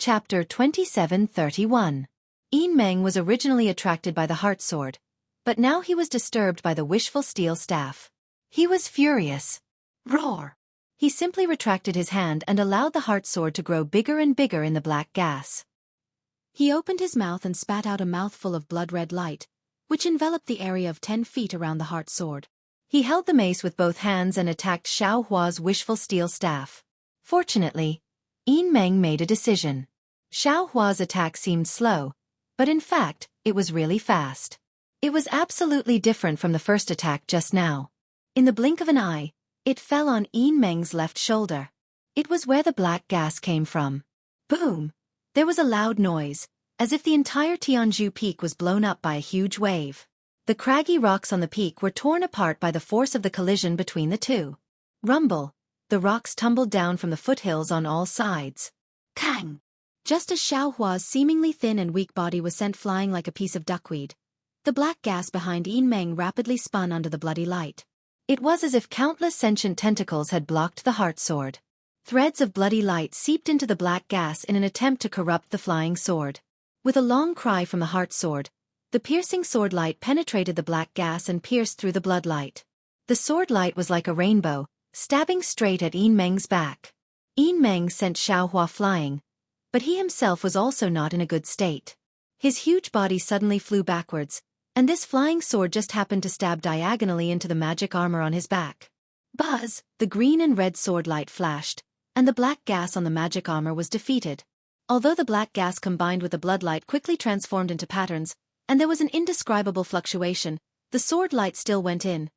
Chapter 27:31. Meng was originally attracted by the heart sword, but now he was disturbed by the wishful steel staff. He was furious. Roar! He simply retracted his hand and allowed the heart sword to grow bigger and bigger in the black gas. He opened his mouth and spat out a mouthful of blood-red light, which enveloped the area of 10 feet around the heart sword. He held the mace with both hands and attacked Xiao Hua's wishful steel staff. Fortunately, Meng made a decision. Xiao Hua's attack seemed slow, but in fact, it was really fast. It was absolutely different from the first attack just now. In the blink of an eye, it fell on Meng's left shoulder. It was where the black gas came from. Boom! There was a loud noise, as if the entire Tianzhu peak was blown up by a huge wave. The craggy rocks on the peak were torn apart by the force of the collision between the two. Rumble! The rocks tumbled down from the foothills on all sides. Kang! Just as Xiao Hua's seemingly thin and weak body was sent flying like a piece of duckweed, the black gas behind Meng rapidly spun under the bloody light. It was as if countless sentient tentacles had blocked the heart sword. Threads of bloody light seeped into the black gas in an attempt to corrupt the flying sword. With a long cry from the heart sword, the piercing sword light penetrated the black gas and pierced through the blood light. The sword light was like a rainbow, stabbing straight at Meng's back. Meng sent Xiao Hua flying, but he himself was also not in a good state. His huge body suddenly flew backwards, and this flying sword just happened to stab diagonally into the magic armor on his back. Buzz! The green and red sword light flashed, and the black gas on the magic armor was defeated. Although the black gas combined with the blood light quickly transformed into patterns, and there was an indescribable fluctuation, the sword light still went in.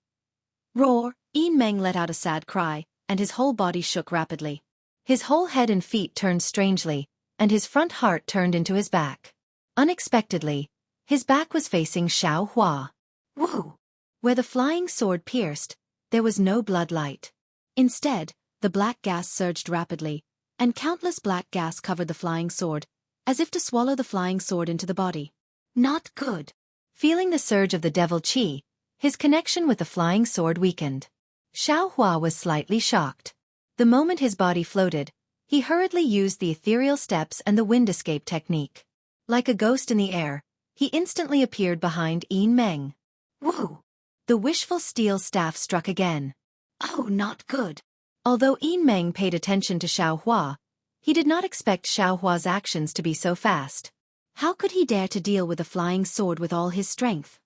Roar! Meng let out a sad cry, and his whole body shook rapidly. His whole head and feet turned strangely, and his front heart turned into his back. Unexpectedly, his back was facing Xiao Hua. Woo! Where the flying sword pierced, there was no blood light. Instead, the black gas surged rapidly, and countless black gas covered the flying sword, as if to swallow the flying sword into the body. Not good. Feeling the surge of the devil qi, his connection with the flying sword weakened. Xiao Hua was slightly shocked. The moment his body floated, he hurriedly used the ethereal steps and the wind escape technique. Like a ghost in the air, he instantly appeared behind Meng. Woo! The wishful steel staff struck again. Oh, not good. Although Meng paid attention to Xiao Hua, he did not expect Xiao Hua's actions to be so fast. How could he dare to deal with a flying sword with all his strength?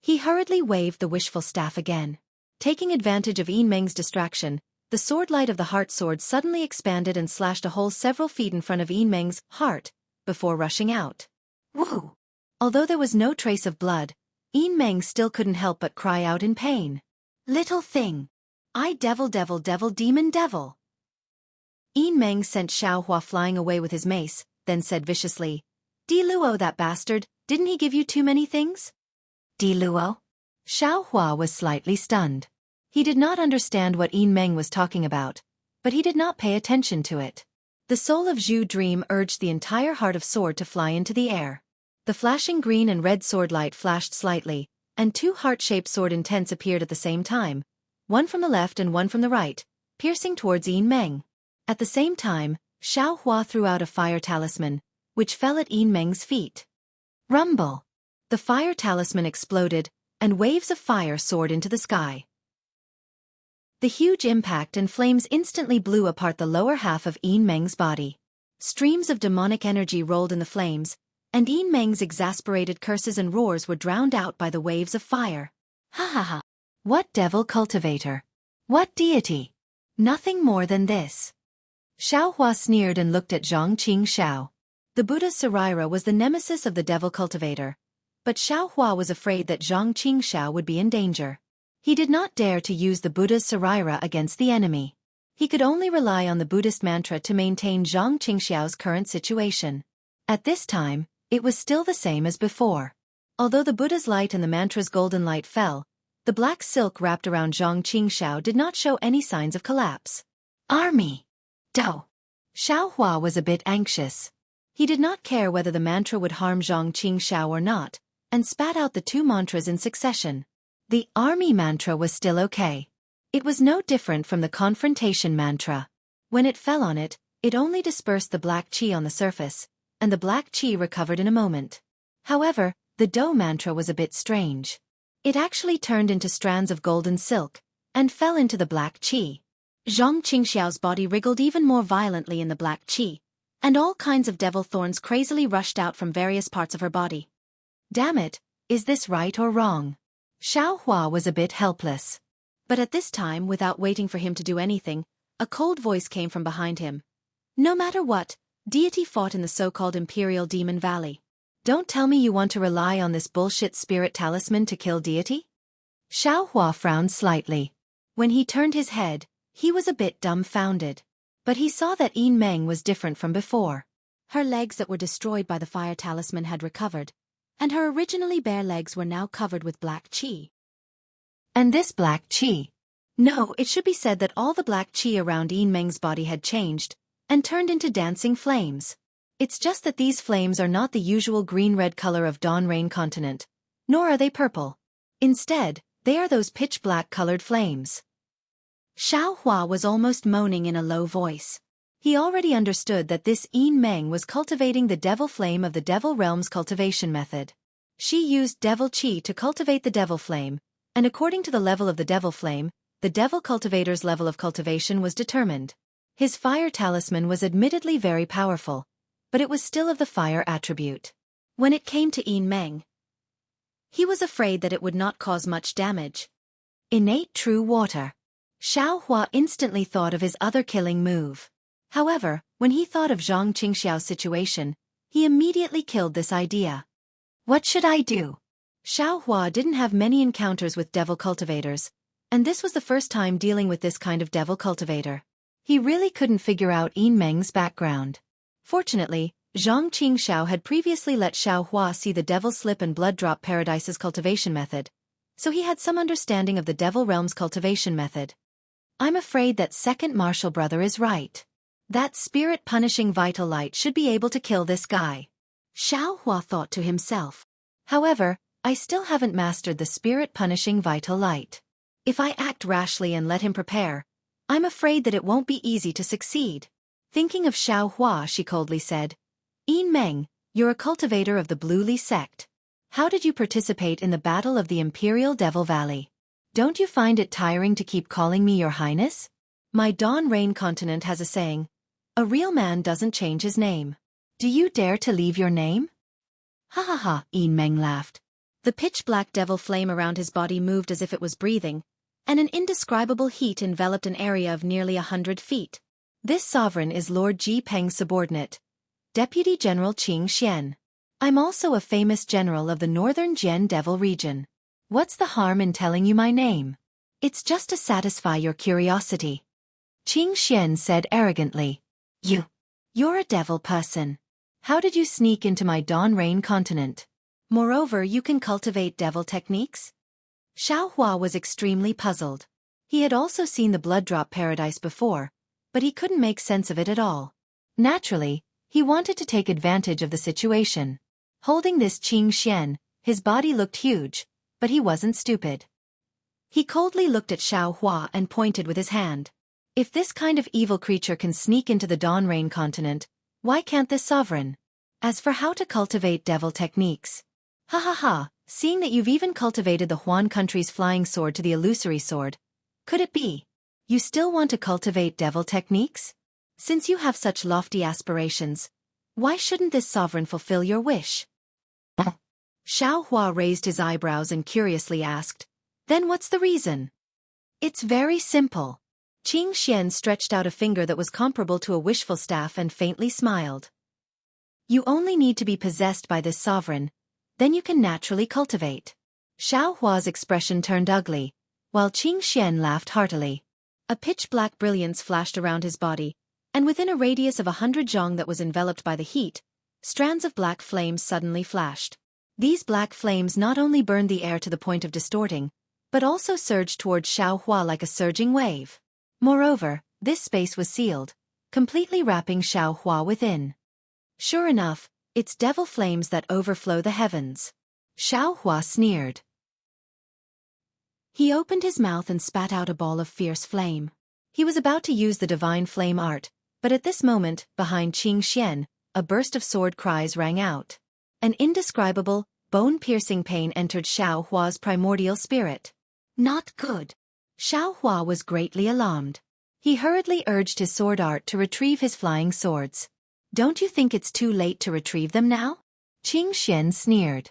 He hurriedly waved the wishful staff again. Taking advantage of Meng's distraction, the sword light of the heart sword suddenly expanded and slashed a hole several feet in front of Meng's heart, before rushing out. Woo! Although there was no trace of blood, Meng still couldn't help but cry out in pain. Little thing! Devil demon devil! Meng sent Xiao Hua flying away with his mace, then said viciously, Diluo that bastard, didn't he give you too many things? Diluo? Xiao Hua was slightly stunned. He did not understand what Meng was talking about, but he did not pay attention to it. The soul of Zhu Dream urged the entire heart of sword to fly into the air. The flashing green and red sword light flashed slightly, and two heart-shaped sword intents appeared at the same time, one from the left and one from the right, piercing towards Meng. At the same time, Xiao Hua threw out a fire talisman, which fell at Meng's feet. Rumble! The fire talisman exploded, and waves of fire soared into the sky. The huge impact and flames instantly blew apart the lower half of Meng's body. Streams of demonic energy rolled in the flames, and Meng's exasperated curses and roars were drowned out by the waves of fire. Ha ha ha! What devil cultivator? What deity? Nothing more than this. Xiao Hua sneered and looked at Zhang Qingxiao. The Buddha's Saraira was the nemesis of the devil cultivator, but Xiao Hua was afraid that Zhang Qingxiao would be in danger. He did not dare to use the Buddha's Saraira against the enemy. He could only rely on the Buddhist mantra to maintain Zhang Qingxiao's current situation. At this time, it was still the same as before. Although the Buddha's light and the mantra's golden light fell, the black silk wrapped around Zhang Qingxiao did not show any signs of collapse. Army! Do! Xiao Hua was a bit anxious. He did not care whether the mantra would harm Zhang Qingxiao or not, and spat out the two mantras in succession. The army mantra was still okay. It was no different from the confrontation mantra. When it fell on it, It only dispersed the black qi on the surface, and the black qi recovered in a moment. However, the Do mantra was a bit strange. It actually turned into strands of golden silk, and fell into the black qi. Zhang Qingxiao's body wriggled even more violently in the black qi, and all kinds of devil thorns crazily rushed out from various parts of her body. Damn it, is this right or wrong? Xiao Hua was a bit helpless. But at this time, without waiting for him to do anything, a cold voice came from behind him. No matter what, deity fought in the so-called Imperial Demon Valley. Don't tell me you want to rely on this bullshit spirit talisman to kill deity? Xiao Hua frowned slightly. When he turned his head, he was a bit dumbfounded. But he saw that Yin Meng was different from before. Her legs that were destroyed by the fire talisman had recovered, and her originally bare legs were now covered with black qi. And this black qi? No, it should be said that all the black qi around Yin Meng's body had changed, and turned into dancing flames. It's just that these flames are not the usual green-red color of dawn rain continent, nor are they purple. Instead, they are those pitch-black colored flames. Xiao Hua was almost moaning in a low voice. He already understood that this Yin Meng was cultivating the devil flame of the devil realm's cultivation method. She used devil qi to cultivate the devil flame, and according to the level of the devil flame, the devil cultivator's level of cultivation was determined. His fire talisman was admittedly very powerful, but it was still of the fire attribute. When it came to Yin Meng, he was afraid that it would not cause much damage. Innate true water. Xiao Hua instantly thought of his other killing move. However, when he thought of Zhang Qingxiao's situation, he immediately killed this idea. What should I do? Xiao Hua didn't have many encounters with devil cultivators, and this was the first time dealing with this kind of devil cultivator. He really couldn't figure out Yin Meng's background. Fortunately, Zhang Qingxiao had previously let Xiao Hua see the Devil Slip and Blood Drop Paradise's cultivation method, so he had some understanding of the Devil Realm's cultivation method. I'm afraid that second Martial Brother is right. That spirit-punishing vital light should be able to kill this guy. Xiao Hua thought to himself. However, I still haven't mastered the spirit-punishing vital light. If I act rashly and let him prepare, I'm afraid that it won't be easy to succeed. Thinking of Xiao Hua, she coldly said, Yin Meng, you're a cultivator of the Blue Li sect. How did you participate in the Battle of the Imperial Devil Valley? Don't you find it tiring to keep calling me your highness? My Dawn Rain continent has a saying, a real man doesn't change his name. Do you dare to leave your name? Ha ha ha, Yin Meng laughed. The pitch-black devil flame around his body moved as if it was breathing, and an indescribable heat enveloped an area of nearly 100 feet. This sovereign is Lord Ji Peng's subordinate, Deputy General Qing Xian. I'm also a famous general of the Northern Jian Devil region. What's the harm in telling you my name? It's just to satisfy your curiosity. Qing Xian said arrogantly. You're a devil person. How did you sneak into my Dawn Rain continent? Moreover, you can cultivate devil techniques? Xiao Hua was extremely puzzled. He had also seen the Blood Drop Paradise before, but he couldn't make sense of it at all. Naturally, he wanted to take advantage of the situation. Holding this Qing Xian, his body looked huge, but he wasn't stupid. He coldly looked at Xiao Hua and pointed with his hand. If this kind of evil creature can sneak into the Dawn Rain continent, why can't this sovereign? As for how to cultivate devil techniques, ha ha ha, seeing that you've even cultivated the Huan country's flying sword to the illusory sword, could it be? You still want to cultivate devil techniques? Since you have such lofty aspirations, why shouldn't this sovereign fulfill your wish? Xiao Hua raised his eyebrows and curiously asked, then what's the reason? It's very simple. Qing Xian stretched out a finger that was comparable to a wishful staff and faintly smiled. You only need to be possessed by this sovereign, then you can naturally cultivate. Xiao Hua's expression turned ugly, while Qing Xian laughed heartily. A pitch-black brilliance flashed around his body, and within a radius of 100 zhong that was enveloped by the heat, strands of black flames suddenly flashed. These black flames not only burned the air to the point of distorting, but also surged towards Xiao Hua like a surging wave. Moreover, this space was sealed, completely wrapping Xiao Hua within. Sure enough, it's devil flames that overflow the heavens. Xiao Hua sneered. He opened his mouth and spat out a ball of fierce flame. He was about to use the divine flame art, But at this moment, behind Qing Xian, a burst of sword cries rang out. An indescribable, bone-piercing pain entered Xiao Hua's primordial spirit. Not good. Xiao Hua was greatly alarmed. He hurriedly urged his sword art to retrieve his flying swords. Don't you think it's too late to retrieve them now? Qing Xian sneered.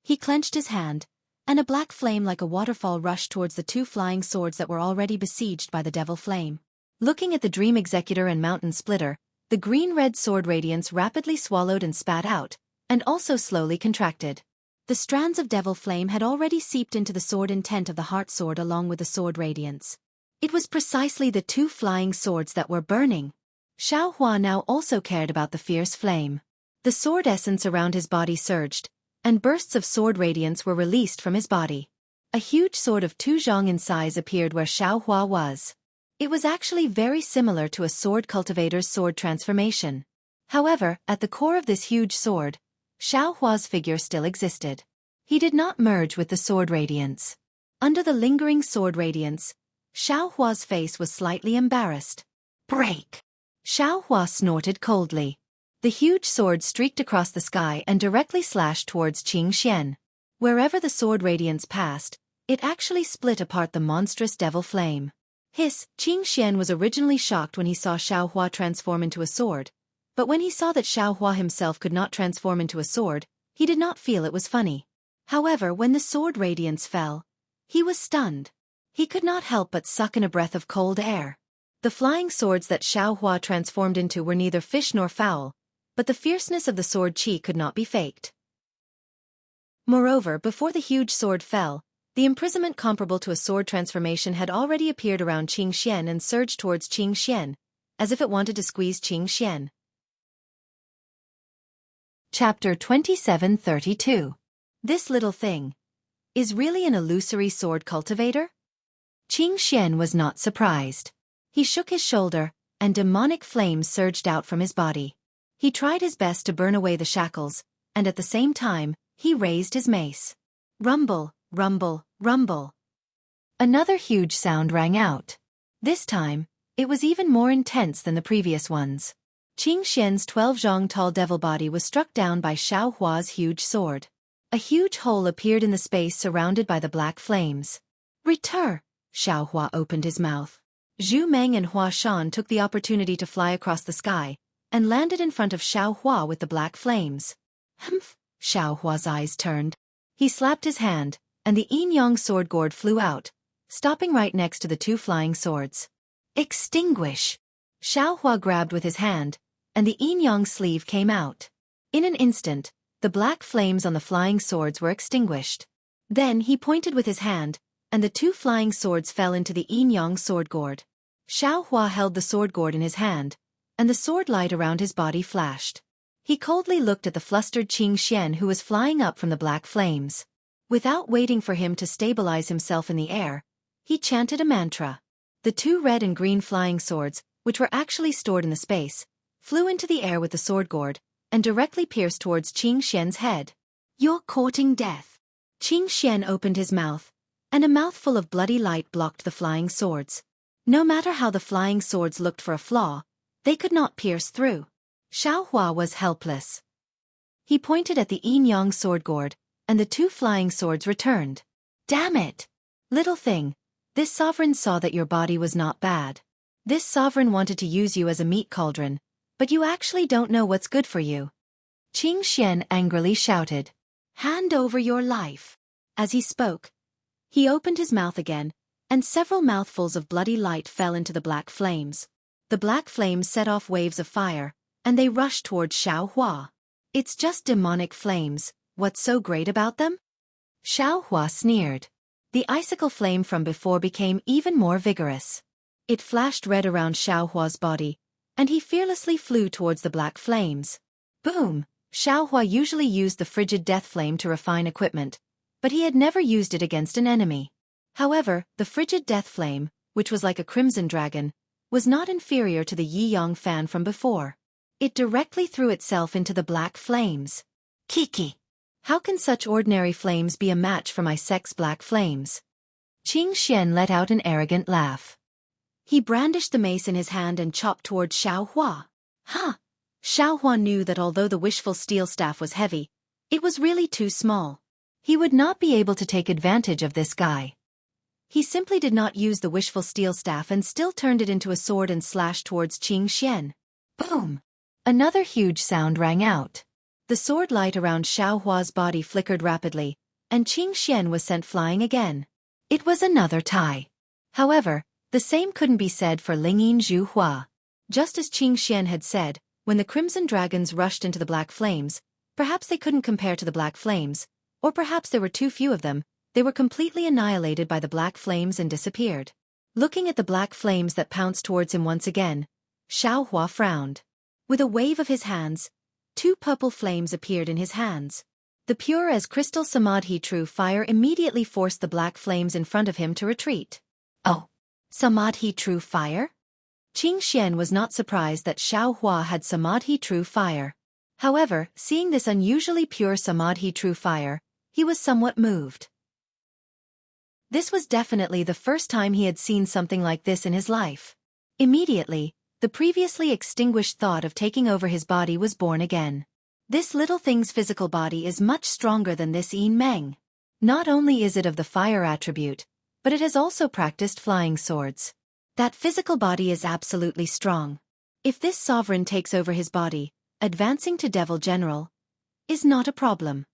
He clenched his hand, and a black flame like a waterfall rushed towards the two flying swords that were already besieged by the devil flame. Looking at the Dream Executor and Mountain Splitter, the green-red sword radiance rapidly swallowed and spat out, and also slowly contracted. The strands of devil flame had already seeped into the sword intent of the heart sword along with the sword radiance. It was precisely the two flying swords that were burning. Xiao Hua now also cared about the fierce flame. The sword essence around his body surged, and bursts of sword radiance were released from his body. A huge sword of 2 zhong in size appeared where Xiao Hua was. It was actually very similar to a sword cultivator's sword transformation. However, at the core of this huge sword, Xiao Hua's figure still existed. He did not merge with the sword radiance. Under the lingering sword radiance, Xiao Hua's face was slightly embarrassed. Break! Xiao Hua snorted coldly. The huge sword streaked across the sky and directly slashed towards Qing Xian. Wherever the sword radiance passed, it actually split apart the monstrous devil flame. Hiss! Qing Xian was originally shocked when he saw Xiao Hua transform into a sword, but when he saw that Xiao Hua himself could not transform into a sword, he did not feel it was funny. However, when the sword radiance fell, he was stunned. He could not help but suck in a breath of cold air. The flying swords that Xiao Hua transformed into were neither fish nor fowl, but the fierceness of the sword qi could not be faked. Moreover, before the huge sword fell, the imprisonment comparable to a sword transformation had already appeared around Qing Xian and surged towards Qing Xian, as if it wanted to squeeze Qing Xian. Chapter 2732. This little thing is really an illusory sword cultivator? Qing Xian was not surprised. He shook his shoulder, and demonic flames surged out from his body. He tried his best to burn away the shackles, and at the same time, he raised his mace. Rumble, rumble, rumble. Another huge sound rang out. This time, it was even more intense than the previous ones. Qing Xian's 12 zhong tall devil body was struck down by Xiao Hua's huge sword. A huge hole appeared in the space surrounded by the black flames. Return! Xiao Hua opened his mouth. Zhu Meng and Hua Shan took the opportunity to fly across the sky, and landed in front of Xiao Hua with the black flames. Humph! Xiao Hua's eyes turned. He slapped his hand, and the yin-yang sword gourd flew out, stopping right next to the two flying swords. Extinguish! Xiao Hua grabbed with his hand, and the yin-yang sleeve came out. In an instant, the black flames on the flying swords were extinguished. Then he pointed with his hand, and the two flying swords fell into the yin-yang sword gourd. Xiao Hua held the sword gourd in his hand, and the sword light around his body flashed. He coldly looked at the flustered Qing Xian who was flying up from the black flames. Without waiting for him to stabilize himself in the air, he chanted a mantra. The two red and green flying swords, which were actually stored in the space, flew into the air with the sword gourd, and directly pierced towards Qing Xian's head. You're courting death. Qing Xian opened his mouth, and a mouthful of bloody light blocked the flying swords. No matter how the flying swords looked for a flaw, they could not pierce through. Xiao Hua was helpless. He pointed at the yin-yang sword gourd, and the two flying swords returned. Damn it! Little thing, this sovereign saw that your body was not bad. This sovereign wanted to use you as a meat cauldron, but you actually don't know what's good for you. Qing Xian angrily shouted. Hand over your life. As he spoke, he opened his mouth again, and several mouthfuls of bloody light fell into the black flames. The black flames set off waves of fire, and they rushed towards Xiao Hua. It's just demonic flames, what's so great about them? Xiao Hua sneered. The icicle flame from before became even more vigorous. It flashed red around Xiao Hua's body, and he fearlessly flew towards the black flames. Boom! Xiao Hua usually used the frigid death flame to refine equipment, but he had never used it against an enemy. However, the frigid death flame, which was like a crimson dragon, was not inferior to the Yi-Yang fan from before. It directly threw itself into the black flames. Kiki! How can such ordinary flames be a match for my sex black flames? Qing Xian let out an arrogant laugh. He brandished the mace in his hand and chopped towards Xiao Hua. Ha! Xiao Hua knew that although the wishful steel staff was heavy, it was really too small. He would not be able to take advantage of this guy. He simply did not use the wishful steel staff and still turned it into a sword and slashed towards Qing Xian. Boom! Another huge sound rang out. The sword light around Xiao Hua's body flickered rapidly, and Qing Xian was sent flying again. It was another tie. However, the same couldn't be said for Lingyin Zhu Hua. Just as Qing Xian had said, when the crimson dragons rushed into the black flames, perhaps they couldn't compare to the black flames, or perhaps there were too few of them, they were completely annihilated by the black flames and disappeared. Looking at the black flames that pounced towards him once again, Xiao Hua frowned. With a wave of his hands, 2 purple flames appeared in his hands. The pure as crystal Samadhi true fire immediately forced the black flames in front of him to retreat. Oh! Samadhi true fire? Qing Xian was not surprised that Xiao Hua had Samadhi true fire. However, seeing this unusually pure Samadhi true fire, he was somewhat moved. This was definitely the first time he had seen something like this in his life. Immediately, the previously extinguished thought of taking over his body was born again. This little thing's physical body is much stronger than this Yin Meng. Not only is it of the fire attribute, but it has also practiced flying swords. That physical body is absolutely strong. If this sovereign takes over his body, advancing to Devil General is not a problem.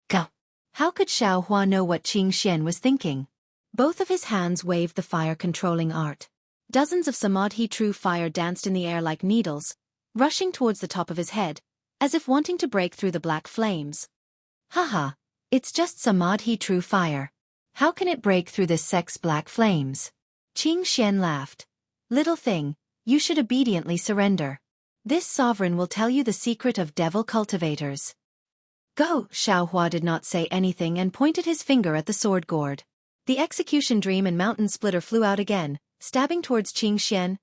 Go! How could Xiao Hua know what Qing Xian was thinking? Both of his hands waved the fire-controlling art. Dozens of Samadhi true fire danced in the air like needles, rushing towards the top of his head, as if wanting to break through the black flames. Haha, it's just Samadhi true fire. How can it break through this sect's black flames? Qing Xian laughed. Little thing, you should obediently surrender. This sovereign will tell you the secret of devil cultivators. Go! Xiao Hua did not say anything and pointed his finger at the sword gourd. The execution dream and mountain splitter flew out again, stabbing towards Qing Xian.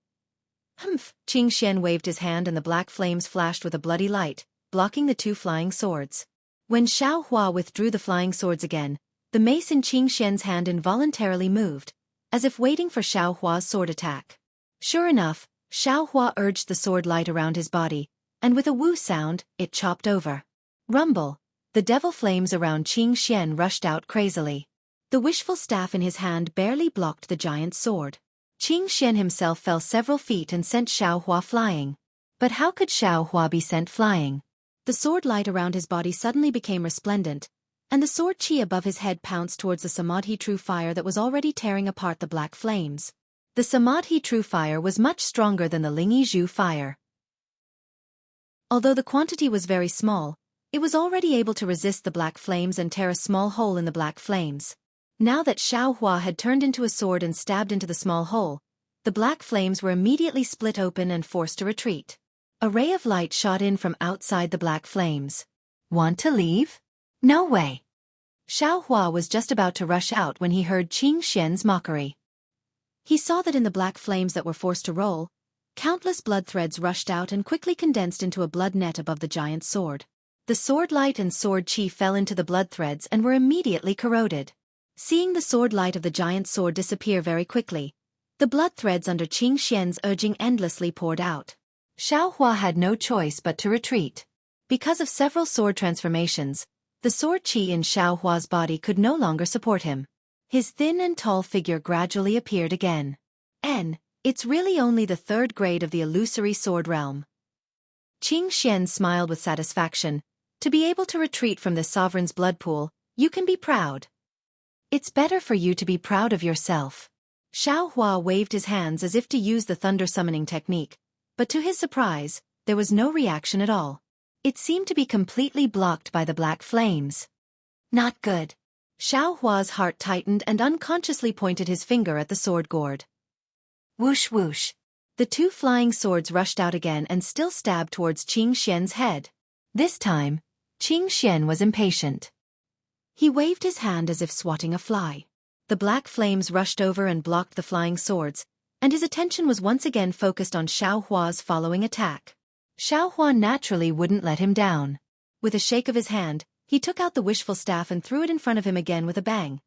Humph! Qing Xian waved his hand and the black flames flashed with a bloody light, blocking the 2 flying swords. When Xiao Hua withdrew the flying swords again, the mace in Qing Xian's hand involuntarily moved, as if waiting for Xiao Hua's sword attack. Sure enough, Xiao Hua urged the sword light around his body, and with a woo sound, it chopped over. Rumble! The devil flames around Qing Xian rushed out crazily. The wishful staff in his hand barely blocked the giant's sword. Qing Xian himself fell several feet and sent Xiao Hua flying. But how could Xiao Hua be sent flying? The sword light around his body suddenly became resplendent, and the sword chi above his head pounced towards the Samadhi true fire that was already tearing apart the black flames. The Samadhi true fire was much stronger than the Lingyi Zhu fire. Although the quantity was very small, it was already able to resist the black flames and tear a small hole in the black flames. Now that Xiao Hua had turned into a sword and stabbed into the small hole, the black flames were immediately split open and forced to retreat. A ray of light shot in from outside the black flames. Want to leave? No way! Xiao Hua was just about to rush out when he heard Qing Xian's mockery. He saw that in the black flames that were forced to roll, countless blood threads rushed out and quickly condensed into a blood net above the giant's sword. The sword light and sword chi fell into the blood threads and were immediately corroded. Seeing the sword light of the giant's sword disappear very quickly, the blood threads under Qing Xian's urging endlessly poured out. Xiao Hua had no choice but to retreat. Because of several sword transformations, the sword chi in Xiao Hua's body could no longer support him. His thin and tall figure gradually appeared again. It's really only the 3rd grade of the illusory sword realm. Qing Xian smiled with satisfaction. To be able to retreat from this sovereign's blood pool, you can be proud. It's better for you to be proud of yourself. Xiao Hua waved his hands as if to use the thunder summoning technique, but to his surprise, there was no reaction at all. It seemed to be completely blocked by the black flames. Not good. Xiao Hua's heart tightened and unconsciously pointed his finger at the sword gourd. Whoosh whoosh. The 2 flying swords rushed out again and still stabbed towards Qing Xian's head. This time, Qing Xian was impatient. He waved his hand as if swatting a fly. The black flames rushed over and blocked the flying swords, and his attention was once again focused on Xiao Hua's following attack. Xiao Hua naturally wouldn't let him down. With a shake of his hand, he took out the wishful staff and threw it in front of him again with a bang.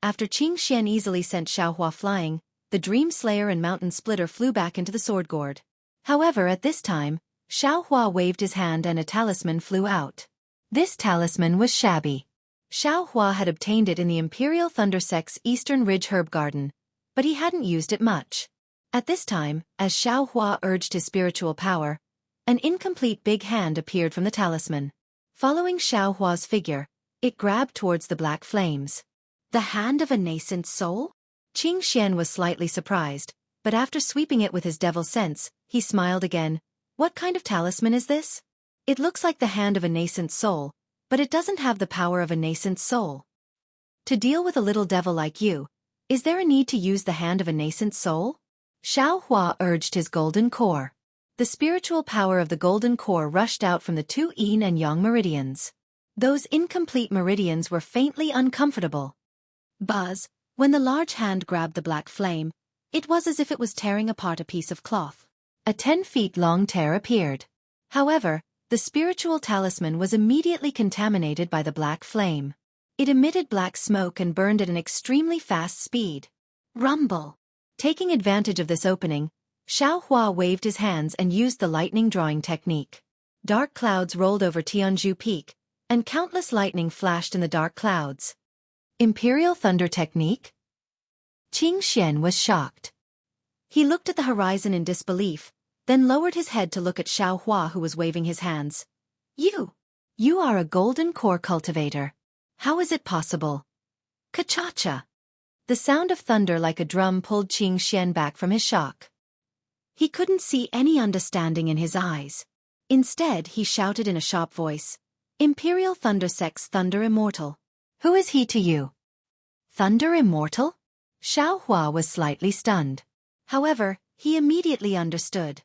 After Qing Xian easily sent Xiao Hua flying, the Dream Slayer and Mountain Splitter flew back into the sword gourd. However, at this time, Xiaohua waved his hand and a talisman flew out. This talisman was shabby. Xiaohua had obtained it in the Imperial Thunder Sect's Eastern Ridge Herb Garden, but he hadn't used it much. At this time, as Xiaohua urged his spiritual power, an incomplete big hand appeared from the talisman. Following Xiaohua's figure, it grabbed towards the black flames. The hand of a nascent soul? Qing Xian was slightly surprised, but after sweeping it with his devil sense, he smiled again. What kind of talisman is this? It looks like the hand of a nascent soul, but it doesn't have the power of a nascent soul. To deal with a little devil like you, is there a need to use the hand of a nascent soul? Xiaohua urged his golden core. The spiritual power of the golden core rushed out from the two yin and yang meridians. Those incomplete meridians were faintly uncomfortable. Buzz, when the large hand grabbed the black flame, it was as if it was tearing apart a piece of cloth. A 10-feet-long tear appeared. However, the spiritual talisman was immediately contaminated by the black flame. It emitted black smoke and burned at an extremely fast speed. Rumble. Taking advantage of this opening, Xiaohua waved his hands and used the lightning drawing technique. Dark clouds rolled over Tianzhu Peak, and countless lightning flashed in the dark clouds. Imperial Thunder Technique? Qing Xian was shocked. He looked at the horizon in disbelief, then lowered his head to look at Xiaohua, who was waving his hands. You are a golden core cultivator. How is it possible? Ka-cha-cha. The sound of thunder like a drum pulled Qing Xian back from his shock. He couldn't see any understanding in his eyes. Instead, he shouted in a sharp voice, Imperial Thunder Sect's Thunder Immortal. Who is he to you? Thunder Immortal? Xiaohua was slightly stunned. However, he immediately understood.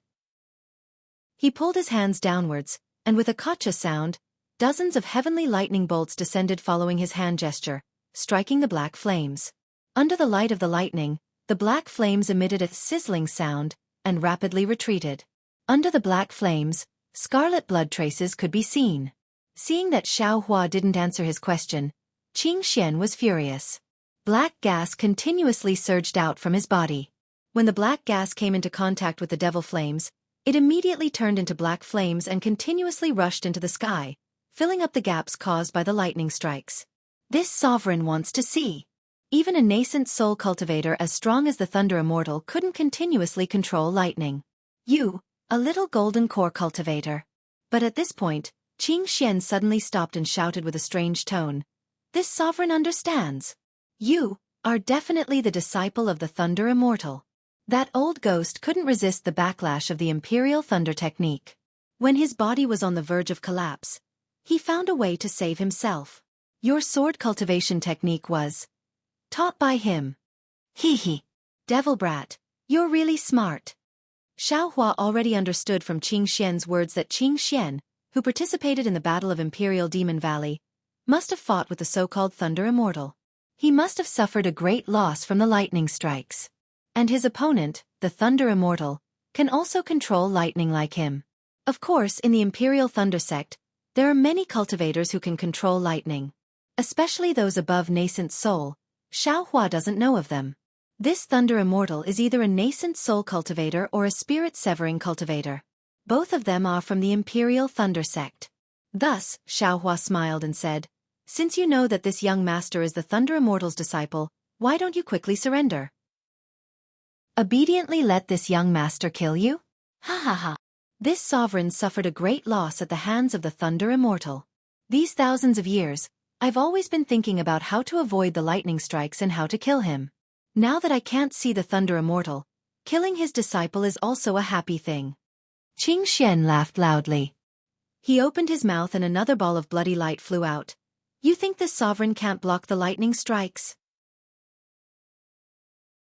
He pulled his hands downwards, and with a ka-cha sound, dozens of heavenly lightning bolts descended following his hand gesture, striking the black flames. Under the light of the lightning, the black flames emitted a sizzling sound, and rapidly retreated. Under the black flames, scarlet blood traces could be seen. Seeing that Xiaohua didn't answer his question, Qing Xian was furious. Black gas continuously surged out from his body. When the black gas came into contact with the devil flames, it immediately turned into black flames and continuously rushed into the sky, filling up the gaps caused by the lightning strikes. This sovereign wants to see. Even a nascent soul cultivator as strong as the Thunder Immortal couldn't continuously control lightning. You, a little golden core cultivator. But at this point, Qing Xian suddenly stopped and shouted with a strange tone. This sovereign understands. You are definitely the disciple of the Thunder Immortal. That old ghost couldn't resist the backlash of the Imperial Thunder Technique. When his body was on the verge of collapse, he found a way to save himself. Your sword cultivation technique was taught by him. Hee. Devil brat, you're really smart. Xiaohua already understood from Qing Xian's words that Qing Xian, who participated in the Battle of Imperial Demon Valley, must have fought with the so-called Thunder Immortal. He must have suffered a great loss from the lightning strikes. And his opponent, the Thunder Immortal, can also control lightning like him. Of course, in the Imperial Thunder Sect, there are many cultivators who can control lightning. Especially those above nascent soul. Xiaohua doesn't know of them. This Thunder Immortal is either a nascent soul cultivator or a spirit-severing cultivator. Both of them are from the Imperial Thunder Sect. Thus, Xiaohua smiled and said, Since you know that this young master is the Thunder Immortal's disciple, why don't you quickly surrender? Obediently let this young master kill you? Ha ha ha. This sovereign suffered a great loss at the hands of the Thunder Immortal. These thousands of years, I've always been thinking about how to avoid the lightning strikes and how to kill him. Now that I can't see the Thunder Immortal, killing his disciple is also a happy thing. Qing Xian laughed loudly. He opened his mouth and another ball of bloody light flew out. You think this sovereign can't block the lightning strikes?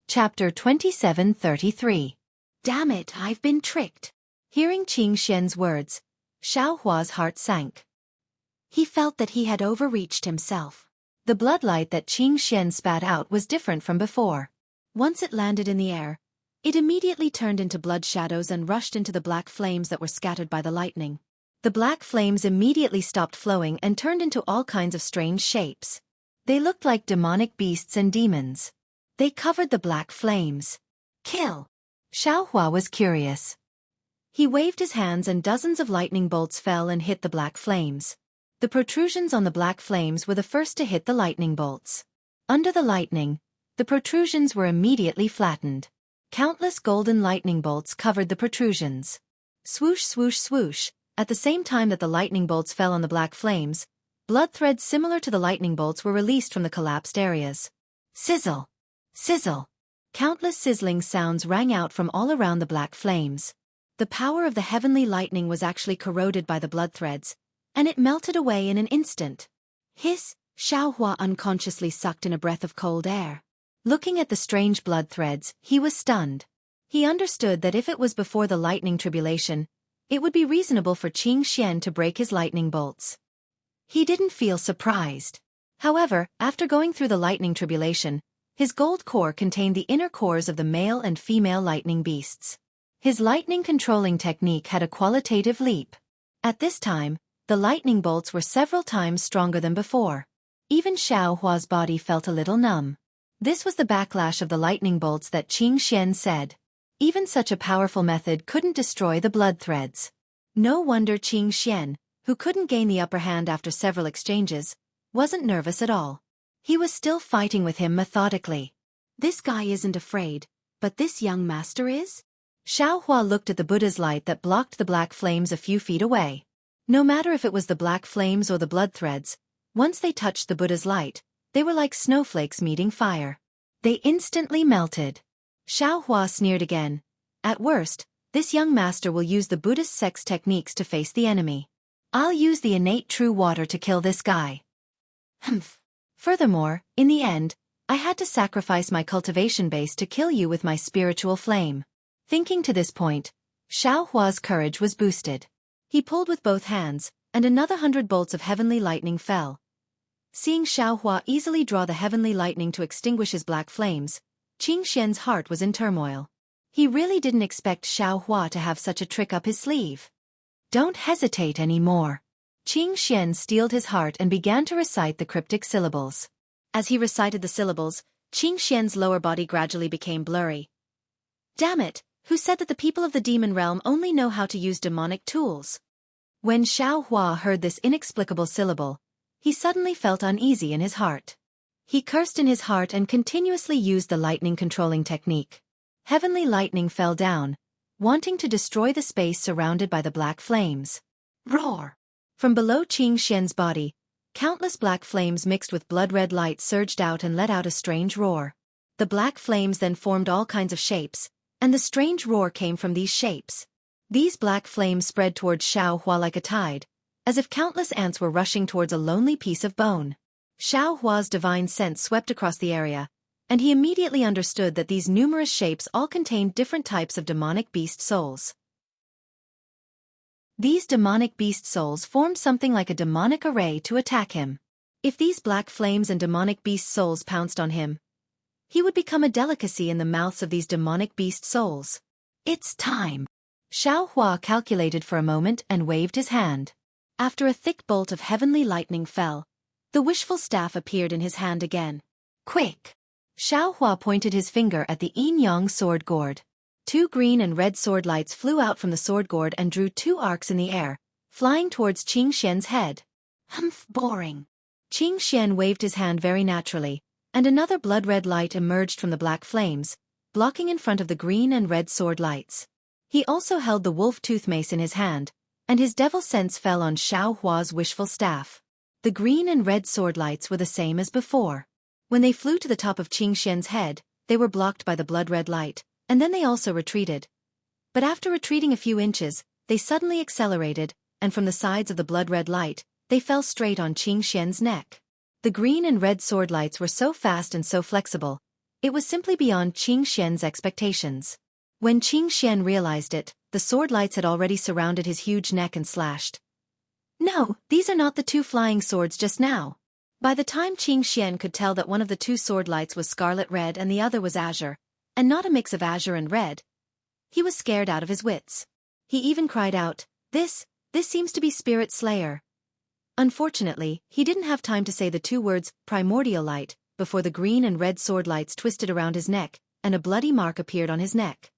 Chapter 2733. Damn it, I've been tricked. Hearing Qing Xian's words, Xiaohua's heart sank. He felt that he had overreached himself. The bloodlight that Qing Xian spat out was different from before. Once it landed in the air, it immediately turned into blood shadows and rushed into the black flames that were scattered by the lightning. The black flames immediately stopped flowing and turned into all kinds of strange shapes. They looked like demonic beasts and demons. They covered the black flames. Kill! Xiaohua was curious. He waved his hands and dozens of lightning bolts fell and hit the black flames. The protrusions on the black flames were the first to hit the lightning bolts. Under the lightning, the protrusions were immediately flattened. Countless golden lightning bolts covered the protrusions. Swoosh, swoosh, swoosh. At the same time that the lightning bolts fell on the black flames, blood threads similar to the lightning bolts were released from the collapsed areas. Sizzle! Sizzle! Countless sizzling sounds rang out from all around the black flames. The power of the heavenly lightning was actually corroded by the blood threads, and it melted away in an instant. Hiss! Xiaohua unconsciously sucked in a breath of cold air. Looking at the strange blood threads, he was stunned. He understood that if it was before the lightning tribulation, it would be reasonable for Qing Xian to break his lightning bolts. He didn't feel surprised. However, after going through the lightning tribulation, his gold core contained the inner cores of the male and female lightning beasts. His lightning controlling technique had a qualitative leap. At this time, the lightning bolts were several times stronger than before. Even Xiaohua's body felt a little numb. This was the backlash of the lightning bolts that Qing Xian said. Even such a powerful method couldn't destroy the blood threads. No wonder Qing Xian, who couldn't gain the upper hand after several exchanges, wasn't nervous at all. He was still fighting with him methodically. This guy isn't afraid, but this young master is? Xiaohua looked at the Buddha's light that blocked the black flames a few feet away. No matter if it was the black flames or the blood threads, once they touched the Buddha's light, they were like snowflakes meeting fire. They instantly melted. Xiaohua sneered again. At worst, this young master will use the Buddhist sex techniques to face the enemy. I'll use the innate true water to kill this guy. Humph. Furthermore, in the end, I had to sacrifice my cultivation base to kill you with my spiritual flame. Thinking to this point, Xiaohua's courage was boosted. He pulled with both hands, and another 100 bolts of heavenly lightning fell. Seeing Xiaohua easily draw the heavenly lightning to extinguish his black flames, Qing Xian's heart was in turmoil. He really didn't expect Xiaohua to have such a trick up his sleeve. Don't hesitate anymore. Qing Xian steeled his heart and began to recite the cryptic syllables. As he recited the syllables, Qing Xian's lower body gradually became blurry. Damn it, who said that the people of the demon realm only know how to use demonic tools? When Xiaohua heard this inexplicable syllable, he suddenly felt uneasy in his heart. He cursed in his heart and continuously used the lightning controlling technique. Heavenly lightning fell down, wanting to destroy the space surrounded by the black flames. Roar! From below Qing Xian's body, countless black flames mixed with blood-red light surged out and let out a strange roar. The black flames then formed all kinds of shapes, and the strange roar came from these shapes. These black flames spread towards Xiaohua like a tide, as if countless ants were rushing towards a lonely piece of bone. Xiaohua's divine sense swept across the area, and he immediately understood that these numerous shapes all contained different types of demonic beast souls. These demonic beast souls formed something like a demonic array to attack him. If these black flames and demonic beast souls pounced on him, he would become a delicacy in the mouths of these demonic beast souls. It's time. Xiaohua calculated for a moment and waved his hand. After a thick bolt of heavenly lightning fell, the wishful staff appeared in his hand again. Quick! Xiaohua pointed his finger at the yin-yang sword gourd. 2 green and red sword lights flew out from the sword gourd and drew 2 arcs in the air, flying towards Qing Xian's head. Humph, boring. Qing Xian waved his hand very naturally, and another blood-red light emerged from the black flames, blocking in front of the green and red sword lights. He also held the wolf tooth mace in his hand, and his devil sense fell on Xiaohua's wishful staff. The green and red sword lights were the same as before. When they flew to the top of Qing Xian's head, they were blocked by the blood-red light, and then they also retreated. But after retreating a few inches, they suddenly accelerated, and from the sides of the blood-red light, they fell straight on Qing Xian's neck. The green and red sword lights were so fast and so flexible, it was simply beyond Qing Xian's expectations. When Qing Xian realized it, the sword lights had already surrounded his huge neck and slashed. No, these are not the 2 flying swords just now. By the time Qing Xian could tell that one of the 2 sword lights was scarlet red and the other was azure, and not a mix of azure and red, he was scared out of his wits. He even cried out, This seems to be Spirit Slayer. Unfortunately, he didn't have time to say the 2 words, primordial light, before the green and red sword lights twisted around his neck, and a bloody mark appeared on his neck.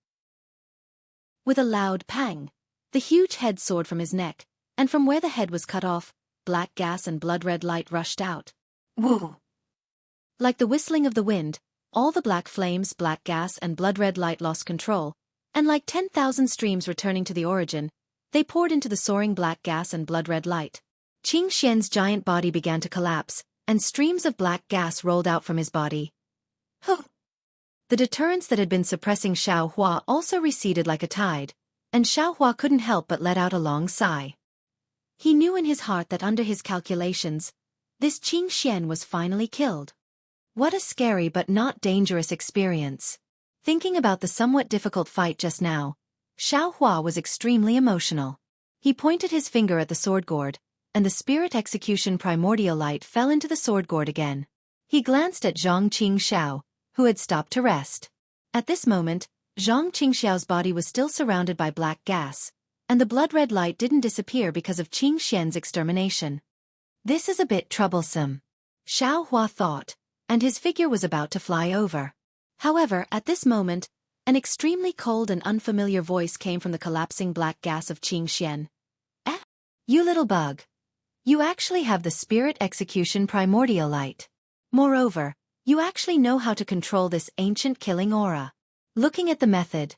With a loud pang, the huge head soared from his neck, and from where the head was cut off, black gas and blood-red light rushed out. Woo! Like the whistling of the wind, all the black flames, black gas and blood-red light lost control, and like 10,000 streams returning to the origin, they poured into the soaring black gas and blood-red light. Qing Xian's giant body began to collapse, and streams of black gas rolled out from his body. The deterrents that had been suppressing Xiao Hua also receded like a tide, and Xiao Hua couldn't help but let out a long sigh. He knew in his heart that under his calculations, this Qing Xian was finally killed. What a scary but not dangerous experience. Thinking about the somewhat difficult fight just now, Xiao Hua was extremely emotional. He pointed his finger at the sword gourd, and the spirit execution primordial light fell into the sword gourd again. He glanced at Zhang Qingxiao, who had stopped to rest. At this moment, Zhang Qingxiao's body was still surrounded by black gas, and the blood-red light didn't disappear because of Qing Xian's extermination. This is a bit troublesome, Xiao Hua thought, and his figure was about to fly over. However, at this moment, an extremely cold and unfamiliar voice came from the collapsing black gas of Qing Xian. "Eh? You little bug. You actually have the spirit execution primordial light. Moreover, you actually know how to control this ancient killing aura. Looking at the method,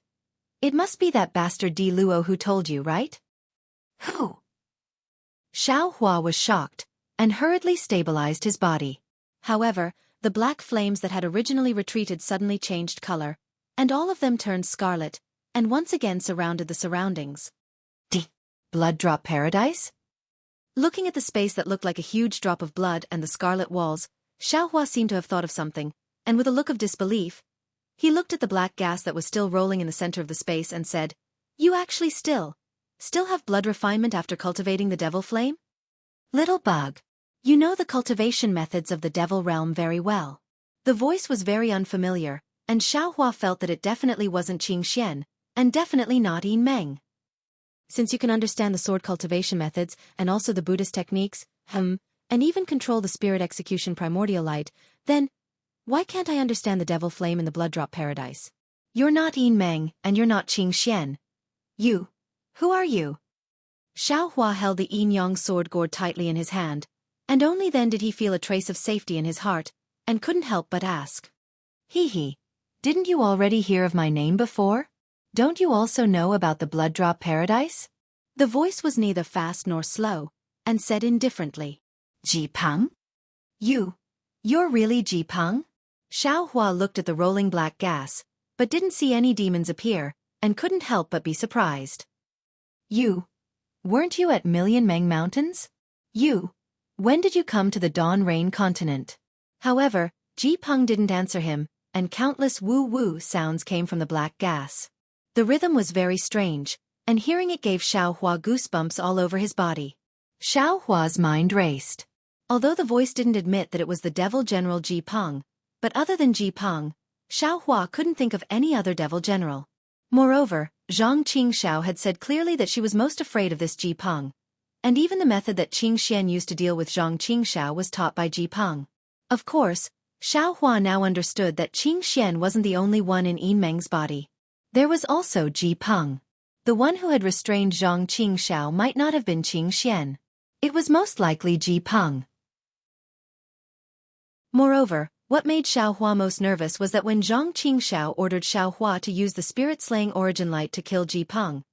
it must be that bastard Di Luo who told you, right?" Who? Xiao Hua was shocked, and hurriedly stabilized his body. However, the black flames that had originally retreated suddenly changed color, and all of them turned scarlet, and once again surrounded the surroundings. Blood drop paradise? Looking at the space that looked like a huge drop of blood and the scarlet walls, Xiao Hua seemed to have thought of something, and with a look of disbelief, he looked at the black gas that was still rolling in the center of the space and said, "You actually still have blood refinement after cultivating the devil flame? Little bug. You know the cultivation methods of the devil realm very well." The voice was very unfamiliar, and Xiao Hua felt that it definitely wasn't Qing Xian, and definitely not Yin Meng. "Since you can understand the sword cultivation methods, and also the Buddhist techniques, and even control the spirit execution primordial light, then why can't I understand the devil flame in the blood drop paradise? You're not Yin Meng, and you're not Qing Xian. Who are you?" Xiao Hua held the Yin Yang sword gourd tightly in his hand, and only then did he feel a trace of safety in his heart, and couldn't help but ask. Didn't you already hear of my name before? Don't you also know about the blood drop paradise?" The voice was neither fast nor slow, and said indifferently, "Ji Peng? You're really Ji Peng?" Xiao Hua looked at the rolling black gas, but didn't see any demons appear, and couldn't help but be surprised. Weren't you at Million Meng Mountains? When did you come to the Dawn Rain continent?" However, Ji Peng didn't answer him, and countless woo-woo sounds came from the black gas. The rhythm was very strange, and hearing it gave Xiao Hua goosebumps all over his body. Xiao Hua's mind raced. Although the voice didn't admit that it was the devil general Ji Peng, but other than Ji Peng, Xiao Hua couldn't think of any other devil general. Moreover, Zhang Qingxiao had said clearly that she was most afraid of this Ji Peng, and even the method that Qing Xian used to deal with Zhang Qingxiao was taught by Ji Peng. Of course, Xiao Hua now understood that Qing Xian wasn't the only one in Yin Meng's body. There was also Ji Peng. The one who had restrained Zhang Qingxiao might not have been Qing Xian. It was most likely Ji Peng. Moreover, what made Xiao Hua most nervous was that when Zhang Qingxiao ordered Xiao Hua to use the spirit-slaying origin light to kill Ji Peng,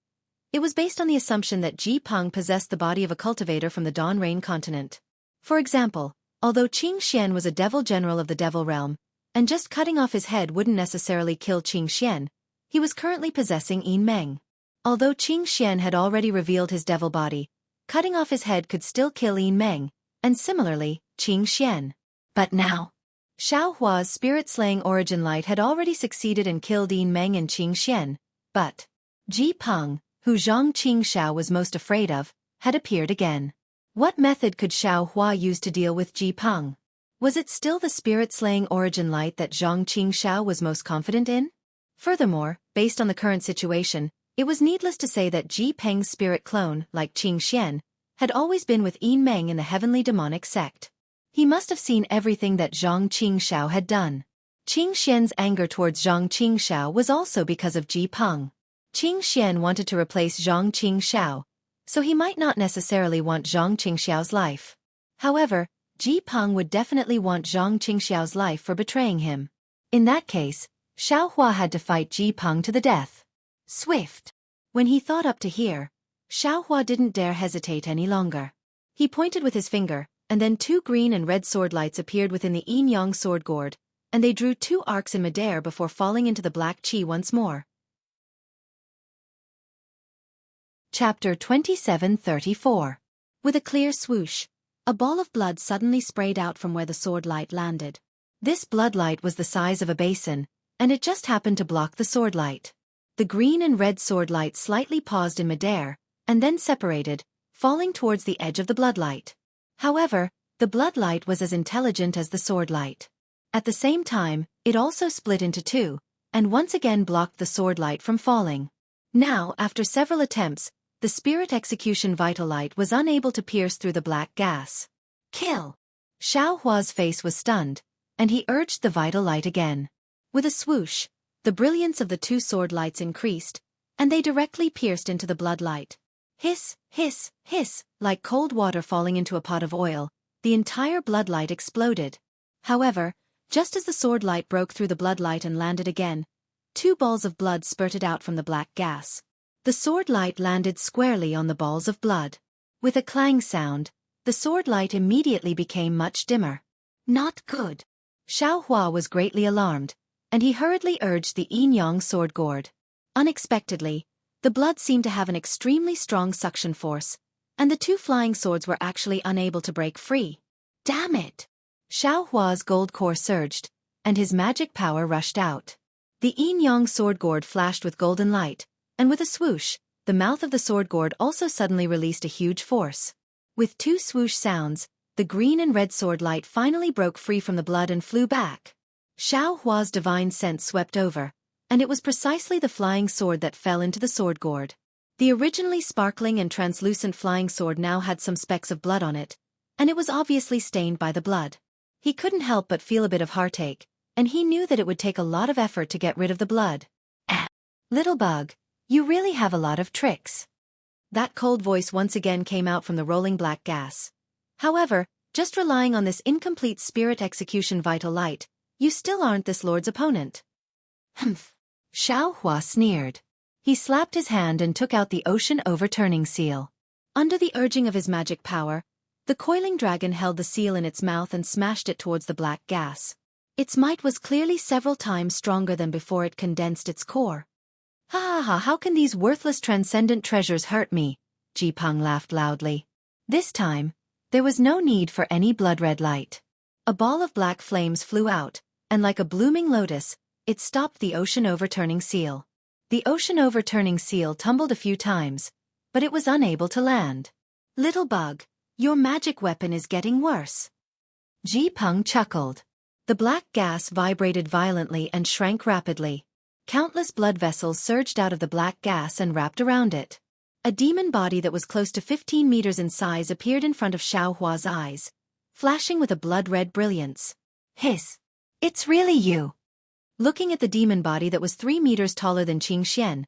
it was based on the assumption that Ji Peng possessed the body of a cultivator from the Dawn Rain continent. For example, although Qing Xian was a devil general of the devil realm, and just cutting off his head wouldn't necessarily kill Qing Xian, he was currently possessing Yin Meng. Although Qing Xian had already revealed his devil body, cutting off his head could still kill Yin Meng, and similarly, Qing Xian. But now, Xiao Hua's spirit-slaying origin light had already succeeded and killed Yin Meng and Qing Xian, but Ji Peng, who Zhang Qingxiao was most afraid of, had appeared again. What method could Xiao Hua use to deal with Ji Peng? Was it still the spirit-slaying origin light that Zhang Qingxiao was most confident in? Furthermore, based on the current situation, it was needless to say that Ji Peng's spirit clone, like Qing Xian, had always been with Yin Meng in the heavenly demonic sect. He must have seen everything that Zhang Qingxiao had done. Qing Xian's anger towards Zhang Qingxiao was also because of Ji Peng. Qing Xian wanted to replace Zhang Qingxiao, so he might not necessarily want Zhang Qingxiao's life. However, Ji Peng would definitely want Zhang Qingxiao's life for betraying him. In that case, Xiao Hua had to fight Ji Peng to the death. Swift. When he thought up to here, Xiao Hua didn't dare hesitate any longer. He pointed with his finger, and then 2 green and red sword lights appeared within the yin yang sword gourd, and they drew 2 arcs in midair before falling into the black qi once more. Chapter 27:34. With a clear swoosh, a ball of blood suddenly sprayed out from where the sword light landed. This blood light was the size of a basin, and it just happened to block the sword light. The green and red sword light slightly paused in midair, and then separated, falling towards the edge of the blood light. However, the blood light was as intelligent as the sword light. At the same time, it also split into 2, and once again blocked the sword light from falling. Now, after several attempts, the spirit execution vital light was unable to pierce through the black gas. Kill! Xiao Hua's face was stunned, and he urged the vital light again. With a swoosh, the brilliance of the 2 sword lights increased, and they directly pierced into the blood light. Hiss, hiss, hiss, like cold water falling into a pot of oil, the entire blood light exploded. However, just as the sword light broke through the blood light and landed again, 2 balls of blood spurted out from the black gas. The sword light landed squarely on the balls of blood. With a clang sound, the sword light immediately became much dimmer. Not good. Xiao Hua was greatly alarmed, and he hurriedly urged the yin-yang sword gourd. Unexpectedly, the blood seemed to have an extremely strong suction force, and the 2 flying swords were actually unable to break free. Damn it! Xiao Hua's gold core surged, and his magic power rushed out. The yin-yang sword gourd flashed with golden light, and with a swoosh, the mouth of the sword gourd also suddenly released a huge force. With 2 swoosh sounds, the green and red sword light finally broke free from the blood and flew back. Xiao Hua's divine sense swept over, and it was precisely the flying sword that fell into the sword gourd. The originally sparkling and translucent flying sword now had some specks of blood on it, and it was obviously stained by the blood. He couldn't help but feel a bit of heartache, and he knew that it would take a lot of effort to get rid of the blood. Little bug, you really have a lot of tricks. That cold voice once again came out from the rolling black gas. However, just relying on this incomplete spirit execution vital light, you still aren't this lord's opponent. Humph. Xiao Hua sneered. He slapped his hand and took out the ocean overturning seal. Under the urging of his magic power, the coiling dragon held the seal in its mouth and smashed it towards the black gas. Its might was clearly several times stronger than before it condensed its core. Ha ha ha, how can these worthless transcendent treasures hurt me? Ji Peng laughed loudly. This time, there was no need for any blood-red light. A ball of black flames flew out, and like a blooming lotus, it stopped the ocean overturning seal. The ocean overturning seal tumbled a few times, but it was unable to land. Little bug, your magic weapon is getting worse. Ji Peng chuckled. The black gas vibrated violently and shrank rapidly. Countless blood vessels surged out of the black gas and wrapped around it. A demon body that was close to 15 meters in size appeared in front of Xiao Hua's eyes, flashing with a blood-red brilliance. Hiss! It's really you! Looking at the demon body that was 3 meters taller than Qing Xian,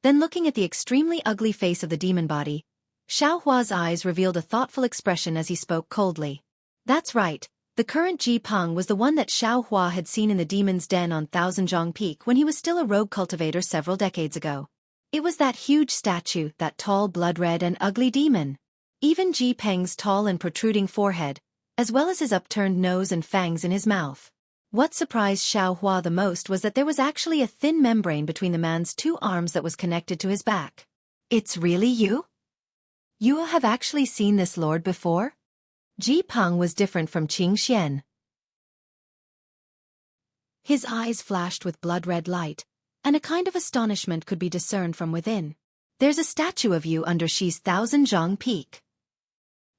then looking at the extremely ugly face of the demon body, Xiao Hua's eyes revealed a thoughtful expression as he spoke coldly. That's right, the current Ji Peng was the one that Xiao Hua had seen in the demon's den on Thousandjiang Peak when he was still a rogue cultivator several decades ago. It was that huge statue, that tall blood-red and ugly demon. Even Ji Peng's tall and protruding forehead, as well as his upturned nose and fangs in his mouth. What surprised Xiao Hua the most was that there was actually a thin membrane between the man's 2 arms that was connected to his back. It's really you? You have actually seen this lord before? Ji Peng was different from Qing Xian. His eyes flashed with blood-red light, and a kind of astonishment could be discerned from within. There's a statue of you under Xi's Thousandjiang Peak.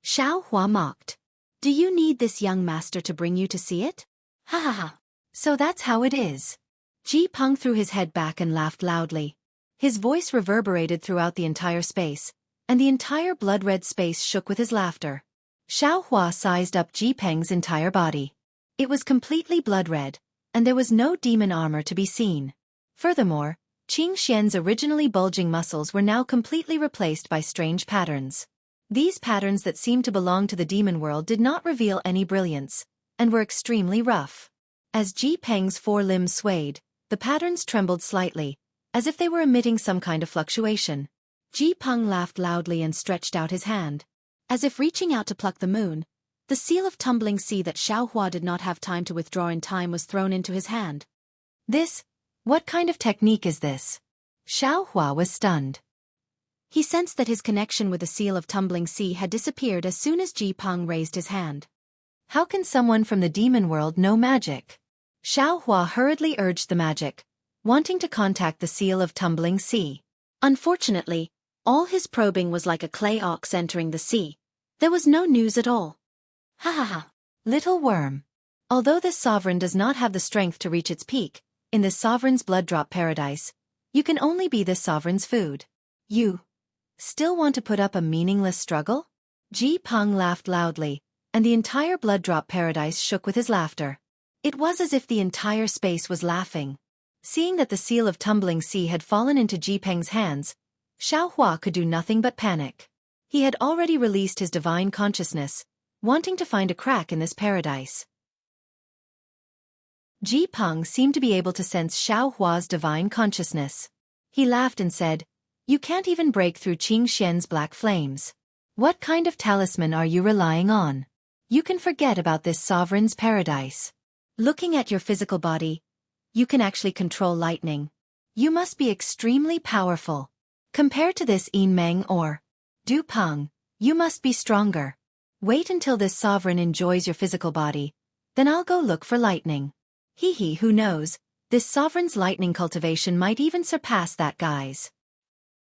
Xiao Hua mocked. Do you need this young master to bring you to see it? Ha ha ha. So that's how it is. Ji Peng threw his head back and laughed loudly. His voice reverberated throughout the entire space, and the entire blood-red space shook with his laughter. Xiao Hua sized up Ji Peng's entire body. It was completely blood-red, and there was no demon armor to be seen. Furthermore, Qing Xian's originally bulging muscles were now completely replaced by strange patterns. These patterns that seemed to belong to the demon world did not reveal any brilliance, and were extremely rough. As Ji Peng's four limbs swayed, the patterns trembled slightly, as if they were emitting some kind of fluctuation. Ji Peng laughed loudly and stretched out his hand. As if reaching out to pluck the moon, the seal of tumbling sea that Xiao Hua did not have time to withdraw in time was thrown into his hand. What kind of technique is this? Xiao Hua was stunned. He sensed that his connection with the seal of tumbling sea had disappeared as soon as Ji Peng raised his hand. How can someone from the demon world know magic? Xiao Hua hurriedly urged the magic, wanting to contact the seal of tumbling sea. Unfortunately, all his probing was like a clay ox entering the sea. There was no news at all. Ha ha ha. Little worm. Although this sovereign does not have the strength to reach its peak, in this sovereign's blood drop paradise, you can only be this sovereign's food. You still want to put up a meaningless struggle? Ji Peng laughed loudly, and the entire blood drop paradise shook with his laughter. It was as if the entire space was laughing. Seeing that the seal of tumbling sea had fallen into Ji Peng's hands, Xiao Hua could do nothing but panic. He had already released his divine consciousness, wanting to find a crack in this paradise. Ji Peng seemed to be able to sense Xiao Hua's divine consciousness. He laughed and said, "You can't even break through Qing Xian's black flames. What kind of talisman are you relying on? You can forget about this sovereign's paradise. Looking at your physical body, you can actually control lightning. You must be extremely powerful. Compared to this Yin Meng or Du Peng, you must be stronger. Wait until this sovereign enjoys your physical body, then I'll go look for lightning. Hee, who knows, this sovereign's lightning cultivation might even surpass that guy's."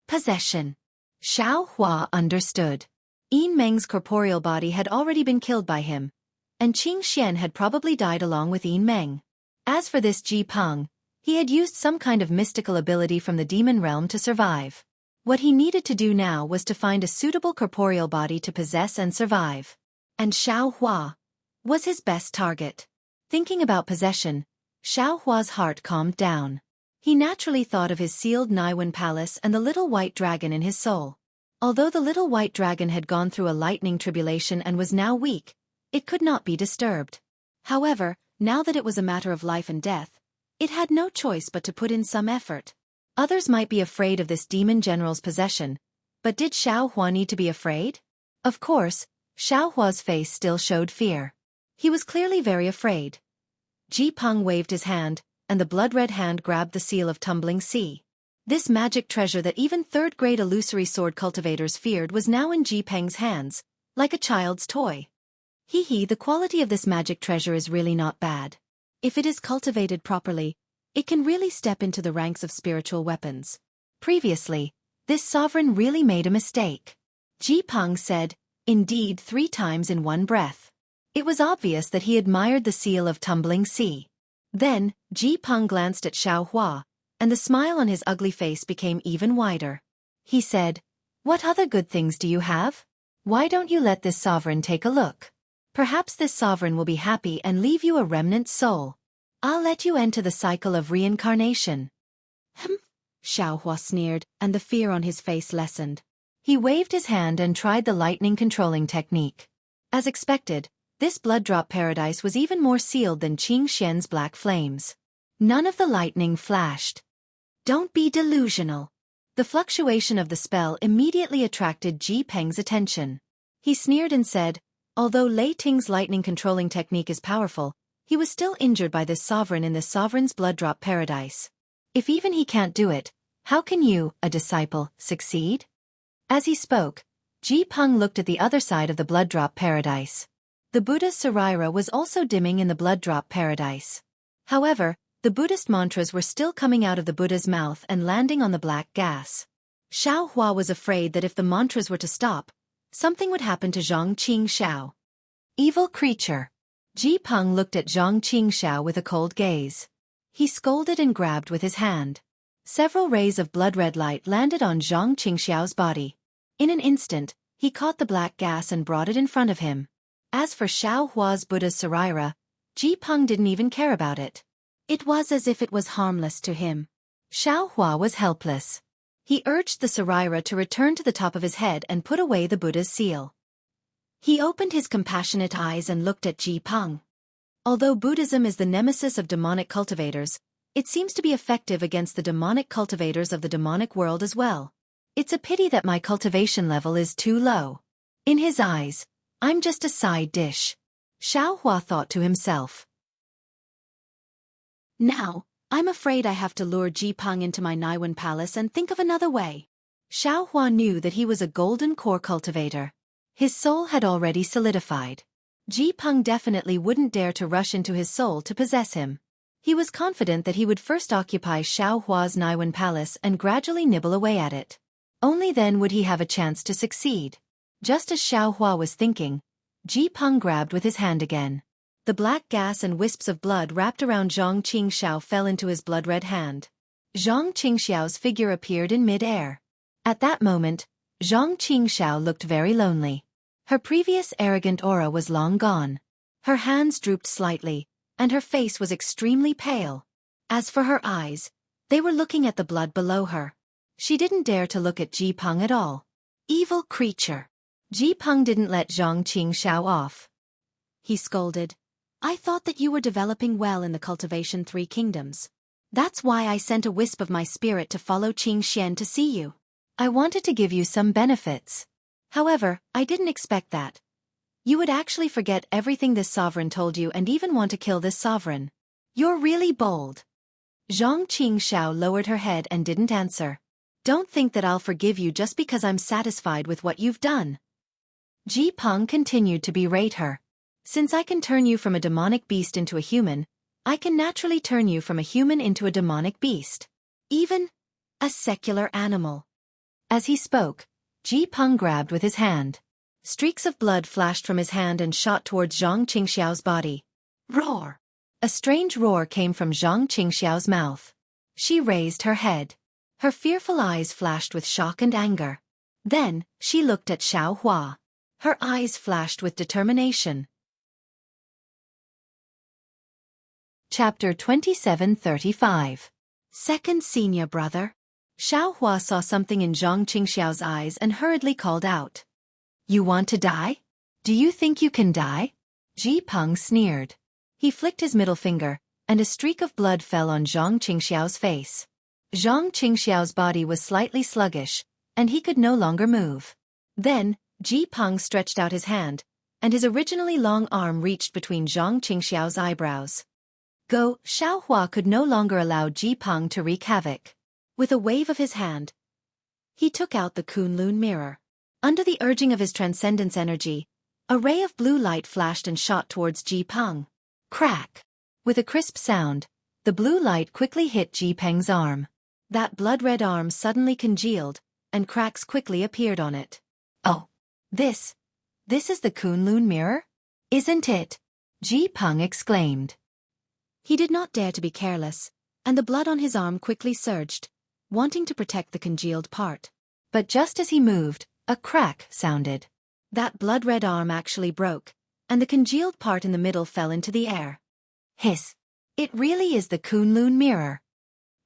Possession. Xiao Hua understood. Yin Meng's corporeal body had already been killed by him, and Qing Xian had probably died along with Yin Meng. As for this Ji Peng, he had used some kind of mystical ability from the demon realm to survive. What he needed to do now was to find a suitable corporeal body to possess and survive. And Xiao Hua was his best target. Thinking about possession, Xiao Hua's heart calmed down. He naturally thought of his sealed Naiwan palace and the little white dragon in his soul. Although the little white dragon had gone through a lightning tribulation and was now weak, it could not be disturbed. However, now that it was a matter of life and death, it had no choice but to put in some effort. Others might be afraid of this demon general's possession, but did Xiao Hua need to be afraid? Of course, Xiao Hua's face still showed fear. He was clearly very afraid. Ji Peng waved his hand, and the blood-red hand grabbed the seal of tumbling sea. This magic treasure that even third-grade illusory sword cultivators feared was now in Ji Peng's hands, like a child's toy. The quality of this magic treasure is really not bad. If it is cultivated properly, it can really step into the ranks of spiritual weapons. Previously, this sovereign really made a mistake. Ji Peng said, "Indeed," 3 times in one breath. It was obvious that he admired the seal of tumbling sea. Then, Ji Peng glanced at Xiao Hua, and the smile on his ugly face became even wider. He said, "What other good things do you have? Why don't you let this sovereign take a look? Perhaps this sovereign will be happy and leave you a remnant soul. I'll let you enter the cycle of reincarnation." Xiao Hua sneered, and the fear on his face lessened. He waved his hand and tried the lightning controlling technique. As expected, this blood drop paradise was even more sealed than Qing Xian's black flames. None of the lightning flashed. "Don't be delusional." The fluctuation of the spell immediately attracted Ji Peng's attention. He sneered and said, "Although Lei Ting's lightning controlling technique is powerful, he was still injured by this sovereign in this sovereign's blood drop paradise. If even he can't do it, how can you, a disciple, succeed?" As he spoke, Ji Peng looked at the other side of the blood drop paradise. The Buddha's Saraira was also dimming in the blood drop paradise. However, the Buddhist mantras were still coming out of the Buddha's mouth and landing on the black gas. Xiao Hua was afraid that if the mantras were to stop, something would happen to Zhang Qingxiao. Evil creature. Ji Peng looked at Zhang Qingxiao with a cold gaze. He scolded and grabbed with his hand. Several rays of blood-red light landed on Zhang Qingxiao's body. In an instant, he caught the black gas and brought it in front of him. As for Xiao Hua's Buddha's Saraira, Ji Peng didn't even care about it. It was as if it was harmless to him. Xiao Hua was helpless. He urged the Saraira to return to the top of his head and put away the Buddha's seal. He opened his compassionate eyes and looked at Ji Peng. Although Buddhism is the nemesis of demonic cultivators, it seems to be effective against the demonic cultivators of the demonic world as well. It's a pity that my cultivation level is too low. In his eyes, I'm just a side dish. Xiao Hua thought to himself. Now, I'm afraid I have to lure Ji Peng into my Naiwan palace and think of another way. Xiao Hua knew that he was a golden core cultivator. His soul had already solidified. Ji Peng definitely wouldn't dare to rush into his soul to possess him. He was confident that he would first occupy Xiao Hua's Naiwan palace and gradually nibble away at it. Only then would he have a chance to succeed. Just as Xiao Hua was thinking, Ji Peng grabbed with his hand again. The black gas and wisps of blood wrapped around Zhang Qingxiao fell into his blood-red hand. Zhang Qingxiao's figure appeared in mid-air. At that moment, Zhang Qingxiao looked very lonely. Her previous arrogant aura was long gone. Her hands drooped slightly, and her face was extremely pale. As for her eyes, they were looking at the blood below her. She didn't dare to look at Ji Peng at all. Evil creature! Ji Peng didn't let Zhang Qingxiao off. He scolded. I thought that you were developing well in the cultivation 3 kingdoms. That's why I sent a wisp of my spirit to follow Qing Xian to see you. I wanted to give you some benefits. However, I didn't expect that. You would actually forget everything this sovereign told you and even want to kill this sovereign. You're really bold. Zhang Qingxiao lowered her head and didn't answer. Don't think that I'll forgive you just because I'm satisfied with what you've done. Ji Peng continued to berate her. Since I can turn you from a demonic beast into a human, I can naturally turn you from a human into a demonic beast. Even a secular animal. As he spoke, Ji Peng grabbed with his hand. Streaks of blood flashed from his hand and shot towards Zhang Qingxiao's body. Roar! A strange roar came from Zhang Qingxiao's mouth. She raised her head. Her fearful eyes flashed with shock and anger. Then, she looked at Xiao Hua. Her eyes flashed with determination. Chapter 2735. Second senior brother. Xiao Hua saw something in Zhang Qingxiao's eyes and hurriedly called out. You want to die? Do you think you can die? Ji Peng sneered. He flicked his middle finger, and a streak of blood fell on Zhang Qingxiao's face. Zhang Qingxiao's body was slightly sluggish, and he could no longer move. Then, Ji Peng stretched out his hand, and his originally long arm reached between Zhang Qingxiao's eyebrows. Go! Xiao Hua could no longer allow Ji Peng to wreak havoc. With a wave of his hand, he took out the Kunlun mirror. Under the urging of his transcendence energy, a ray of blue light flashed and shot towards Ji Peng. Crack! With a crisp sound, the blue light quickly hit Ji Peng's arm. That blood-red arm suddenly congealed, and cracks quickly appeared on it. Oh! This is the Kunlun mirror? Isn't it? Ji Peng exclaimed. He did not dare to be careless, and the blood on his arm quickly surged, wanting to protect the congealed part. But just as he moved, a crack sounded. That blood-red arm actually broke, and the congealed part in the middle fell into the air. Hiss! It really is the Kunlun mirror.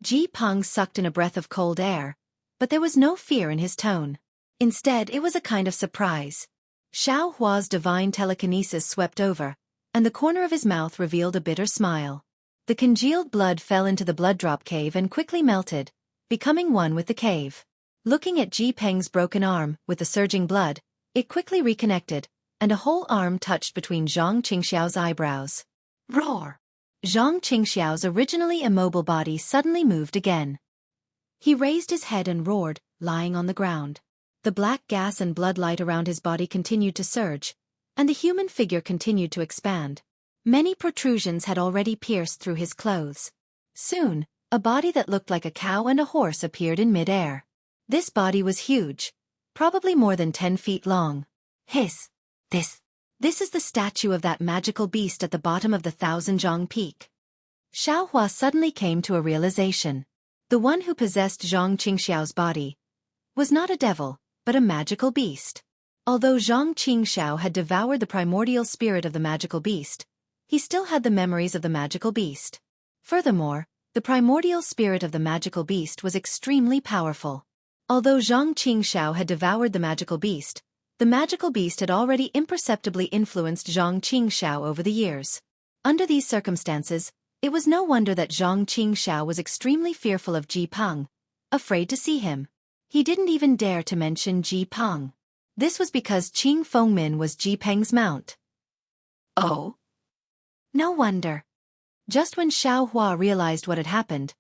Ji Peng sucked in a breath of cold air, but there was no fear in his tone. Instead, it was a kind of surprise. Xiao Hua's divine telekinesis swept over, and the corner of his mouth revealed a bitter smile. The congealed blood fell into the blood drop cave and quickly melted, becoming one with the cave. Looking at Ji Peng's broken arm, with the surging blood, it quickly reconnected, and a whole arm touched between Zhang Qingxiao's eyebrows. Roar! Zhang Qingxiao's originally immobile body suddenly moved again. He raised his head and roared, lying on the ground. The black gas and blood light around his body continued to surge, and the human figure continued to expand. Many protrusions had already pierced through his clothes. Soon, a body that looked like a cow and a horse appeared in mid-air. This body was huge, probably more than 10 feet long. Hiss! This is the statue of that magical beast at the bottom of the Thousand-Zhang Peak. Xiao Hua suddenly came to a realization. The one who possessed Zhang Qingxiao's body was not a devil, but a magical beast. Although Zhang Qingxiao had devoured the primordial spirit of the magical beast, he still had the memories of the magical beast. Furthermore, the primordial spirit of the magical beast was extremely powerful. Although Zhang Qingxiao had devoured the magical beast had already imperceptibly influenced Zhang Qingxiao over the years. Under these circumstances, it was no wonder that Zhang Qingxiao was extremely fearful of Ji Peng, afraid to see him. He didn't even dare to mention Ji Peng. This was because Qing Fengmin was Ji Peng's mount. Oh? No wonder. Just when Xiao Hua realized what had happened,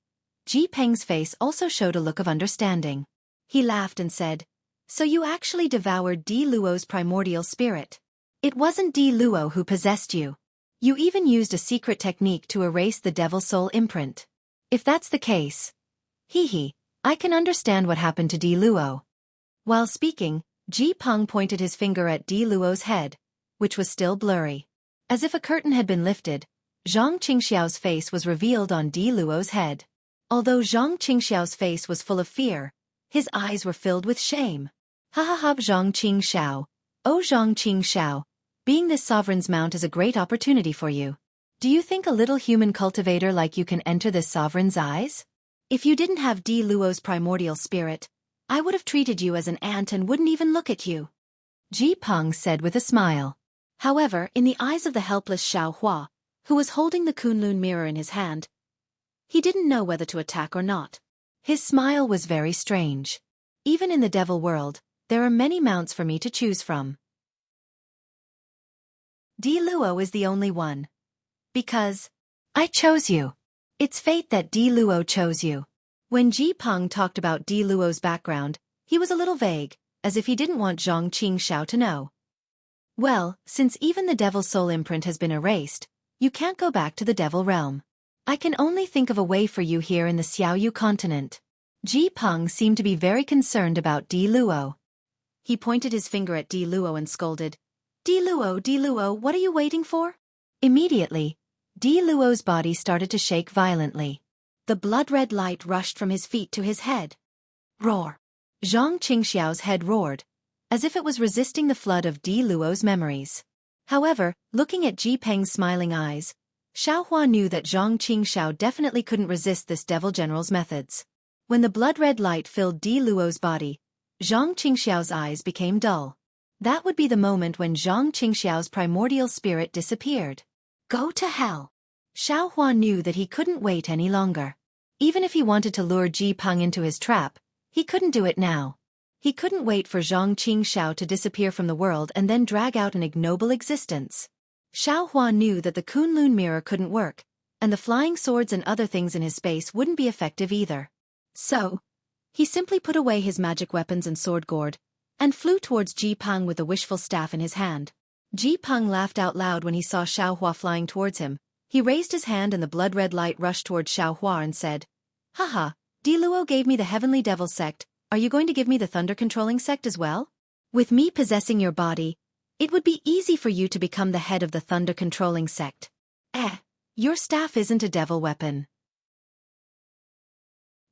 Ji Peng's face also showed a look of understanding. He laughed and said, "So you actually devoured Di Luo's primordial spirit. It wasn't Di Luo who possessed you. You even used a secret technique to erase the devil soul imprint. If that's the case, I can understand what happened to Di Luo." While speaking, Ji Peng pointed his finger at Di Luo's head, which was still blurry. As if a curtain had been lifted, Zhang Qingxiao's face was revealed on Di Luo's head. Although Zhang Qingxiao's face was full of fear, his eyes were filled with shame. Ha ha ha, Zhang Qingxiao. Oh Zhang Qingxiao, being this sovereign's mount is a great opportunity for you. Do you think a little human cultivator like you can enter this sovereign's eyes? If you didn't have Di Luo's primordial spirit, I would have treated you as an ant and wouldn't even look at you. Ji Peng said with a smile. However, in the eyes of the helpless Xiao Hua, who was holding the Kunlun mirror in his hand, he didn't know whether to attack or not. His smile was very strange. Even in the devil world, there are many mounts for me to choose from. Di Luo is the only one. Because I chose you. It's fate that Di Luo chose you. When Ji Peng talked about Di Luo's background, he was a little vague, as if he didn't want Zhang Qingxiao to know. Well, since even the devil soul imprint has been erased, you can't go back to the devil realm. I can only think of a way for you here in the Xiaoyu continent. Ji Peng seemed to be very concerned about Di Luo. He pointed his finger at Di Luo and scolded, Di Luo, what are you waiting for?" Immediately, Di Luo's body started to shake violently. The blood-red light rushed from his feet to his head. Roar! Zhang Qingxiao's head roared, as if it was resisting the flood of Di Luo's memories. However, looking at Ji Peng's smiling eyes, Xiao Hua knew that Zhang Qingxiao definitely couldn't resist this devil general's methods. When the blood-red light filled Di Luo's body, Zhang Qingxiao's eyes became dull. That would be the moment when Zhang Qingxiao's primordial spirit disappeared. Go to hell! Xiao Hua knew that he couldn't wait any longer. Even if he wanted to lure Ji Peng into his trap, he couldn't do it now. He couldn't wait for Zhang Qingxiao to disappear from the world and then drag out an ignoble existence. Xiao Hua knew that the Kunlun mirror couldn't work, and the flying swords and other things in his space wouldn't be effective either. So, he simply put away his magic weapons and sword gourd, and flew towards Ji Peng with a wishful staff in his hand. Ji Peng laughed out loud when he saw Xiao Hua flying towards him. He raised his hand and the blood-red light rushed towards Xiao Hua and said, "Haha, Di Luo gave me the Heavenly Devil sect, are you going to give me the Thunder-controlling sect as well? With me possessing your body, it would be easy for you to become the head of the Thunder-controlling sect. Your staff isn't a devil weapon."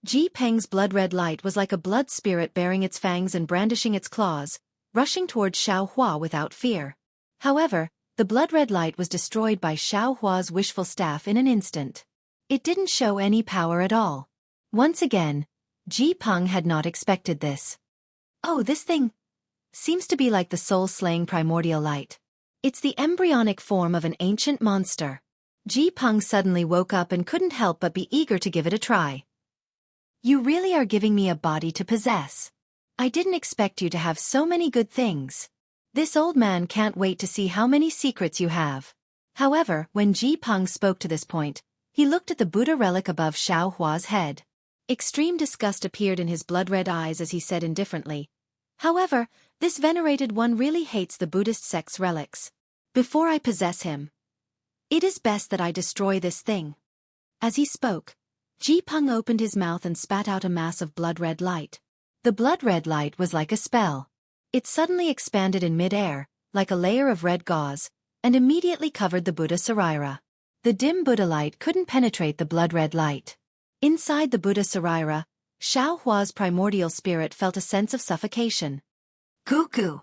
Ji Peng's blood-red light was like a blood spirit bearing its fangs and brandishing its claws, rushing towards Xiao Hua without fear. However, the blood-red light was destroyed by Xiao Hua's wishful staff in an instant. It didn't show any power at all. Once again, Ji Peng had not expected this. Oh, this thing seems to be like the soul-slaying primordial light. It's the embryonic form of an ancient monster. Ji Peng suddenly woke up and couldn't help but be eager to give it a try. You really are giving me a body to possess. I didn't expect you to have so many good things. This old man can't wait to see how many secrets you have. However, when Ji Peng spoke to this point, he looked at the Buddha relic above Xiao Hua's head. Extreme disgust appeared in his blood-red eyes as he said indifferently, "However, this venerated one really hates the Buddhist sect's relics. Before I possess him, it is best that I destroy this thing." As he spoke, Ji Peng opened his mouth and spat out a mass of blood-red light. The blood-red light was like a spell. It suddenly expanded in mid-air, like a layer of red gauze, and immediately covered the Buddha Sarira. The dim Buddha light couldn't penetrate the blood-red light. Inside the Buddha Sarira, Xiao Hua's primordial spirit felt a sense of suffocation. Goo-goo!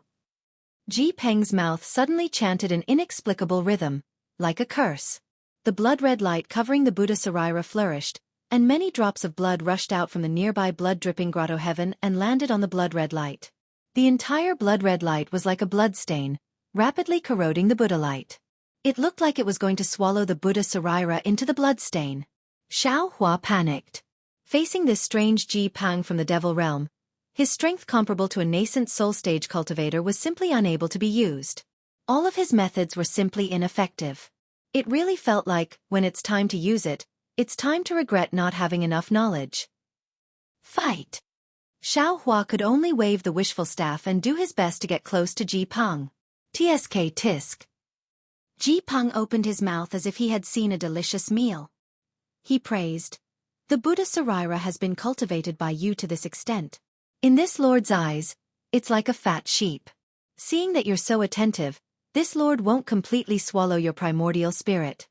Ji Peng's mouth suddenly chanted an inexplicable rhythm, like a curse. the blood-red light covering the Buddha Sarira flourished, and many drops of blood rushed out from the nearby blood-dripping grotto heaven and landed on the blood-red light. The entire blood-red light was like a bloodstain, rapidly corroding the Buddha light. It looked like it was going to swallow the Buddha Sarira into the bloodstain. Xiao Hua panicked. Facing this strange Ji Pang from the devil realm, his strength comparable to a nascent soul stage cultivator was simply unable to be used. All of his methods were simply ineffective. It really felt like, when it's time to use it, it's time to regret not having enough knowledge. Fight! Xiao Hua could only wave the wishful staff and do his best to get close to Ji Pang. Tsk tisk. Ji Pang opened his mouth as if he had seen a delicious meal. He praised. The Buddha Sarira has been cultivated by you to this extent. In this Lord's eyes, it's like a fat sheep. Seeing that you're so attentive, this Lord won't completely swallow your primordial spirit.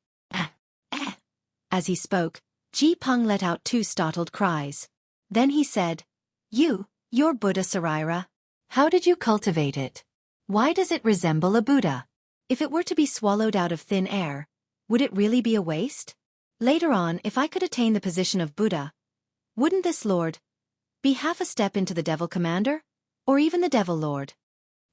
As he spoke, Ji Pang let out 2 startled cries. Then he said, Your Buddha Sarira. How did you cultivate it? Why does it resemble a Buddha? If it were to be swallowed out of thin air, would it really be a waste? Later on, if I could attain the position of Buddha, wouldn't this Lord be half a step into the Devil Commander? Or even the Devil Lord?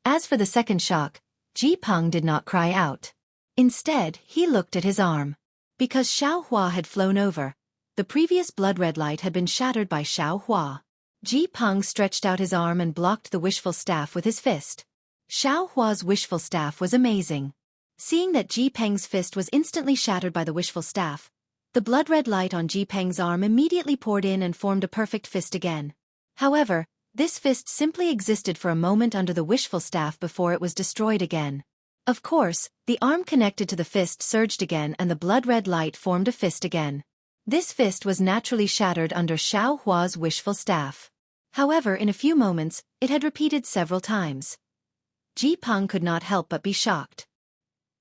As for the second shock, Ji Pang did not cry out. Instead, he looked at his arm. Because Xiao Hua had flown over, the previous blood-red light had been shattered by Xiao Hua. Ji Pang stretched out his arm and blocked the wishful staff with his fist. Xiao Hua's wishful staff was amazing. Seeing that Ji Peng's fist was instantly shattered by the wishful staff, the blood-red light on Ji Peng's arm immediately poured in and formed a perfect fist again. However, this fist simply existed for a moment under the wishful staff before it was destroyed again. Of course, the arm connected to the fist surged again and the blood-red light formed a fist again. This fist was naturally shattered under Xiao Hua's wishful staff. However, in a few moments, it had repeated several times. Ji Pang could not help but be shocked.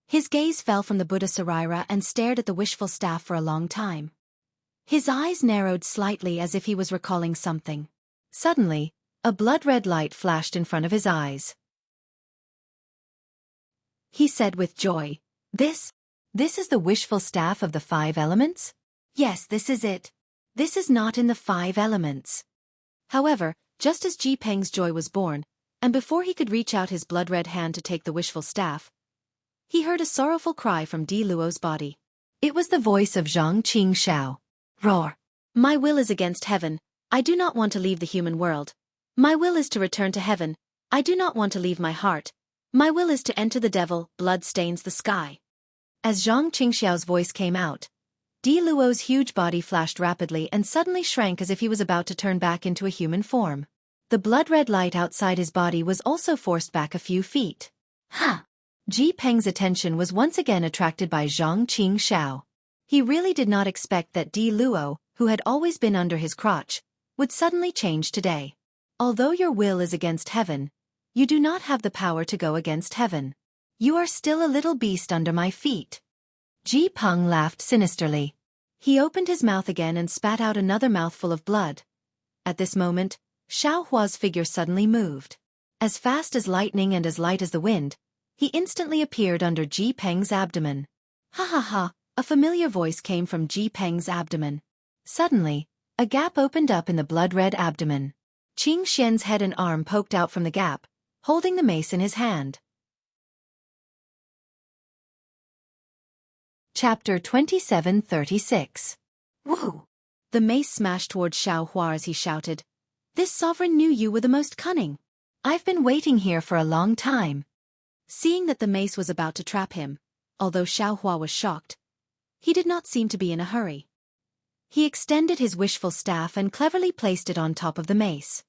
His gaze fell from the Buddha Sarira and stared at the wishful staff for a long time. His eyes narrowed slightly as if he was recalling something. Suddenly, a blood-red light flashed in front of his eyes. He said with joy, This is the wishful staff of the 5 elements? Yes, this is it. This is not in the 5 elements. However, just as Ji Peng's joy was born, and before he could reach out his blood-red hand to take the wishful staff, he heard a sorrowful cry from Di Luo's body. It was the voice of Zhang Qingxiao. Roar! My will is against heaven. I do not want to leave the human world. My will is to return to heaven. I do not want to leave my heart. My will is to enter the devil. Blood stains the sky. As Zhang Qingxiao's voice came out, Di Luo's huge body flashed rapidly and suddenly shrank as if he was about to turn back into a human form. The blood-red light outside his body was also forced back a few feet. Ha! Ji Peng's attention was once again attracted by Zhang Qingxiao. He really did not expect that Di Luo, who had always been under his crotch, would suddenly change today. Although your will is against heaven, you do not have the power to go against heaven. You are still a little beast under my feet. Ji Peng laughed sinisterly. He opened his mouth again and spat out another mouthful of blood. At this moment, Xiao Hua's figure suddenly moved. As fast as lightning and as light as the wind, he instantly appeared under Ji Peng's abdomen. Ha ha ha, a familiar voice came from Ji Peng's abdomen. Suddenly, a gap opened up in the blood-red abdomen. Qing Xian's head and arm poked out from the gap, holding the mace in his hand. Chapter 2736. Woo! The mace smashed towards Xiao Hua as he shouted, This sovereign knew you were the most cunning. I've been waiting here for a long time. Seeing that the mace was about to trap him, although Xiao Hua was shocked, he did not seem to be in a hurry. He extended his wishful staff and cleverly placed it on top of the mace.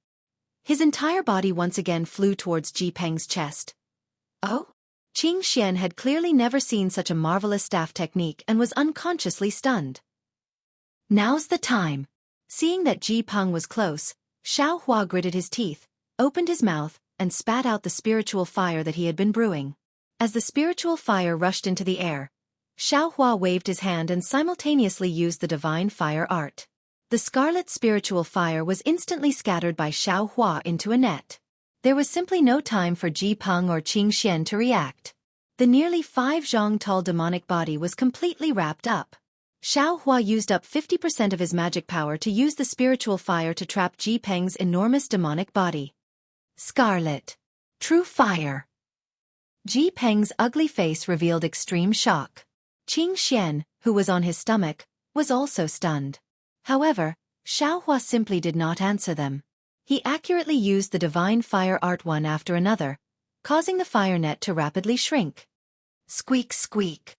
His entire body once again flew towards Ji Peng's chest. Oh? Qing Xian had clearly never seen such a marvelous staff technique and was unconsciously stunned. Now's the time. Seeing that Ji Peng was close, Xiao Hua gritted his teeth, opened his mouth, and spat out the spiritual fire that he had been brewing. As the spiritual fire rushed into the air, Xiao Hua waved his hand and simultaneously used the divine fire art. The scarlet spiritual fire was instantly scattered by Xiao Hua into a net. There was simply no time for Ji Peng or Qing Xian to react. The nearly 5 zhang tall demonic body was completely wrapped up. Xiao Hua used up 50% of his magic power to use the spiritual fire to trap Ji Peng's enormous demonic body. Scarlet. True fire. Ji Peng's ugly face revealed extreme shock. Qing Xian, who was on his stomach, was also stunned. However, Xiao Hua simply did not answer them. He accurately used the divine fire art one after another, causing the fire net to rapidly shrink. Squeak squeak.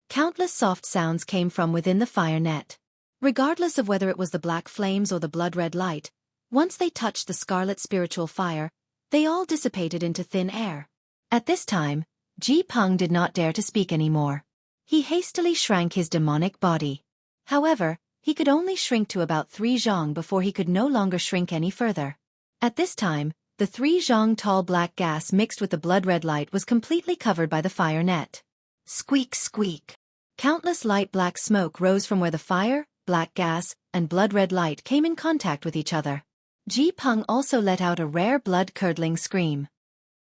Countless soft sounds came from within the fire net. Regardless of whether it was the black flames or the blood-red light, once they touched the scarlet spiritual fire, they all dissipated into thin air. At this time, Ji Peng did not dare to speak anymore. He hastily shrank his demonic body. However, he could only shrink to about 3 zhang before he could no longer shrink any further. At this time, the 3 zhang tall black gas mixed with the blood-red light was completely covered by the fire net. Squeak squeak. Countless light black smoke rose from where the fire, black gas, and blood-red light came in contact with each other. Ji Peng also let out a rare blood-curdling scream.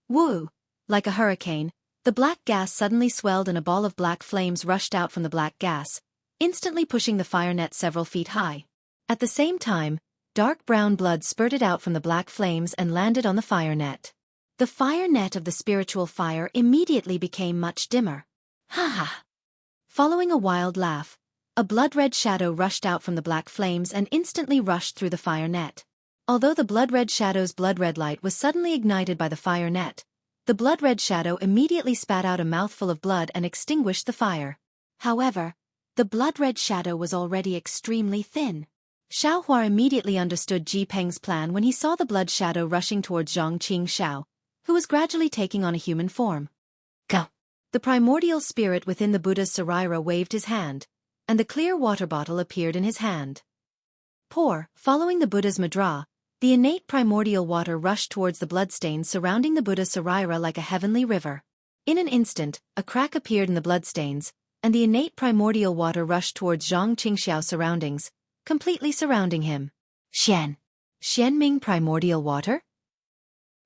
Woo! Like a hurricane, the black gas suddenly swelled and a ball of black flames rushed out from the black gas, instantly pushing the fire net several feet high. At the same time, dark brown blood spurted out from the black flames and landed on the fire net. The fire net of the spiritual fire immediately became much dimmer. Ha ha! Following a wild laugh, a blood-red shadow rushed out from the black flames and instantly rushed through the fire net. Although the blood-red shadow's blood-red light was suddenly ignited by the fire net, the blood-red shadow immediately spat out a mouthful of blood and extinguished the fire. However, the blood-red shadow was already extremely thin. Xiao Hua immediately understood Ji Peng's plan when he saw the blood shadow rushing towards Zhang Qingxiao, who was gradually taking on a human form. Go! The primordial spirit within the Buddha's Saraira waved his hand, and the clear water bottle appeared in his hand. Pour, following the Buddha's mudra, the innate primordial water rushed towards the bloodstains surrounding the Buddha's Saraira like a heavenly river. In an instant, a crack appeared in the bloodstains, and the innate primordial water rushed towards Zhang Qingxiao's surroundings, completely surrounding him. Xian. Xianming primordial water?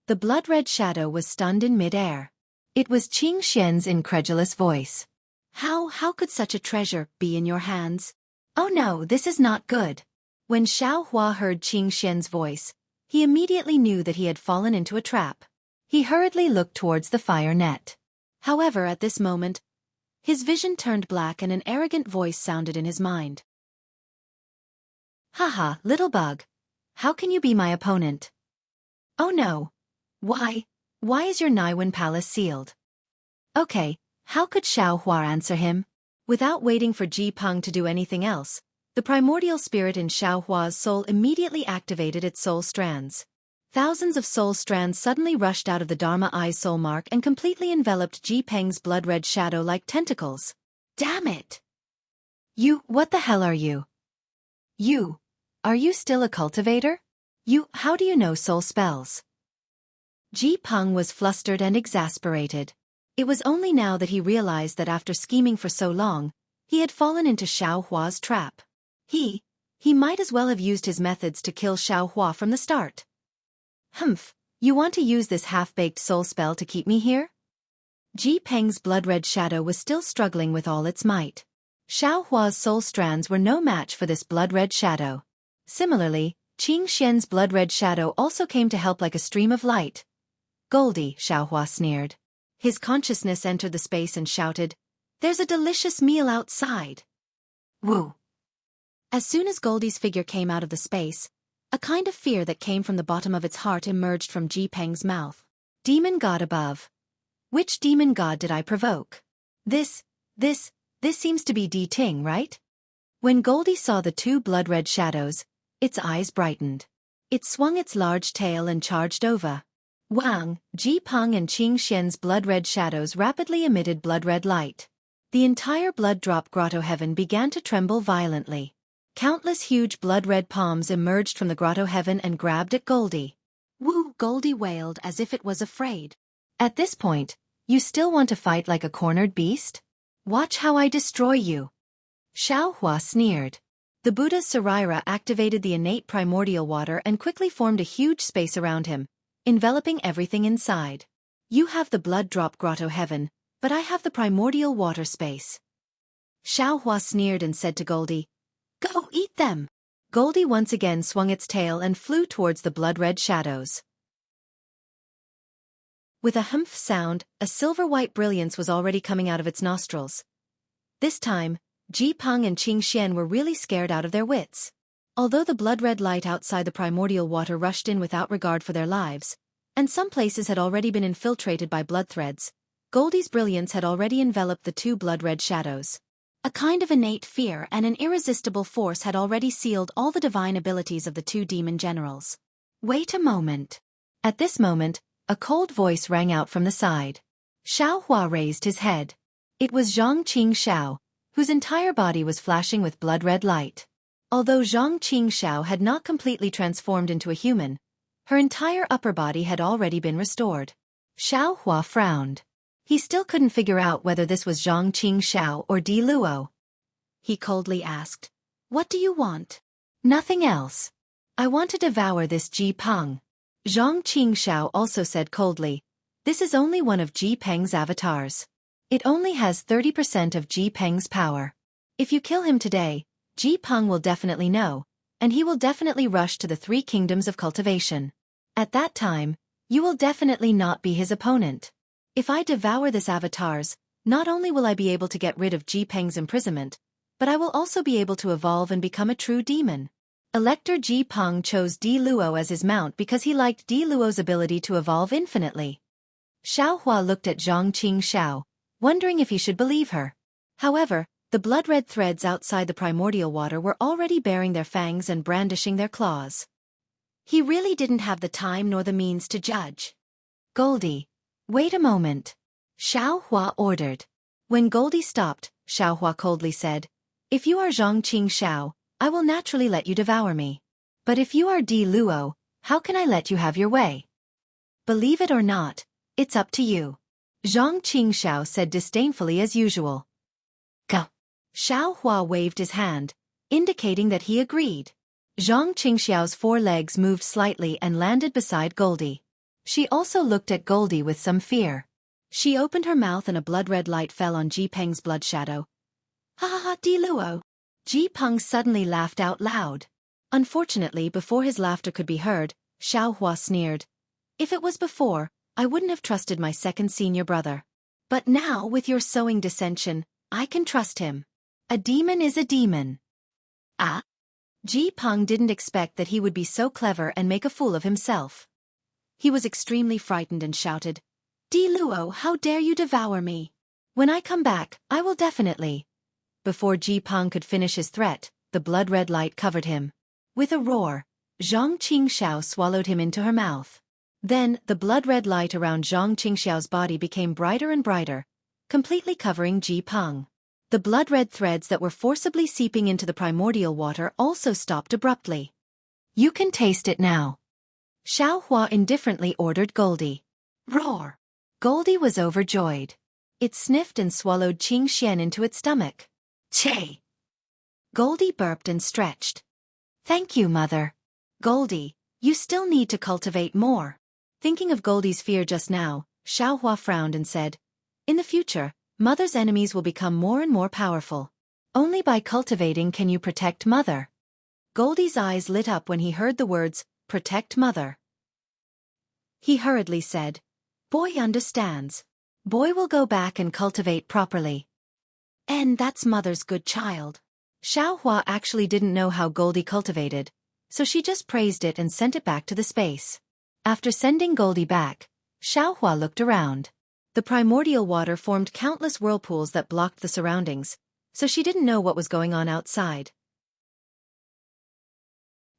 The blood-red shadow was stunned in mid-air. It was Qing Xian's incredulous voice. How could such a treasure be in your hands? Oh no, this is not good. When Xiao Hua heard Qing Xian's voice, he immediately knew that he had fallen into a trap. He hurriedly looked towards the fire net. However, at this moment, his vision turned black and an arrogant voice sounded in his mind. Haha, little bug. How can you be my opponent? Oh no. Why is your Naiwen palace sealed? Okay, how could Xiao Hua answer him? Without waiting for Ji Peng to do anything else, the primordial spirit in Xiao Hua's soul immediately activated its soul strands. Thousands of soul strands suddenly rushed out of the Dharma Eye's soul mark and completely enveloped Ji Peng's blood-red shadow like tentacles. Damn it! What the hell are you? Are you still a cultivator? How do you know soul spells? Ji Peng was flustered and exasperated. It was only now that he realized that after scheming for so long, he had fallen into Xiao Hua's trap. He might as well have used his methods to kill Xiao Hua from the start. Humph, you want to use this half-baked soul spell to keep me here? Ji Peng's blood-red shadow was still struggling with all its might. Xiao Hua's soul strands were no match for this blood-red shadow. Similarly, Qing Xian's blood-red shadow also came to help like a stream of light. Goldie, Xiao Hua sneered. His consciousness entered the space and shouted, "There's a delicious meal outside." Woo! As soon as Goldie's figure came out of the space, a kind of fear that came from the bottom of its heart emerged from Ji Peng's mouth. Demon god above. Which demon god did I provoke? This seems to be Di Ting, right? When Goldie saw the 2 blood-red shadows, its eyes brightened. It swung its large tail and charged over. Wang, Ji Peng and Qing Xian's blood-red shadows rapidly emitted blood-red light. The entire blood drop grotto heaven began to tremble violently. Countless huge blood-red palms emerged from the grotto heaven and grabbed at Goldie. Woo! Goldie wailed as if it was afraid. At this point, you still want to fight like a cornered beast? Watch how I destroy you. Xiao Hua sneered. The Buddha's Saraira activated the innate primordial water and quickly formed a huge space around him, enveloping everything inside. You have the blood drop grotto heaven, But I have the primordial water space. Xiaohua sneered and said to Goldie, "Go eat them." Goldie once again swung its tail and flew towards the blood-red shadows. With a humph sound, a silver-white brilliance was already coming out of its nostrils. This time, Ji Peng and Qing Xian were really scared out of their wits. Although the blood-red light outside the primordial water rushed in without regard for their lives, and some places had already been infiltrated by blood threads, Goldie's brilliance had already enveloped the two blood-red shadows. A kind of innate fear and an irresistible force had already sealed all the divine abilities of the two demon generals. Wait a moment. At this moment, a cold voice rang out from the side. Xiaohua raised his head. It was Zhang Qingxiao, whose entire body was flashing with blood-red light. Although Zhang Qingxiao had not completely transformed into a human, her entire upper body had already been restored. Xiaohua frowned. He still couldn't figure out whether this was Zhang Qingxiao or Di Luo. He coldly asked, "What do you want?" "Nothing else. I want to devour this Ji Peng." Zhang Qingxiao also said coldly, "This is only one of Ji Peng's avatars. It only has 30% of Ji Peng's power. If you kill him today, Ji Peng will definitely know, and he will definitely rush to the three kingdoms of cultivation. At that time, you will definitely not be his opponent. If I devour this avatars, not only will I be able to get rid of Ji Peng's imprisonment, but I will also be able to evolve and become a true demon." Elector Ji Peng chose Di Luo as his mount because he liked Di Luo's ability to evolve infinitely. Xiaohua looked at Zhang Qingxiao, wondering if he should believe her. However, the blood-red threads outside the primordial water were already baring their fangs and brandishing their claws. He really didn't have the time nor the means to judge. "Goldie, wait a moment," Xiaohua ordered. When Goldie stopped, Xiaohua coldly said, "If you are Zhang Qingxiao, I will naturally let you devour me. But if you are Di Luo, how can I let you have your way? Believe it or not, it's up to you," Zhang Qingxiao said disdainfully as usual. "Go." Xiaohua waved his hand, indicating that he agreed. Zhang Qingxiao's four legs moved slightly and landed beside Goldie. She also looked at Goldie with some fear. She opened her mouth and a blood-red light fell on Ji Peng's blood shadow. "Ha ha ha, Di Luo." Ji Peng suddenly laughed out loud. Unfortunately, before his laughter could be heard, Xiaohua sneered. "If it was before, I wouldn't have trusted my second senior brother. But now, with your sowing dissension, I can trust him. A demon is a demon." Ah? Ji Peng didn't expect that he would be so clever and make a fool of himself. He was extremely frightened and shouted, "Di Luo, how dare you devour me? When I come back, I will definitely." Before Ji Peng could finish his threat, the blood-red light covered him. With a roar, Zhang Qingxiao swallowed him into her mouth. Then, the blood-red light around Zhang Qingxiao's body became brighter and brighter, completely covering Ji Peng. The blood-red threads that were forcibly seeping into the primordial water also stopped abruptly. "You can taste it now," Xiaohua indifferently ordered Goldie. Roar! Goldie was overjoyed. It sniffed and swallowed Qing Xian into its stomach. Che! Goldie burped and stretched. "Thank you, Mother." "Goldie, you still need to cultivate more." Thinking of Goldie's fear just now, Xiaohua frowned and said, "In the future, Mother's enemies will become more and more powerful. Only by cultivating can you protect Mother." Goldie's eyes lit up when he heard the words, "protect Mother." He hurriedly said, "Boy understands. Boy will go back and cultivate properly." "And that's Mother's good child." Xiaohua actually didn't know how Goldie cultivated, so she just praised it and sent it back to the space. After sending Goldie back, Xiaohua looked around. The primordial water formed countless whirlpools that blocked the surroundings, so she didn't know what was going on outside.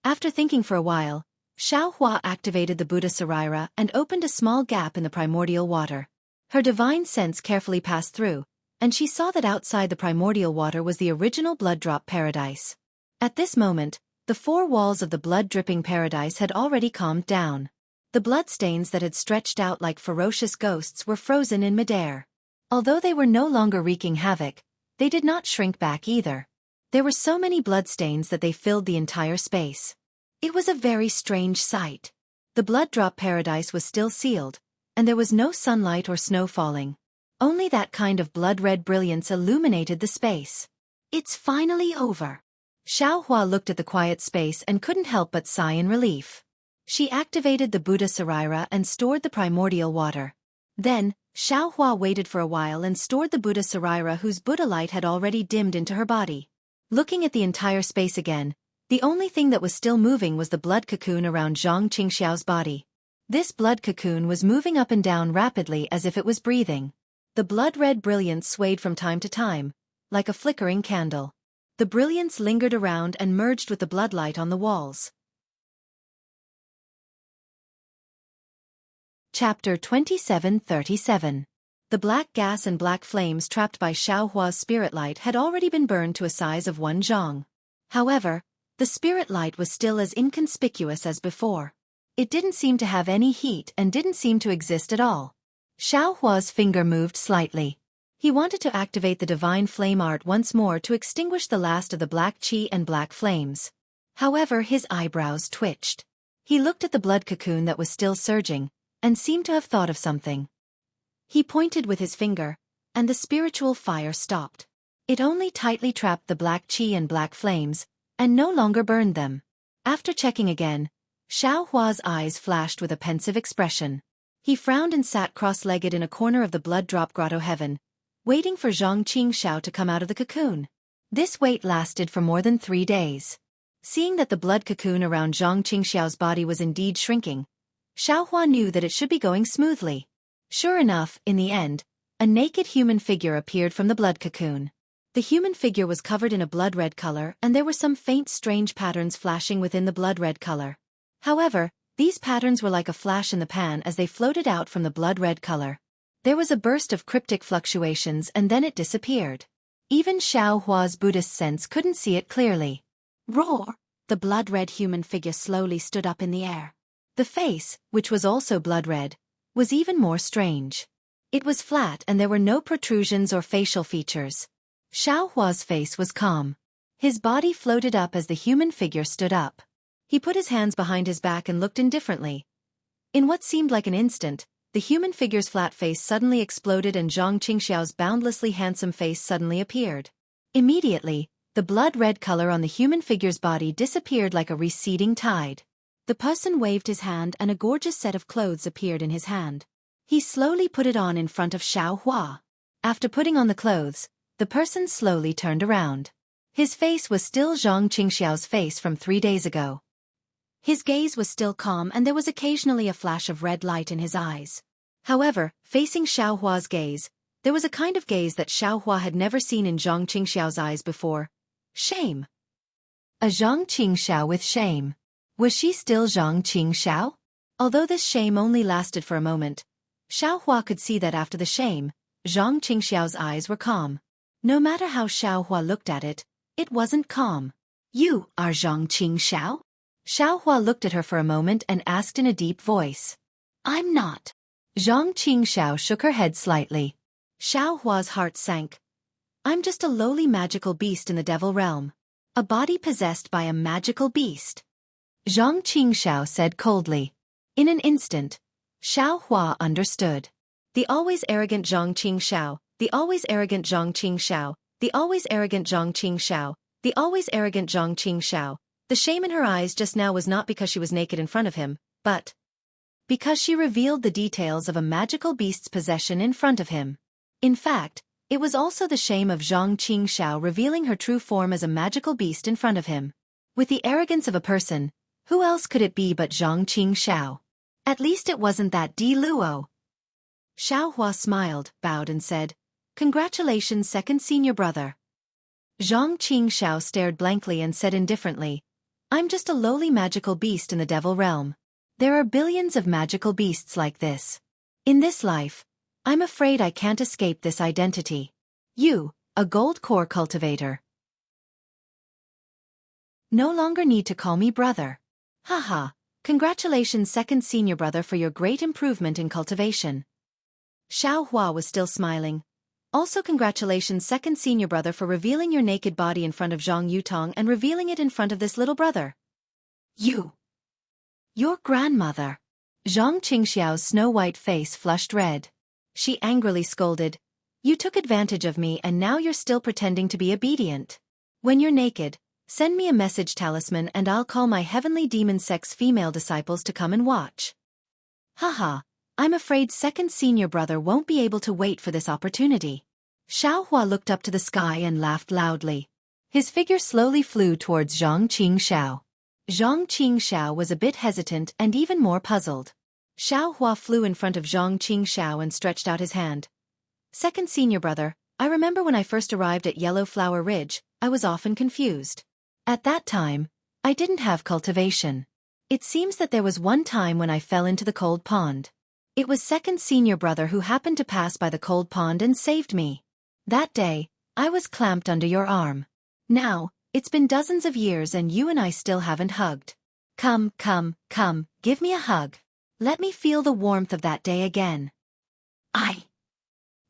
After thinking for a while, Xiaohua activated the Buddha Sarira and opened a small gap in the primordial water. Her divine sense carefully passed through, and she saw that outside the primordial water was the original blood-drop paradise. At this moment, the four walls of the blood-dripping paradise had already calmed down. The bloodstains that had stretched out like ferocious ghosts were frozen in midair. Although they were no longer wreaking havoc, they did not shrink back either. There were so many bloodstains that they filled the entire space. It was a very strange sight. The blood-drop paradise was still sealed, and there was no sunlight or snow falling. Only that kind of blood-red brilliance illuminated the space. It's finally over. Xiaohua looked at the quiet space and couldn't help but sigh in relief. She activated the Buddha Sarira and stored the primordial water. Then, Xiaohua waited for a while and stored the Buddha Sarira whose Buddha light had already dimmed into her body. Looking at the entire space again, the only thing that was still moving was the blood cocoon around Zhang Qingxiao's body. This blood cocoon was moving up and down rapidly as if it was breathing. The blood-red brilliance swayed from time to time, like a flickering candle. The brilliance lingered around and merged with the bloodlight on the walls. Chapter 2737. The black gas and black flames trapped by Xiaohua's spirit light had already been burned to a size of 1 zhang. However, the spirit light was still as inconspicuous as before. It didn't seem to have any heat and didn't seem to exist at all. Xiaohua's finger moved slightly. He wanted to activate the divine flame art once more to extinguish the last of the black qi and black flames. However, his eyebrows twitched. He looked at the blood cocoon that was still surging, and seemed to have thought of something. He pointed with his finger, and the spiritual fire stopped. It only tightly trapped the black qi and black flames, and no longer burned them. After checking again, Xiaohua's eyes flashed with a pensive expression. He frowned and sat cross-legged in a corner of the blood drop grotto heaven, waiting for Zhang Qingxiao to come out of the cocoon. This wait lasted for more than 3 days. Seeing that the blood cocoon around Zhang Qingxiao's body was indeed shrinking, Xiaohua knew that it should be going smoothly. Sure enough, in the end, a naked human figure appeared from the blood cocoon. The human figure was covered in a blood-red color and there were some faint strange patterns flashing within the blood-red color. However, these patterns were like a flash in the pan as they floated out from the blood-red color. There was a burst of cryptic fluctuations and then it disappeared. Even Xiaohua's Buddhist sense couldn't see it clearly. Roar! The blood-red human figure slowly stood up in the air. The face, which was also blood-red, was even more strange. It was flat and there were no protrusions or facial features. Xiaohua's face was calm. His body floated up as the human figure stood up. He put his hands behind his back and looked indifferently. In what seemed like an instant, the human figure's flat face suddenly exploded and Zhang Qingxiao's boundlessly handsome face suddenly appeared. Immediately, the blood-red color on the human figure's body disappeared like a receding tide. The person waved his hand and a gorgeous set of clothes appeared in his hand. He slowly put it on in front of Xiaohua. After putting on the clothes, the person slowly turned around. His face was still Zhang Qingxiao's face from 3 days ago. His gaze was still calm and there was occasionally a flash of red light in his eyes. However, facing Xiaohua's gaze, there was a kind of gaze that Xiaohua had never seen in Zhang Qingxiao's eyes before. Shame. A Zhang Qingxiao with shame. Was she still Zhang Qingxiao? Although this shame only lasted for a moment, Xiaohua could see that after the shame, Zhang Qingxiao's eyes were calm. No matter how Xiaohua looked at it, it wasn't calm. You are Zhang Qingxiao? Xiaohua looked at her for a moment and asked in a deep voice. I'm not. Zhang Qingxiao shook her head slightly. Xiaohua's heart sank. I'm just a lowly magical beast in the devil realm. A body possessed by a magical beast. Zhang Qingxiao said coldly. In an instant, Xiaohua understood. The always arrogant Zhang Qingxiao, the always arrogant Zhang Qingxiao, the always arrogant Zhang Qingxiao, the always arrogant Zhang Qingxiao. The shame in her eyes just now was not because she was naked in front of him, but because she revealed the details of a magical beast's possession in front of him. In fact, it was also the shame of Zhang Qingxiao revealing her true form as a magical beast in front of him. With the arrogance of a person, who else could it be but Zhang Qingxiao? At least it wasn't that Di Luo. Xiaohua smiled, bowed and said, Congratulations, second senior brother. Zhang Qingxiao stared blankly and said indifferently, I'm just a lowly magical beast in the devil realm. There are billions of magical beasts like this. In this life, I'm afraid I can't escape this identity. You, a gold core cultivator, no longer need to call me brother. Haha, congratulations second senior brother for your great improvement in cultivation. Xiaohua was still smiling. Also congratulations second senior brother for revealing your naked body in front of Zhang Yutong and revealing it in front of this little brother. You. Your grandmother. Zhang Qingxiao's snow-white face flushed red. She angrily scolded, You took advantage of me and now you're still pretending to be obedient. When you're naked, send me a message talisman and I'll call my heavenly demon sex female disciples to come and watch. Haha, I'm afraid second senior brother won't be able to wait for this opportunity. Xiaohua looked up to the sky and laughed loudly. His figure slowly flew towards Zhang Qingxiao. Zhang Qingxiao was a bit hesitant and even more puzzled. Xiaohua flew in front of Zhang Qingxiao and stretched out his hand. Second senior brother, I remember when I first arrived at Yellow Flower Ridge, I was often confused. At that time, I didn't have cultivation. It seems that there was one time when I fell into the cold pond. It was second senior brother who happened to pass by the cold pond and saved me. That day, I was clamped under your arm. Now, it's been dozens of years and you and I still haven't hugged. Come, give me a hug. Let me feel the warmth of that day again.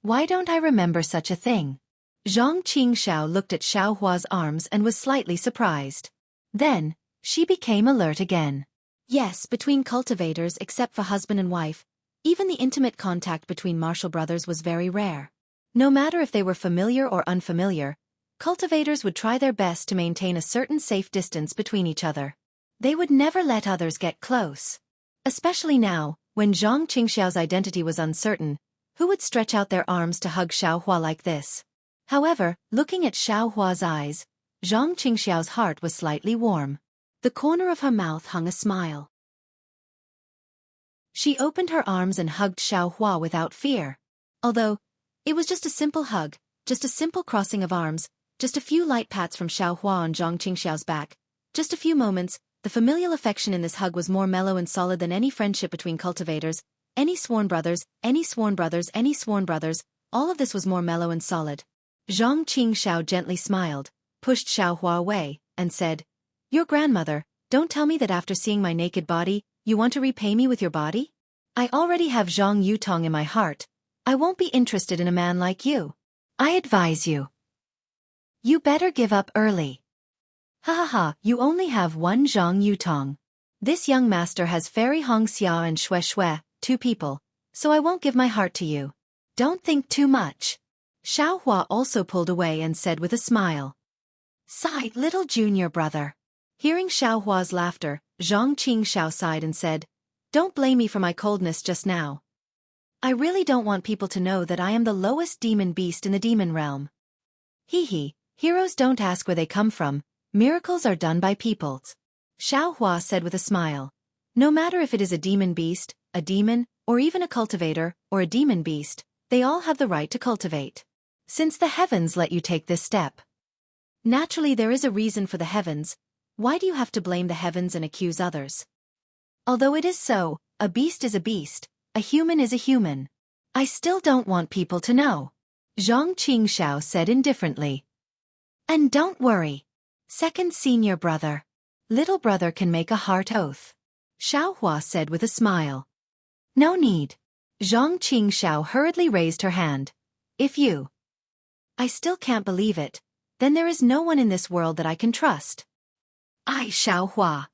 Why don't I remember such a thing? Zhang Qingxiao looked at Xiaohua's arms and was slightly surprised. Then, she became alert again. Yes, between cultivators except for husband and wife, even the intimate contact between martial brothers was very rare. No matter if they were familiar or unfamiliar, cultivators would try their best to maintain a certain safe distance between each other. They would never let others get close. Especially now, when Zhang Qingxiao's identity was uncertain, who would stretch out their arms to hug Xiaohua like this? However, looking at Xiaohua's eyes, Zhang Qingxiao's heart was slightly warm. The corner of her mouth hung a smile. She opened her arms and hugged Xiaohua without fear. Although, it was just a simple hug, just a simple crossing of arms, just a few light pats from Xiaohua on Zhang Qingxiao's back, just a few moments, the familial affection in this hug was more mellow and solid than any friendship between cultivators, any sworn brothers, all of this was more mellow and solid. Zhang Qingxiao gently smiled, pushed Xiaohua away, and said, Your grandmother, don't tell me that after seeing my naked body, you want to repay me with your body? I already have Zhang Yutong in my heart. I won't be interested in a man like you. I advise you. You better give up early. You only have one Zhang Yutong. This young master has Fairy Hong Xia and Xue Xue, 2 people, so I won't give my heart to you. Don't think too much. Xiaohua also pulled away and said with a smile. Sigh, little junior brother. Hearing Xiaohua's laughter, Zhang Qingxiao sighed and said, Don't blame me for my coldness just now. I really don't want people to know that I am the lowest demon beast in the demon realm. Heroes don't ask where they come from, miracles are done by peoples. Xiaohua said with a smile. No matter if it is a demon beast, a demon, or even a cultivator, or a demon beast, they all have the right to cultivate. Since the heavens let you take this step. Naturally there is a reason for the heavens. Why do you have to blame the heavens and accuse others? Although it is so, a beast is a beast, a human is a human. I still don't want people to know. Zhang Qingxiao said indifferently. And don't worry. Second senior brother. Little brother can make a heart oath. Xiaohua said with a smile. No need. Zhang Qingxiao hurriedly raised her hand. If you. I still can't believe it. Then there is no one in this world that I can trust. Xiaohua.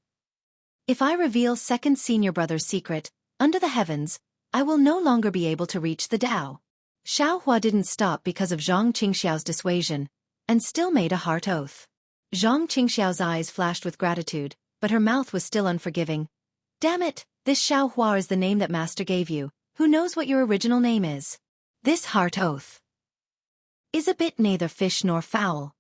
If I reveal second senior brother's secret, under the heavens, I will no longer be able to reach the Tao. Xiaohua didn't stop because of Zhang Qingxiao's dissuasion, and still made a heart oath. Zhang Qingxiao's eyes flashed with gratitude, but her mouth was still unforgiving. Damn it, this Xiaohua is the name that master gave you. Who knows what your original name is? This heart oath is a bit neither fish nor fowl.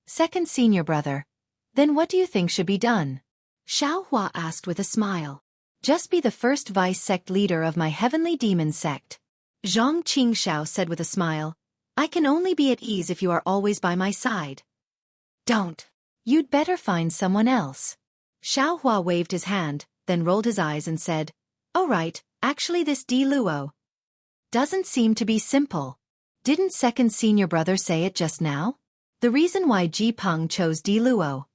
Second senior brother. Then what do you think should be done? Xiaohua asked with a smile. Just be the first vice sect leader of my heavenly demon sect. Zhang Qingxiao said with a smile. I can only be at ease if you are always by my side. Don't. You'd better find someone else. Xiaohua waved his hand, then rolled his eyes and said, Oh right, actually this Di Luo doesn't seem to be simple. Didn't second senior brother say it just now? The reason why Ji Peng chose Di Luo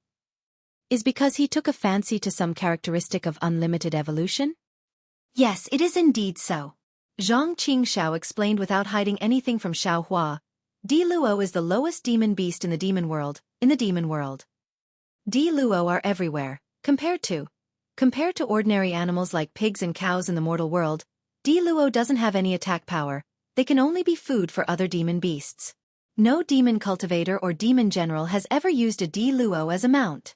is because he took a fancy to some characteristic of unlimited evolution? Yes, it is indeed so. Zhang Qingxiao explained without hiding anything from Xiaohua. Di Luo is the lowest demon beast in the demon world, Di Luo are everywhere, compared to ordinary animals like pigs and cows in the mortal world. Di Luo doesn't have any attack power. they can only be food for other demon beasts. No demon cultivator or demon general has ever used a D Luo as a mount.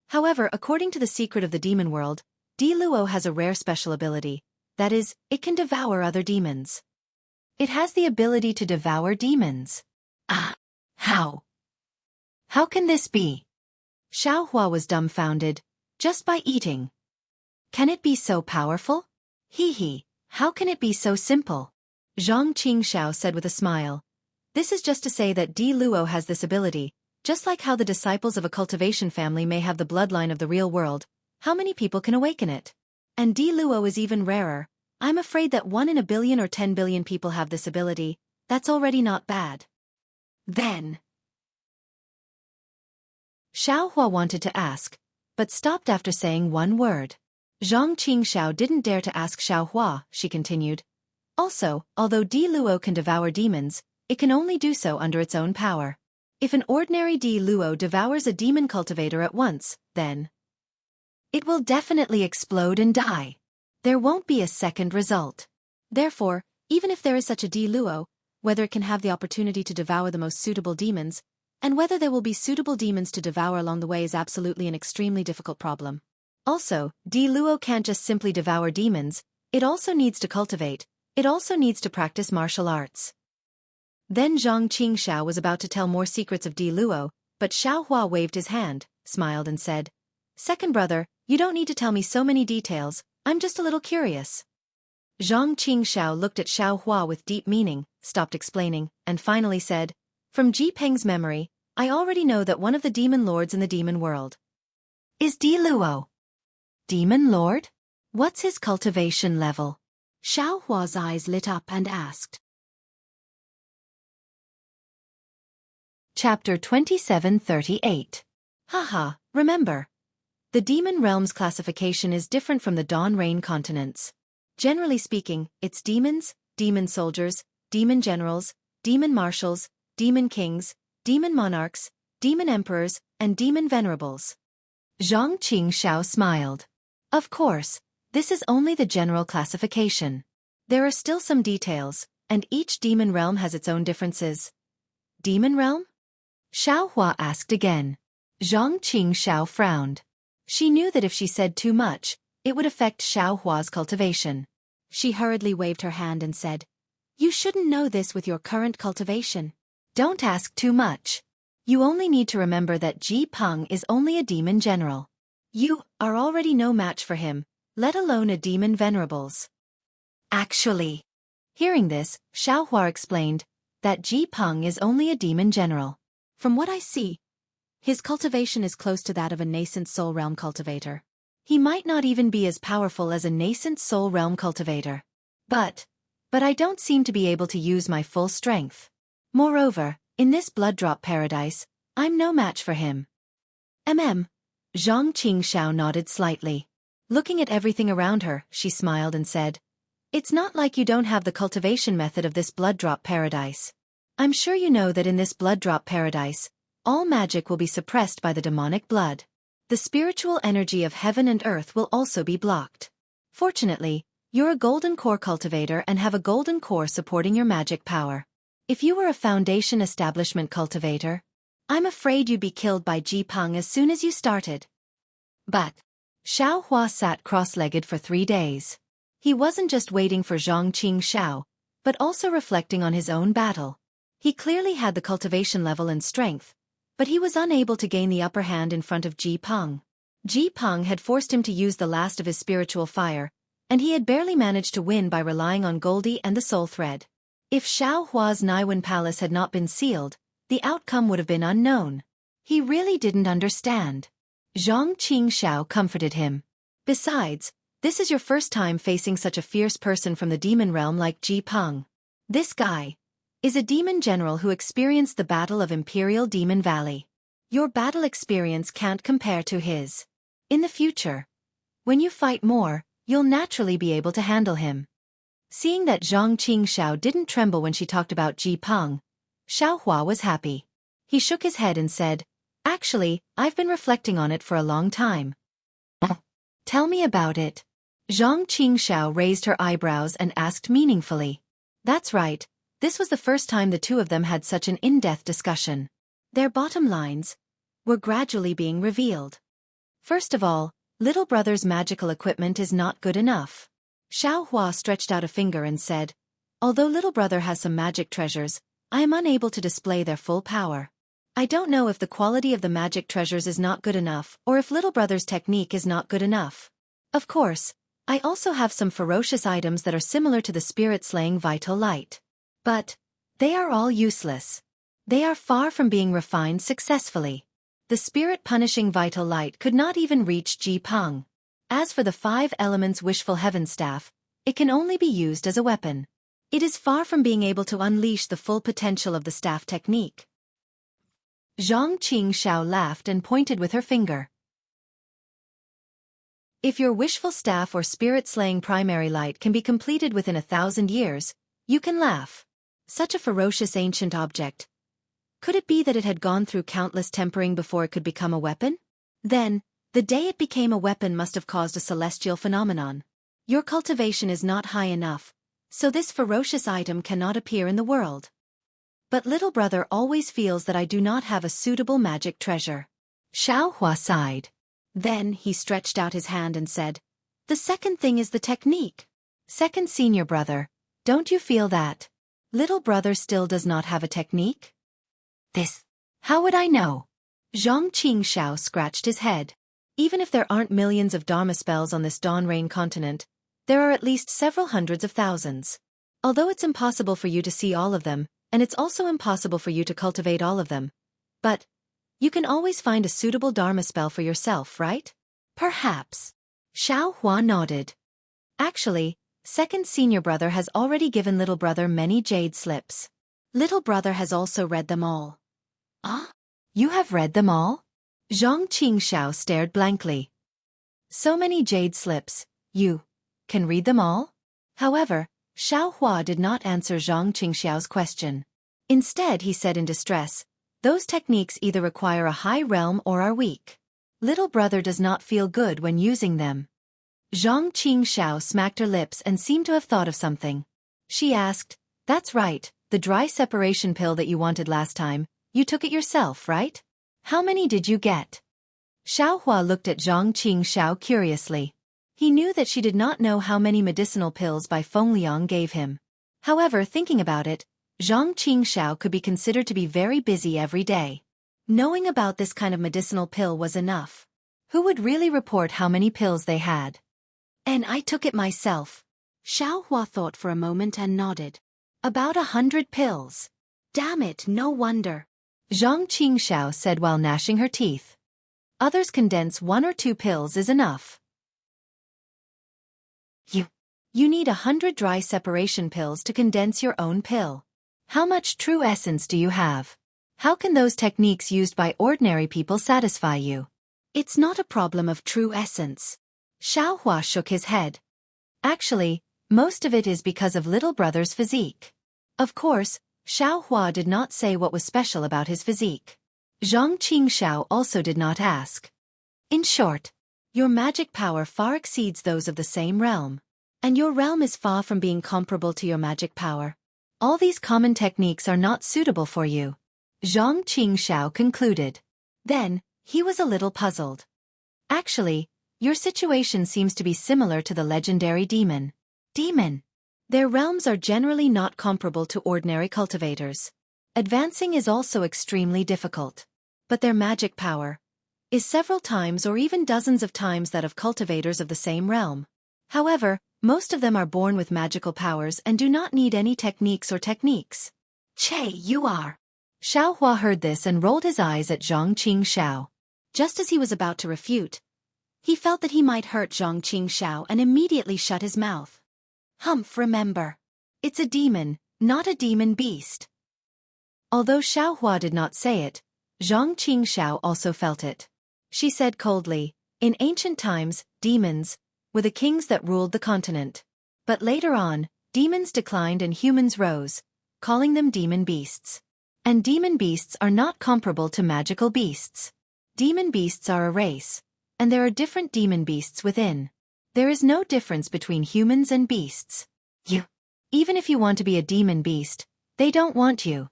However, according to the secret of the demon world, D Luo has a rare special ability. That is, it can devour other demons. It has the ability to devour demons. Ah! How? How can this be? Xiaohua was dumbfounded. Just by eating. Can it be so powerful? Hee, how can it be so simple? Zhang Qingxiao said with a smile. This is just to say that Di Luo has this ability, just like how the disciples of a cultivation family may have the bloodline of the real world. How many people can awaken it? And Di Luo is even rarer. I'm afraid that 1 in a billion or 10 billion people have this ability. That's already not bad. Then Xiaohua wanted to ask, but stopped after saying one word. Zhang Qingxiao didn't dare to ask Xiaohua, she continued. Also, although Di Luo can devour demons, it can only do so under its own power. If an ordinary Di Luo devours a demon cultivator at once, then it will definitely explode and die. There won't be a second result. Therefore, even if there is such a Di Luo, whether it can have the opportunity to devour the most suitable demons, and whether there will be suitable demons to devour along the way is absolutely an extremely difficult problem. Also, Di Luo can't just simply devour demons, it also needs to cultivate, it also needs to practice martial arts. Then Zhang Qingxiao was about to tell more secrets of Di Luo, but Xiaohua waved his hand, smiled and said, "Second brother, you don't need to tell me so many details, I'm just a little curious." Zhang Qingxiao looked at Xiaohua with deep meaning, stopped explaining, and finally said, "From Ji Peng's memory, I already know that one of the demon lords in the demon world is Di Luo." Demon lord? What's his cultivation level? Xiaohua's eyes lit up and asked. Chapter 2738. Haha, remember. The demon realm's classification is different from the Dawn Rain continents. Generally speaking, it's demons, demon soldiers, demon generals, demon marshals, demon kings, demon monarchs, demon emperors, and demon venerables. Zhang Qingxiao smiled. Of course, this is only the general classification. There are still some details, and each demon realm has its own differences. Demon realm? Xiaohua asked again. Zhang Qingxiao frowned. She knew that if she said too much, it would affect Xiaohua's cultivation. She hurriedly waved her hand and said, "You shouldn't know this with your current cultivation. Don't ask too much. You only need to remember that Ji Peng is only a demon general. You are already no match for him, let alone a demon venerables." Actually, hearing this, Xiaohua explained that Ji Peng is only a demon general. From what I see, his cultivation is close to that of a nascent soul realm cultivator. He might not even be as powerful as a nascent soul realm cultivator. But I don't seem to be able to use my full strength. Moreover, in this blood drop paradise, I'm no match for him. Zhang Qingxiao nodded slightly. Looking at everything around her, she smiled and said, "It's not like you don't have the cultivation method of this blood drop paradise. I'm sure you know that in this blood drop paradise, all magic will be suppressed by the demonic blood. The spiritual energy of heaven and earth will also be blocked. Fortunately, you're a golden core cultivator and have a golden core supporting your magic power. If you were a foundation establishment cultivator, I'm afraid you'd be killed by Ji Peng as soon as you started." But Xiaohua sat cross-legged for 3 days. He wasn't just waiting for Zhang Qingxiao, but also reflecting on his own battle. He clearly had the cultivation level and strength, but he was unable to gain the upper hand in front of Ji Peng. Ji Peng had forced him to use the last of his spiritual fire, and he had barely managed to win by relying on Goldie and the soul thread. If Xiaohua's Naiwen Palace had not been sealed, the outcome would have been unknown. He really didn't understand. Zhang Qingxiao comforted him. Besides, this is your first time facing such a fierce person from the demon realm like Ji Peng. This guy is a demon general who experienced the Battle of Imperial Demon Valley. Your battle experience can't compare to his. In the future, when you fight more, you'll naturally be able to handle him. Seeing that Zhang Qingxiao didn't tremble when she talked about Ji Peng, Xiaohua was happy. He shook his head and said, "Actually, I've been reflecting on it for a long time." "Tell me about it." Zhang Qingxiao raised her eyebrows and asked meaningfully. That's right, this was the first time the two of them had such an in-depth discussion. Their bottom lines were gradually being revealed. First of all, little brother's magical equipment is not good enough. Xiao Hua stretched out a finger and said, although little brother has some magic treasures, I am unable to display their full power. I don't know if the quality of the magic treasures is not good enough or if little brother's technique is not good enough. Of course, I also have some ferocious items that are similar to the spirit-slaying vital light. But they are all useless. They are far from being refined successfully. The spirit-punishing vital light could not even reach Ji Peng. As for the 5 elements wishful heaven staff, it can only be used as a weapon. It is far from being able to unleash the full potential of the staff technique. Zhang Qingxiao laughed and pointed with her finger. If your wishful staff or spirit-slaying primary light can be completed within 1,000 years, you can laugh. Such a ferocious ancient object. Could it be that it had gone through countless tempering before it could become a weapon? Then, the day it became a weapon must have caused a celestial phenomenon. Your cultivation is not high enough, so this ferocious item cannot appear in the world. But little brother always feels that I do not have a suitable magic treasure. Xiao Hua sighed. Then he stretched out his hand and said, the second thing is the technique. Second senior brother, don't you feel that little brother still does not have a technique? This. How would I know? Zhang Qingxiao scratched his head. Even if there aren't millions of Dharma spells on this Dawn Rain continent, there are at least several hundreds of thousands. Although it's impossible for you to see all of them, and it's also impossible for you to cultivate all of them. But you can always find a suitable Dharma spell for yourself, right? Perhaps. Xiao Hua nodded. Actually, second senior brother has already given little brother many jade slips. Little brother has also read them all. Ah? You have read them all? Zhang Qingxiao stared blankly. So many jade slips, you can read them all? However, Xiao Hua did not answer Zhang Qingxiao's question. Instead he said in distress, those techniques either require a high realm or are weak. Little brother does not feel good when using them. Zhang Qingxiao smacked her lips and seemed to have thought of something. She asked, that's right, the dry separation pill that you wanted last time, you took it yourself, right? How many did you get? Xiao Hua looked at Zhang Qingxiao curiously. He knew that she did not know how many medicinal pills Bai Fengliang gave him. However, thinking about it, Zhang Qingxiao could be considered to be very busy every day. Knowing about this kind of medicinal pill was enough. Who would really report how many pills they had? And I took it myself. Xiao Hua thought for a moment and nodded. About 100 pills. Damn it, no wonder. Zhang Qingxiao said while gnashing her teeth. Others condense 1 or 2 pills is enough. You need 100 dry separation pills to condense your own pill. How much true essence do you have? How can those techniques used by ordinary people satisfy you? It's not a problem of true essence. Xiao Hua shook his head. Actually, most of it is because of little brother's physique. Of course, Xiao Hua did not say what was special about his physique. Zhang Qingxiao also did not ask. In short, your magic power far exceeds those of the same realm. And your realm is far from being comparable to your magic power. All these common techniques are not suitable for you. Zhang Qingxiao concluded. Then, he was a little puzzled. Actually, your situation seems to be similar to the legendary demon. Demon. Their realms are generally not comparable to ordinary cultivators. Advancing is also extremely difficult. But their magic power is several times or even dozens of times that of cultivators of the same realm. However, most of them are born with magical powers and do not need any techniques. Che, you are. Xiao Hua heard this and rolled his eyes at Zhang Qingxiao. Just as he was about to refute, he felt that he might hurt Zhang Qingxiao and immediately shut his mouth. Humph, remember. It's a demon, not a demon beast. Although Xiao Hua did not say it, Zhang Qingxiao also felt it. She said coldly, in ancient times, demons were the kings that ruled the continent. But later on, demons declined and humans rose, calling them demon beasts. And demon beasts are not comparable to magical beasts. Demon beasts are a race, and there are different demon beasts within. There is no difference between humans and beasts. Even if you want to be a demon beast, they don't want you.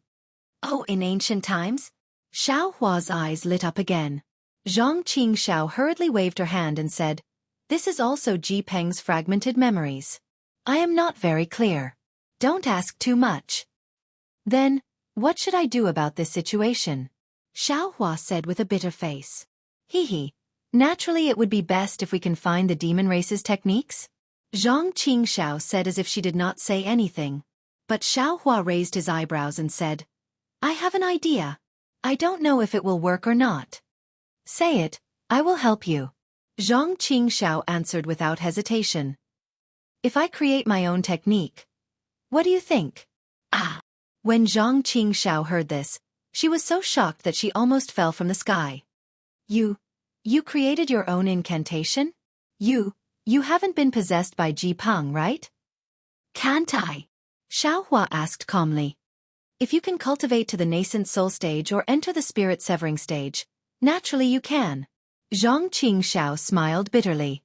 Oh, in ancient times? Xiao Hua's eyes lit up again. Zhang Qingxiao hurriedly waved her hand and said, "This is also Ji Peng's fragmented memories. I am not very clear. Don't ask too much." "Then, what should I do about this situation?" Xiao Hua said with a bitter face. "Hee. Naturally it would be best if we can find the demon race's techniques." Zhang Qingxiao said as if she did not say anything. But Xiao Hua raised his eyebrows and said, "I have an idea. I don't know if it will work or not." "Say it, I will help you." Zhang Qingxiao answered without hesitation. "If I create my own technique, what do you think?" Ah! When Zhang Qingxiao heard this, she was so shocked that she almost fell from the sky. You created your own incantation? You haven't been possessed by Ji Peng, right?" "Can't I?" Xiao Hua asked calmly. "If you can cultivate to the nascent soul stage or enter the spirit-severing stage, naturally you can." Zhang Qingxiao smiled bitterly.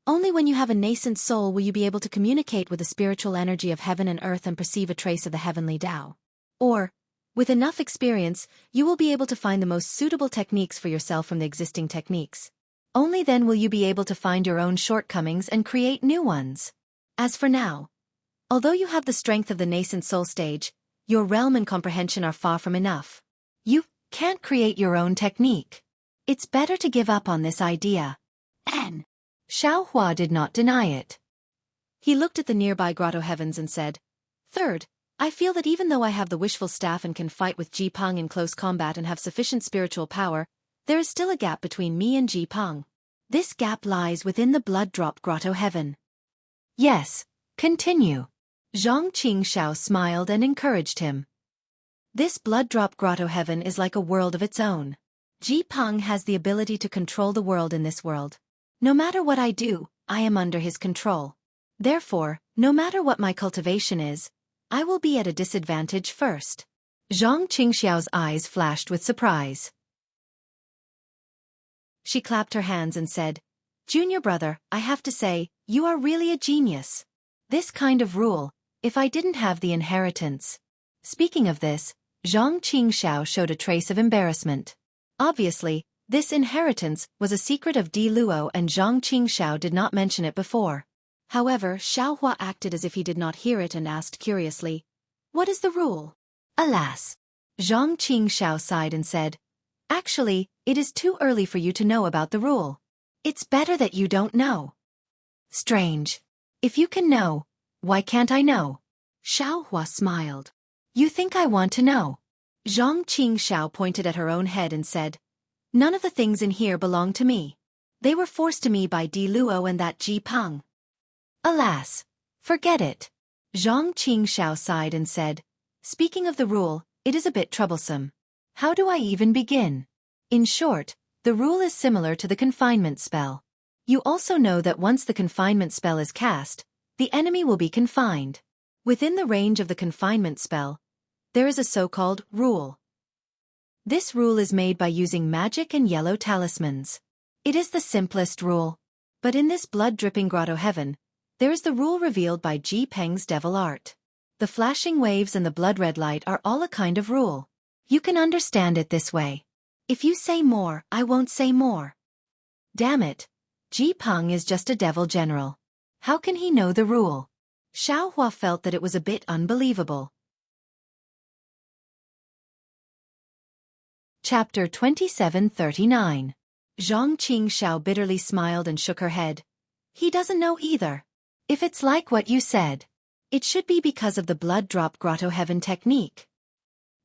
"Only when you have a nascent soul will you be able to communicate with the spiritual energy of heaven and earth and perceive a trace of the heavenly Tao. Or, with enough experience, you will be able to find the most suitable techniques for yourself from the existing techniques. Only then will you be able to find your own shortcomings and create new ones. As for now, although you have the strength of the nascent soul stage, your realm and comprehension are far from enough. You can't create your own technique. It's better to give up on this idea." And Xiao Hua did not deny it. He looked at the nearby grotto heavens and said, "Third, I feel that even though I have the wishful staff and can fight with Ji Peng in close combat and have sufficient spiritual power, there is still a gap between me and Ji Peng. This gap lies within the blood drop grotto heaven." "Yes, continue." Zhang Qingxiao smiled and encouraged him. "This blood drop grotto heaven is like a world of its own. Ji Peng has the ability to control the world in this world. No matter what I do, I am under his control. Therefore, no matter what my cultivation is, I will be at a disadvantage first." Zhang Qingxiao's eyes flashed with surprise. She clapped her hands and said, "Junior brother, I have to say, you are really a genius. This kind of rule, if I didn't have the inheritance." Speaking of this, Zhang Qingxiao showed a trace of embarrassment. Obviously, this inheritance was a secret of Di Luo and Zhang Qingxiao did not mention it before. However, Xiao Hua acted as if he did not hear it and asked curiously, "What is the rule?" "Alas." Zhang Qingxiao sighed and said, "Actually, it is too early for you to know about the rule. It's better that you don't know." "Strange. If you can know, why can't I know?" Xiao Hua smiled. "You think I want to know?" Zhang Qingxiao pointed at her own head and said, "None of the things in here belong to me. They were forced to me by Di Luo and that Ji Peng." "Alas, forget it." Zhang Qingxiao sighed and said, "Speaking of the rule, it is a bit troublesome. How do I even begin?" In short, the rule is similar to the confinement spell. You also know that once the confinement spell is cast, the enemy will be confined. Within the range of the confinement spell, there is a so-called rule. This rule is made by using magic and yellow talismans. It is the simplest rule. But in this blood-dripping grotto heaven, there is the rule revealed by Ji Peng's devil art. The flashing waves and the blood-red light are all a kind of rule. You can understand it this way. If you say more, I won't say more. Damn it. Ji Peng is just a devil general. How can he know the rule? Xiao Hua felt that it was a bit unbelievable. Chapter 2739. Zhang Qingxiao bitterly smiled and shook her head. He doesn't know either. If it's like what you said, it should be because of the blood drop grotto heaven technique.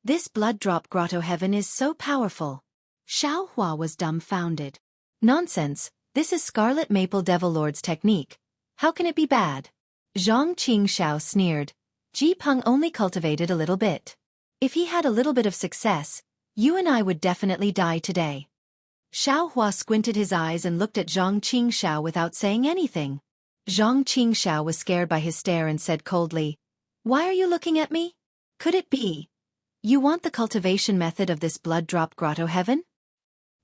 This blood drop grotto heaven is so powerful. Xiao Hua was dumbfounded. Nonsense, this is Scarlet Maple Devil Lord's technique. How can it be bad? Zhang Qingxiao sneered. Ji Peng only cultivated a little bit. If he had a little bit of success, you and I would definitely die today. Xiao Hua squinted his eyes and looked at Zhang Qingxiao without saying anything. Zhang Qingxiao was scared by his stare and said coldly, "Why are you looking at me? Could it be you want the cultivation method of this blood drop grotto heaven?"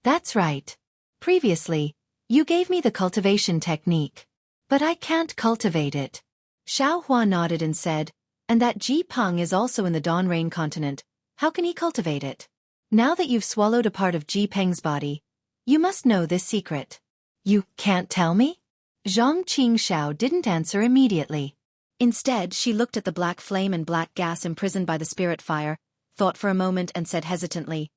"That's right. Previously, you gave me the cultivation technique. But I can't cultivate it. Xiao Hua nodded and said, and that Ji Peng is also in the Dawn Rain continent. How can he cultivate it? Now that you've swallowed a part of Ji Peng's body, you must know this secret. You can't tell me? Zhang Qingxiao didn't answer immediately. Instead, she looked at the black flame and black gas imprisoned by the spirit fire, thought for a moment and said hesitantly,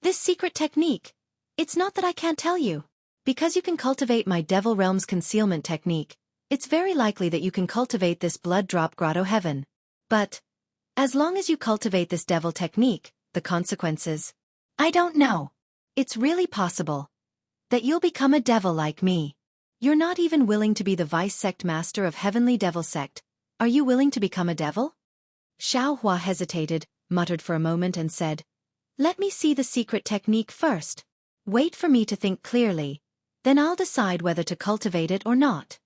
"This secret technique, it's not that I can't tell you. Because you can cultivate my Devil Realm's concealment technique, it's very likely that you can cultivate this blood drop grotto heaven. But, as long as you cultivate this devil technique, the consequences, I don't know. It's really possible that you'll become a devil like me. You're not even willing to be the vice sect master of Heavenly Devil Sect. Are you willing to become a devil?" Xiao Hua hesitated, muttered for a moment and said, "Let me see the secret technique first. Wait for me to think clearly. Then I'll decide whether to cultivate it or not."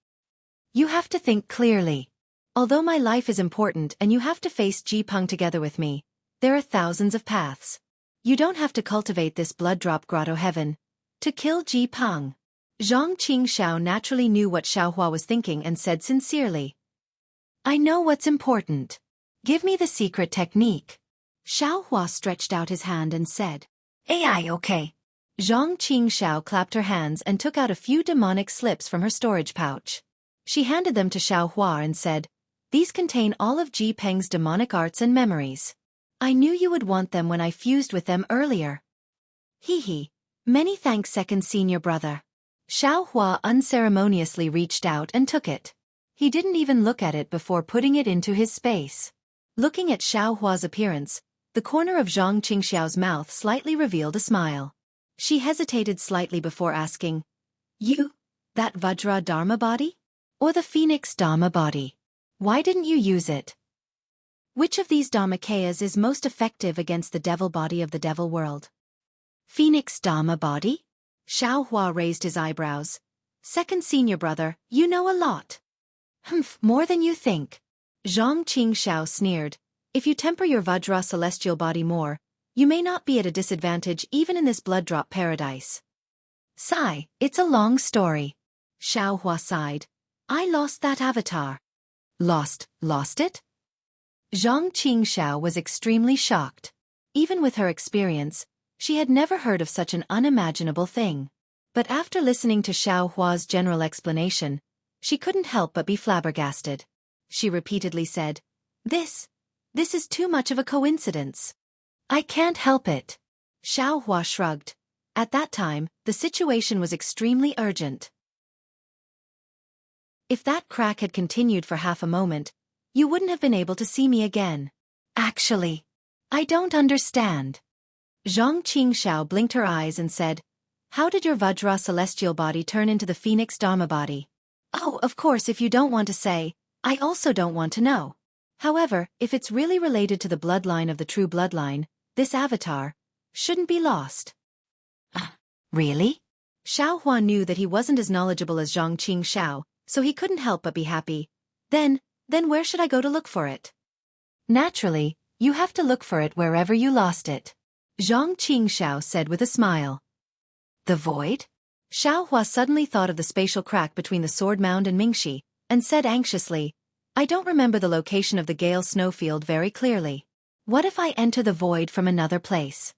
"You have to think clearly. Although my life is important and you have to face Ji Peng together with me, there are thousands of paths. You don't have to cultivate this blood drop grotto heaven to kill Ji Peng." Zhang Qingxiao naturally knew what Xiao Hua was thinking and said sincerely, "I know what's important. Give me the secret technique." Xiao Hua stretched out his hand and said, "AI okay." Zhang Qingxiao clapped her hands and took out a few demonic slips from her storage pouch. She handed them to Xiao Hua and said, "These contain all of Ji Peng's demonic arts and memories. I knew you would want them when I fused with them earlier." "Hee. Many thanks, second senior brother." Xiao Hua unceremoniously reached out and took it. He didn't even look at it before putting it into his space. Looking at Xiao Hua's appearance, the corner of Zhang Qingxiao's mouth slightly revealed a smile. She hesitated slightly before asking, "You, that Vajra Dharma body? Or the Phoenix Dharma body? Why didn't you use it? Which of these Dharmakayas is most effective against the devil body of the devil world?" "Phoenix Dharma body?" Xiao Hua raised his eyebrows. "Second senior brother, you know a lot." "Humph, more than you think." Zhang Qingxiao sneered. "If you temper your Vajra celestial body more, you may not be at a disadvantage even in this blood drop paradise." "Sigh, it's a long story." Xiao Hua sighed. "I lost that avatar." Lost it?" Zhang Qingxiao was extremely shocked. Even with her experience, she had never heard of such an unimaginable thing. But after listening to Xiao Hua's general explanation, she couldn't help but be flabbergasted. She repeatedly said, This is too much of a coincidence. I can't help it." Xiao Hua shrugged. At that time, the situation was extremely urgent. "If that crack had continued for half a moment, you wouldn't have been able to see me again." "Actually, I don't understand." Zhang Qingxiao blinked her eyes and said, "How did your Vajra celestial body turn into the Phoenix Dharma body?" "Oh, of course, if you don't want to say, I also don't want to know. However, if it's really related to the bloodline of the true bloodline, this avatar shouldn't be lost." "Really?" Xiao Hua knew that he wasn't as knowledgeable as Zhang Qingxiao, so he couldn't help but be happy. Then where should I go to look for it?" "Naturally, you have to look for it wherever you lost it," Zhang Qingxiao said with a smile. "The void?" Xiao Hua suddenly thought of the spatial crack between the sword mound and Mingxi, and said anxiously, "I don't remember the location of the Gale snowfield very clearly. What if I enter the void from another place?"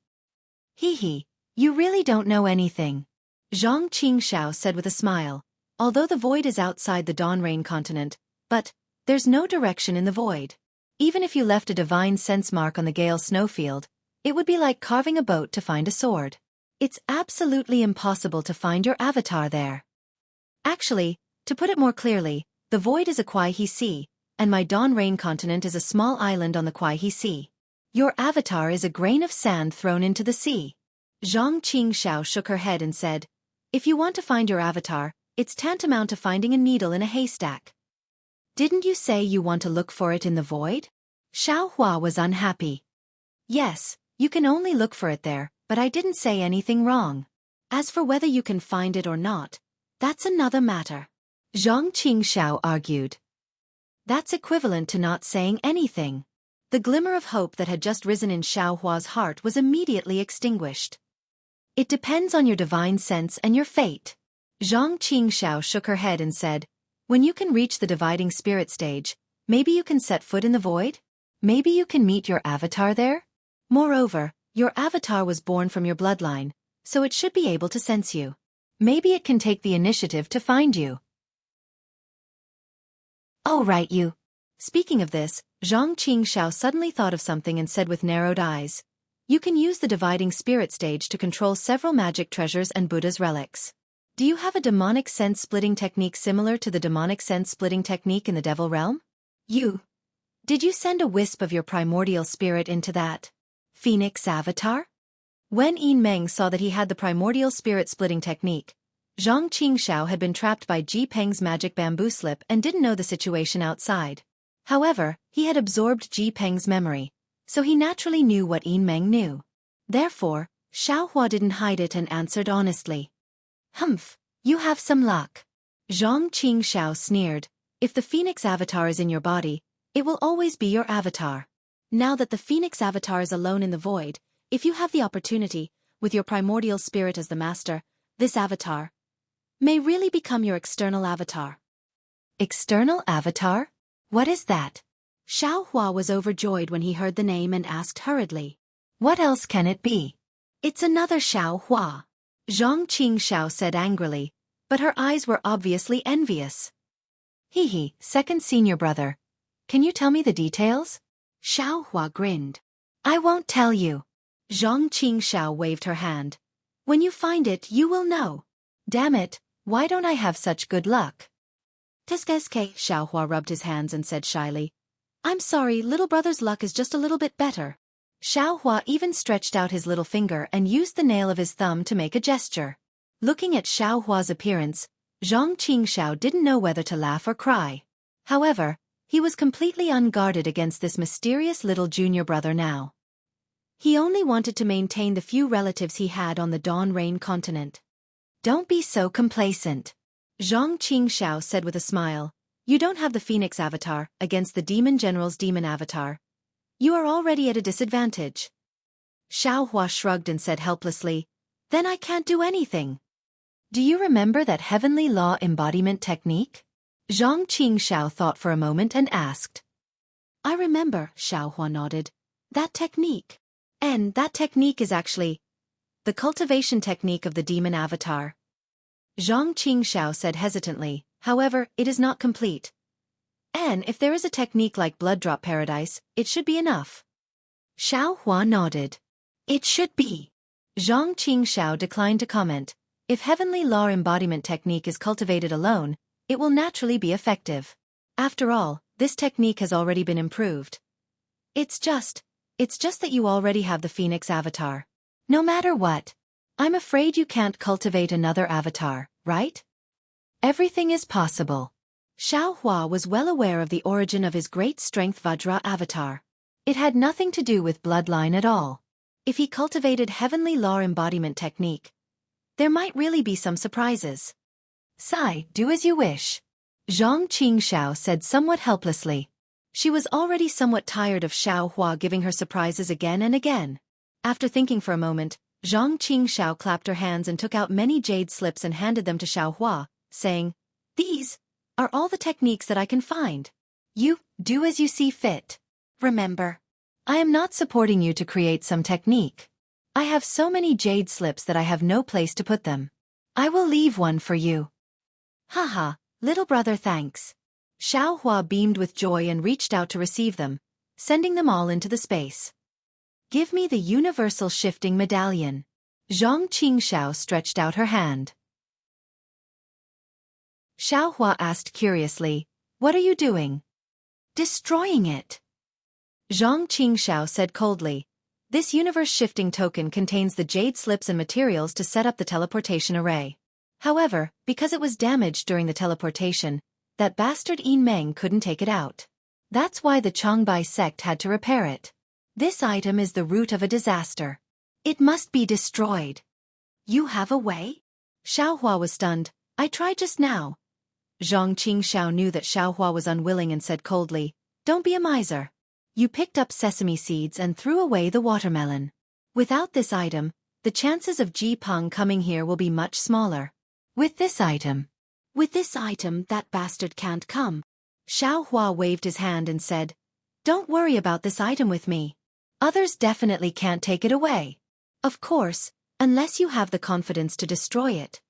"Hee, you really don't know anything," Zhang Qingxiao said with a smile. "Although the void is outside the Dawn Rain continent, but there's no direction in the void. Even if you left a divine sense mark on the Gale snowfield, it would be like carving a boat to find a sword. It's absolutely impossible to find your avatar there. Actually, to put it more clearly, the void is a Kuai-He Sea, and my Dawn Rain continent is a small island on the Kuai-He Sea. Your avatar is a grain of sand thrown into the sea." Zhang Qingxiao shook her head and said, "If you want to find your avatar, it's tantamount to finding a needle in a haystack." "Didn't you say you want to look for it in the void?" Xiao Hua was unhappy. "Yes, you can only look for it there, but I didn't say anything wrong. As for whether you can find it or not, that's another matter," Zhang Qingxiao argued. "That's equivalent to not saying anything." The glimmer of hope that had just risen in Xiao Hua's heart was immediately extinguished. "It depends on your divine sense and your fate." Zhang Qingxiao shook her head and said, "When you can reach the dividing spirit stage, Maybe you can set foot in the void? Maybe you can meet your avatar there? Moreover, your avatar was born from your bloodline, so it should be able to sense you. Maybe it can take the initiative to find you. Oh right you. Speaking of this, Zhang Qingxiao suddenly thought of something and said with narrowed eyes. You can use the dividing spirit stage to control several magic treasures and Buddha's relics. Do you have a demonic sense-splitting technique similar to the demonic sense-splitting technique in the devil realm? Did you send a wisp of your primordial spirit into that Phoenix avatar? When Yin Meng saw that he had the primordial spirit-splitting technique, Zhang Qingxiao had been trapped by Ji Peng's magic bamboo slip and didn't know the situation outside. However, he had absorbed Ji Peng's memory, so he naturally knew what Yin Meng knew. Therefore, Xiaohua didn't hide it and answered honestly. Humph, you have some luck. Zhang Qingxiao sneered. If the Phoenix avatar is in your body, it will always be your avatar. Now that the Phoenix avatar is alone in the void, if you have the opportunity, with your primordial spirit as the master, this avatar may really become your external avatar. External avatar? What is that? Xiaohua was overjoyed when he heard the name and asked hurriedly. What else can it be? It's another Xiaohua. Zhang Qingxiao said angrily, but her eyes were obviously envious. Hee, second senior brother. Can you tell me the details? Xiaohua grinned. I won't tell you. Zhang Qingxiao waved her hand. When you find it, you will know. Damn it, why don't I have such good luck? Teskeske, Xiaohua rubbed his hands and said shyly. I'm sorry, little brother's luck is just a little bit better. Xiaohua even stretched out his little finger and used the nail of his thumb to make a gesture. Looking at Xiaohua's appearance, Zhang Qingxiao didn't know whether to laugh or cry. However, he was completely unguarded against this mysterious little junior brother now. He only wanted to maintain the few relatives he had on the Dawn Rain continent. Don't be so complacent. Zhang Qingxiao said with a smile. You don't have the Phoenix avatar against the Demon General's demon avatar. You are already at a disadvantage. Xiaohua shrugged and said helplessly, Then I can't do anything. Do you remember that heavenly law embodiment technique? Zhang Qingxiao thought for a moment and asked. I remember, Xiaohua nodded. That technique. And that technique is actually the cultivation technique of the demon avatar. Zhang Qingxiao said hesitantly, however, it is not complete. And if there is a technique like Blood Drop Paradise, it should be enough. Xiaohua nodded. It should be. Zhang Qingxiao declined to comment. If heavenly law embodiment technique is cultivated alone, it will naturally be effective. After all, this technique has already been improved. It's just that you already have the Phoenix avatar. No matter what, I'm afraid you can't cultivate another avatar, right? Everything is possible. Xiaohua was well aware of the origin of his great strength Vajra avatar. It had nothing to do with bloodline at all. If he cultivated heavenly law embodiment technique, there might really be some surprises. Sai, do as you wish. Zhang Qingxiao said somewhat helplessly. She was already somewhat tired of Xiaohua giving her surprises again and again. After thinking for a moment, Zhang Qingxiao clapped her hands and took out many jade slips and handed them to Xiaohua, saying, These are all the techniques that I can find. You do as you see fit. Remember, I am not supporting you to create some technique. I have so many jade slips that I have no place to put them. I will leave one for you. Haha, little brother, thanks. Xiaohua beamed with joy and reached out to receive them, sending them all into the space. Give me the universal shifting medallion. Zhang Qingxiao stretched out her hand. Xiaohua asked curiously, What are you doing? Destroying it. Zhang Qingxiao said coldly, This universe-shifting token contains the jade slips and materials to set up the teleportation array. However, because it was damaged during the teleportation, that bastard Yin Meng couldn't take it out. That's why the Changbai sect had to repair it. This item is the root of a disaster. It must be destroyed. You have a way? Xiaohua was stunned. I tried just now. Zhang Qingxiao knew that Xiaohua was unwilling and said coldly, Don't be a miser. You picked up sesame seeds and threw away the watermelon. Without this item, the chances of Ji Peng coming here will be much smaller. With this item, that bastard can't come. Xiao Hua waved his hand and said, "Don't worry about this item with me. Others definitely can't take it away. Of course, unless you have the confidence to destroy it."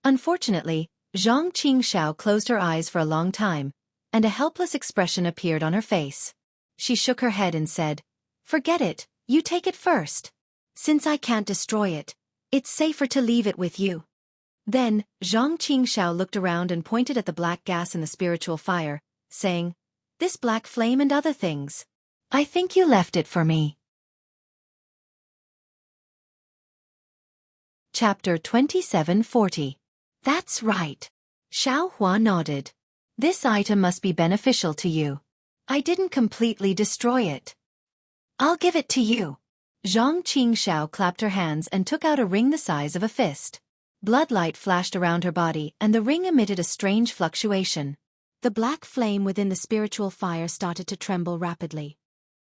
Unfortunately, Zhang Qingxiao closed her eyes for a long time, and a helpless expression appeared on her face. She shook her head and said, "Forget it, you take it first. Since I can't destroy it, it's safer to leave it with you." Then, Zhang Qingxiao looked around and pointed at the black gas in the spiritual fire, saying, "This black flame and other things. I think you left it for me." Chapter 2740. That's right. Xiao Hua nodded. "This item must be beneficial to you. I didn't completely destroy it. I'll give it to you." Zhang Qingxiao clapped her hands and took out a ring the size of a fist. Bloodlight flashed around her body and the ring emitted a strange fluctuation. The black flame within the spiritual fire started to tremble rapidly.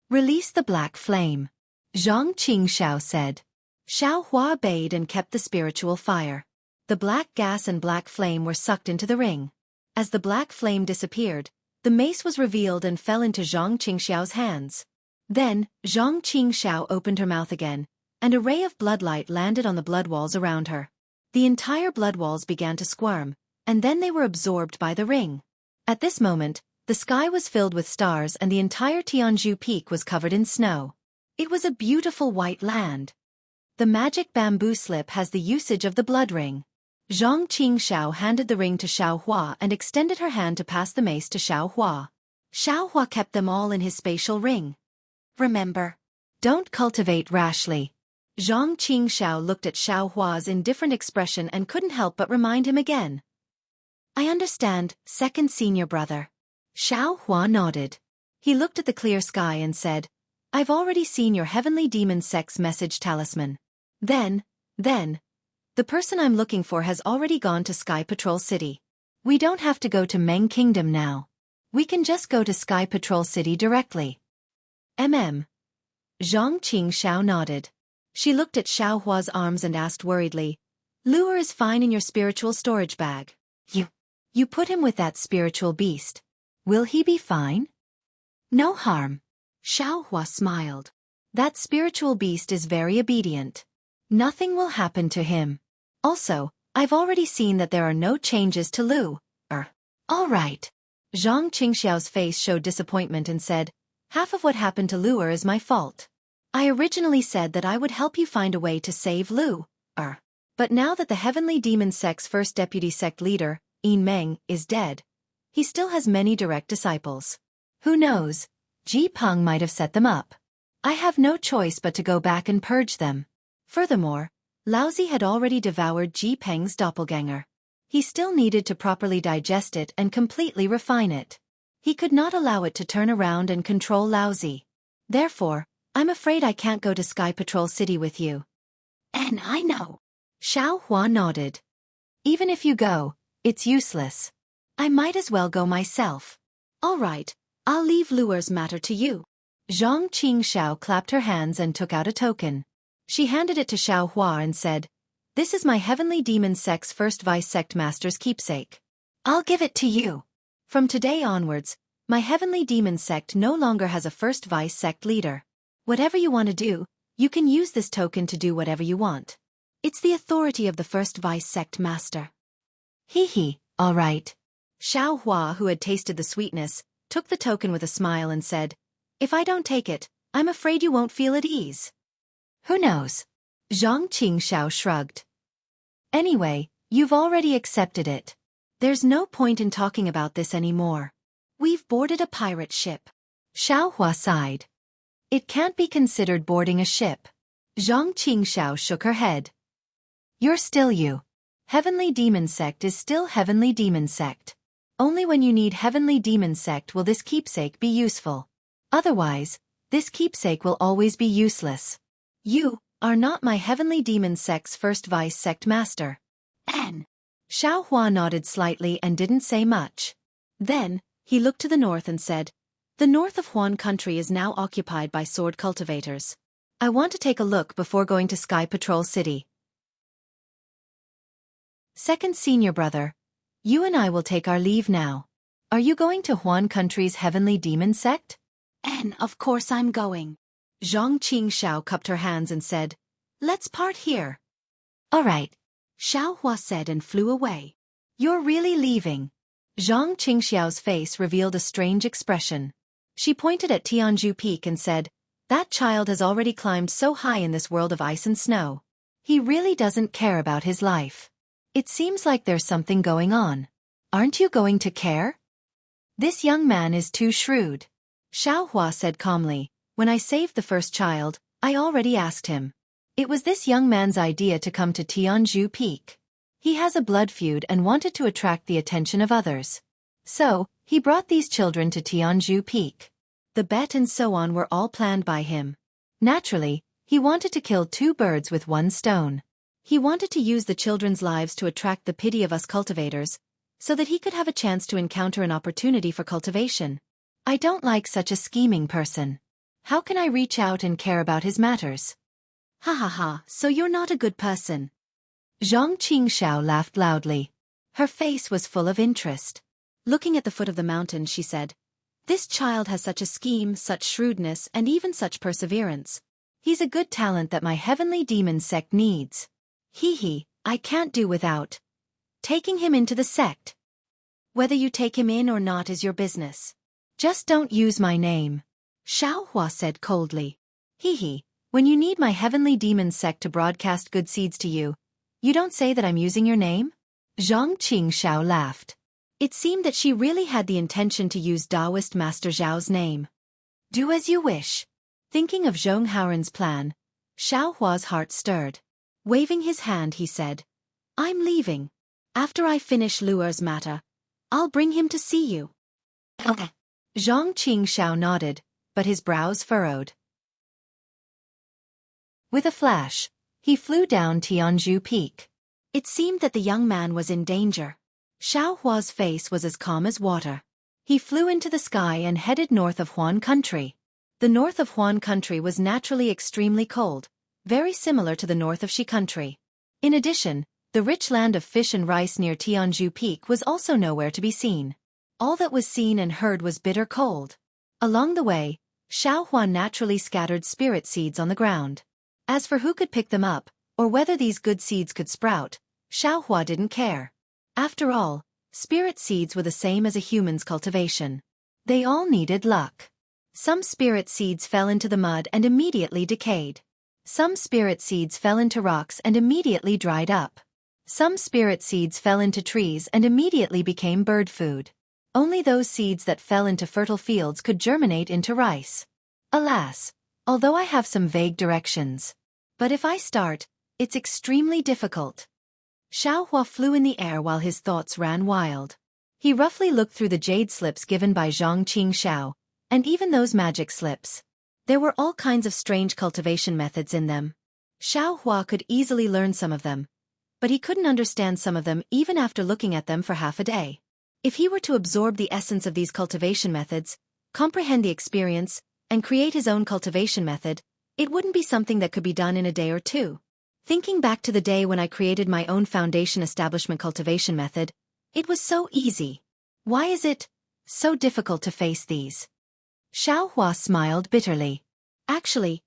"Release the black flame," Zhang Qingxiao said. Xiao Hua obeyed and kept the spiritual fire. The black gas and black flame were sucked into the ring. As the black flame disappeared, the mace was revealed and fell into Zhang Qingxiao's hands. Then, Zhang Qingxiao opened her mouth again, and a ray of bloodlight landed on the blood walls around her. The entire blood walls began to squirm, and then they were absorbed by the ring. At this moment, the sky was filled with stars and the entire Tianzhu Peak was covered in snow. It was a beautiful white land. The magic bamboo slip has the usage of the blood ring. Zhang Qingxiao handed the ring to Xiao Hua and extended her hand to pass the mace to Xiao Hua. Xiao Hua kept them all in his spatial ring. "Remember, don't cultivate rashly." Zhang Qingxiao looked at Xiao Hua's indifferent expression and couldn't help but remind him again. "I understand, second senior brother." Xiao Hua nodded. He looked at the clear sky and said, "I've already seen your heavenly demon sex message talisman. Then, the person I'm looking for has already gone to Sky Patrol City. We don't have to go to Meng Kingdom now. We can just go to Sky Patrol City directly." Zhang Qingxiao nodded. She looked at Xiao Hua's arms and asked worriedly, "Lure is fine in your spiritual storage bag. You put him with that spiritual beast. Will he be fine?" "No harm." Xiao Hua smiled. "That spiritual beast is very obedient. Nothing will happen to him. Also, I've already seen that there are no changes to Lu. All right." Zhang Qingxiao's face showed disappointment and said, "Half of what happened to Lu'er is my fault. I originally said that I would help you find a way to save Lu. But now that the Heavenly Demon Sect's first deputy sect leader, Yin Meng, is dead, he still has many direct disciples. Who knows, Ji Peng might have set them up. I have no choice but to go back and purge them." Furthermore, Laozi had already devoured Ji Peng's doppelganger. He still needed to properly digest it and completely refine it. He could not allow it to turn around and control Laozi. "Therefore, I'm afraid I can't go to Sky Patrol City with you." "And I know." Xiao Hua nodded. "Even if you go, it's useless. I might as well go myself." "All right, I'll leave Luer's matter to you." Zhang Qingxiao clapped her hands and took out a token. She handed it to Xiao Hua and said, "This is my Heavenly Demon Sect's first Vice Sect Master's keepsake. I'll give it to you. From today onwards, my Heavenly Demon Sect no longer has a first Vice Sect leader. Whatever you want to do, you can use this token to do whatever you want. It's the authority of the first Vice Sect Master." All right." Xiao Hua, who had tasted the sweetness, took the token with a smile and said, "If I don't take it, I'm afraid you won't feel at ease." "Who knows?" Zhang Qingxiao shrugged. "Anyway, you've already accepted it. There's no point in talking about this anymore. We've boarded a pirate ship." Xiao Hua sighed. "It can't be considered boarding a ship." Zhang Qingxiao shook her head. "You're still you. Heavenly Demon Sect is still Heavenly Demon Sect. Only when you need Heavenly Demon Sect will this keepsake be useful. Otherwise, this keepsake will always be useless. You are not my Heavenly Demon Sect's first Vice Sect Master." "N." Xiao Hua nodded slightly and didn't say much. Then, he looked to the north and said, "The north of Huan country is now occupied by sword cultivators. I want to take a look before going to Sky Patrol City. Second senior brother, you and I will take our leave now. Are you going to Huan Country's heavenly demon sect? And of course I'm going. Zhang Qingxiao cupped her hands and said, "Let's part here." "All right," Xiaohua said and flew away. "You're really leaving?" Zhang Qingxiao's face revealed a strange expression. She pointed at Tianzhu Peak and said, "That child has already climbed so high in this world of ice and snow. He really doesn't care about his life. It seems like there's something going on. Aren't you going to care?" "This young man is too shrewd," Xiaohua said calmly. "When I saved the first child, I already asked him. It was this young man's idea to come to Tianzhu Peak. He has a blood feud and wanted to attract the attention of others. So, he brought these children to Tianzhu Peak. The bet and so on were all planned by him. Naturally, he wanted to kill two birds with one stone. He wanted to use the children's lives to attract the pity of us cultivators, so that he could have a chance to encounter an opportunity for cultivation. I don't like such a scheming person. How can I reach out and care about his matters?" Ha ha ha, so you're not a good person. Zhang Qingxiao laughed loudly. Her face was full of interest. Looking at the foot of the mountain, she said, "This child has such a scheme, such shrewdness, and even such perseverance. He's a good talent that my heavenly demon sect needs. Hee, I can't do without taking him into the sect. Whether you take him in or not is your business. Just don't use my name," Xiaohua said coldly. Hee, when you need my heavenly demon sect to broadcast good seeds to you, you don't say that I'm using your name?" Zhang Qingxiao laughed. It seemed that she really had the intention to use Taoist Master Zhao's name. "Do as you wish." Thinking of Zhong Haoren's plan, Xiaohua's heart stirred. Waving his hand, he said, "I'm leaving. After I finish Luer's matter, I'll bring him to see you." Okay. Zhang Qingxiao nodded, but his brows furrowed. With a flash, he flew down Tianzhu Peak. It seemed that the young man was in danger. Xiaohua's face was as calm as water. He flew into the sky and headed north of Huan Country. The north of Huan Country was naturally extremely cold, very similar to the north of Shi Country. In addition, the rich land of fish and rice near Tianzhu Peak was also nowhere to be seen. All that was seen and heard was bitter cold. Along the way, Xiaohua naturally scattered spirit seeds on the ground. As for who could pick them up, or whether these good seeds could sprout, Xiaohua didn't care. After all, spirit seeds were the same as a human's cultivation. They all needed luck. Some spirit seeds fell into the mud and immediately decayed. Some spirit seeds fell into rocks and immediately dried up. Some spirit seeds fell into trees and immediately became bird food. Only those seeds that fell into fertile fields could germinate into rice. Alas, although I have some vague directions. But if I start, it's extremely difficult. Xiaohua flew in the air while his thoughts ran wild. He roughly looked through the jade slips given by Zhang Qingxiao, and even those magic slips. There were all kinds of strange cultivation methods in them. Xiaohua could easily learn some of them, but he couldn't understand some of them even after looking at them for half a day. If he were to absorb the essence of these cultivation methods, comprehend the experience, and create his own cultivation method, it wouldn't be something that could be done in a day or two. Thinking back to the day when I created my own foundation establishment cultivation method, it was so easy. Why is it so difficult to face these? Xiaohua smiled bitterly. Actually,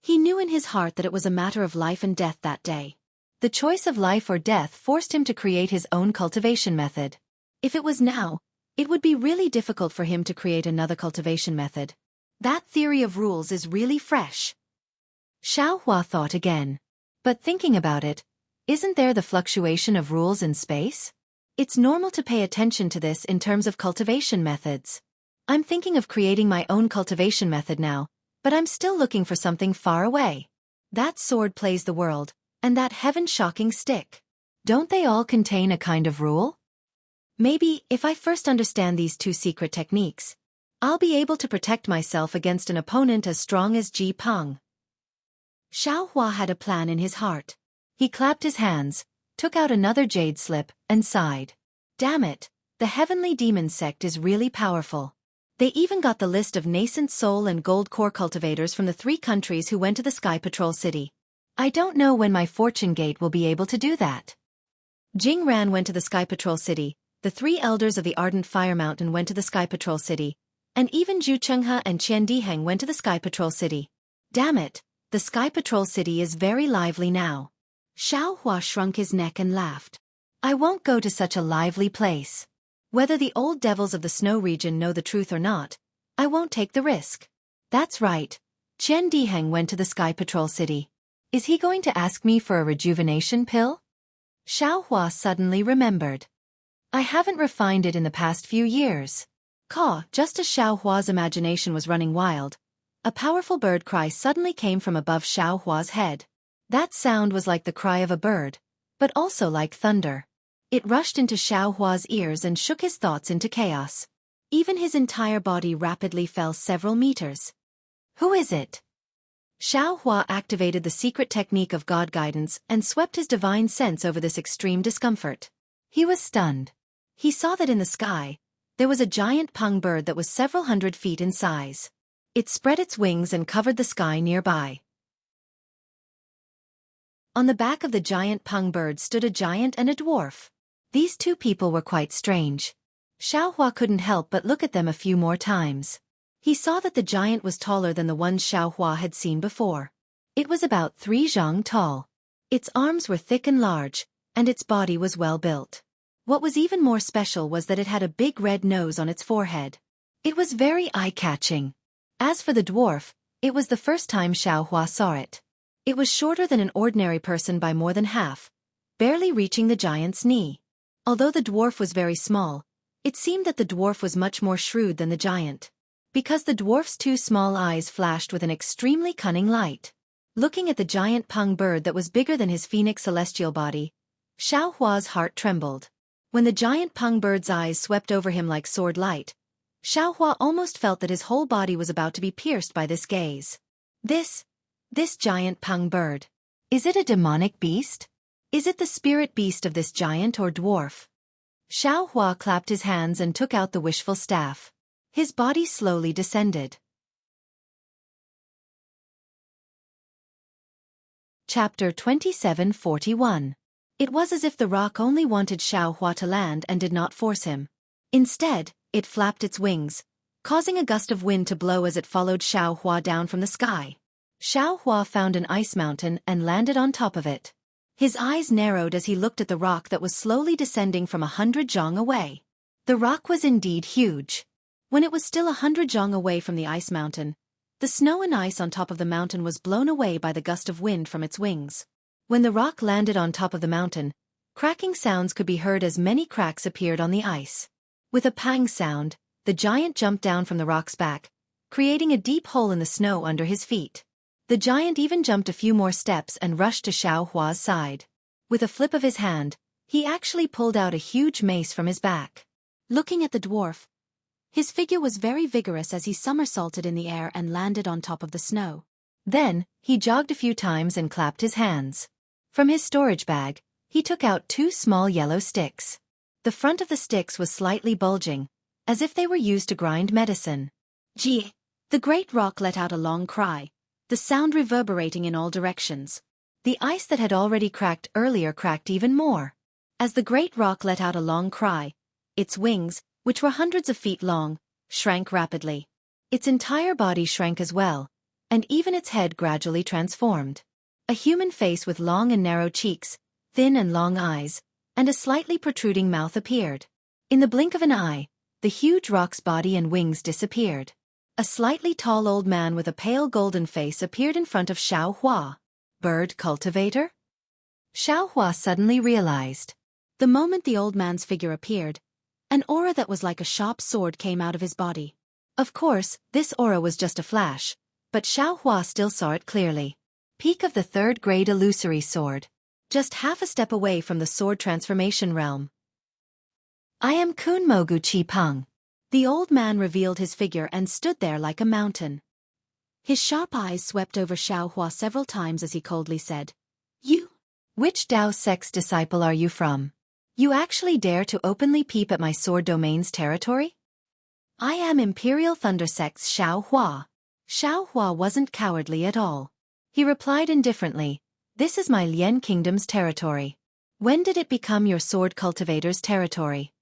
he knew in his heart that it was a matter of life and death that day. The choice of life or death forced him to create his own cultivation method. If it was now, it would be really difficult for him to create another cultivation method. That theory of rules is really fresh. Xiaohua thought again. But thinking about it, isn't there the fluctuation of rules in space? It's normal to pay attention to this in terms of cultivation methods. I'm thinking of creating my own cultivation method now, but I'm still looking for something far away. That sword plays the world, and that heaven-shocking stick. Don't they all contain a kind of rule? Maybe, if I first understand these two secret techniques, I'll be able to protect myself against an opponent as strong as Ji Peng. Xiaohua had a plan in his heart. He clapped his hands, took out another jade slip, and sighed. Damn it, the heavenly demon sect is really powerful. They even got the list of nascent soul and gold core cultivators from the 3 countries who went to the Sky Patrol City. I don't know when my fortune gate will be able to do that. Jing Ran went to the Sky Patrol City, the 3 elders of the Ardent Fire Mountain went to the Sky Patrol City, and even Zhu Chenghe and Qian Diheng went to the Sky Patrol City. Damn it, the Sky Patrol City is very lively now. Xiao Hua shrunk his neck and laughed. I won't go to such a lively place. Whether the old devils of the snow region know the truth or not, I won't take the risk. That's right. Qian Diheng went to the Sky Patrol City. Is he going to ask me for a rejuvenation pill? Xiao Hua suddenly remembered. I haven't refined it in the past few years. Just as Xiao Hua's imagination was running wild, a powerful bird cry suddenly came from above Xiao Hua's head. That sound was like the cry of a bird, but also like thunder. It rushed into Xiao Hua's ears and shook his thoughts into chaos. Even his entire body rapidly fell several meters. Who is it? Xiao Hua activated the secret technique of God guidance and swept his divine sense over this extreme discomfort. He was stunned. He saw that in the sky, there was a giant pung bird that was several hundred feet in size. It spread its wings and covered the sky nearby. On the back of the giant pung bird stood a giant and a dwarf. These 2 people were quite strange. Xiao Hua couldn't help but look at them a few more times. He saw that the giant was taller than the ones Xiao Hua had seen before. It was about 3 zhang tall. Its arms were thick and large, and its body was well built. What was even more special was that it had a big red nose on its forehead. It was very eye-catching. As for the dwarf, it was the first time Xiao Hua saw it. It was shorter than an ordinary person by more than half, barely reaching the giant's knee. Although the dwarf was very small, it seemed that the dwarf was much more shrewd than the giant, because the dwarf's 2 small eyes flashed with an extremely cunning light. Looking at the giant pung bird that was bigger than his phoenix celestial body, Xiao Hua's heart trembled. When the giant pung bird's eyes swept over him like sword light, Xiao Hua almost felt that his whole body was about to be pierced by this gaze. This giant pung bird. Is it a demonic beast? Is it the spirit beast of this giant or dwarf? Xiao Hua clapped his hands and took out the wishful staff. His body slowly descended. Chapter 2741. It was as if the rock only wanted Xiao Hua to land and did not force him. Instead, it flapped its wings, causing a gust of wind to blow as it followed Xiao Hua down from the sky. Xiao Hua found an ice mountain and landed on top of it. His eyes narrowed as he looked at the rock that was slowly descending from 100 zhang away. The rock was indeed huge. When it was still 100 zhang away from the ice mountain, the snow and ice on top of the mountain was blown away by the gust of wind from its wings. When the rock landed on top of the mountain, cracking sounds could be heard as many cracks appeared on the ice. With a pang sound, the giant jumped down from the rock's back, creating a deep hole in the snow under his feet. The giant even jumped a few more steps and rushed to Xiao Hua's side. With a flip of his hand, he actually pulled out a huge mace from his back. Looking at the dwarf, his figure was very vigorous as he somersaulted in the air and landed on top of the snow. Then, he jogged a few times and clapped his hands. From his storage bag, he took out 2 small yellow sticks. The front of the sticks was slightly bulging, as if they were used to grind medicine. Gee! The great rock let out a long cry, the sound reverberating in all directions. The ice that had already cracked earlier cracked even more. As the great rock let out a long cry, its wings, which were hundreds of feet long, shrank rapidly. Its entire body shrank as well, and even its head gradually transformed. A human face with long and narrow cheeks, thin and long eyes, and a slightly protruding mouth appeared. In the blink of an eye, the huge rock's body and wings disappeared. A slightly tall old man with a pale golden face appeared in front of Xiao Hua. Bird cultivator? Xiao Hua suddenly realized. The moment the old man's figure appeared, an aura that was like a sharp sword came out of his body. Of course, this aura was just a flash, but Xiao Hua still saw it clearly. Peak of the 3rd grade illusory sword. Just half a step away from the sword transformation realm. I am Kun Mogu Chi Peng. The old man revealed his figure and stood there like a mountain. His sharp eyes swept over Xiao Hua several times as he coldly said, You? Which Dao sect's disciple are you from? You actually dare to openly peep at my sword domain's territory? I am Imperial Thunder Sect's Xiao Hua. Xiao Hua wasn't cowardly at all. He replied indifferently, This is my Lien Kingdom's territory. When did it become your sword cultivator's territory?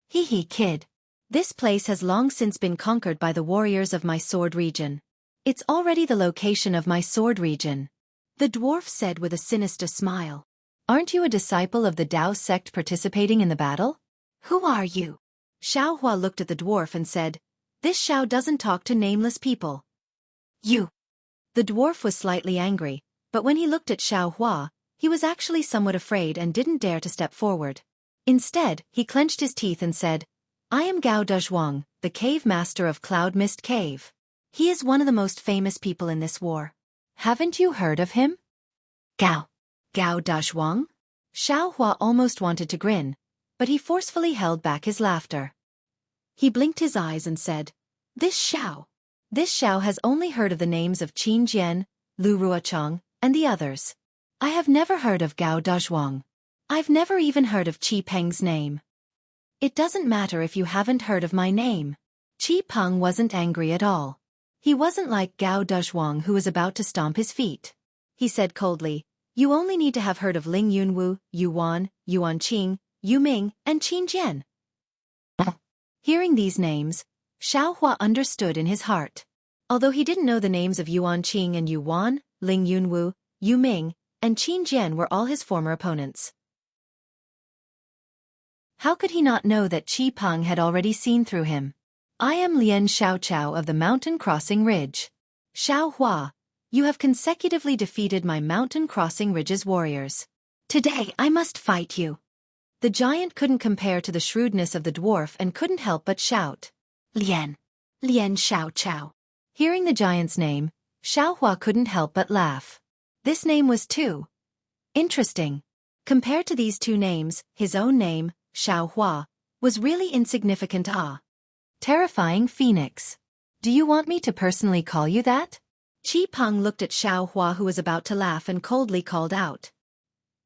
Hee hee, kid. This place has long since been conquered by the warriors of my sword region. It's already the location of my sword region. The dwarf said with a sinister smile. Aren't you a disciple of the Dao sect participating in the battle? Who are you? Xiao Hua looked at the dwarf and said, This Xiao doesn't talk to nameless people. You. The dwarf was slightly angry, but when he looked at Xiao Hua, he was actually somewhat afraid and didn't dare to step forward. Instead, he clenched his teeth and said, I am Gao Dezhuang, the cave master of Cloud Mist Cave. He is one of the most famous people in this war. Haven't you heard of him? Gao Dezhuang? Xiao Hua almost wanted to grin, but he forcefully held back his laughter. He blinked his eyes and said, This Xiao has only heard of the names of Qin Jian, Lu Ruochang, and the others. I have never heard of Gao Dezhuang. I've never even heard of Qi Peng's name. It doesn't matter if you haven't heard of my name. Qi Peng wasn't angry at all. He wasn't like Gao Dezhuang who was about to stomp his feet. He said coldly, You only need to have heard of Ling Yunwu, Yuan, Yuan Qing, Yu Ming, and Qin Jian. Hearing these names, Xiao Hua understood in his heart. Although he didn't know the names of Yuan Qing and Yuan, Ling Yunwu, Yu Ming, and Qin Jian were all his former opponents. How could he not know that Qi Peng had already seen through him? I am Lian Xiaochao of the Mountain Crossing Ridge. Xiao Hua, you have consecutively defeated my Mountain Crossing Ridge's warriors. Today I must fight you. The giant couldn't compare to the shrewdness of the dwarf and couldn't help but shout. Lian Xiaochao. Hearing the giant's name, Xiao Hua couldn't help but laugh. This name was too interesting. Compared to these two names, his own name, Xiao Hua, was really insignificant. Terrifying Phoenix. Do you want me to personally call you that? Qi Peng looked at Xiao Hua who was about to laugh and coldly called out.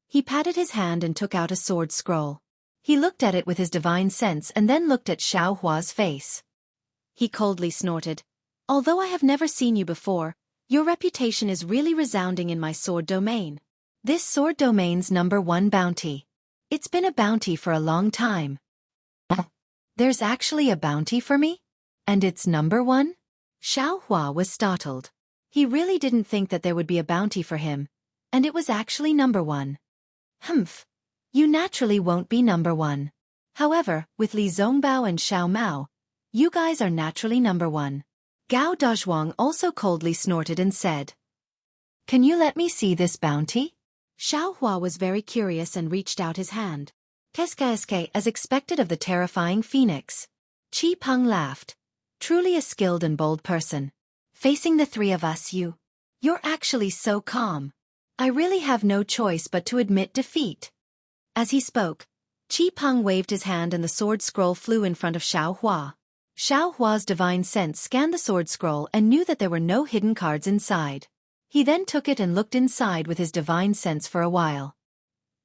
He patted his hand and took out a sword scroll. He looked at it with his divine sense and then looked at Xiao Hua's face. He coldly snorted. Although I have never seen you before, your reputation is really resounding in my sword domain. This sword domain's #1 bounty. It's been a bounty for a long time. There's actually a bounty for me? And it's #1? Xiao Hua was startled. He really didn't think that there would be a bounty for him, and it was actually #1. Humph. You naturally won't be #1. However, with Li Zongbao and Xiao Mao, you guys are naturally #1. Gao Dezhuang also coldly snorted and said, Can you let me see this bounty? Xiao Hua was very curious and reached out his hand. Keske as expected of the terrifying Phoenix. Qi Peng laughed. Truly a skilled and bold person. Facing the three of us you're actually so calm. I really have no choice but to admit defeat. As he spoke, Qi Peng waved his hand and the sword scroll flew in front of Xiao Hua. Xiao Hua's divine sense scanned the sword scroll and knew that there were no hidden cards inside. He then took it and looked inside with his divine sense for a while.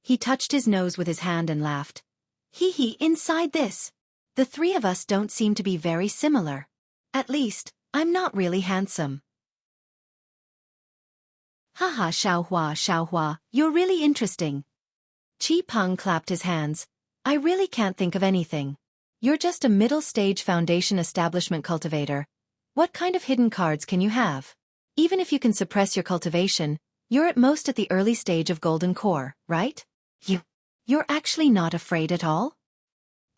He touched his nose with his hand and laughed. Hee hee, inside this. The three of us don't seem to be very similar. At least, I'm not really handsome. Haha, Xiao Hua, you're really interesting. Qi Peng clapped his hands. I really can't think of anything. You're just a middle-stage foundation establishment cultivator. What kind of hidden cards can you have? Even if you can suppress your cultivation, you're at most at the early stage of golden core, right? You're actually not afraid at all?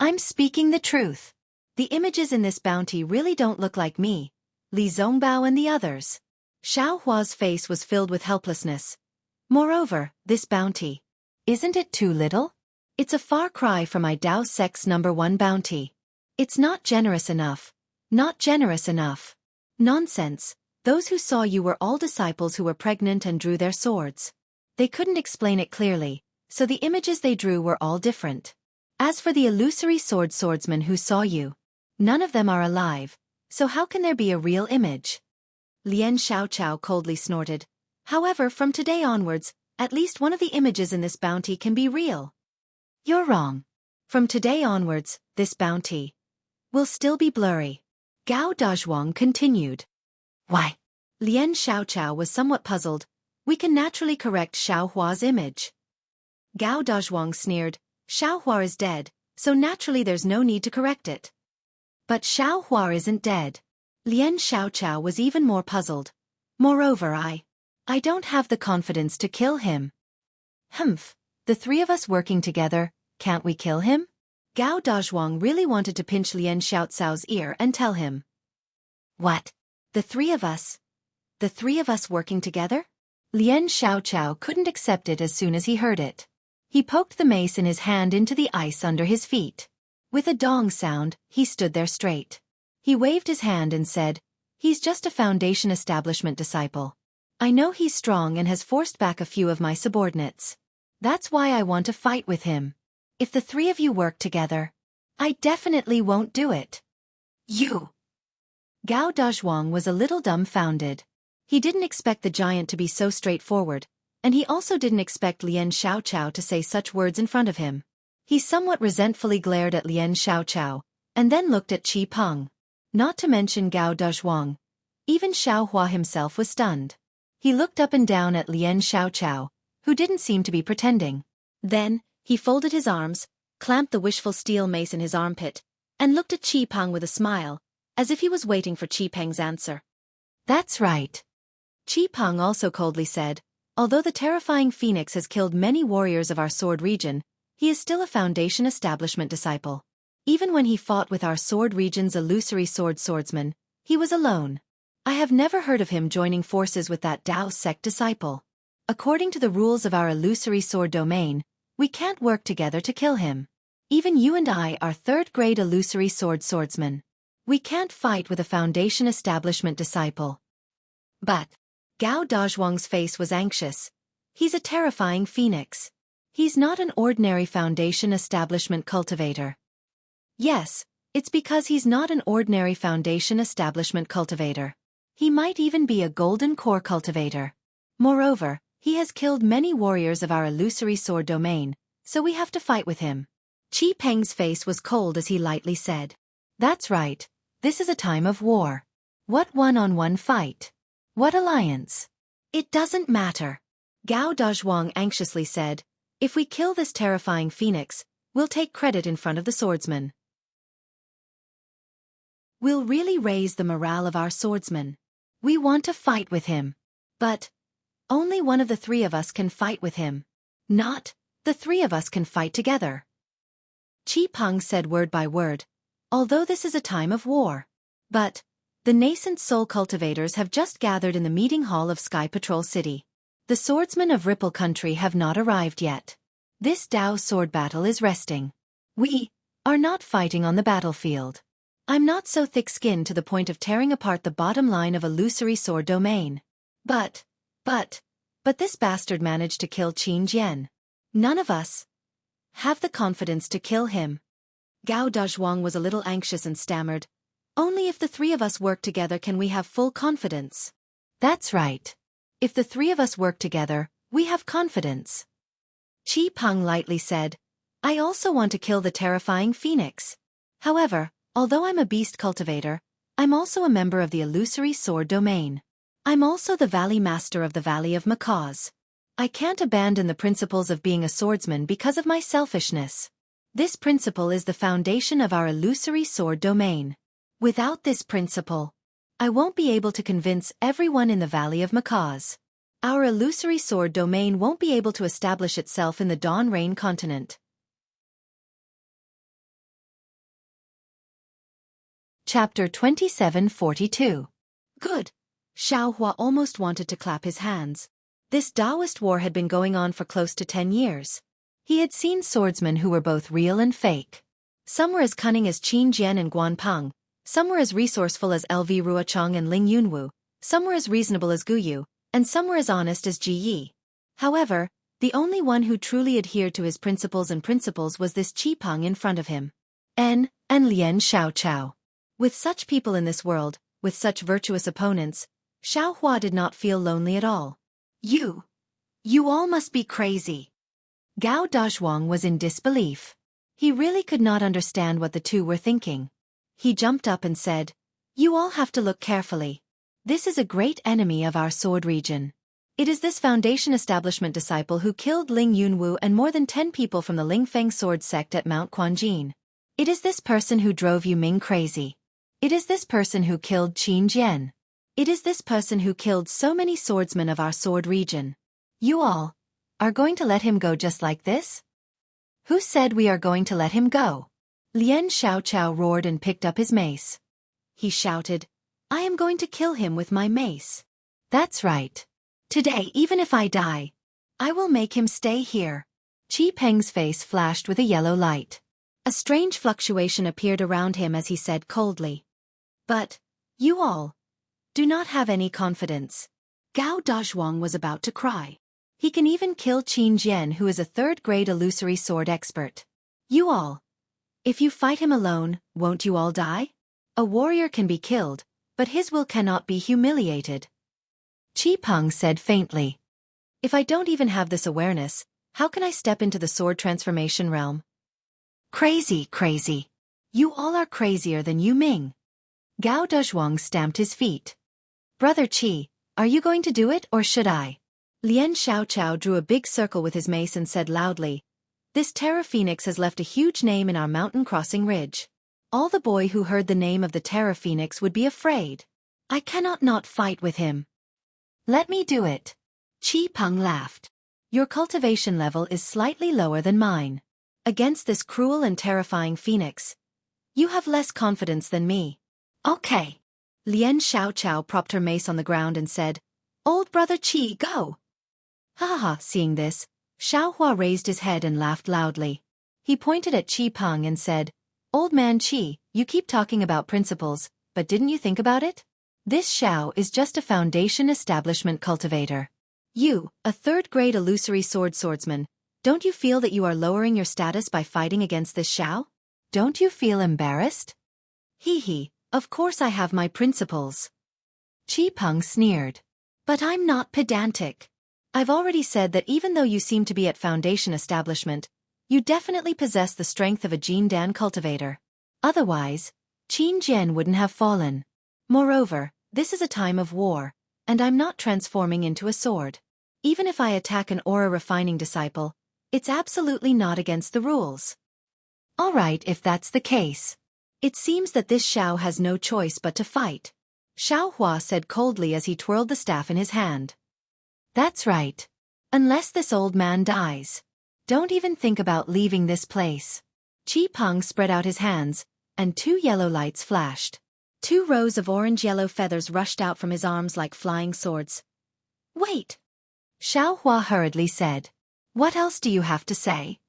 I'm speaking the truth. The images in this bounty really don't look like me, Li Zongbao and the others. Xiao Hua's face was filled with helplessness. Moreover, this bounty. Isn't it too little? It's a far cry from my Dao sect's #1 bounty. It's not generous enough. Not generous enough. Nonsense. Those who saw you were all disciples who were pregnant and drew their swords. They couldn't explain it clearly, so the images they drew were all different. As for the illusory swordsmen who saw you, none of them are alive, so how can there be a real image? Lian Xiaochao coldly snorted. However, from today onwards, at least one of the images in this bounty can be real. You're wrong. From today onwards, this bounty will still be blurry. Gao Dezhuang continued. Why? Lian Xiaochao was somewhat puzzled. We can naturally correct Xiao Hua's image. Gao Dezhuang sneered. Xiao Hua is dead, so naturally there's no need to correct it. But Xiao Hua isn't dead. Lien Xiaochao was even more puzzled. Moreover, I don't have the confidence to kill him. Humph, the three of us working together, can't we kill him? Gao Dazhuang really wanted to pinch Lien Xiaocao's ear and tell him. What? The three of us? The three of us working together? Lien Xiaochao couldn't accept it as soon as he heard it. He poked the mace in his hand into the ice under his feet. With a dong sound, he stood there straight. He waved his hand and said, "He's just a Foundation Establishment disciple. I know he's strong and has forced back a few of my subordinates. That's why I want to fight with him. If the three of you work together, I definitely won't do it." You! Gao Dazhuang was a little dumbfounded. He didn't expect the giant to be so straightforward, and he also didn't expect Lien Xiaochao to say such words in front of him. He somewhat resentfully glared at Lien Xiaochao, and then looked at Qi Peng. Not to mention Gao Dazhuang. Even Xiao Hua himself was stunned. He looked up and down at Lien Xiaochao, who didn't seem to be pretending. Then, he folded his arms, clamped the wishful steel mace in his armpit, and looked at Qi Peng with a smile, as if he was waiting for Qi Peng's answer. That's right. Qi Peng also coldly said, although the terrifying phoenix has killed many warriors of our sword region, he is still a Foundation Establishment disciple. Even when he fought with our sword region's illusory swordsman, he was alone. I have never heard of him joining forces with that Dao sect disciple. According to the rules of our illusory sword domain, we can't work together to kill him. Even you and I are third-grade illusory swordsmen. We can't fight with a Foundation Establishment disciple. But Gao Dazhuang's face was anxious. He's a terrifying phoenix. He's not an ordinary Foundation Establishment cultivator. Yes, it's because he's not an ordinary Foundation Establishment cultivator. He might even be a golden core cultivator. Moreover, he has killed many warriors of our illusory sword domain, so we have to fight with him. Qi Peng's face was cold as he lightly said. That's right, this is a time of war. What one-on-one fight? What alliance? It doesn't matter. Gao Dazhuang anxiously said, if we kill this terrifying phoenix, we'll take credit in front of the swordsman. We'll really raise the morale of our swordsman. We want to fight with him. But only one of the three of us can fight with him. Not the three of us can fight together. Qi Peng said word by word, although this is a time of war. But the nascent soul cultivators have just gathered in the meeting hall of Sky Patrol City. The swordsmen of Ripple Country have not arrived yet. This Dao sword battle is resting. We are not fighting on the battlefield. I'm not so thick-skinned to the point of tearing apart the bottom line of illusory sword domain. But this bastard managed to kill Qin Jian. None of us have the confidence to kill him. Gao Dazhuang was a little anxious and stammered, only if the three of us work together can we have full confidence. That's right. If the three of us work together, we have confidence. Qi Peng lightly said, I also want to kill the terrifying phoenix. However, although I'm a beast cultivator, I'm also a member of the illusory sword domain. I'm also the Valley Master of the Valley of Macaws. I can't abandon the principles of being a swordsman because of my selfishness. This principle is the foundation of our illusory sword domain. Without this principle, I won't be able to convince everyone in the Valley of Macaws. Our illusory sword domain won't be able to establish itself in the Dawn Rain continent. Chapter 2742. Good. Xiao Hua almost wanted to clap his hands. This Taoist war had been going on for close to 10 years. He had seen swordsmen who were both real and fake. Some were as cunning as Qin Jian and Guan Peng, some were as resourceful as LV Ruochong and Ling Yunwu, some were as reasonable as Gu Yu, and some were as honest as Ji Yi. However, the only one who truly adhered to his principles was this Qi Peng in front of him. And Lien Xiaochao. With such people in this world, with such virtuous opponents, Xiao Hua did not feel lonely at all. You all must be crazy. Gao Dazhuang was in disbelief. He really could not understand what the two were thinking. He jumped up and said, You all have to look carefully. This is a great enemy of our sword region. It is this Foundation Establishment disciple who killed Ling Yunwu and more than 10 people from the Lingfeng sword sect at Mount Quanjin. It is this person who drove Yu Ming crazy. It is this person who killed Qin Jian. It is this person who killed so many swordsmen of our sword region. You all are going to let him go just like this? Who said we are going to let him go? Lien Xiaoqiao roared and picked up his mace. He shouted, I am going to kill him with my mace. That's right. Today, even if I die, I will make him stay here. Qi Peng's face flashed with a yellow light. A strange fluctuation appeared around him as he said coldly. But, you all, do not have any confidence. Gao Dazhuang was about to cry. He can even kill Qin Jian, who is a third-grade illusory sword expert. You all, if you fight him alone, won't you all die? A warrior can be killed, but his will cannot be humiliated. Qi Peng said faintly. If I don't even have this awareness, how can I step into the sword transformation realm? Crazy. You all are crazier than Yu Ming. Gao Dazhuang stamped his feet. Brother Qi, are you going to do it or should I? Lien Xiaoqiao drew a big circle with his mace and said loudly, This Terra Phoenix has left a huge name in our mountain crossing ridge. All the boy who heard the name of the Terra Phoenix would be afraid. I cannot not fight with him. Let me do it. Qi Peng laughed. Your cultivation level is slightly lower than mine. Against this cruel and terrifying phoenix, you have less confidence than me. Okay. Lien Xiaoqiao propped her mace on the ground and said, Old brother Qi, go. Ha. Seeing this, Xiaohua raised his head and laughed loudly. He pointed at Qi Peng and said, Old man Qi, you keep talking about principles, but didn't you think about it? This Xiao is just a Foundation Establishment cultivator. You, a third-grade illusory swordsman, don't you feel that you are lowering your status by fighting against this Xiao? Don't you feel embarrassed? Hee, of course I have my principles. Qi Peng sneered. But I'm not pedantic. I've already said that even though you seem to be at Foundation Establishment, you definitely possess the strength of a Jin Dan cultivator. Otherwise, Qin Jian wouldn't have fallen. Moreover, this is a time of war, and I'm not transforming into a sword. Even if I attack an aura refining disciple, it's absolutely not against the rules. All right, if that's the case. It seems that this Xiao has no choice but to fight. Xiaohua said coldly as he twirled the staff in his hand. That's right. Unless this old man dies. Don't even think about leaving this place. Qi Peng spread out his hands, and 2 yellow lights flashed. 2 rows of orange-yellow feathers rushed out from his arms like flying swords. Wait! Xiaohua hurriedly said. What else do you have to say?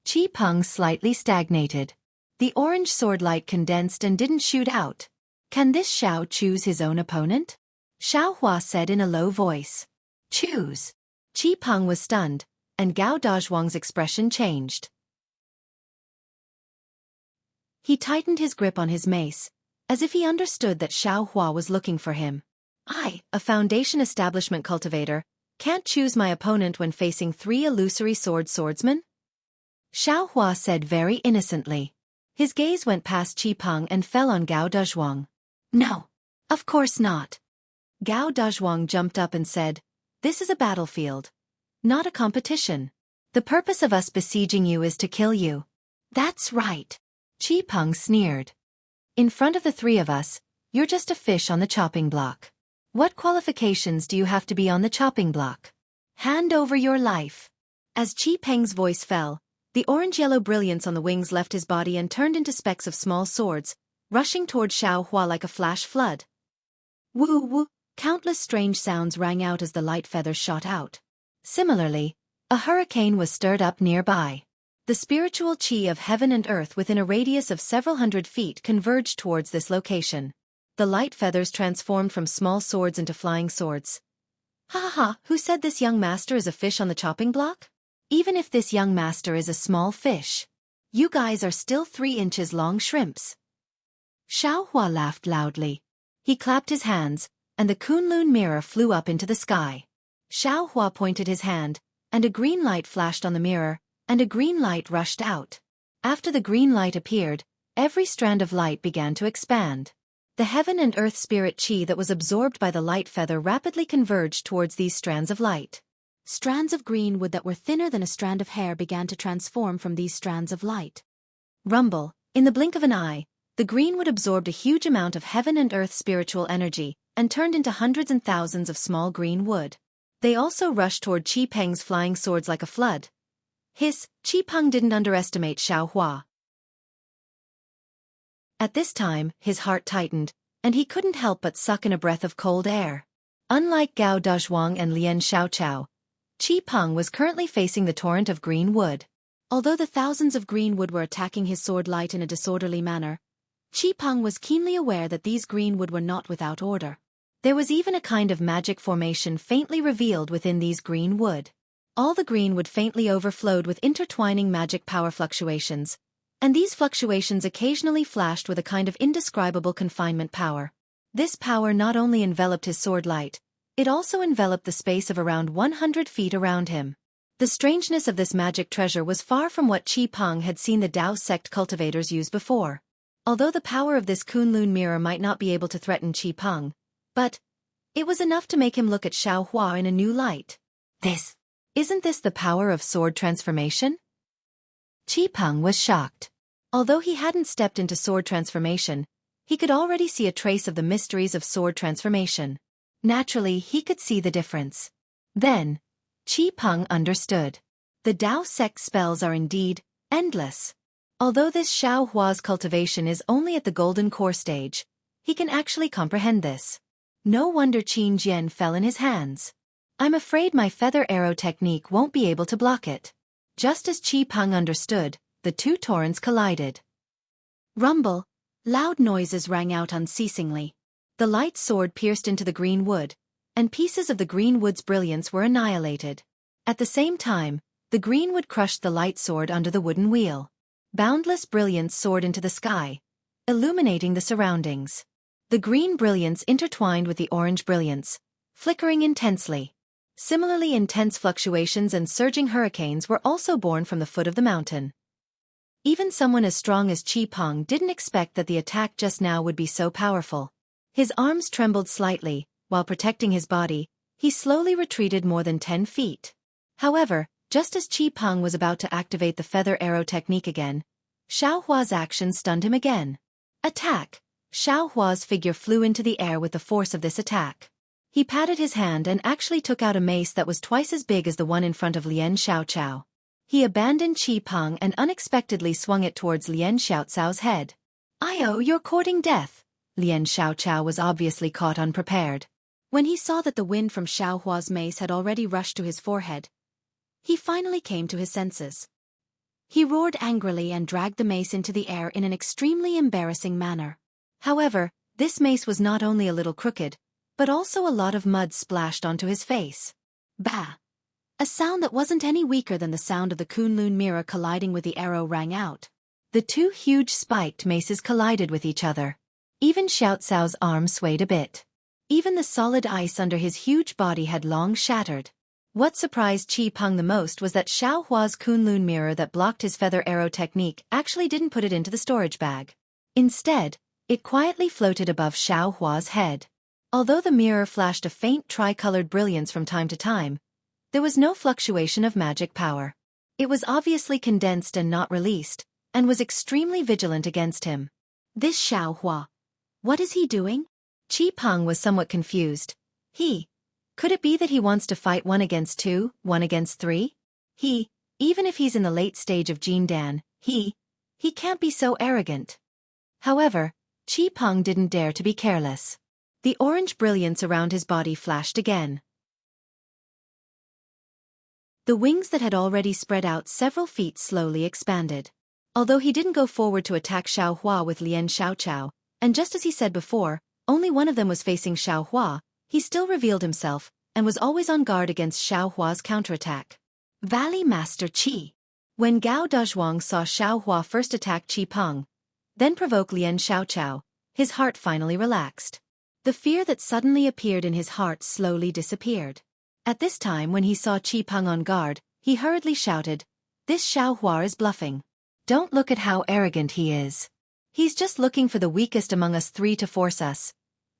Qi Peng slightly stagnated. The orange sword light condensed and didn't shoot out. Can this Xiao choose his own opponent? Xiaohua said in a low voice. Choose. Qi Peng was stunned, and Gao Dazhuang's expression changed. He tightened his grip on his mace, as if he understood that Xiaohua was looking for him. I, a Foundation Establishment cultivator, can't choose my opponent when facing 3 illusory swordsmen? Xiaohua said very innocently. His gaze went past Qi Peng and fell on Gao Dazhuang. No, of course not. Gao Dazhuang jumped up and said, This is a battlefield, not a competition. The purpose of us besieging you is to kill you. That's right. Qi Peng sneered. In front of the 3 of us, you're just a fish on the chopping block. What qualifications do you have to be on the chopping block? Hand over your life. As Qi Peng's voice fell, the orange-yellow brilliance on the wings left his body and turned into specks of small swords, rushing toward Xiaohua like a flash flood. Woo! Countless strange sounds rang out as the light feathers shot out. Similarly, a hurricane was stirred up nearby. The spiritual qi of heaven and earth within a radius of several hundred feet converged towards this location. The light feathers transformed from small swords into flying swords. Ha! Who said this young master is a fish on the chopping block? Even if this young master is a small fish, you guys are still 3 inches long shrimps. Xiaohua laughed loudly. He clapped his hands, and the Kunlun mirror flew up into the sky. Xiaohua pointed his hand, and a green light flashed on the mirror, and a green light rushed out. After the green light appeared, every strand of light began to expand. The heaven and earth spirit chi that was absorbed by the light feather rapidly converged towards these strands of light. Strands of green wood that were thinner than a strand of hair began to transform from these strands of light. Rumble, in the blink of an eye, the green wood absorbed a huge amount of heaven and earth spiritual energy, and turned into hundreds and thousands of small green wood. They also rushed toward Qi Peng's flying swords like a flood. Qi Peng didn't underestimate Xiao Hua. At this time, his heart tightened, and he couldn't help but suck in a breath of cold air. Unlike Gao Dazhuang and Lian Xiaochao, Qi Peng was currently facing the torrent of green wood. Although the thousands of green wood were attacking his sword light in a disorderly manner, Qi Peng was keenly aware that these green wood were not without order. There was even a kind of magic formation faintly revealed within these green wood. All the green wood faintly overflowed with intertwining magic power fluctuations, and these fluctuations occasionally flashed with a kind of indescribable confinement power. This power not only enveloped his sword light, it also enveloped the space of around 100 feet around him. The strangeness of this magic treasure was far from what Qi Peng had seen the Dao sect cultivators use before. Although the power of this Kunlun mirror might not be able to threaten Qi Peng, but it was enough to make him look at Xiao Hua in a new light. Isn't this the power of sword transformation? Qi Peng was shocked. Although he hadn't stepped into sword transformation, he could already see a trace of the mysteries of sword transformation. Naturally, he could see the difference. Then, Qi Peng understood. The Dao sect spells are indeed endless. Although this Xiao Hua's cultivation is only at the golden core stage, he can actually comprehend this. No wonder Qin Jian fell in his hands. I'm afraid my feather arrow technique won't be able to block it. Just as Qi Peng understood, the two torrents collided. Rumble, loud noises rang out unceasingly. The light sword pierced into the green wood, and pieces of the green wood's brilliance were annihilated. At the same time, the green wood crushed the light sword under the wooden wheel. Boundless brilliance soared into the sky, illuminating the surroundings. The green brilliance intertwined with the orange brilliance, flickering intensely. Similarly intense fluctuations and surging hurricanes were also born from the foot of the mountain. Even someone as strong as Qi Peng didn't expect that the attack just now would be so powerful. His arms trembled slightly, while protecting his body, he slowly retreated more than 10 feet. However, just as Qi Peng was about to activate the feather arrow technique again, Xiao Hua's action stunned him again. Attack! Xiao Hua's figure flew into the air with the force of this attack. He patted his hand and actually took out a mace that was twice as big as the one in front of Lian Xiaochao. He abandoned Qi Peng and unexpectedly swung it towards Lian Xiaocao's head. You're courting death. Lian Xiaochao was obviously caught unprepared. When he saw that the wind from Xiao Hua's mace had already rushed to his forehead, he finally came to his senses. He roared angrily and dragged the mace into the air in an extremely embarrassing manner. However, this mace was not only a little crooked, but also a lot of mud splashed onto his face. Bah! A sound that wasn't any weaker than the sound of the Kunlun mirror colliding with the arrow rang out. The two huge spiked maces collided with each other. Even Xiao Cao's arm swayed a bit. Even the solid ice under his huge body had long shattered. What surprised Qi Peng the most was that Xiao Hua's Kunlun mirror that blocked his feather arrow technique actually didn't put it into the storage bag. Instead, it quietly floated above Xiao Hua's head. Although the mirror flashed a faint tricolored brilliance from time to time, there was no fluctuation of magic power. It was obviously condensed and not released, and was extremely vigilant against him. This Xiao Hua. What is he doing? Qi Peng was somewhat confused. Could it be that he wants to fight 1 against 2, 1 against 3? Even if he's in the late stage of Jindan, he can't be so arrogant. However, Qi Peng didn't dare to be careless. The orange brilliance around his body flashed again. The wings that had already spread out several feet slowly expanded. Although he didn't go forward to attack Xiao Hua with Lian Xiaochao, and just as he said before, only one of them was facing Xiao Hua, he still revealed himself, and was always on guard against Xiao Hua's counterattack. Valley Master Qi. When Gao Dazhuang saw Xiao Hua first attack Qi Peng, then provoke Lian Xiaochao, his heart finally relaxed. The fear that suddenly appeared in his heart slowly disappeared. At this time when he saw Qi Peng on guard, he hurriedly shouted, "This Xiao Hua is bluffing. Don't look at how arrogant he is. He's just looking for the weakest among us three to force us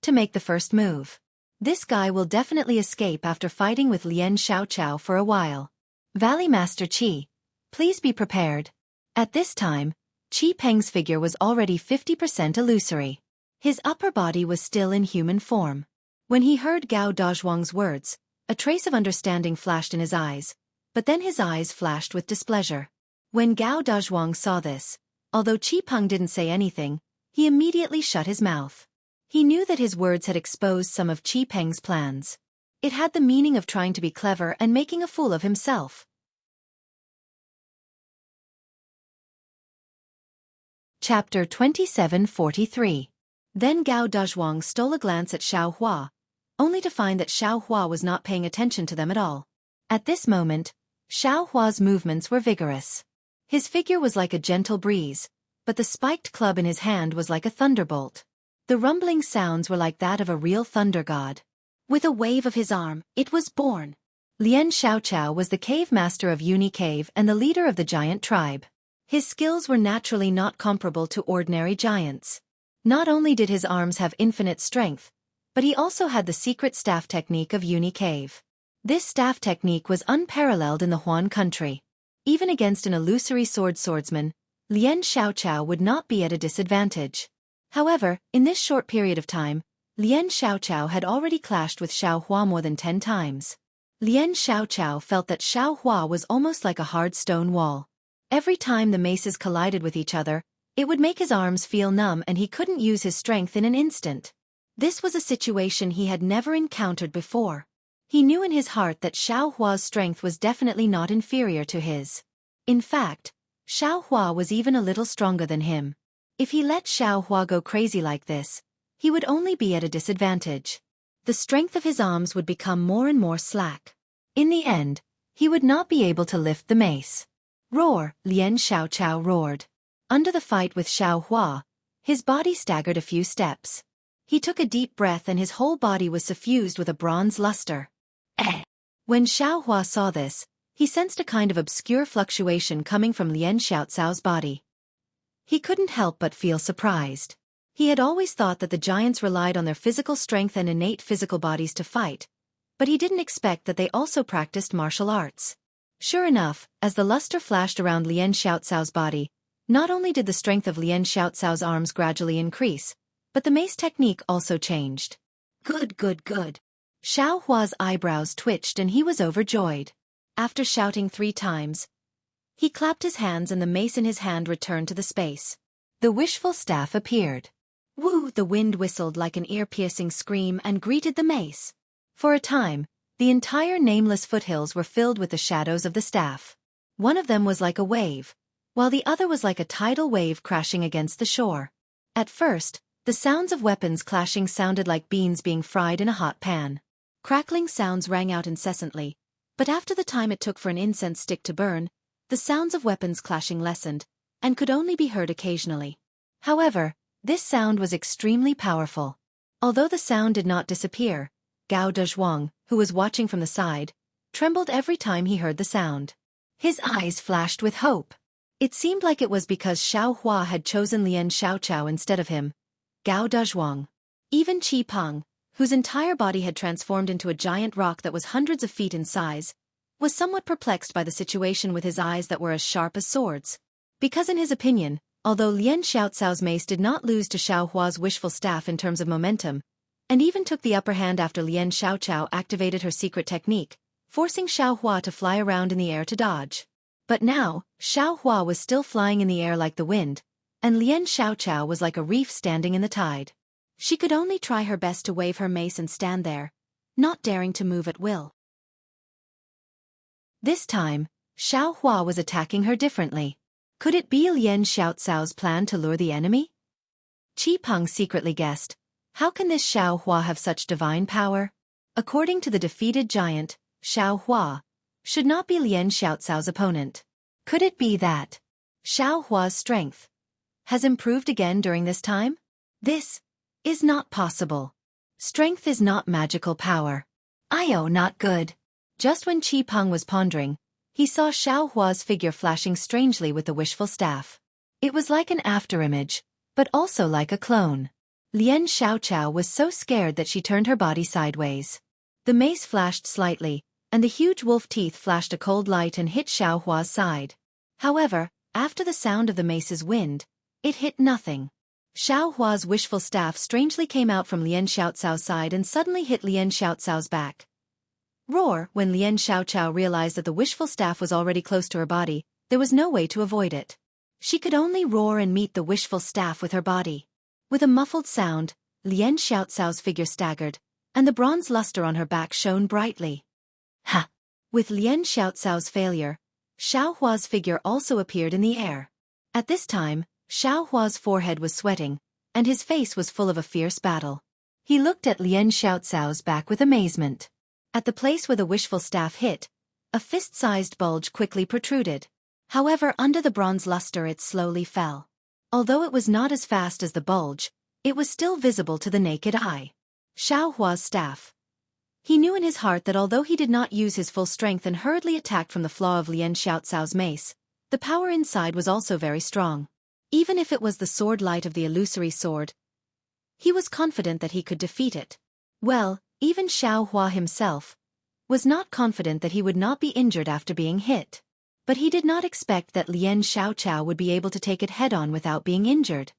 to make the first move. This guy will definitely escape after fighting with Lien Xiaoqiao for a while. Valley Master Qi, please be prepared. At this time, Qi Peng's figure was already 50% illusory. His upper body was still in human form. When he heard Gao Dazhuang's words, a trace of understanding flashed in his eyes, but then his eyes flashed with displeasure. When Gao Dazhuang saw this, although Qi Peng didn't say anything, he immediately shut his mouth. He knew that his words had exposed some of Qi Peng's plans. It had the meaning of trying to be clever and making a fool of himself. Chapter 2743. Then Gao Dazhuang stole a glance at Xiao Hua, only to find that Xiao Hua was not paying attention to them at all. At this moment, Xiao Hua's movements were vigorous. His figure was like a gentle breeze, but the spiked club in his hand was like a thunderbolt. The rumbling sounds were like that of a real thunder god. With a wave of his arm, it was born. Lien Xiaoqiao was the cave master of Uni Cave and the leader of the giant tribe. His skills were naturally not comparable to ordinary giants. Not only did his arms have infinite strength, but he also had the secret staff technique of Uni Cave. This staff technique was unparalleled in the Huan country. Even against an illusory swordsman, Lien Xiaoqiao would not be at a disadvantage. However, in this short period of time, Lien Xiaoqiao had already clashed with Xiao Hua more than 10 times. Lien Xiaoqiao felt that Xiao Hua was almost like a hard stone wall. Every time the maces collided with each other, it would make his arms feel numb and he couldn't use his strength in an instant. This was a situation he had never encountered before. He knew in his heart that Xiao Hua's strength was definitely not inferior to his. In fact, Xiao Hua was even a little stronger than him. If he let Xiao Hua go crazy like this, he would only be at a disadvantage. The strength of his arms would become more and more slack. In the end, he would not be able to lift the mace. Roar! Lien Xiaoqiao roared. Under the fight with Xiao Hua, his body staggered a few steps. He took a deep breath and his whole body was suffused with a bronze luster. When Xiao Hua saw this, he sensed a kind of obscure fluctuation coming from Lien Xiaoqiao's body. He couldn't help but feel surprised. He had always thought that the giants relied on their physical strength and innate physical bodies to fight, but he didn't expect that they also practiced martial arts. Sure enough, as the luster flashed around Lien Xiaoqiao's body, not only did the strength of Lien Xiaoqiao's arms gradually increase, but the mace technique also changed. Good. Xiao Hua's eyebrows twitched and he was overjoyed. After shouting 3 times, he clapped his hands and the mace in his hand returned to the space. The wishful staff appeared. Woo! The wind whistled like an ear-piercing scream and greeted the mace. For a time, the entire nameless foothills were filled with the shadows of the staff. One of them was like a wave, while the other was like a tidal wave crashing against the shore. At first, the sounds of weapons clashing sounded like beans being fried in a hot pan. Crackling sounds rang out incessantly, but after the time it took for an incense stick to burn, the sounds of weapons clashing lessened, and could only be heard occasionally. However, this sound was extremely powerful. Although the sound did not disappear, Gao Dazhuang, who was watching from the side, trembled every time he heard the sound. His eyes flashed with hope. It seemed like it was because Xiao Hua had chosen Lien Xiaoqiao instead of him. Gao Dazhuang. Even Qi Peng, whose entire body had transformed into a giant rock that was hundreds of feet in size, was somewhat perplexed by the situation with his eyes that were as sharp as swords. Because in his opinion, although Lien Xiaoqiao's mace did not lose to Xiao Hua's wishful staff in terms of momentum, and even took the upper hand after Lien Xiaoqiao activated her secret technique, forcing Xiao Hua to fly around in the air to dodge. But now, Xiao Hua was still flying in the air like the wind, and Lien Xiaoqiao was like a reef standing in the tide. She could only try her best to wave her mace and stand there, not daring to move at will. This time, Xiao Hua was attacking her differently. Could it be Lien Xiaoqiao's plan to lure the enemy? Qi Peng secretly guessed, how can this Xiao Hua have such divine power? According to the defeated giant, Xiao Hua should not be Lien Xiaoqiao's opponent. Could it be that Xiao Hua's strength has improved again during this time? This is not possible. Strength is not magical power. Not good. Just when Qi Peng was pondering, he saw Xiao Hua's figure flashing strangely with the wishful staff. It was like an afterimage, but also like a clone. Lien Xiaoqiao was so scared that she turned her body sideways. The mace flashed slightly, and the huge wolf teeth flashed a cold light and hit Xiao Hua's side. However, after the sound of the mace's wind, it hit nothing. Xiao Hua's wishful staff strangely came out from Lien Xiaocao's side and suddenly hit Lien Xiaocao's back. Roar! When Lien Xiaoqiao realized that the wishful staff was already close to her body, there was no way to avoid it. She could only roar and meet the wishful staff with her body. With a muffled sound, Lien Xiaocao's figure staggered, and the bronze luster on her back shone brightly. Ha! With Lien Xiaocao's failure, Xiao Hua's figure also appeared in the air. At this time, Xiao Hua's forehead was sweating, and his face was full of a fierce battle. He looked at Lien Xiaocao's back with amazement. At the place where the wishful staff hit, a fist-sized bulge quickly protruded. However, under the bronze luster it slowly fell. Although it was not as fast as the bulge, it was still visible to the naked eye. Xiao Hua's staff. He knew in his heart that although he did not use his full strength and hurriedly attacked from the flaw of Lien Xiaocao's mace, the power inside was also very strong. Even if it was the sword light of the illusory sword, he was confident that he could defeat it. Well, even Xiao Hua himself was not confident that he would not be injured after being hit. But he did not expect that Lien Xiaoqiao would be able to take it head-on without being injured.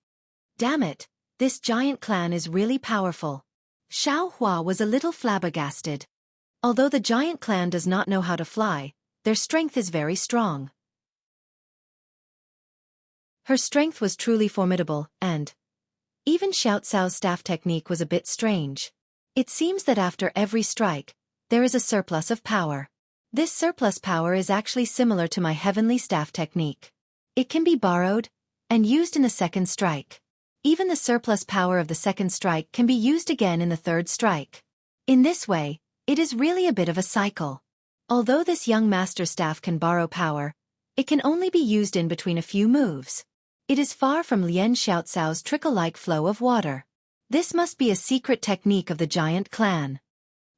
Damn it, this giant clan is really powerful. Xiao Hua was a little flabbergasted. Although the giant clan does not know how to fly, their strength is very strong. Her strength was truly formidable, and even Xiao Cao's staff technique was a bit strange. It seems that after every strike, there is a surplus of power. This surplus power is actually similar to my heavenly staff technique. It can be borrowed and used in the second strike. Even the surplus power of the second strike can be used again in the third strike. In this way, it is really a bit of a cycle. Although this young master staff can borrow power, it can only be used in between a few moves. It is far from Lien Xiaocao's trickle-like flow of water. This must be a secret technique of the giant clan.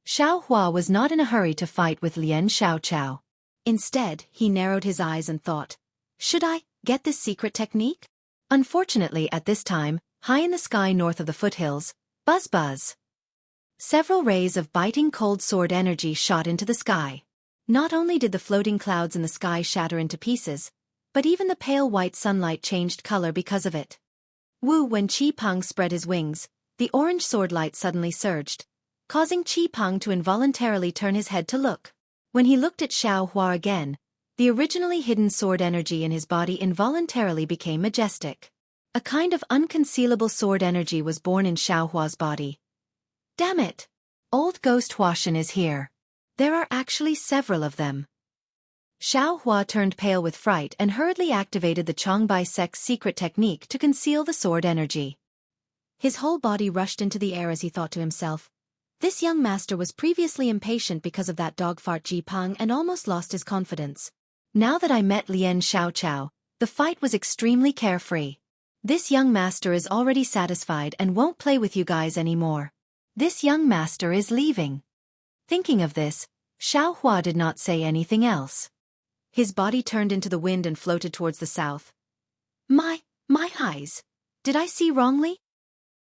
Xiao Hua was not in a hurry to fight with Lien Xiaoqiao. Instead, he narrowed his eyes and thought, should I get this secret technique? Unfortunately, at this time, high in the sky north of the foothills, buzz buzz. Several rays of biting cold sword energy shot into the sky. Not only did the floating clouds in the sky shatter into pieces, but even the pale white sunlight changed color because of it. Wu! When Qi Peng spread his wings, the orange sword light suddenly surged, causing Qi Peng to involuntarily turn his head to look. When he looked at Xiao Hua again, the originally hidden sword energy in his body involuntarily became majestic. A kind of unconcealable sword energy was born in Xiao Hua's body. Damn it! Old Ghost Huashan is here. There are actually several of them. Xiao Hua turned pale with fright and hurriedly activated the Chongbai sect's secret technique to conceal the sword energy. His whole body rushed into the air as he thought to himself, this young master was previously impatient because of that dog fart Ji Peng and almost lost his confidence. Now that I met Lien Xiaoqiao, the fight was extremely carefree. This young master is already satisfied and won't play with you guys anymore. This young master is leaving. Thinking of this, Xiao Hua did not say anything else. His body turned into the wind and floated towards the south. My eyes. Did I see wrongly?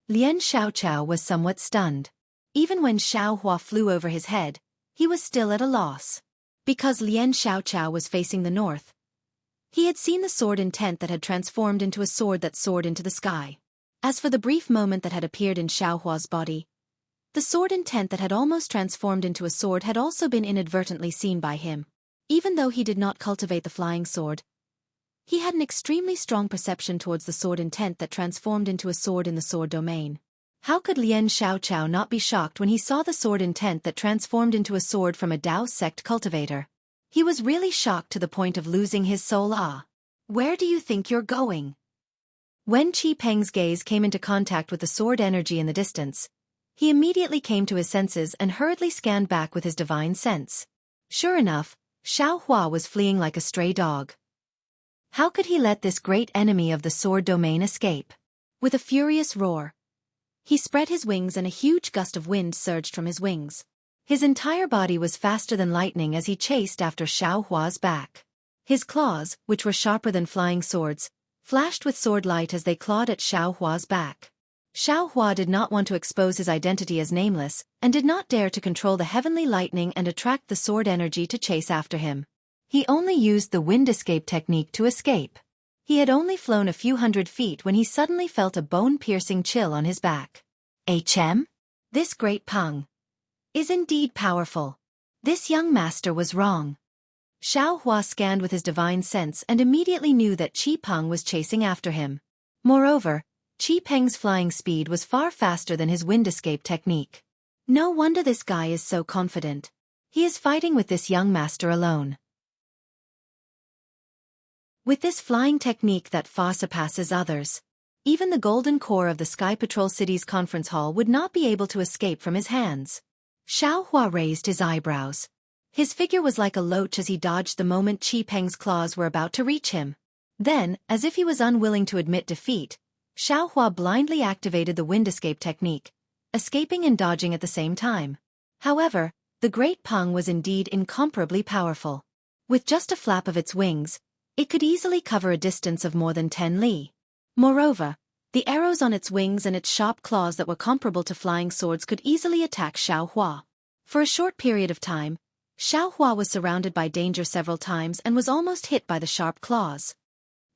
Lien Xiaoqiao was somewhat stunned. Even when Xiao Hua flew over his head, he was still at a loss. Because Lien Xiaoqiao was facing the north, he had seen the sword intent that had transformed into a sword that soared into the sky. As for the brief moment that had appeared in Xiao Hua's body, the sword intent that had almost transformed into a sword had also been inadvertently seen by him. Even though he did not cultivate the flying sword, he had an extremely strong perception towards the sword intent that transformed into a sword in the sword domain. How could Lien Xiaoqiao not be shocked when he saw the sword intent that transformed into a sword from a Dao sect cultivator? He was really shocked to the point of losing his soul. Where do you think you're going? When Qi Peng's gaze came into contact with the sword energy in the distance, he immediately came to his senses and hurriedly scanned back with his divine sense. Sure enough, Xiao Hua was fleeing like a stray dog. How could he let this great enemy of the sword domain escape? With a furious roar, he spread his wings and a huge gust of wind surged from his wings. His entire body was faster than lightning as he chased after Xiao Hua's back. His claws, which were sharper than flying swords, flashed with sword light as they clawed at Xiao Hua's back. Xiao Hua did not want to expose his identity as nameless, and did not dare to control the heavenly lightning and attract the sword energy to chase after him. He only used the wind escape technique to escape. He had only flown a few hundred feet when he suddenly felt a bone-piercing chill on his back. HM? This great Peng is indeed powerful. This young master was wrong. Xiao Hua scanned with his divine sense and immediately knew that Qi Peng was chasing after him. Moreover, Qi Peng's flying speed was far faster than his wind escape technique. No wonder this guy is so confident. He is fighting with this young master alone. With this flying technique that far surpasses others, even the golden core of the Sky Patrol City's conference hall would not be able to escape from his hands. Xiao Hua raised his eyebrows. His figure was like a loach as he dodged the moment Qi Peng's claws were about to reach him. Then, as if he was unwilling to admit defeat, Xiao Hua blindly activated the wind escape technique, escaping and dodging at the same time. However, the great Peng was indeed incomparably powerful. With just a flap of its wings, it could easily cover a distance of more than 10 li. Moreover, the arrows on its wings and its sharp claws that were comparable to flying swords could easily attack Xiao Hua. For a short period of time, Xiao Hua was surrounded by danger several times and was almost hit by the sharp claws.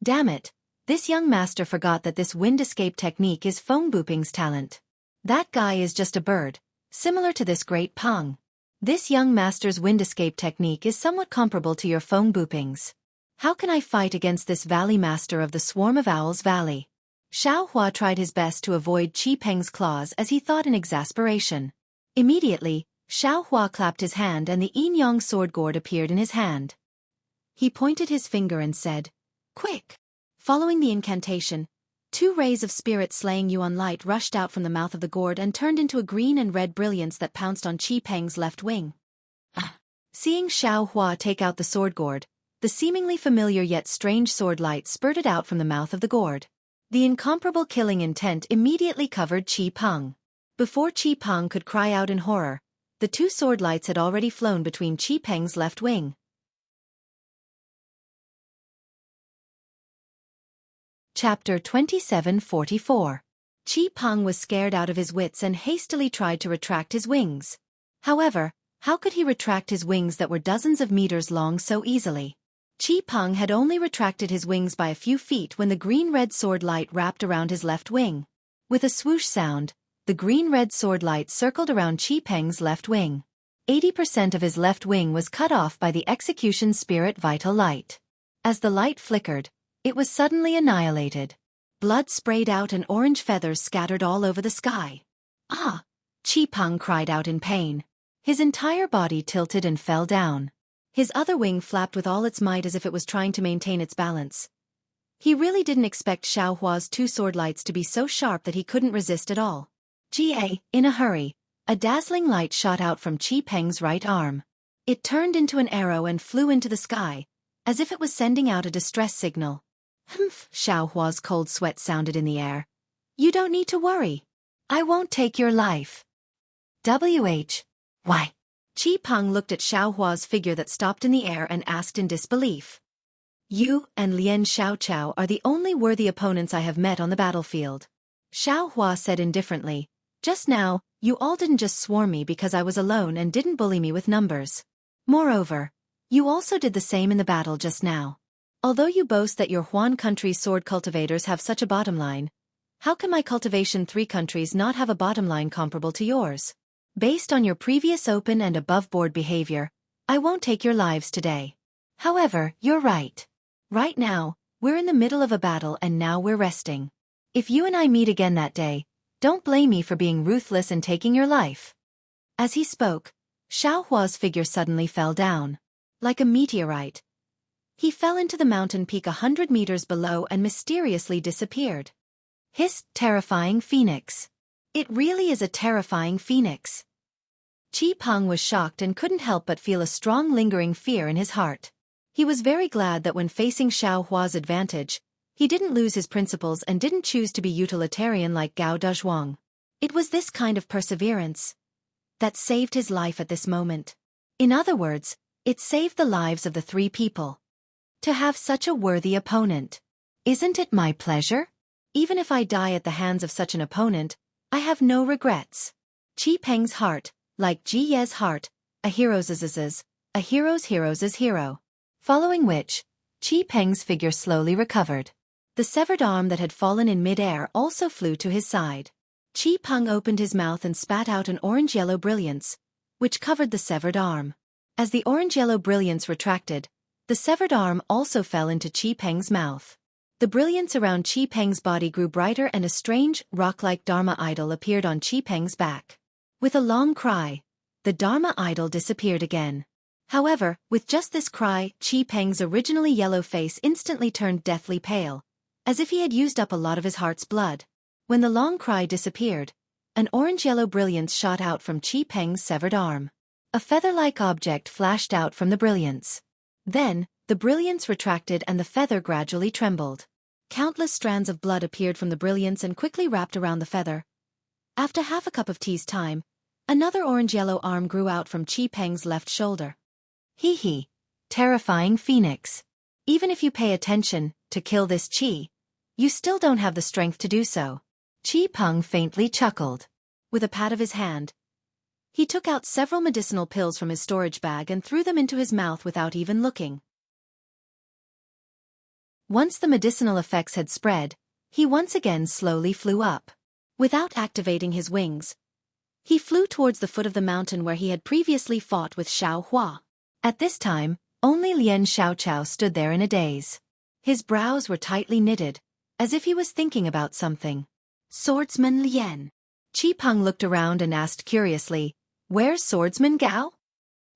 Damn it! This young master forgot that this wind escape technique is Feng Buping's talent. That guy is just a bird, similar to this great Peng. This young master's wind escape technique is somewhat comparable to your Feng Buping's. How can I fight against this valley master of the Swarm of Owls Valley? Xiao Hua tried his best to avoid Qi Peng's claws as he thought in exasperation. Immediately, Xiao Hua clapped his hand and the Yin Yang sword gourd appeared in his hand. He pointed his finger and said, "Quick!" Following the incantation, 2 rays of spirit-slaying yuan light rushed out from the mouth of the gourd and turned into a green and red brilliance that pounced on Qi Peng's left wing. Seeing Xiao Hua take out the sword gourd, the seemingly familiar yet strange sword light spurted out from the mouth of the gourd. The incomparable killing intent immediately covered Qi Peng. Before Qi Peng could cry out in horror, the 2 sword lights had already flown between Qi Peng's left wing. Chapter 2744. Qi Peng was scared out of his wits and hastily tried to retract his wings. However, how could he retract his wings that were dozens of meters long so easily? Qi Peng had only retracted his wings by a few feet when the green-red sword light wrapped around his left wing. With a swoosh sound, the green-red sword light circled around Qi Peng's left wing. 80% of his left wing was cut off by the execution spirit vital light. As the light flickered, it was suddenly annihilated. Blood sprayed out and orange feathers scattered all over the sky. Ah! Qi Peng cried out in pain. His entire body tilted and fell down. His other wing flapped with all its might as if it was trying to maintain its balance. He really didn't expect Xiao Hua's 2 sword lights to be so sharp that he couldn't resist at all. In a hurry, a dazzling light shot out from Qi Peng's right arm. It turned into an arrow and flew into the sky, as if it was sending out a distress signal. Humph! Xiao Hua's cold sweat sounded in the air. You don't need to worry. I won't take your life. Why? Qi Peng looked at Xiao Hua's figure that stopped in the air and asked in disbelief. You and Lian Xiaoqiao are the only worthy opponents I have met on the battlefield. Xiao Hua said indifferently, just now, you all didn't just swarm me because I was alone and didn't bully me with numbers. Moreover, you also did the same in the battle just now. Although you boast that your Huan country's sword cultivators have such a bottom line, how can my cultivation 3 countries not have a bottom line comparable to yours? Based on your previous open and above-board behavior, I won't take your lives today. However, you're right. Right now, we're in the middle of a battle and now we're resting. If you and I meet again that day, don't blame me for being ruthless and taking your life. As he spoke, Xiao Hua's figure suddenly fell down. Like a meteorite, he fell into the mountain peak 100 meters below and mysteriously disappeared. Hissed, terrifying phoenix. It really is a terrifying phoenix. Qi Peng was shocked and couldn't help but feel a strong lingering fear in his heart. He was very glad that when facing Xiao Hua's advantage, he didn't lose his principles and didn't choose to be utilitarian like Gao Dezhuang. It was this kind of perseverance that saved his life at this moment. In other words, it saved the lives of the 3 people. To have such a worthy opponent. Isn't it my pleasure? Even if I die at the hands of such an opponent, I have no regrets. Qi Peng's heart, like Ji Ye's heart, a hero's hero's hero. Following which, Qi Peng's figure slowly recovered. The severed arm that had fallen in mid-air also flew to his side. Qi Peng opened his mouth and spat out an orange-yellow brilliance, which covered the severed arm. As the orange-yellow brilliance retracted, the severed arm also fell into Qi Peng's mouth. The brilliance around Qi Peng's body grew brighter and a strange, rock-like Dharma idol appeared on Qi Peng's back. With a long cry, the Dharma idol disappeared again. However, with just this cry, Qi Peng's originally yellow face instantly turned deathly pale, as if he had used up a lot of his heart's blood. When the long cry disappeared, an orange-yellow brilliance shot out from Qi Peng's severed arm. A feather-like object flashed out from the brilliance. Then, the brilliance retracted and the feather gradually trembled. Countless strands of blood appeared from the brilliance and quickly wrapped around the feather. After half a cup of tea's time, another orange-yellow arm grew out from Qi Peng's left shoulder. Hee, terrifying phoenix. Even if you pay attention to kill this Qi, you still don't have the strength to do so. Qi Peng faintly chuckled. With a pat of his hand, he took out several medicinal pills from his storage bag and threw them into his mouth without even looking. Once the medicinal effects had spread, he once again slowly flew up. Without activating his wings, he flew towards the foot of the mountain where he had previously fought with Xiao Hua. At this time, only Lien Xiaochao stood there in a daze. His brows were tightly knitted, as if he was thinking about something. Swordsman Lien. Qi Peng looked around and asked curiously, "Where's Swordsman Gao?"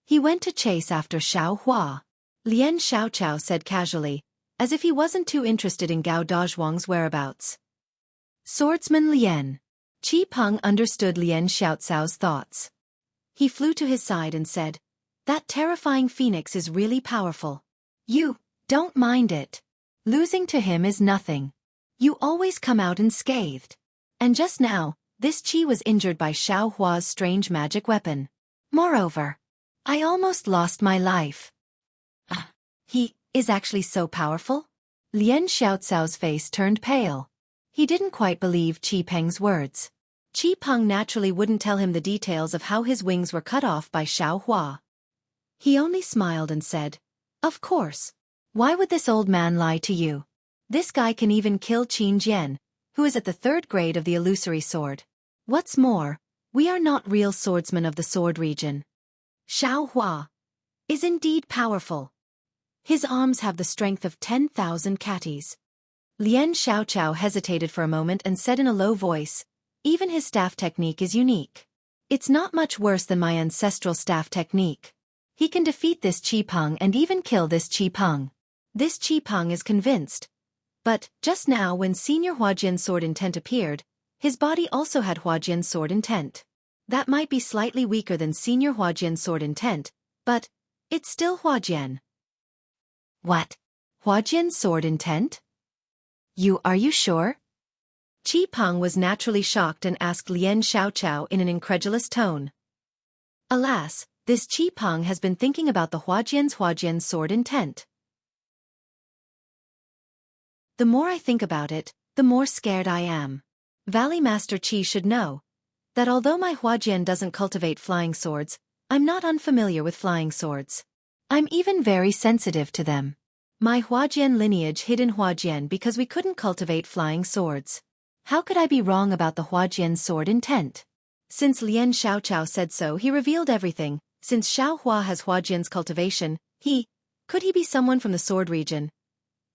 "He went to chase after Xiao Hua," Lien Xiaochao said casually, as if he wasn't too interested in Gao Dazhuang's whereabouts. Swordsman Lien. Qi Peng understood Lien Xiaocao's thoughts. He flew to his side and said, "That terrifying phoenix is really powerful. You don't mind it. Losing to him is nothing. You always come out unscathed. And just now, this Qi was injured by Xiao Hua's strange magic weapon. Moreover, I almost lost my life." He is actually so powerful? Lien Xiaocao's face turned pale. He didn't quite believe Qi Peng's words. Qi Peng naturally wouldn't tell him the details of how his wings were cut off by Xiao Hua. He only smiled and said, "Of course. Why would this old man lie to you? This guy can even kill Qin Jian, who is at the 3rd grade of the illusory sword. What's more, we are not real swordsmen of the sword region. Xiao Hua is indeed powerful. His arms have the strength of 10,000 catties." Lien Xiaochao hesitated for a moment and said in a low voice, "Even his staff technique is unique. It's not much worse than my ancestral staff technique. He can defeat this Qi Peng and even kill this Qi Peng." This Qi Peng is convinced. But, just now when Senior Huajian's sword intent appeared, his body also had Huajian's sword intent. That might be slightly weaker than Senior Huajian's sword intent, but it's still Huajian. What? Huajian's sword intent? Are you sure? Qi Peng was naturally shocked and asked Lien Xiaochao in an incredulous tone. Alas, this Qi Peng has been thinking about the Huajian's sword intent. The more I think about it, the more scared I am. Valley Master Qi should know that although my Huajian doesn't cultivate flying swords, I'm not unfamiliar with flying swords. I'm even very sensitive to them. My Huajian lineage hid in Huajian because we couldn't cultivate flying swords. How could I be wrong about the Huajian's sword intent? Since Lien Xiaochao said so, he revealed everything. Since Xiao Hua has Huajian's cultivation, could he be someone from the sword region?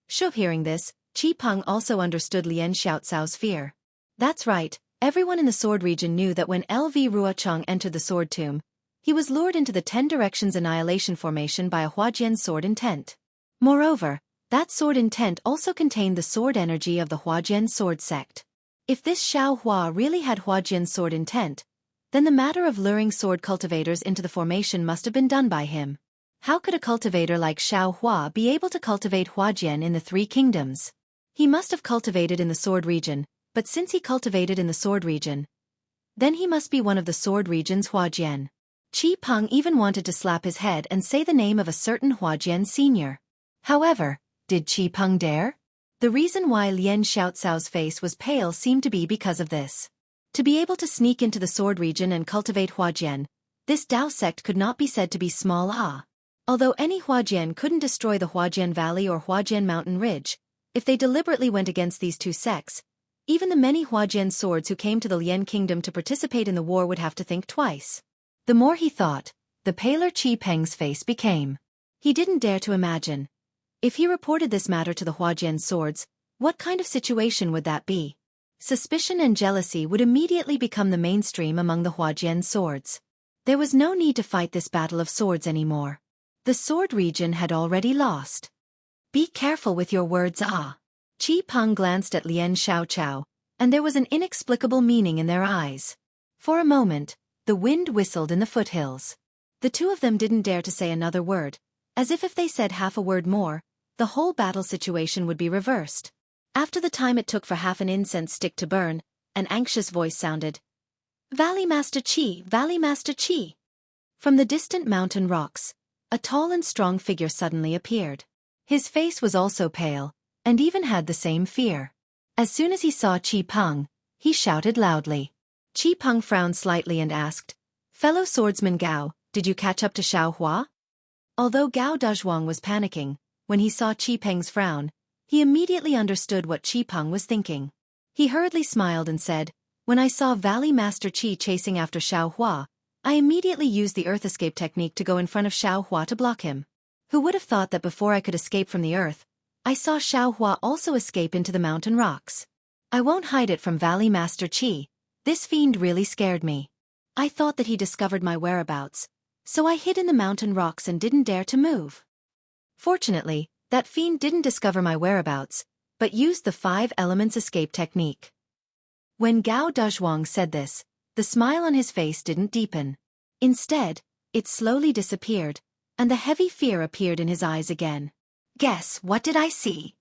Hearing this, Qi Peng also understood Lien Xiaocao's fear. That's right, everyone in the sword region knew that when LV Ruochang entered the sword tomb, he was lured into the 10 Directions Annihilation Formation by a Huajian sword intent. Moreover, that sword intent also contained the sword energy of the Huajian sword sect. If this Xiao Hua really had Huajian sword intent, then the matter of luring sword cultivators into the formation must have been done by him. How could a cultivator like Xiao Hua be able to cultivate Huajian in the 3 kingdoms? He must have cultivated in the sword region, but since he cultivated in the sword region, then he must be one of the sword region's Huajian. Qi Peng even wanted to slap his head and say the name of a certain Huajian senior. However, did Qi Peng dare? The reason why Lien Xiaocao's face was pale seemed to be because of this. To be able to sneak into the sword region and cultivate Huajian, this Dao sect could not be said to be small. Although any Huajian couldn't destroy the Huajian Valley or Huajian Mountain Ridge, if they deliberately went against these two sects, even the many Huajian swords who came to the Lien Kingdom to participate in the war would have to think twice. The more he thought, the paler Qi Peng's face became. He didn't dare to imagine. If he reported this matter to the Huajian swords, what kind of situation would that be? Suspicion and jealousy would immediately become the mainstream among the Huajian swords. There was no need to fight this battle of swords anymore. The sword region had already lost. Be careful with your words. Qi Peng glanced at Lien Xiaocao, and there was an inexplicable meaning in their eyes. For a moment, the wind whistled in the foothills. The two of them didn't dare to say another word, as if they said half a word more, the whole battle situation would be reversed. After the time it took for half an incense stick to burn, an anxious voice sounded. Valley Master Qi, Valley Master Qi. From the distant mountain rocks, a tall and strong figure suddenly appeared. His face was also pale, and even had the same fear. As soon as he saw Qi Peng, he shouted loudly. Qi Peng frowned slightly and asked, Fellow swordsman Gao, did you catch up to Xiao Hua? Although Gao Dazhuang was panicking, when he saw Qi Peng's frown, he immediately understood what Qi Peng was thinking. He hurriedly smiled and said, When I saw Valley Master Qi chasing after Xiao Hua, I immediately used the earth escape technique to go in front of Xiao Hua to block him. Who would have thought that before I could escape from the earth, I saw Xiao Hua also escape into the mountain rocks. I won't hide it from Valley Master Qi, this fiend really scared me. I thought that he discovered my whereabouts, so I hid in the mountain rocks and didn't dare to move. Fortunately, that fiend didn't discover my whereabouts, but used the 5 elements escape technique. When Gao Dazhuang said this, the smile on his face didn't deepen. Instead, it slowly disappeared, and the heavy fear appeared in his eyes again. Guess, what did I see?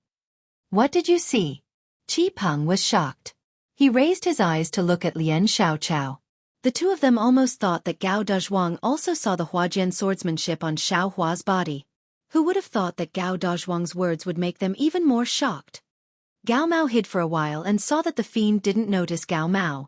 What did you see? Qi Peng was shocked. He raised his eyes to look at Lien Xiaocao. The two of them almost thought that Gao Dazhuang also saw the Huajian swordsmanship on Xiao Hua's body. Who would have thought that Gao Dazhuang's words would make them even more shocked? Gao Mao hid for a while and saw that the fiend didn't notice Gao Mao.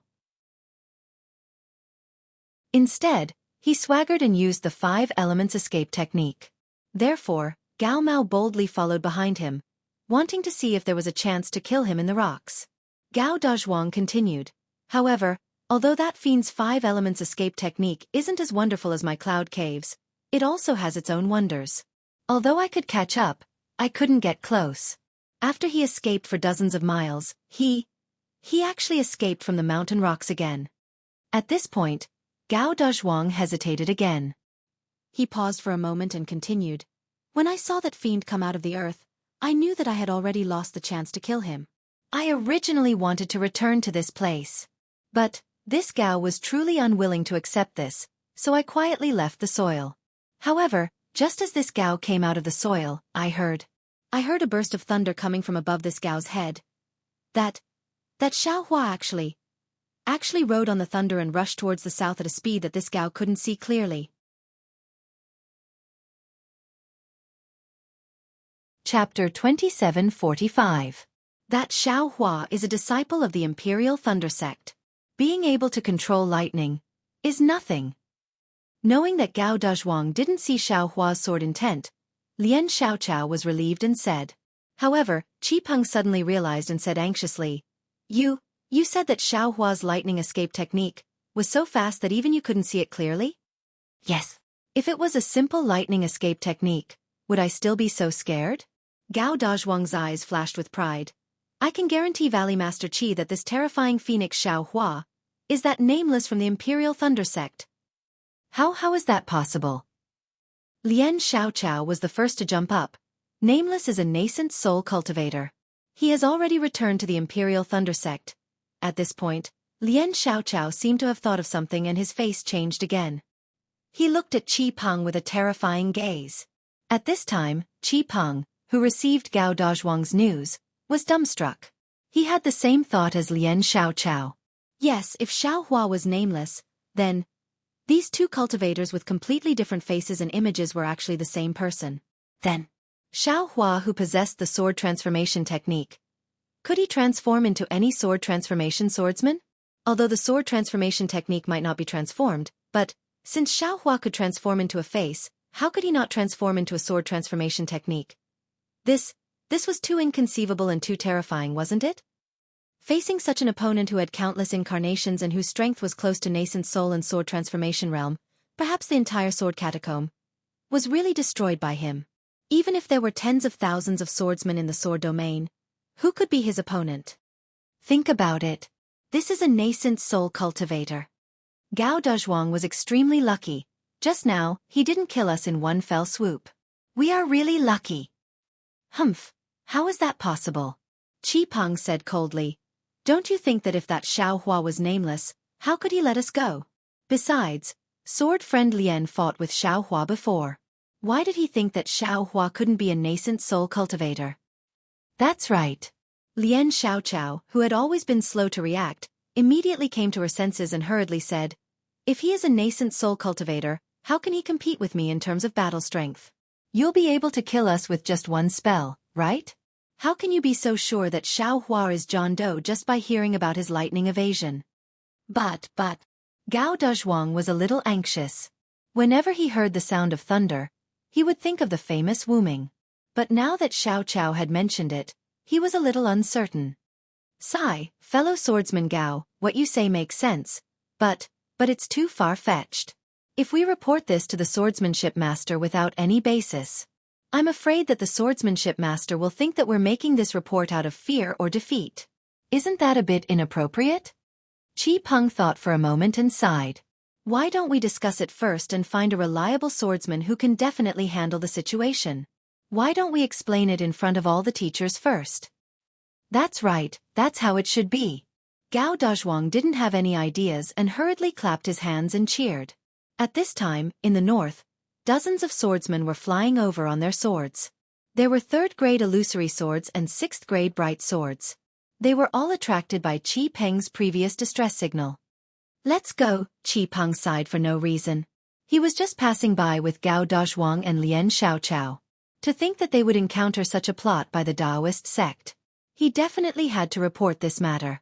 Instead, he swaggered and used the 5 elements escape technique. Therefore, Gao Mao boldly followed behind him, wanting to see if there was a chance to kill him in the rocks. Gao Dazhuang continued, However, although that fiend's 5 elements escape technique isn't as wonderful as my cloud caves, it also has its own wonders. Although I could catch up, I couldn't get close. After he escaped for dozens of miles, he actually escaped from the mountain rocks again. At this point, Gao Dazhuang hesitated again. He paused for a moment and continued, When I saw that fiend come out of the earth, I knew that I had already lost the chance to kill him. I originally wanted to return to this place. But, this Gao was truly unwilling to accept this, so I quietly left the soil. However, just as this Gao came out of the soil, I heard a burst of thunder coming from above this Gao's head. That Xiao Hua actually rode on the thunder and rushed towards the south at a speed that this Gao couldn't see clearly. Chapter 2745. That Xiao Hua is a disciple of the Imperial Thunder Sect. Being able to control lightning is nothing. Knowing that Gao Dazhuang didn't see Xiao Hua's sword intent, Lien Xiaocao was relieved and said. However, Qi Peng suddenly realized and said anxiously, You said that Xiao Hua's lightning escape technique was so fast that even you couldn't see it clearly? Yes. If it was a simple lightning escape technique, would I still be so scared? Gao Dazhuang's eyes flashed with pride. I can guarantee Valley Master Qi that this terrifying phoenix Xiao Hua is that nameless from the Imperial Thunder Sect. How is that possible? Lien Xiaocao was the first to jump up. Nameless is a nascent soul cultivator. He has already returned to the Imperial Thunder Sect. At this point, Lien Xiaocao seemed to have thought of something and his face changed again. He looked at Qi Peng with a terrifying gaze. At this time, Qi Peng, who received Gao Dazhuang's news, was dumbstruck. He had the same thought as Lien Xiaocao. Yes, if Xiao Hua was nameless, then these two cultivators with completely different faces and images were actually the same person. Then Xiao Hua, who possessed the sword transformation technique. Could he transform into any sword transformation swordsman? Although the sword transformation technique might not be transformed, but, since Xiao Hua could transform into a face, how could he not transform into a sword transformation technique? This was too inconceivable and too terrifying, wasn't it? Facing such an opponent who had countless incarnations and whose strength was close to nascent soul and sword transformation realm, perhaps the entire sword catacomb, was really destroyed by him. Even if there were tens of thousands of swordsmen in the sword domain, who could be his opponent? Think about it. This is a nascent soul cultivator. Gao Dezhuang was extremely lucky. Just now, he didn't kill us in one fell swoop. We are really lucky. Humph, how is that possible? Qi Peng said coldly. Don't you think that if that Xiao Hua was nameless, how could he let us go? Besides, sword friend Lien fought with Xiao Hua before. Why did he think that Xiao Hua couldn't be a nascent soul cultivator? That's right. Lien Xiaoqiao, who had always been slow to react, immediately came to her senses and hurriedly said, if he is a nascent soul cultivator, how can he compete with me in terms of battle strength? You'll be able to kill us with just one spell, right? How can you be so sure that Xiao Hua is John Doe just by hearing about his lightning evasion? But, Gao Dezhuang was a little anxious. Whenever he heard the sound of thunder, he would think of the famous Wuming. But now that Xiao Qiao had mentioned it, he was a little uncertain. Sigh, fellow swordsman Gao, what you say makes sense, but it's too far-fetched. If we report this to the swordsmanship master without any basis, I'm afraid that the swordsmanship master will think that we're making this report out of fear or defeat. Isn't that a bit inappropriate? Qi Peng thought for a moment and sighed. Why don't we discuss it first and find a reliable swordsman who can definitely handle the situation? Why don't we explain it in front of all the teachers first? That's right, that's how it should be. Gao Dezhuang didn't have any ideas and hurriedly clapped his hands and cheered. At this time, in the north, dozens of swordsmen were flying over on their swords. There were 3rd-grade illusory swords and 6th-grade bright swords. They were all attracted by Qi Peng's previous distress signal. Let's go, Qi Peng sighed for no reason. He was just passing by with Gao Dezhuang and Lien Xiaoqiao. To think that they would encounter such a plot by the Taoist sect. He definitely had to report this matter.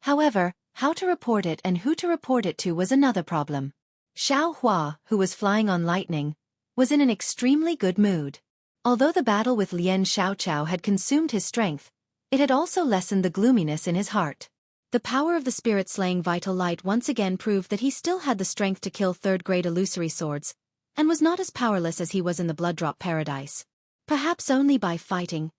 However, how to report it and who to report it to was another problem. Xiao Hua, who was flying on lightning, was in an extremely good mood. Although the battle with Lien Xiaoqiao had consumed his strength, it had also lessened the gloominess in his heart. The power of the spirit-slaying vital light once again proved that he still had the strength to kill 3rd-grade illusory swords, and was not as powerless as he was in the blood-drop paradise. Perhaps only by fighting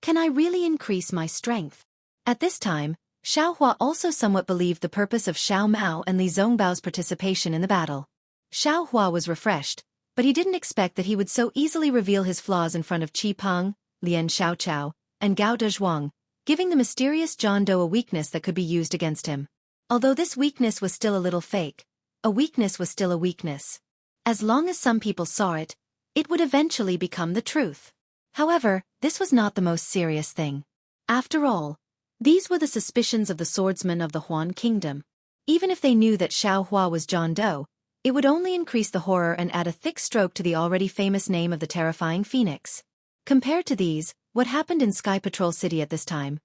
can I really increase my strength. At this time, Xiao Hua also somewhat believed the purpose of Xiao Mao and Li Zongbao's participation in the battle. Xiao Hua was refreshed, but he didn't expect that he would so easily reveal his flaws in front of Qi Peng, Lien Xiaoqiao, and Gao Dezhuang, giving the mysterious John Doe a weakness that could be used against him. Although this weakness was still a little fake, a weakness was still a weakness. As long as some people saw it, it would eventually become the truth. However, this was not the most serious thing. After all, these were the suspicions of the swordsmen of the Huan Kingdom. Even if they knew that Xiao Hua was John Doe, it would only increase the horror and add a thick stroke to the already famous name of the terrifying phoenix. Compared to these, what happened in Sky Patrol City at this time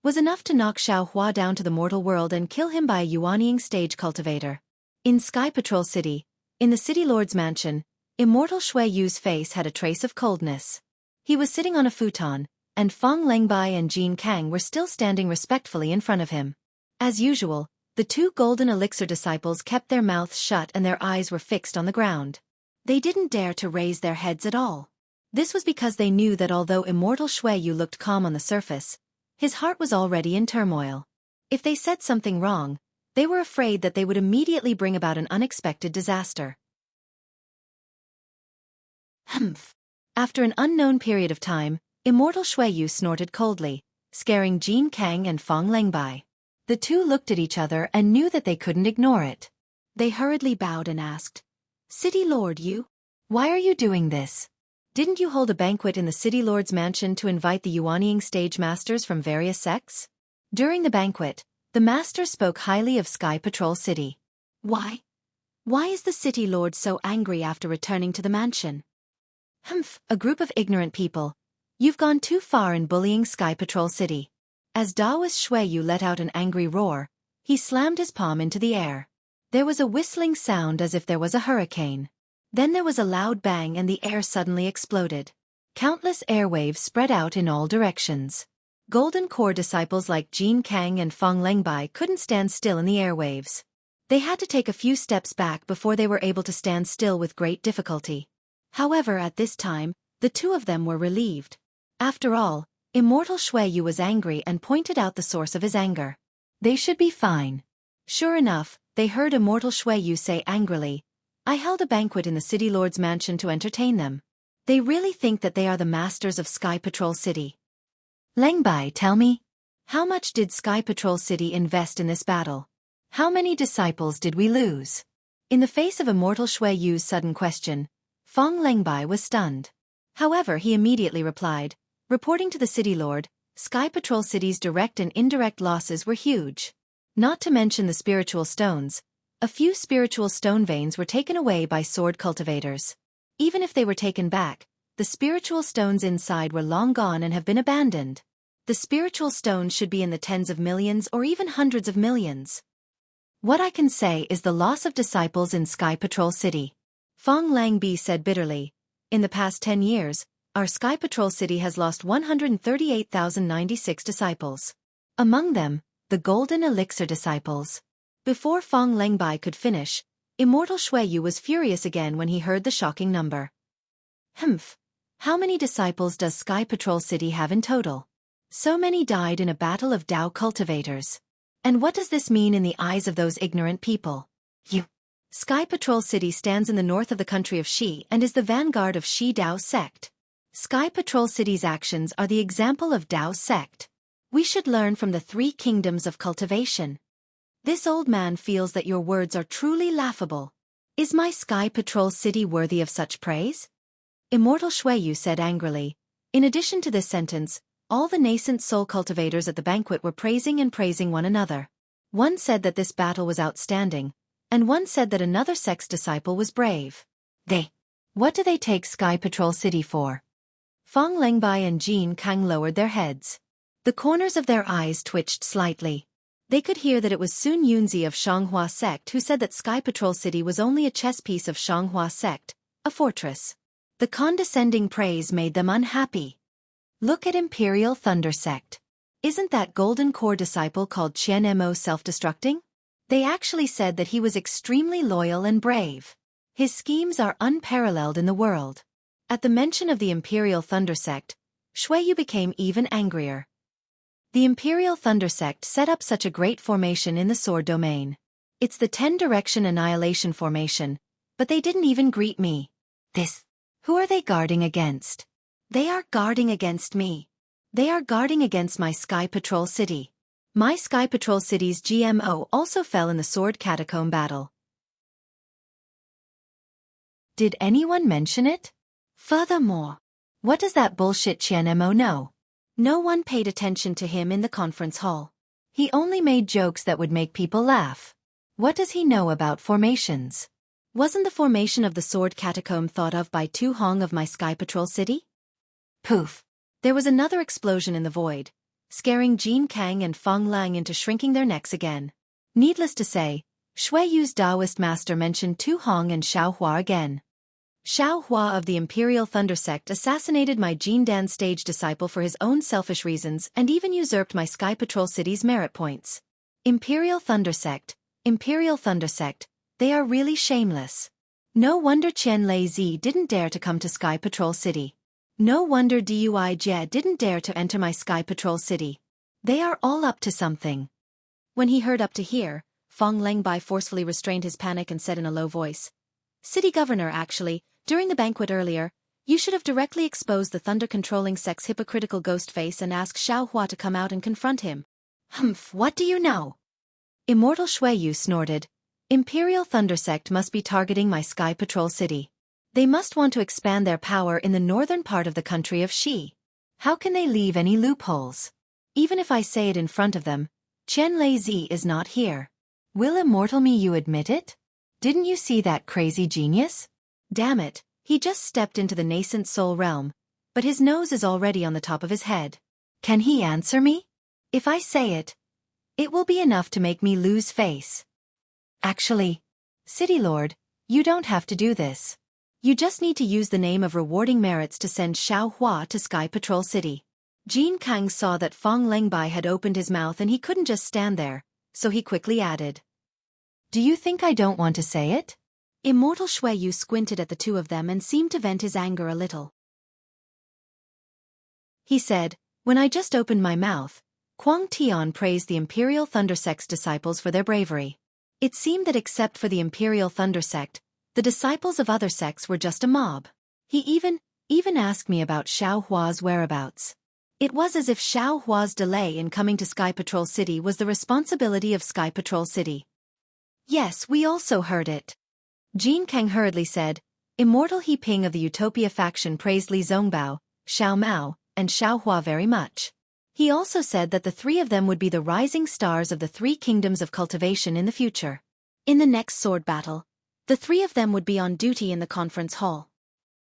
was enough to knock Xiao Hua down to the mortal world and kill him by a Yuanying stage cultivator. In Sky Patrol City, in the City Lord's mansion, Immortal Shui Yu's face had a trace of coldness. He was sitting on a futon, and Feng Lengbai and Jin Kang were still standing respectfully in front of him. As usual, the 2 golden elixir disciples kept their mouths shut and their eyes were fixed on the ground. They didn't dare to raise their heads at all. This was because they knew that although Immortal Shui Yu looked calm on the surface, his heart was already in turmoil. If they said something wrong, they were afraid that they would immediately bring about an unexpected disaster. Humph. After an unknown period of time, Immortal Shui Yu snorted coldly, scaring Jin Kang and Feng Lengbai. The 2 looked at each other and knew that they couldn't ignore it. They hurriedly bowed and asked, City Lord Yu, why are you doing this? Didn't you hold a banquet in the City Lord's mansion to invite the Yuanying stage masters from various sects? During the banquet, the master spoke highly of Sky Patrol City. Why? Why is the City Lord so angry after returning to the mansion? Humph, a group of ignorant people. You've gone too far in bullying Sky Patrol City. As Daoist Shui Yu let out an angry roar, he slammed his palm into the air. There was a whistling sound as if there was a hurricane. Then there was a loud bang and the air suddenly exploded. Countless airwaves spread out in all directions. Golden Core disciples like Jin Kang and Feng Lengbai couldn't stand still in the airwaves. They had to take a few steps back before they were able to stand still with great difficulty. However, at this time, the two of them were relieved. After all, Immortal Shui Yu was angry and pointed out the source of his anger. They should be fine. Sure enough, they heard Immortal Shui Yu say angrily, I held a banquet in the City Lord's mansion to entertain them. They really think that they are the masters of Sky Patrol City. Lengbai, tell me, how much did Sky Patrol City invest in this battle? How many disciples did we lose? In the face of Immortal Shui Yu's sudden question, Feng Lengbai was stunned. However, he immediately replied, reporting to the City Lord, Sky Patrol City's direct and indirect losses were huge. Not to mention the spiritual stones. A few spiritual stone veins were taken away by sword cultivators. Even if they were taken back, the spiritual stones inside were long gone and have been abandoned. The spiritual stones should be in the tens of millions or even hundreds of millions. What I can say is the loss of disciples in Sky Patrol City. Feng Langbi said bitterly, in the past 10 years, our Sky Patrol City has lost 138,096 disciples. Among them, the Golden Elixir disciples. Before Feng Lengbai could finish, Immortal Shui Yu was furious again when he heard the shocking number. Humph. How many disciples does Sky Patrol City have in total? So many died in a battle of Dao cultivators. And what does this mean in the eyes of those ignorant people? Sky Patrol City stands in the north of the country of Shi and is the vanguard of Shi Dao sect. Sky Patrol City's actions are the example of Dao sect. We should learn from the three kingdoms of cultivation. This old man feels that your words are truly laughable. Is my Sky Patrol City worthy of such praise? Immortal Shui Yu said angrily. In addition to this sentence, all the nascent soul cultivators at the banquet were praising one another. One said that this battle was outstanding, and one said that another sect's disciple was brave. What do they take Sky Patrol City for? Feng Lengbai and Jin Kang lowered their heads. The corners of their eyes twitched slightly. They could hear that it was Sun Yunzi of Shanghua sect who said that Sky Patrol City was only a chess piece of Shanghua sect, a fortress. The condescending praise made them unhappy. Look at Imperial Thunder sect. Isn't that Golden Core disciple called Qian Mo self-destructing? They actually said that he was extremely loyal and brave. His schemes are unparalleled in the world. At the mention of the Imperial Thunder sect, Shui Yu became even angrier. The Imperial Thunder sect set up such a great formation in the sword domain. It's the 10-direction annihilation formation, but they didn't even greet me. Who are they guarding against? They are guarding against me. They are guarding against my Sky Patrol City. My Sky Patrol City's GMO also fell in the sword catacomb battle. Did anyone mention it? Furthermore, what does that bullshit Qian-Mo know? No one paid attention to him in the conference hall. He only made jokes that would make people laugh. What does he know about formations? Wasn't the formation of the sword catacomb thought of by Tu Hong of my Sky Patrol City? Poof! There was another explosion in the void, scaring Jin Kang and Feng Lang into shrinking their necks again. Needless to say, Shui Yu's Taoist master mentioned Tu Hong and Xiao Hua again. Xiao Hua of the Imperial Thunder sect assassinated my Jin Dan stage disciple for his own selfish reasons and even usurped my Sky Patrol City's merit points. Imperial Thunder sect, they are really shameless. No wonder Chen Lei Zi didn't dare to come to Sky Patrol City. No wonder Dui Jie didn't dare to enter my Sky Patrol City. They are all up to something. When he heard up to here, Feng Lengbai forcefully restrained his panic and said in a low voice, City Governor, actually, during the banquet earlier, you should have directly exposed the thunder-controlling sect's hypocritical ghost face and asked Xiao Hua to come out and confront him. Humph, what do you know? Immortal Shui Yu snorted. Imperial Thunder sect must be targeting my Sky Patrol City. They must want to expand their power in the northern part of the country of Shi. How can they leave any loopholes? Even if I say it in front of them, Chen Lei Zi is not here. Will Immortal Me you admit it? Didn't you see that crazy genius? Damn it, He just stepped into the nascent soul realm, but his nose is already on the top of his head. Can he answer me? If I say it, it will be enough to make me lose face. Actually, City Lord, you don't have to do this. You just need to use the name of rewarding merits to send Xiao Hua to Sky Patrol City. Jin Kang saw that Fong Lengbai had opened his mouth and he couldn't just stand there, so he quickly added. Do you think I don't want to say it? Immortal Shui Yu squinted at the two of them and seemed to vent his anger a little. He said, when I just opened my mouth, Kuang Tian praised the Imperial Thunder Sect's disciples for their bravery. It seemed that except for the Imperial Thunder Sect, the disciples of other sects were just a mob. He even asked me about Xiao Hua's whereabouts. It was as if Xiao Hua's delay in coming to Sky Patrol City was the responsibility of Sky Patrol City. Yes, we also heard it. Jin Kang hurriedly said, Immortal He Ping of the Utopia faction praised Li Zongbao, Xiao Mao, and Xiao Hua very much. He also said that the three of them would be the rising stars of the three kingdoms of cultivation in the future. In the next sword battle, the three of them would be on duty in the conference hall.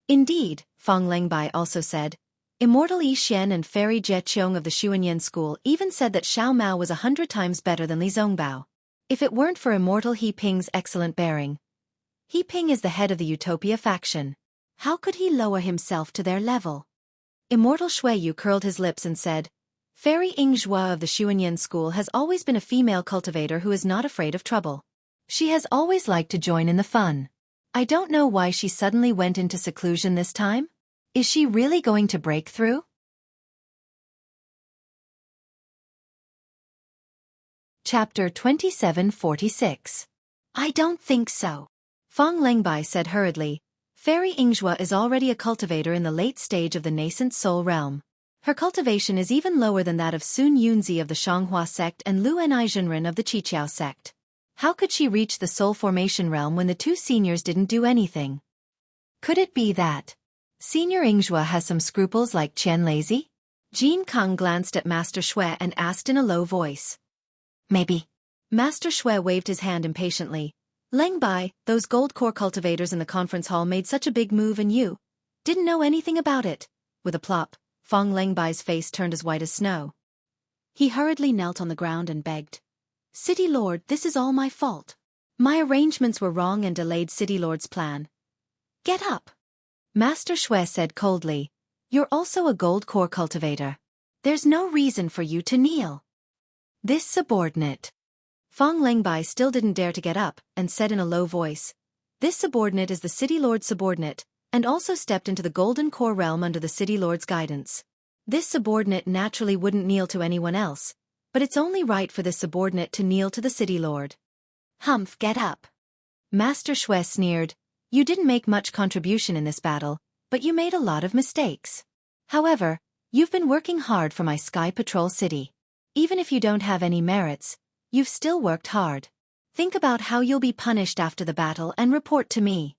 Indeed, Fong Lengbai also said, Immortal Yi Xian and Fairy Jie Qiong of the Xuanyan school even said that Xiao Mao was 100 times better than Li Zongbao. If it weren't for Immortal He Ping's excellent bearing. He Ping is the head of the Utopia faction. How could he lower himself to their level? Immortal Shui Yu curled his lips and said, Fairy Ying Zhua of the Xuanyan school has always been a female cultivator who is not afraid of trouble. She has always liked to join in the fun. I don't know why she suddenly went into seclusion this time. Is she really going to break through? Chapter 2746. I don't think so. Fong Lengbai said hurriedly, Fairy Yingzhua is already a cultivator in the late stage of the nascent soul realm. Her cultivation is even lower than that of Sun Yunzi of the Shanghua sect and Lu Enai Zhenren of the Qiqiao sect. How could she reach the soul formation realm when the two seniors didn't do anything? Could it be that Senior Yingzhua has some scruples like Qian Lazy? Jin Kang glanced at Master Shui and asked in a low voice. Maybe. Master Shui waved his hand impatiently. Lengbai, those gold core cultivators in the conference hall made such a big move and you didn't know anything about it. With a plop, Fong Lengbai's face turned as white as snow. He hurriedly knelt on the ground and begged. City Lord, this is all my fault. My arrangements were wrong and delayed City Lord's plan. Get up. Master Shui said coldly. You're also a gold core cultivator. There's no reason for you to kneel. This subordinate. Fong Lengbai still didn't dare to get up, and said in a low voice, This subordinate is the City Lord's subordinate, and also stepped into the Golden Core realm under the City Lord's guidance. This subordinate naturally wouldn't kneel to anyone else, but it's only right for this subordinate to kneel to the City Lord. Humph, get up. Master Shui sneered, You didn't make much contribution in this battle, but you made a lot of mistakes. However, you've been working hard for my Sky Patrol City. Even if you don't have any merits, you've still worked hard. Think about how you'll be punished after the battle and report to me.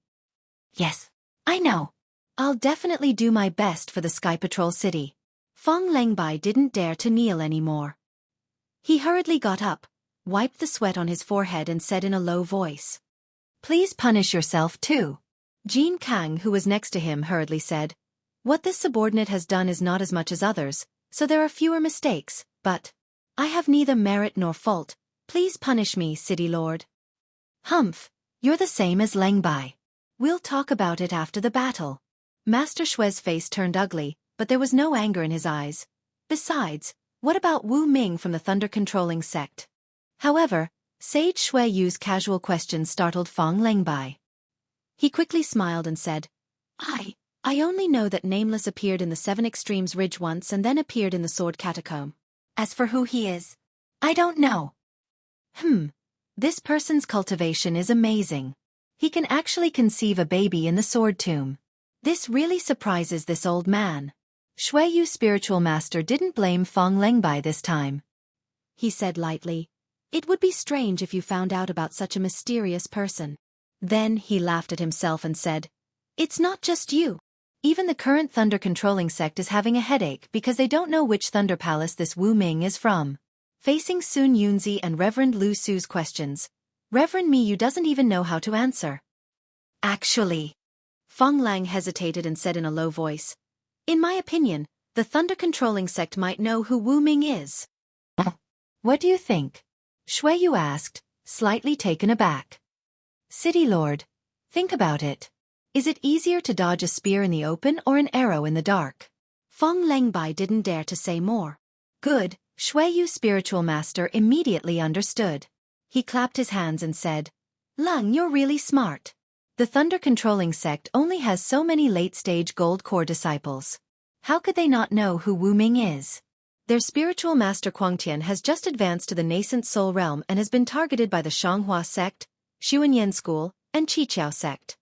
Yes, I know. I'll definitely do my best for the Sky Patrol City. Fong Lengbai didn't dare to kneel anymore. He hurriedly got up, wiped the sweat on his forehead and said in a low voice. Please punish yourself too. Jin Kang, who was next to him, hurriedly said. What this subordinate has done is not as much as others, so there are fewer mistakes, but I have neither merit nor fault. Please punish me, City Lord. Humph, you're the same as Lengbai. We'll talk about it after the battle. Master Shui's face turned ugly, but there was no anger in his eyes. Besides, what about Wu Ming from the thunder-controlling sect? However, Sage Shui Yu's casual question startled Fong Lengbai. He quickly smiled and said, I only know that Nameless appeared in the Seven Extremes Ridge once and then appeared in the Sword Catacomb. As for who he is, I don't know. This person's cultivation is amazing. He can actually conceive a baby in the sword tomb. This really surprises this old man. Shui Yu's spiritual master didn't blame Fong Lengbai this time. He said lightly, It would be strange if you found out about such a mysterious person. Then he laughed at himself and said, It's not just you. Even the current thunder-controlling sect is having a headache because they don't know which Thunder Palace this Wu Ming is from. Facing Sun Yunzi and Reverend Lu Su's questions, Reverend Miyu doesn't even know how to answer. Actually, Fong Lang hesitated and said in a low voice. In my opinion, the thunder-controlling sect might know who Wu Ming is. What do you think? Shui Yu asked, slightly taken aback. City Lord, think about it. Is it easier to dodge a spear in the open or an arrow in the dark? Fong Lengbai didn't dare to say more. Good, Shui Yu spiritual master immediately understood. He clapped his hands and said, Lung, you're really smart. The thunder-controlling sect only has so many late-stage gold core disciples. How could they not know who Wu Ming is? Their spiritual master Quangtian has just advanced to the nascent soul realm and has been targeted by the Shanghua sect, Xuanyan school, and Qiqiao sect.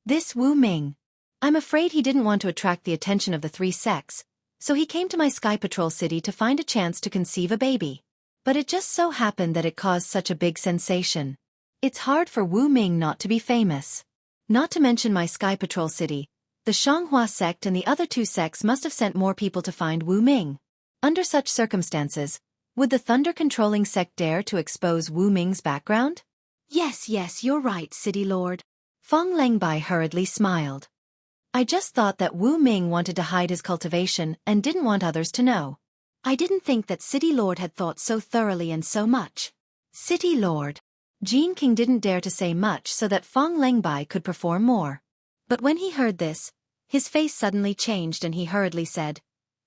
This Wu Ming. I'm afraid he didn't want to attract the attention of the three sects, so he came to my Sky Patrol city to find a chance to conceive a baby. But it just so happened that it caused such a big sensation. It's hard for Wu Ming not to be famous. Not to mention my Sky Patrol city, the Shanghua sect and the other two sects must have sent more people to find Wu Ming. Under such circumstances, would the thunder-controlling sect dare to expose Wu Ming's background? Yes, you're right, City Lord. Fong Lengbai hurriedly smiled. I just thought that Wu Ming wanted to hide his cultivation and didn't want others to know. I didn't think that City Lord had thought so thoroughly and so much. City Lord. Jean King didn't dare to say much so that Fong Lengbai could perform more. But when he heard this, his face suddenly changed and he hurriedly said,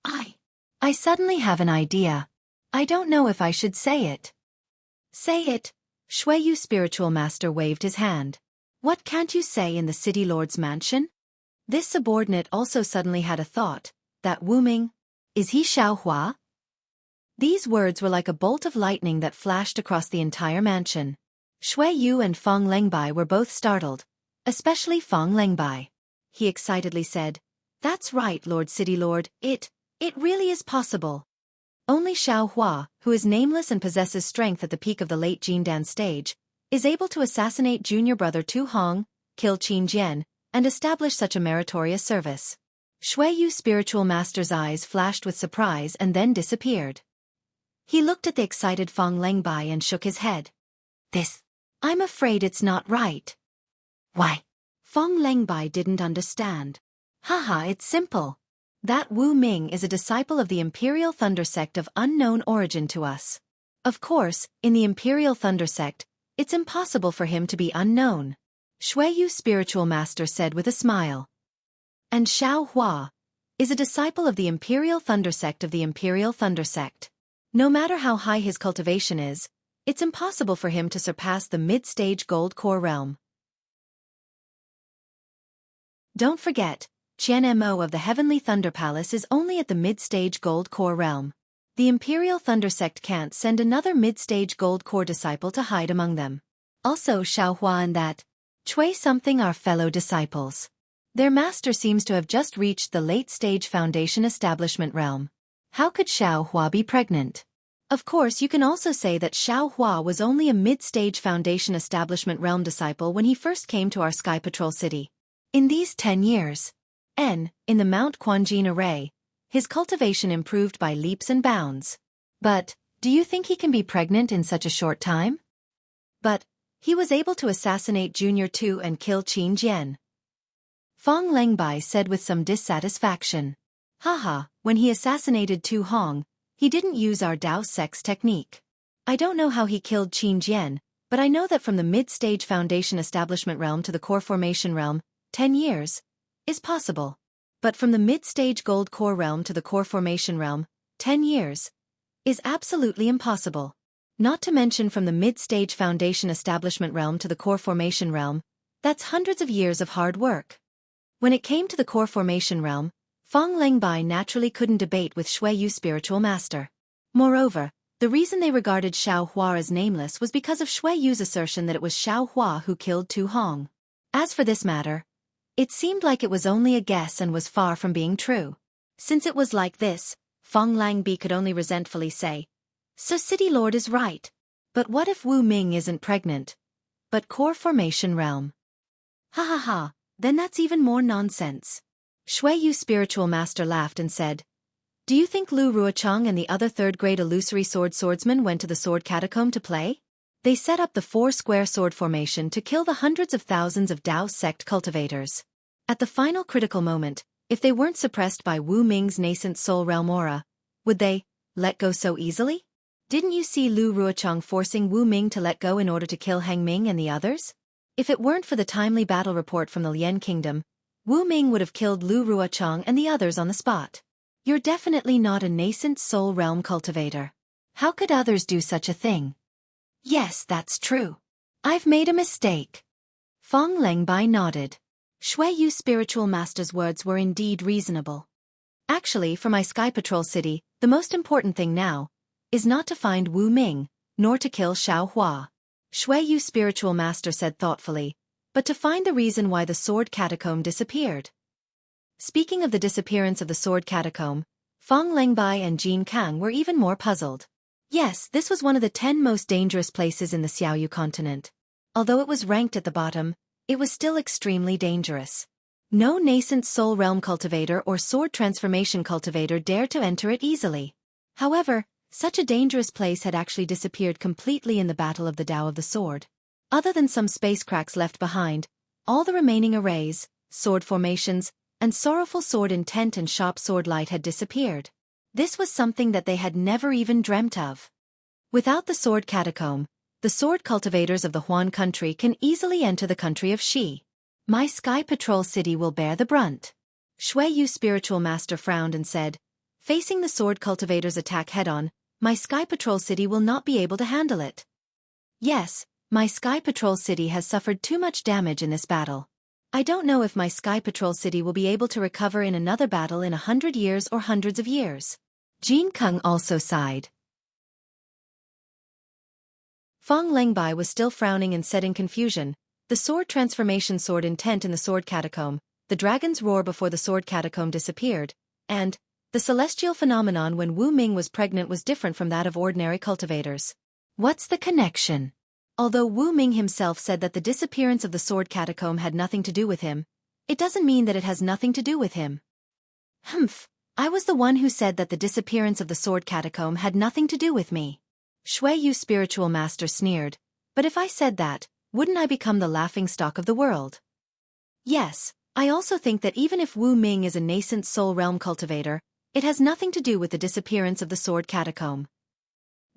I suddenly have an idea. I don't know if I should say it. Say it. Shui Yu spiritual master waved his hand. What can't you say in the City Lord's mansion? This subordinate also suddenly had a thought, that Wu Ming, is he Xiao Hua? These words were like a bolt of lightning that flashed across the entire mansion. Shui Yu and Fong Lengbai were both startled, especially Fong Lengbai. He excitedly said, That's right, Lord City Lord, it really is possible. Only Xiao Hua, who is nameless and possesses strength at the peak of the late Jindan stage, is able to assassinate junior brother Tu Hong, kill Qin Jian, and establish such a meritorious service. Shui Yu spiritual master's eyes flashed with surprise and then disappeared. He looked at the excited Fong Lengbai and shook his head. I'm afraid it's not right. Why? Fong Lengbai didn't understand. Haha, it's simple. That Wu Ming is a disciple of the Imperial Thunder Sect of unknown origin to us. Of course, in the Imperial Thunder Sect, it's impossible for him to be unknown. Shui Yu spiritual master said with a smile. And Xiao Hua is a disciple of the Imperial Thunder Sect of the Imperial Thunder Sect. No matter how high his cultivation is, it's impossible for him to surpass the mid-stage gold core realm. Don't forget, Qian Mo of the Heavenly Thunder Palace is only at the mid-stage gold core realm. The Imperial Thunder Sect can't send another mid-stage gold core disciple to hide among them. Also Xiao Hua and that Chui something are fellow disciples. Their master seems to have just reached the late-stage foundation establishment realm. How could Xiao Hua be pregnant? Of course, you can also say that Xiao Hua was only a mid-stage foundation establishment realm disciple when he first came to our Sky Patrol city. In these 10 years, in the Mount Quanjin array, his cultivation improved by leaps and bounds. But, do you think he can be pregnant in such a short time? But, he was able to assassinate Junior Tu and kill Qin Jian. Fong Lengbai said with some dissatisfaction. Haha, when he assassinated Tu Hong, he didn't use our Dao Sex technique. I don't know how he killed Qin Jian, but I know that from the mid-stage foundation establishment realm to the core formation realm, 10 years is possible. But from the mid-stage gold core realm to the core formation realm, 10 years is absolutely impossible. Not to mention from the mid-stage foundation establishment realm to the core formation realm, that's hundreds of years of hard work. When it came to the core formation realm, Fong Lengbai naturally couldn't debate with Shui Yu spiritual master. Moreover, the reason they regarded Xiao Hua as nameless was because of Shui Yu's assertion that it was Xiao Hua who killed Tu Hong. As for this matter, it seemed like it was only a guess and was far from being true. Since it was like this, Fong Langbi could only resentfully say, So City Lord is right. But what if Wu Ming isn't pregnant? But core formation realm. Ha ha ha, then that's even more nonsense. Shui Yu spiritual master laughed and said, Do you think Lu Ruochang and the other third-grade illusory swordsmen went to the sword catacomb to play? They set up the four-square sword formation to kill the hundreds of thousands of Dao sect cultivators. At the final critical moment, if they weren't suppressed by Wu Ming's nascent soul realm aura, would they let go so easily? Didn't you see Lu Ruochang forcing Wu Ming to let go in order to kill Hang Ming and the others? If it weren't for the timely battle report from the Lian Kingdom, Wu Ming would have killed Lu Ruochang and the others on the spot. You're definitely not a nascent soul realm cultivator. How could others do such a thing? Yes, that's true. I've made a mistake. Fong Lengbai nodded. Shui Yu spiritual master's words were indeed reasonable. Actually, for my Sky Patrol City, the most important thing now is not to find Wu Ming, nor to kill Xiao Hua. Shui Yu spiritual master said thoughtfully, but to find the reason why the sword catacomb disappeared. Speaking of the disappearance of the sword catacomb, Fong Lengbai and Jin Kang were even more puzzled. Yes, this was one of the 10 most dangerous places in the Xiaoyu continent. Although it was ranked at the bottom, it was still extremely dangerous. No nascent soul realm cultivator or sword transformation cultivator dared to enter it easily. However, such a dangerous place had actually disappeared completely in the Battle of the Tao of the Sword. Other than some space cracks left behind, all the remaining arrays, sword formations, and sorrowful sword intent and sharp sword light had disappeared. This was something that they had never even dreamt of. Without the sword catacomb, the sword cultivators of the Huan country can easily enter the country of Xi. My Sky Patrol City will bear the brunt. Shui Yu spiritual master frowned and said, facing the sword cultivators' attack head-on, my Sky Patrol City will not be able to handle it. Yes, my Sky Patrol City has suffered too much damage in this battle. I don't know if my Sky Patrol City will be able to recover in another battle in 100 years or hundreds of years. Jin Kang also sighed. Fong Lengbai was still frowning and said in confusion, the sword transformation sword intent in the sword catacomb, the dragon's roar before the sword catacomb disappeared, and the celestial phenomenon when Wu Ming was pregnant was different from that of ordinary cultivators. What's the connection? Although Wu Ming himself said that the disappearance of the sword catacomb had nothing to do with him, it doesn't mean that it has nothing to do with him. Humph, I was the one who said that the disappearance of the sword catacomb had nothing to do with me. Shui Yu spiritual master sneered, but if I said that, wouldn't I become the laughingstock of the world? Yes, I also think that even if Wu Ming is a nascent soul realm cultivator, it has nothing to do with the disappearance of the sword catacomb.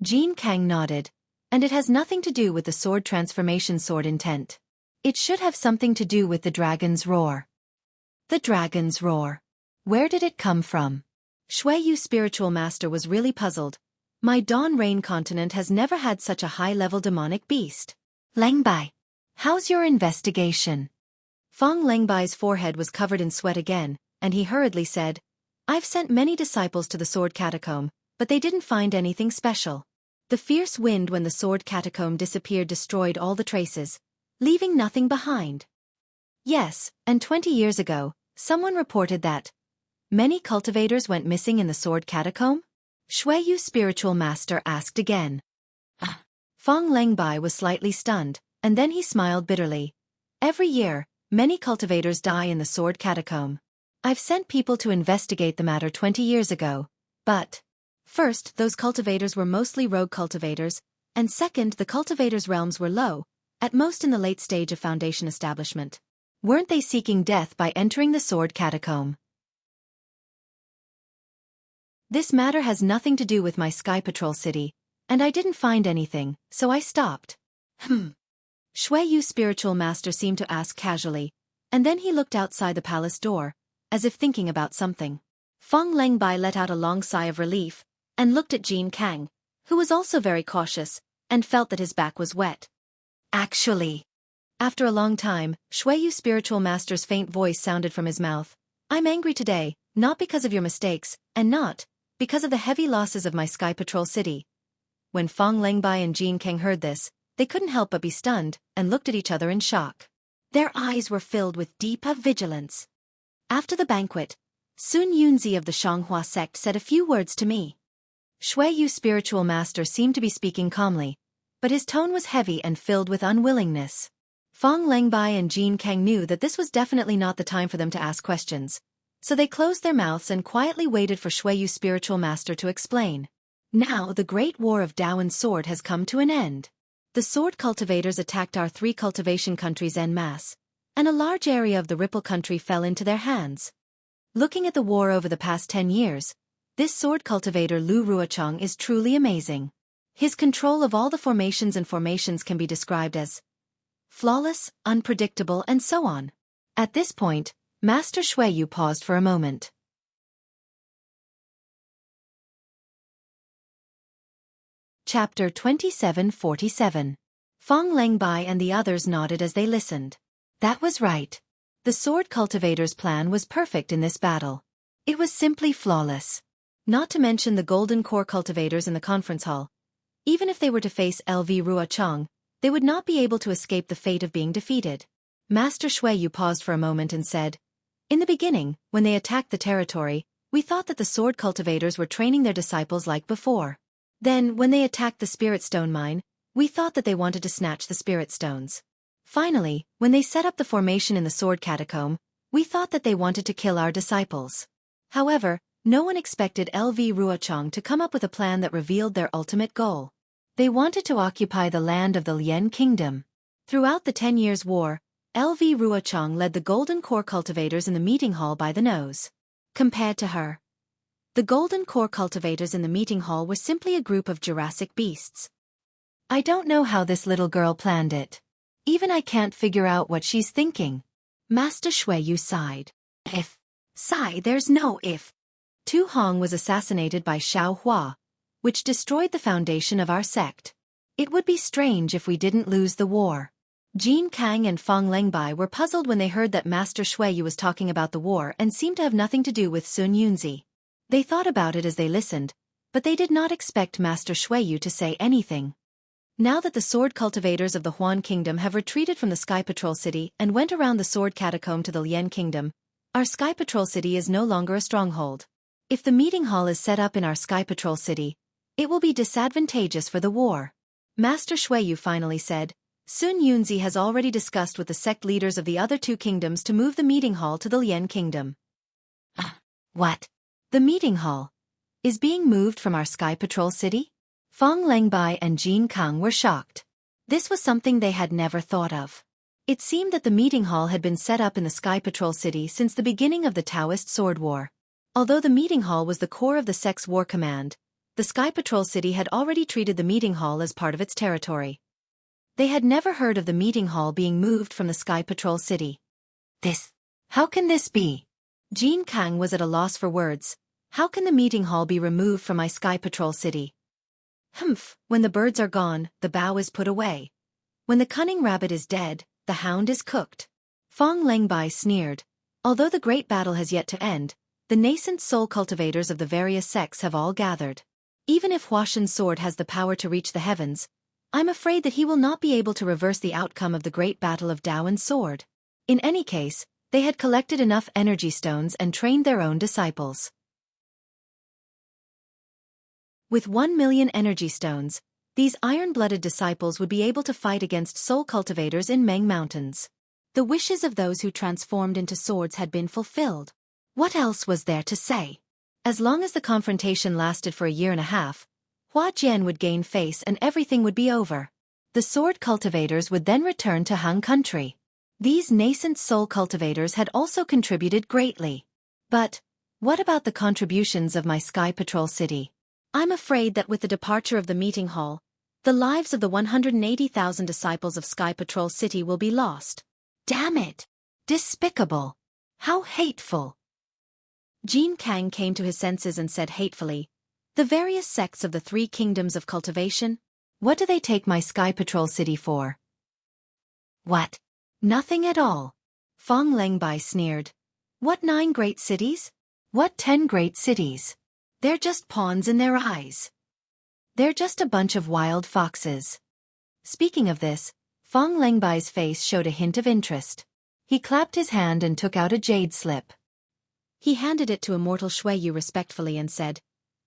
Jin Kang nodded. And it has nothing to do with the sword transformation sword intent. It should have something to do with the dragon's roar. The dragon's roar. Where did it come from? Shui Yu spiritual master was really puzzled. My Dawn Rain continent has never had such a high-level demonic beast. Lengbai, how's your investigation? Fong Lengbai's forehead was covered in sweat again, and he hurriedly said, I've sent many disciples to the sword catacomb, but they didn't find anything special. The fierce wind when the sword catacomb disappeared destroyed all the traces, leaving nothing behind. Yes, and 20 years ago, someone reported that many cultivators went missing in the sword catacomb? Shui Yu spiritual master asked again. Fong Lengbai was slightly stunned, and then he smiled bitterly. Every year, many cultivators die in the sword catacomb. I've sent people to investigate the matter 20 years ago, but first, those cultivators were mostly rogue cultivators, and second, the cultivators' realms were low, at most in the late stage of foundation establishment. Weren't they seeking death by entering the sword catacomb? This matter has nothing to do with my Sky Patrol City, and I didn't find anything, so I stopped. Shui Yu spiritual master seemed to ask casually, and then he looked outside the palace door, as if thinking about something. Fong Lengbai let out a long sigh of relief, and looked at Jin Kang, who was also very cautious, and felt that his back was wet. Actually, after a long time, Shui Yu spiritual master's faint voice sounded from his mouth. I'm angry today, not because of your mistakes, and not because of the heavy losses of my Sky Patrol City. When Fong Lengbai and Jin Kang heard this, they couldn't help but be stunned, and looked at each other in shock. Their eyes were filled with deep vigilance. After the banquet, Sun Yunzi of the Shanghua sect said a few words to me. Shui Yu spiritual master seemed to be speaking calmly, but his tone was heavy and filled with unwillingness. Fong Lengbai and Jin Kang knew that this was definitely not the time for them to ask questions, so they closed their mouths and quietly waited for Shui Yu spiritual master to explain. Now the great war of Dao and sword has come to an end. The sword cultivators attacked our 3 cultivation countries en masse, and a large area of the Ripple country fell into their hands. Looking at the war over the past 10 years, this sword cultivator Lu Ruochang is truly amazing. His control of all the formations and formations can be described as flawless, unpredictable, and so on. At this point, Master Shuiyu paused for a moment. Chapter 2747. Fong Lengbai and the others nodded as they listened. That was right. The sword cultivator's plan was perfect in this battle. It was simply flawless. Not to mention the golden core cultivators in the conference hall. Even if they were to face LV Ruochang, they would not be able to escape the fate of being defeated. Master Shuiyu paused for a moment and said, "In the beginning, when they attacked the territory, we thought that the sword cultivators were training their disciples like before. Then, when they attacked the spirit stone mine, we thought that they wanted to snatch the spirit stones. Finally, when they set up the formation in the sword catacomb, we thought that they wanted to kill our disciples. However, no one expected LV Ruochang to come up with a plan that revealed their ultimate goal. They wanted to occupy the land of the Lien Kingdom. Throughout the 10 Years' War, LV Ruochang led the golden core cultivators in the meeting hall by the nose. Compared to her, the golden core cultivators in the meeting hall were simply a group of Jurassic beasts. I don't know how this little girl planned it. Even I can't figure out what she's thinking." Master Shuiyu sighed. There's no if. Tu Hong was assassinated by Xiao Hua, which destroyed the foundation of our sect. It would be strange if we didn't lose the war. Jin Kang and Fong Lengbai were puzzled when they heard that Master Shuiyu was talking about the war and seemed to have nothing to do with Sun Yunzi. They thought about it as they listened, but they did not expect Master Shuiyu to say anything. Now that the sword cultivators of the Huan Kingdom have retreated from the Sky Patrol City and went around the sword catacomb to the Lien Kingdom, our Sky Patrol City is no longer a stronghold. If the meeting hall is set up in our Sky Patrol City, it will be disadvantageous for the war. Master Shuiyu finally said, Sun Yunzi has already discussed with the sect leaders of the other 2 kingdoms to move the meeting hall to the Lien Kingdom. What? The meeting hall is being moved from our Sky Patrol City? Fong Lengbai and Jin Kang were shocked. This was something they had never thought of. It seemed that the meeting hall had been set up in the Sky Patrol City since the beginning of the Taoist Sword War. Although the meeting hall was the core of the sect's war command, the Sky Patrol City had already treated the meeting hall as part of its territory. They had never heard of the meeting hall being moved from the Sky Patrol City. How can this be? Jin Kang was at a loss for words. How can the meeting hall be removed from my Sky Patrol City? When the birds are gone, the bow is put away. When the cunning rabbit is dead, the hound is cooked. Fong Lengbai sneered. Although the great battle has yet to end, the nascent soul cultivators of the various sects have all gathered. Even if Huashan's sword has the power to reach the heavens, I'm afraid that he will not be able to reverse the outcome of the great battle of Daowen's sword. In any case, they had collected enough energy stones and trained their own disciples. With 1 million energy stones, these iron-blooded disciples would be able to fight against soul cultivators in Meng Mountains. The wishes of those who transformed into swords had been fulfilled. What else was there to say? As long as the confrontation lasted for a year and a half, Hua Jian would gain face and everything would be over. The sword cultivators would then return to Han country. These nascent soul cultivators had also contributed greatly. But what about the contributions of my Sky Patrol City? I'm afraid that with the departure of the meeting hall, the lives of the 180,000 disciples of Sky Patrol City will be lost. Damn it! Despicable! How hateful! Jin Kang came to his senses and said hatefully, the various sects of the 3 kingdoms of cultivation? What do they take my Sky Patrol City for? What? Nothing at all. Fong Lengbai sneered. What 9 great cities? What 10 great cities? They're just pawns in their eyes. They're just a bunch of wild foxes. Speaking of this, Fong Lengbai's face showed a hint of interest. He clapped his hand and took out a jade slip. He handed it to Immortal Shuiyu respectfully and said,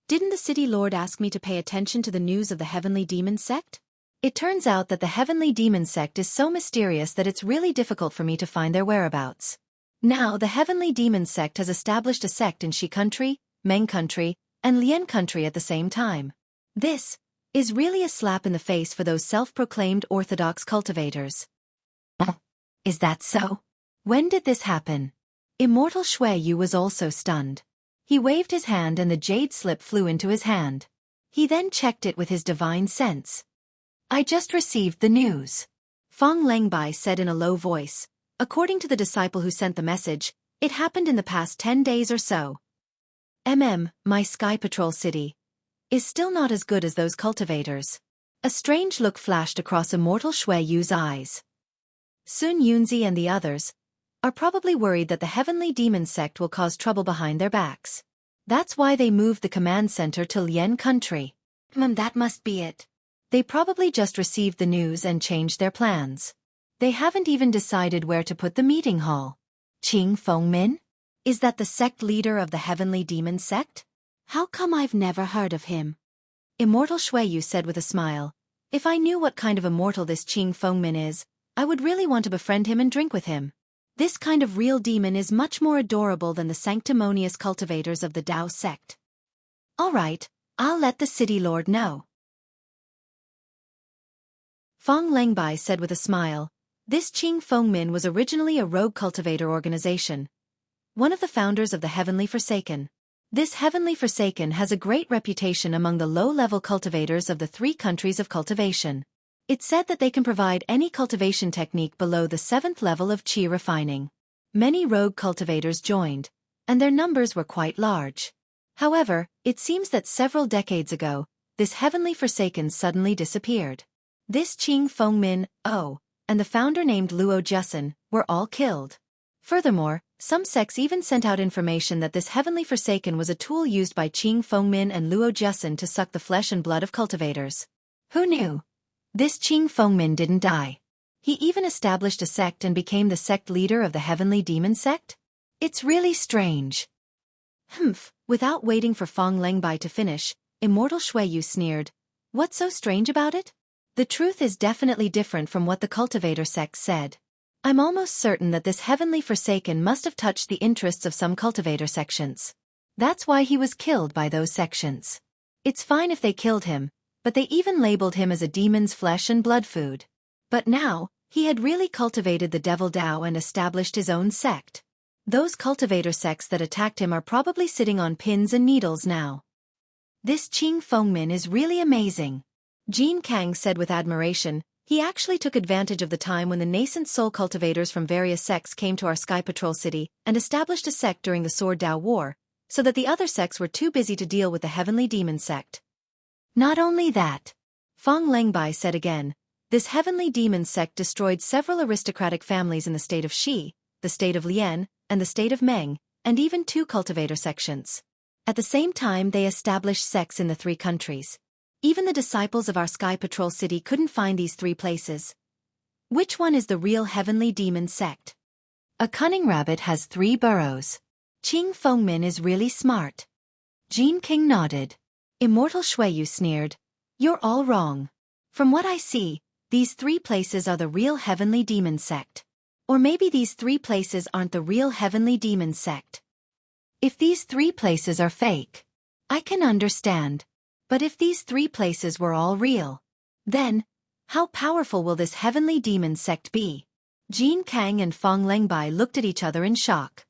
Didn't the city lord ask me to pay attention to the news of the Heavenly Demon Sect? It turns out that the Heavenly Demon Sect is so mysterious that it's really difficult for me to find their whereabouts. Now the Heavenly Demon Sect has established a sect in Shi Country, Meng Country, and Lien Country at the same time. This is really a slap in the face for those self-proclaimed orthodox cultivators. Is that so? When did this happen? Immortal Shui Yu was also stunned. He waved his hand and the jade slip flew into his hand. He then checked it with his divine sense. I just received the news. Fong Lengbai said in a low voice. According to the disciple who sent the message, it happened in the past 10 days or so. My Sky Patrol city, is still not as good as those cultivators. A strange look flashed across Immortal Shui Yu's eyes. Sun Yunzi and the others are probably worried that the Heavenly Demon sect will cause trouble behind their backs. That's why they moved the command center to Lian country. That must be it. They probably just received the news and changed their plans. They haven't even decided where to put the meeting hall. Qing Fengmin? Is that the sect leader of the Heavenly Demon sect? How come I've never heard of him? Immortal Shui Yu said with a smile. If I knew what kind of immortal this Qing Fengmin is, I would really want to befriend him and drink with him. This kind of real demon is much more adorable than the sanctimonious cultivators of the Dao sect. All right, I'll let the city lord know. Fong Lengbai said with a smile. This Qing Fengmin was originally a rogue cultivator organization, one of the founders of the Heavenly Forsaken. This Heavenly Forsaken has a great reputation among the low-level cultivators of the 3 countries of cultivation. It's said that they can provide any cultivation technique below the 7th level of qi refining. Many rogue cultivators joined, and their numbers were quite large. However, it seems that several decades ago, this Heavenly Forsaken suddenly disappeared. This Qing Fengmin, and the founder named Luo Jusen, were all killed. Furthermore, some sects even sent out information that this Heavenly Forsaken was a tool used by Qing Fengmin and Luo Jusen to suck the flesh and blood of cultivators. Who knew? This Qing Fengmin didn't die. He even established a sect and became the sect leader of the Heavenly Demon sect? It's really strange. Without waiting for Fong Lengbai to finish, Immortal Shui Yu sneered. What's so strange about it? The truth is definitely different from what the cultivator sect said. I'm almost certain that this Heavenly Forsaken must have touched the interests of some cultivator sections. That's why he was killed by those sections. It's fine if they killed him, but they even labeled him as a demon's flesh and blood food. But now, he had really cultivated the Devil Dao and established his own sect. Those cultivator sects that attacked him are probably sitting on pins and needles now. This Qing Fengmin is really amazing. Jean Kang said with admiration. He actually took advantage of the time when the nascent soul cultivators from various sects came to our Sky Patrol city and established a sect during the Sword Dao War, so that the other sects were too busy to deal with the Heavenly Demon sect. Not only that, Fong Lengbai said again, this Heavenly Demon sect destroyed several aristocratic families in the state of Shi, the state of Lian, and the state of Meng, and even 2 cultivator sections. At the same time they established sects in the 3 countries. Even the disciples of our Sky Patrol city couldn't find these 3 places. Which one is the real Heavenly Demon sect? A cunning rabbit has 3 burrows. Qing Fengmin is really smart. Jean King nodded. Immortal Shui Yu sneered. You're all wrong. From what I see, these 3 places are the real Heavenly Demon sect. Or maybe these 3 places aren't the real Heavenly Demon sect. If these 3 places are fake, I can understand. But if these 3 places were all real, then, how powerful will this Heavenly Demon sect be? Jean Kang and Fong Lengbai looked at each other in shock.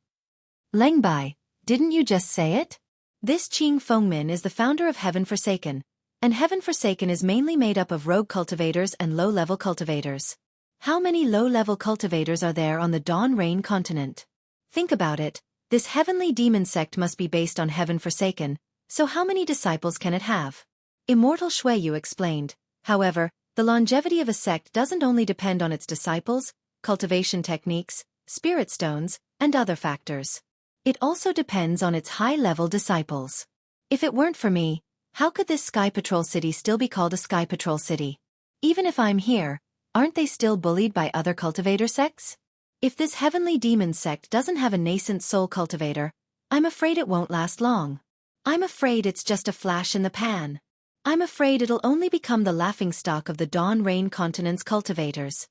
Lengbai, didn't you just say it? This Qing Fengmin is the founder of Heaven Forsaken, and Heaven Forsaken is mainly made up of rogue cultivators and low-level cultivators. How many low-level cultivators are there on the Dawn Rain continent? Think about it, this Heavenly Demon sect must be based on Heaven Forsaken, so how many disciples can it have? Immortal Shui Yu explained. However, the longevity of a sect doesn't only depend on its disciples, cultivation techniques, spirit stones, and other factors. It also depends on its high-level disciples. If it weren't for me, how could this Sky Patrol city still be called a Sky Patrol city? Even if I'm here, aren't they still bullied by other cultivator sects? If this Heavenly Demon sect doesn't have a nascent soul cultivator, I'm afraid it won't last long. I'm afraid it's just a flash in the pan. I'm afraid it'll only become the laughingstock of the Dawn Rain continent's cultivators.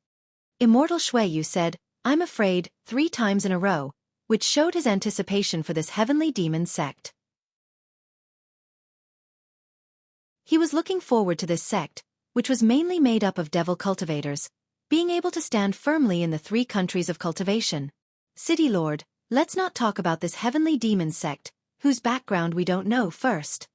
Immortal Shui Yu said, I'm afraid, 3 times in a row, which showed his anticipation for this Heavenly Demon sect. He was looking forward to this sect, which was mainly made up of devil cultivators, being able to stand firmly in the 3 countries of cultivation. City Lord, let's not talk about this heavenly demon sect, whose background we don't know first.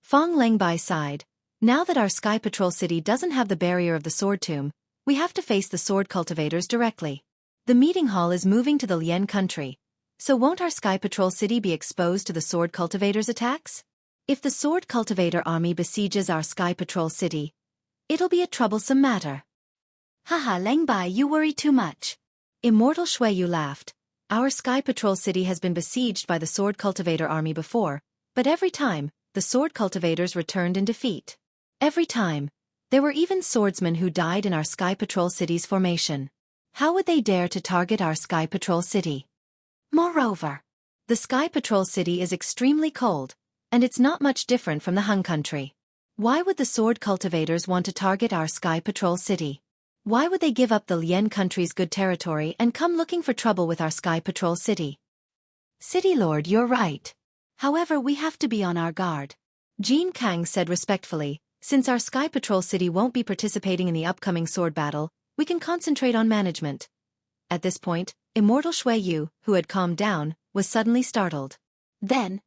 Fong Lengbai sighed. Now that our Sky Patrol City doesn't have the barrier of the Sword Tomb, we have to face the sword cultivators directly. The meeting hall is moving to the Lien country, so won't our Sky Patrol City be exposed to the sword cultivators' attacks? If the sword cultivator army besieges our Sky Patrol City, it'll be a troublesome matter. Haha, Lengbai, you worry too much. Immortal Shuiyu laughed. Our Sky Patrol City has been besieged by the sword cultivator army before, but every time, the sword cultivators returned in defeat. Every time, there were even swordsmen who died in our Sky Patrol City's formation. How would they dare to target our Sky Patrol City? Moreover, the Sky Patrol City is extremely cold, and it's not much different from the Hun country. Why would the sword cultivators want to target our Sky Patrol City? Why would they give up the Lien country's good territory and come looking for trouble with our Sky Patrol City? City Lord, you're right. However, we have to be on our guard. Jean Kang said respectfully, since our Sky Patrol City won't be participating in the upcoming sword battle, we can concentrate on management. At this point, Immortal Shuiyu, who had calmed down, was suddenly startled. Then,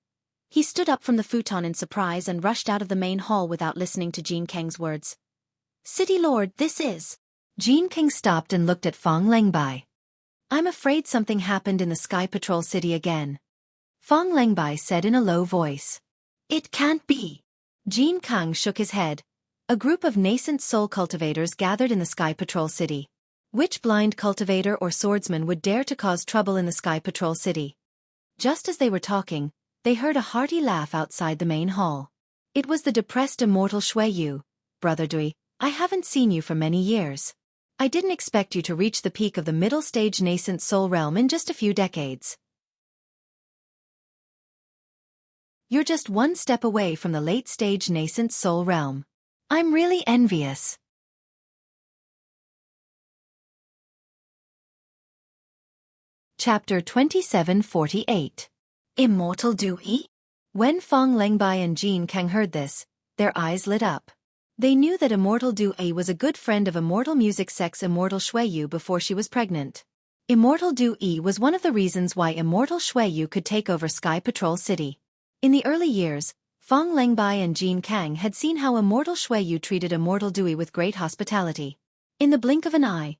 he stood up from the futon in surprise and rushed out of the main hall without listening to Jean Kang's words. City Lord, this is... Jean King stopped and looked at Fong Lengbai. I'm afraid something happened in the Sky Patrol City again. Fong Lengbai said in a low voice. It can't be. Jean Kang shook his head. A group of nascent soul cultivators gathered in the Sky Patrol City. Which blind cultivator or swordsman would dare to cause trouble in the Sky Patrol City? Just as they were talking, they heard a hearty laugh outside the main hall. It was the depressed Immortal Shuiyu. Brother Dui, I haven't seen you for many years. I didn't expect you to reach the peak of the middle stage nascent soul realm in just a few decades. You're just one step away from the late stage nascent soul realm. I'm really envious. Chapter 2748. Immortal Dui? When Fong Lengbai and Jean Kang heard this, their eyes lit up. They knew that Immortal Dui was a good friend of Immortal Music Sect's Immortal Shuiyu before she was pregnant. Immortal Dui was one of the reasons why Immortal Shuiyu could take over Sky Patrol City. In the early years, Fong Lengbai and Jean Kang had seen how Immortal Shuiyu treated Immortal Dui with great hospitality. In the blink of an eye,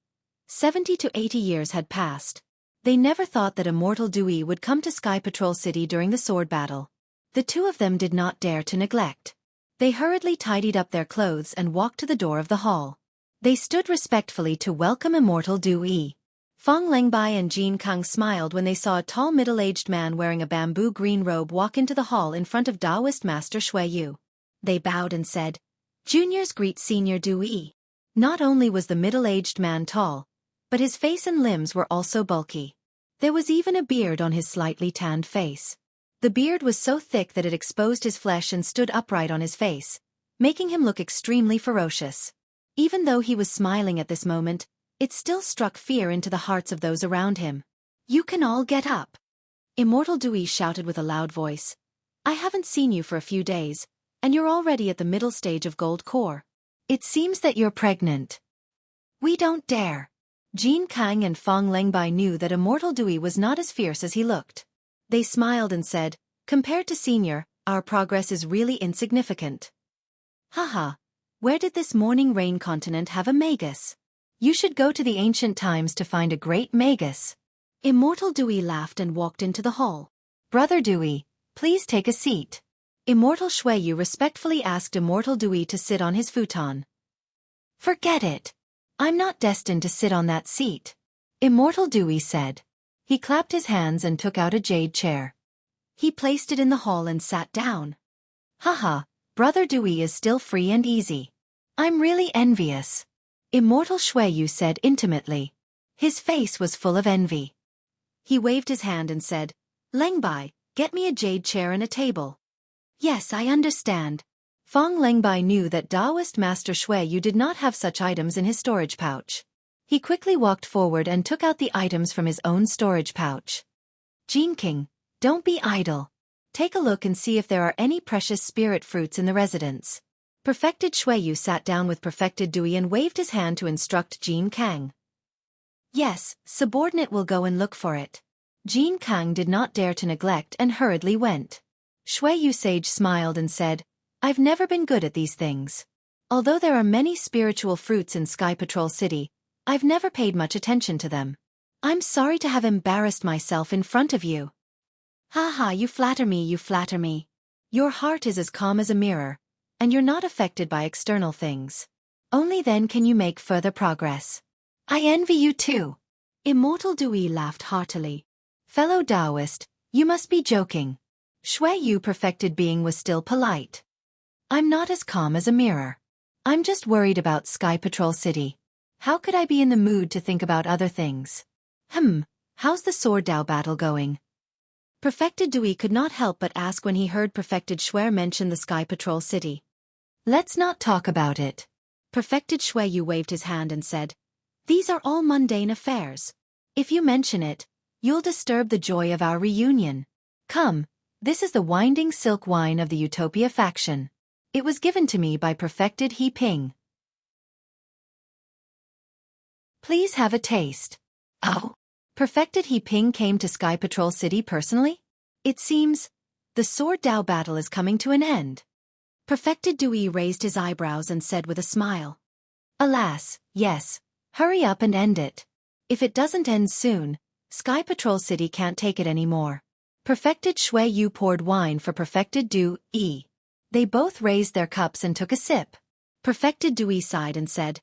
70 to 80 years had passed. They never thought that Immortal Dui would come to Sky Patrol City during the sword battle. The two of them did not dare to neglect. They hurriedly tidied up their clothes and walked to the door of the hall. They stood respectfully to welcome Immortal Dui. Fong Lengbai and Jean Kang smiled when they saw a tall middle-aged man wearing a bamboo green robe walk into the hall in front of Taoist Master Shuiyu. They bowed and said, Juniors greet Senior Dui. Not only was the middle-aged man tall, but his face and limbs were also bulky. There was even a beard on his slightly tanned face. The beard was so thick that it exposed his flesh and stood upright on his face, making him look extremely ferocious. Even though he was smiling at this moment, it still struck fear into the hearts of those around him. You can all get up. Immortal Dui shouted with a loud voice. I haven't seen you for a few days, and you're already at the middle stage of Gold Core. It seems that you're pregnant. We don't dare. Jean Kang and Fong Lengbai knew that Immortal Dui was not as fierce as he looked. They smiled and said, compared to Senior, our progress is really insignificant. Haha, where did this morning rain continent have a magus? You should go to the ancient times to find a great magus. Immortal Dui laughed and walked into the hall. Brother Dui, please take a seat. Immortal Shuiyu respectfully asked Immortal Dui to sit on his futon. Forget it. I'm not destined to sit on that seat. Immortal Dui said. He clapped his hands and took out a jade chair. He placed it in the hall and sat down. Haha, Brother Dui is still free and easy. I'm really envious. Immortal Shuiyu said intimately. His face was full of envy. He waved his hand and said, Lengbai, get me a jade chair and a table. Yes, I understand. Fong Lengbai knew that Taoist Master Shuiyu did not have such items in his storage pouch. He quickly walked forward and took out the items from his own storage pouch. Jean King, don't be idle. Take a look and see if there are any precious spirit fruits in the residence. Perfected Shuiyu sat down with Perfected Dewey and waved his hand to instruct Jean Kang. Yes, subordinate will go and look for it. Jean Kang did not dare to neglect and hurriedly went. Shuiyu Sage smiled and said, I've never been good at these things. Although there are many spiritual fruits in Sky Patrol City, I've never paid much attention to them. I'm sorry to have embarrassed myself in front of you. Ha ha, you flatter me, you flatter me. Your heart is as calm as a mirror, and you're not affected by external things. Only then can you make further progress. I envy you too. Immortal Dewey laughed heartily. Fellow Taoist, you must be joking. Shuiyu Perfected Being was still polite. I'm not as calm as a mirror. I'm just worried about Sky Patrol City. How could I be in the mood to think about other things? How's the Sword Dao battle going? Perfected Dewey could not help but ask when he heard Perfected Shuiyu mention the Sky Patrol City. Let's not talk about it. Perfected Shuiyu waved his hand and said, These are all mundane affairs. If you mention it, you'll disturb the joy of our reunion. Come, this is the Winding Silk Wine of the Utopia faction. It was given to me by Perfected He Ping. Please have a taste. Oh. Perfected He Ping came to Sky Patrol City personally? It seems, the Sword Dao battle is coming to an end. Perfected Dewey raised his eyebrows and said with a smile. Alas, yes. Hurry up and end it. If it doesn't end soon, Sky Patrol City can't take it anymore. Perfected Shuiyu poured wine for Perfected Dewey. They both raised their cups and took a sip. Perfected Dewey sighed and said,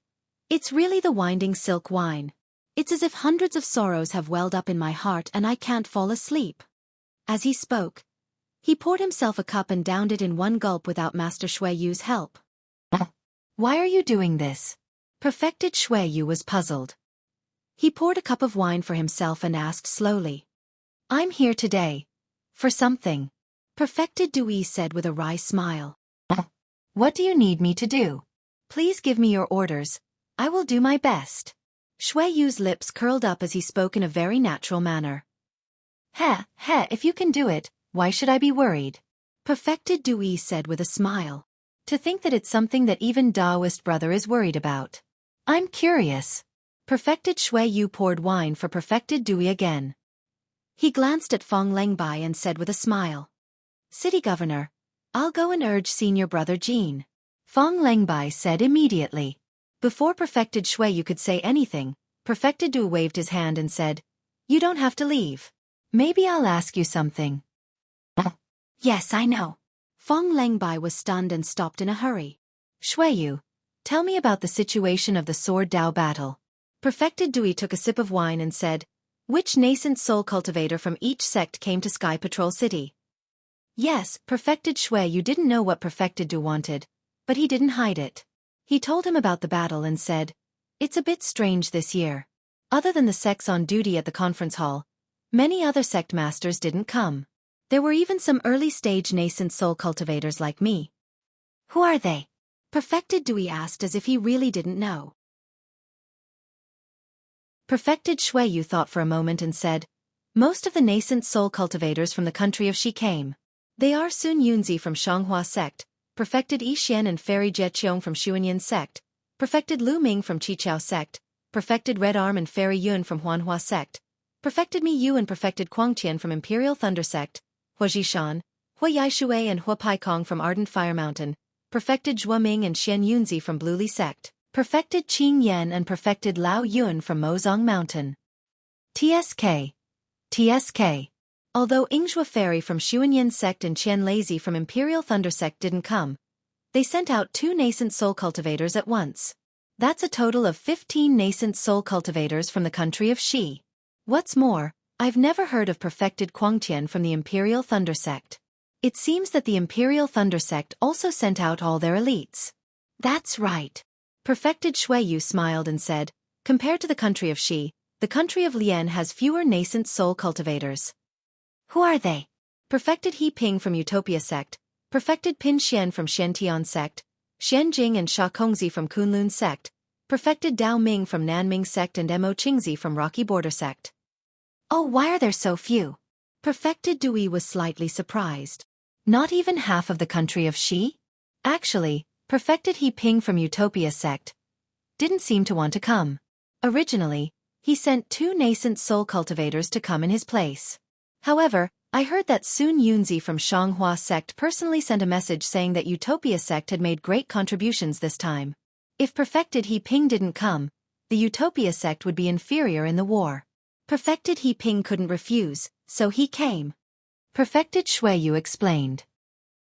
It's really the Winding Silk Wine. It's as if hundreds of sorrows have welled up in my heart and I can't fall asleep. As he spoke, he poured himself a cup and downed it in one gulp without Master Shuiyu's help. Why are you doing this? Perfected Shuiyu was puzzled. He poured a cup of wine for himself and asked slowly. I'm here today. For something. Perfected Dewey said with a wry smile. What do you need me to do? Please give me your orders. I will do my best. Shuiyu's lips curled up as he spoke in a very natural manner. If you can do it, why should I be worried? Perfected Dewey said with a smile. To think that it's something that even Taoist brother is worried about. I'm curious. Perfected Shuiyu poured wine for Perfected Dewey again. He glanced at Fong Lengbai and said with a smile. City Governor, I'll go and urge Senior Brother Jean. Fong Lengbai said immediately. Before Perfected Shuiyu could say anything, Perfected Dewey waved his hand and said, You don't have to leave. Maybe I'll ask you something. Yes, I know. Fong Lengbai was stunned and stopped in a hurry. Shuiyu, tell me about the situation of the Sword Dao battle. Perfected Dewey took a sip of wine and said, Which nascent soul cultivator from each sect came to Sky Patrol City? Yes, Perfected Shuiyu didn't know what Perfected Dewey wanted, but he didn't hide it. He told him about the battle and said, It's a bit strange this year. Other than the sects on duty at the conference hall, many other sect masters didn't come. There were even some early-stage nascent soul cultivators like me. Who are they? Perfected Dewey asked as if he really didn't know. Perfected Shuiyu thought for a moment and said, Most of the nascent soul cultivators from the country of Shi came. They are Sun Yunzi from Shanghua sect, Perfected Yi Xian and Fairy Zheqiong from Xuanyan sect, Perfected Lu Ming from Qiqiao sect, Perfected Red Arm and Fairy Yun from Huanhua sect, Perfected Mi Yu and Perfected Quangqian from Imperial Thunder sect, Hua Zhishan, Hua Yaishui and Hua Paikong from Ardent Fire Mountain, Perfected Zhua Ming and Xian Yunzi from Blue Li sect, Perfected Qing Yan and Perfected Lao Yun from Mozong Mountain. TSK. Although Ingzhua Fairy from Xuanyan sect and Qian Lazy from Imperial Thunder sect didn't come, they sent out 2 nascent soul cultivators at once. That's a total of 15 nascent soul cultivators from the country of Shi. What's more, I've never heard of Perfected Quangqian from the Imperial Thunder sect. It seems that the Imperial Thunder sect also sent out all their elites. That's right. Perfected Shuiyu smiled and said, Compared to the country of Shi, the country of Lian has fewer nascent soul cultivators. Who are they? Perfected He Ping from Utopia sect, Perfected Pin Xian from Xiantian sect, Xian Jing and Sha Kongzi from Kunlun sect, Perfected Dao Ming from Nanming sect and Mo Qingzi from Rocky Border sect. Oh, why are there so few? Perfected Dewey was slightly surprised. Not even half of the country of Shi? Actually, Perfected He Ping from Utopia sect, didn't seem to want to come. Originally, he sent 2 nascent soul cultivators to come in his place. However, I heard that Sun Yunzi from Shanghua sect personally sent a message saying that Utopia sect had made great contributions this time. If Perfected He Ping didn't come, the Utopia sect would be inferior in the war. Perfected He Ping couldn't refuse, so he came. Perfected Shuiyu explained.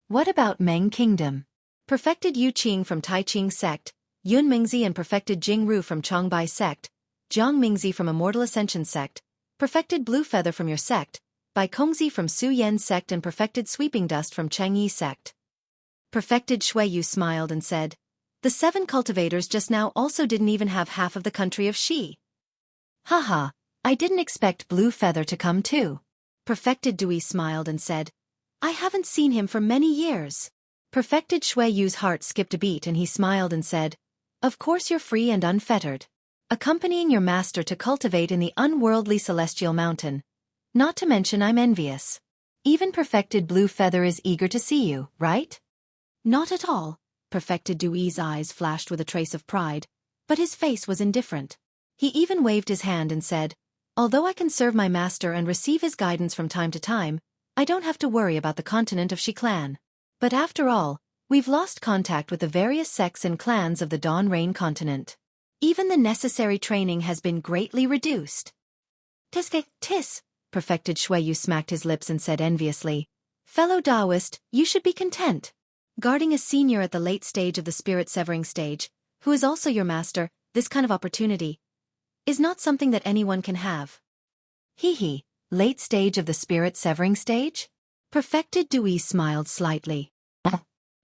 What about Meng Kingdom? Perfected Yu Qing from Taiqing sect, Yun Mingzi and Perfected Jing Ru from Chongbai sect, Jiang Mingzi from Immortal Ascension sect, Perfected Blue Feather from your sect, Bai Kongzi from Su Yen sect and Perfected Sweeping Dust from Changyi sect. Perfected Shuiyu smiled and said, the 7 cultivators just now also didn't even have half of the country of Xi. Haha, I didn't expect Blue Feather to come too. Perfected Dui smiled and said, I haven't seen him for many years. Perfected Shuiyu's heart skipped a beat and he smiled and said, of course you're free and unfettered. Accompanying your master to cultivate in the unworldly celestial mountain. Not to mention I'm envious. Even Perfected Blue Feather is eager to see you, right? Not at all. Perfected Dui's eyes flashed with a trace of pride, but his face was indifferent. He even waved his hand and said, although I can serve my master and receive his guidance from time to time, I don't have to worry about the continent of Shi clan. But after all, we've lost contact with the various sects and clans of the Dawn Rain continent. Even the necessary training has been greatly reduced. Tis, Perfected Shuiyu smacked his lips and said enviously, fellow Taoist, you should be content. Guarding a senior at the late stage of the spirit severing stage, who is also your master, this kind of opportunity is not something that anyone can have. Hee, late stage of the spirit severing stage? Perfected Dui smiled slightly.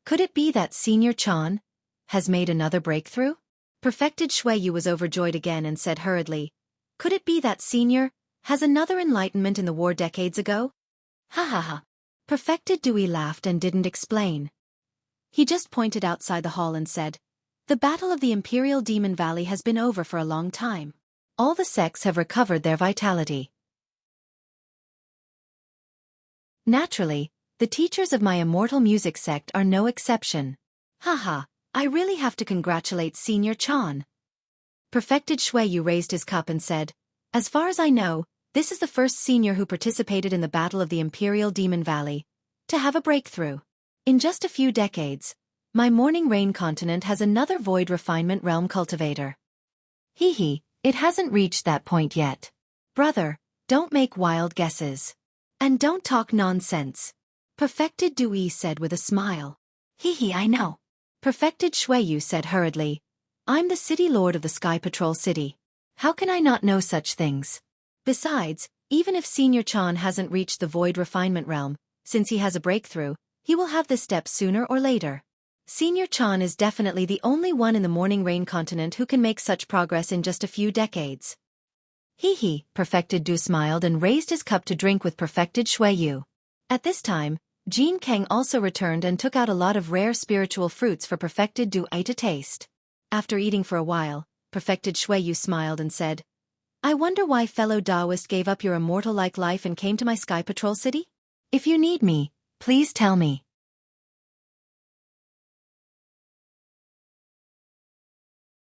Could it be that Senior Chan has made another breakthrough? Perfected Shuiyu was overjoyed again and said hurriedly, could it be that Senior has another enlightenment in the war decades ago? Ha ha ha. Perfected Dui laughed and didn't explain. He just pointed outside the hall and said, the battle of the Imperial Demon Valley has been over for a long time. All the sects have recovered their vitality. Naturally, the teachers of my immortal music sect are no exception. Haha, I really have to congratulate Senior Chan. Perfected Shuiyu raised his cup and said, as far as I know, this is the first senior who participated in the battle of the Imperial Demon Valley to have a breakthrough. In just a few decades, my Morning Rain continent has another Void Refinement Realm cultivator. Hee, it hasn't reached that point yet. Brother, don't make wild guesses. And don't talk nonsense. Perfected Dui said with a smile. Hee, I know. Perfected Shuiyu said hurriedly, I'm the city lord of the Sky Patrol City. How can I not know such things? Besides, even if Senior Chan hasn't reached the Void Refinement Realm, since he has a breakthrough, he will have this step sooner or later. Senior Chan is definitely the only one in the Morning Rain continent who can make such progress in just a few decades. Hee, Perfected Du smiled and raised his cup to drink with Perfected Shuiyu. At this time, Jean Kang also returned and took out a lot of rare spiritual fruits for Perfected Du to taste. After eating for a while, Perfected Shuiyu smiled and said, I wonder why fellow Taoist gave up your immortal-like life and came to my Sky Patrol City? If you need me, please tell me.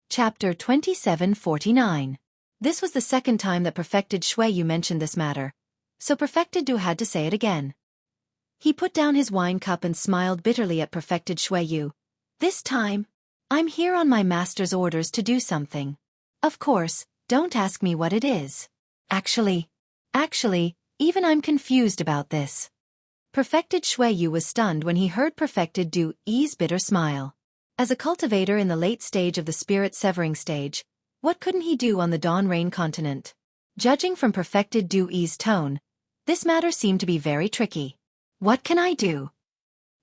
Chapter 2749. This was the second time that Perfected Shuiyu mentioned this matter, so Perfected Du had to say it again. He put down his wine cup and smiled bitterly at Perfected Shuiyu. This time, I'm here on my master's orders to do something. Of course, don't ask me what it is. Actually, even I'm confused about this. Perfected Shuiyu was stunned when he heard Perfected Du's bitter smile. As a cultivator in the late stage of the spirit severing stage, what couldn't he do on the Dawn Rain continent? Judging from Perfected Du's tone, this matter seemed to be very tricky. What can I do?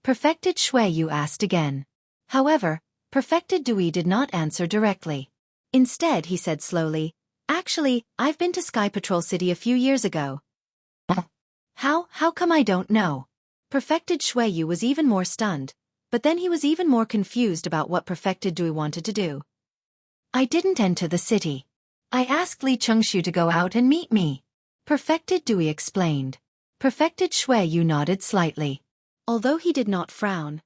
Perfected Shuiyu asked again. However, Perfected Dui did not answer directly. Instead he said slowly, actually, I've been to Sky Patrol City a few years ago. How come I don't know? Perfected Shuiyu was even more stunned, but then he was even more confused about what Perfected Dui wanted to do. I didn't enter the city. I asked Li Chengshu to go out and meet me. Perfected Dui explained. Perfected Shuiyu nodded slightly. Although he did not frown,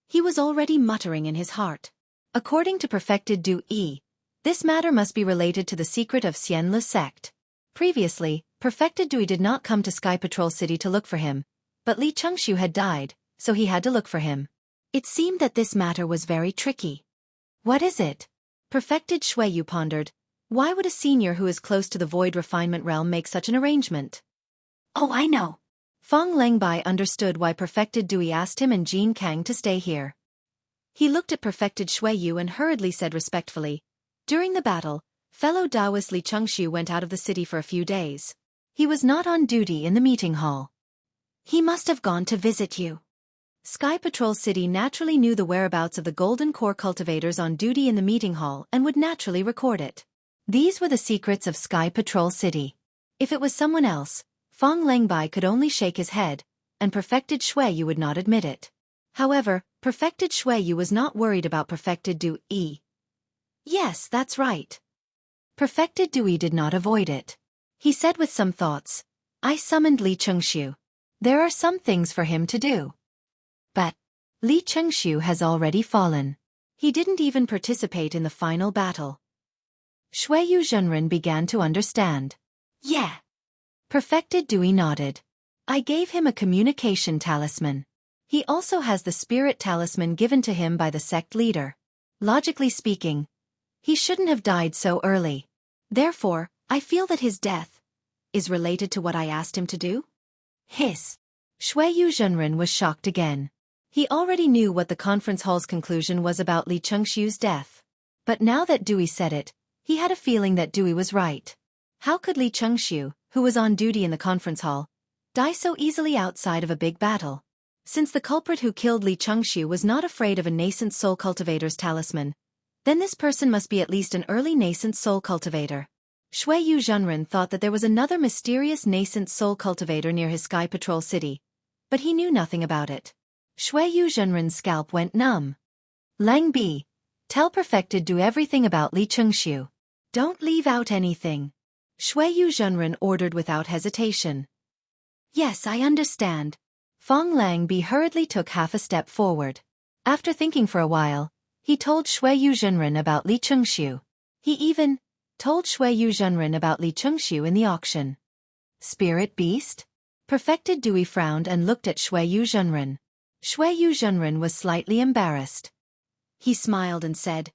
He was already muttering in his heart. According to Perfected Du Yi, this matter must be related to the secret of Xian Le sect. Previously, Perfected Dui did not come to Sky Patrol City to look for him, but Li Chengxiu had died, so he had to look for him. It seemed that this matter was very tricky. What is it? Perfected Shuiyu pondered. Why would a senior who is close to the void refinement realm make such an arrangement? Oh, I know. Fong Langbai understood why Perfected Dui asked him and Jin Kang to stay here. He looked at Perfected Shuiyu and hurriedly said respectfully, during the battle, fellow Taoist Li Chengxiu went out of the city for a few days. He was not on duty in the meeting hall. He must have gone to visit you. Sky Patrol City naturally knew the whereabouts of the Golden Core cultivators on duty in the meeting hall and would naturally record it. These were the secrets of Sky Patrol City. If it was someone else, Fong Langbai could only shake his head, and Perfected Shuiyu would not admit it. However, Perfected Shuiyu was not worried about Perfected Du Yi. Yes, that's right. Perfected Dui did not avoid it. He said with some thoughts, I summoned Li Chengxiu. There are some things for him to do. But Li Chengxiu has already fallen. He didn't even participate in the final battle. Shuiyu Zhenren began to understand. Yeah. Perfected Dui nodded. I gave him a communication talisman. He also has the spirit talisman given to him by the sect leader. Logically speaking, he shouldn't have died so early. Therefore, I feel that his death is related to what I asked him to do? Hiss. Shuiyu Zhenren was shocked again. He already knew what the conference hall's conclusion was about Li Chengxiu's death. But now that Dewey said it, he had a feeling that Dewey was right. How could Li Chengxiu, who was on duty in the conference hall, die so easily outside of a big battle? Since the culprit who killed Li Chengxiu was not afraid of a nascent soul cultivator's talisman, then this person must be at least an early nascent soul cultivator. Shuiyu Zhenren thought that there was another mysterious nascent soul cultivator near his Sky Patrol City, but he knew nothing about it. Shuiyu Zhenren's scalp went numb. Lang Bi, tell Perfected Do everything about Li Chengxiu. Don't leave out anything. Shuiyu Zhenren ordered without hesitation. Yes, I understand. Fong Lang Bi hurriedly took half a step forward. After thinking for a while, he told Shuiyu Zhenren about Li Chengxiu. He even told Shuiyu Zhenren about Li Chengxiu in the auction. Spirit beast? Perfected Dewey frowned and looked at Shuiyu Zhenren. Shuiyu Zhenren was slightly embarrassed. He smiled and said,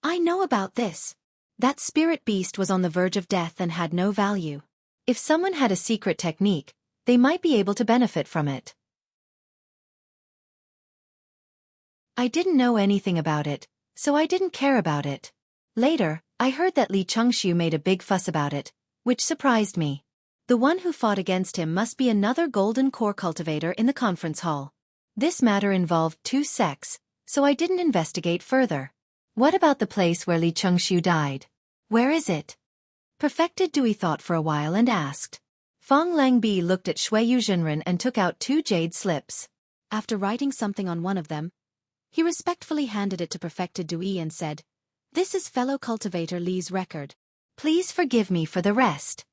I know about this. That spirit beast was on the verge of death and had no value. If someone had a secret technique, they might be able to benefit from it. I didn't know anything about it, so I didn't care about it. Later, I heard that Li Chengxiu made a big fuss about it, which surprised me. The one who fought against him must be another golden core cultivator in the conference hall. This matter involved two sects, so I didn't investigate further. What about the place where Li Chengxiu died? Where is it? Perfected Dewey thought for a while and asked. Fong Lang Bi looked at Shuiyu Zhenren and took out 2 jade slips. After writing something on one of them, he respectfully handed it to Perfected Dewey and said, This is fellow cultivator Li's record. Please forgive me for the rest.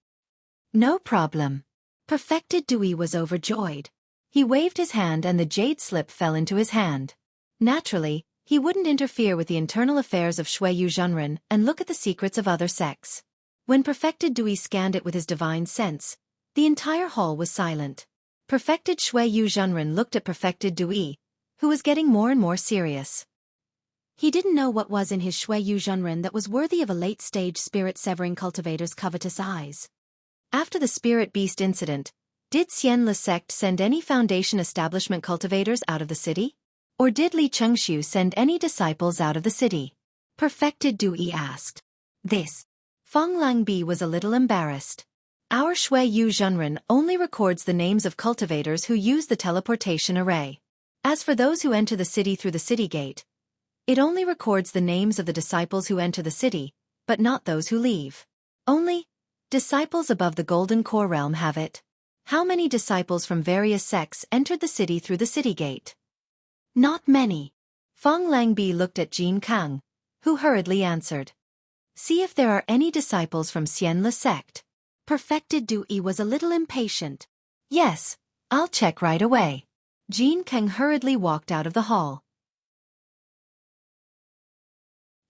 No problem. Perfected Dewey was overjoyed. He waved his hand and the jade slip fell into his hand. Naturally, he wouldn't interfere with the internal affairs of Shuiyu Zhenren and look at the secrets of other sects. When Perfected Dewey scanned it with his divine sense, the entire hall was silent. Perfected Shuiyu Zhenren looked at Perfected Dewey, who was getting more and more serious. He didn't know what was in his Shuiyu Zhenren that was worthy of a late-stage spirit-severing cultivator's covetous eyes. After the spirit beast incident, did Xian Le sect send any foundation establishment cultivators out of the city? Or did Li Chengxiu send any disciples out of the city? Perfected Dewey asked. This. Fong Lang Bi was a little embarrassed. Our Shuiyu Zhenren only records the names of cultivators who use the teleportation array. As for those who enter the city through the city gate, it only records the names of the disciples who enter the city, but not those who leave. Only disciples above the Golden Core realm have it. How many disciples from various sects entered the city through the city gate? Not many. Fong Lang Bi looked at Jin Kang, who hurriedly answered. See if there are any disciples from Xian Le sect. Perfected Dewey was a little impatient. Yes, I'll check right away. Jin Kang hurriedly walked out of the hall.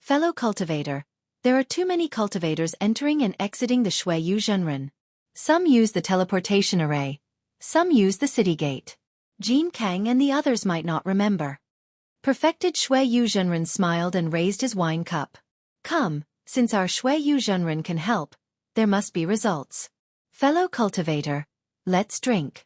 Fellow cultivator, there are too many cultivators entering and exiting the Shuiyu Zhenren. Some use the teleportation array. Some use the city gate. Jin Kang and the others might not remember. Perfected Shuiyu Zhenren smiled and raised his wine cup. Come, since our Shuiyu Zhenren can help, there must be results. Fellow cultivator, let's drink.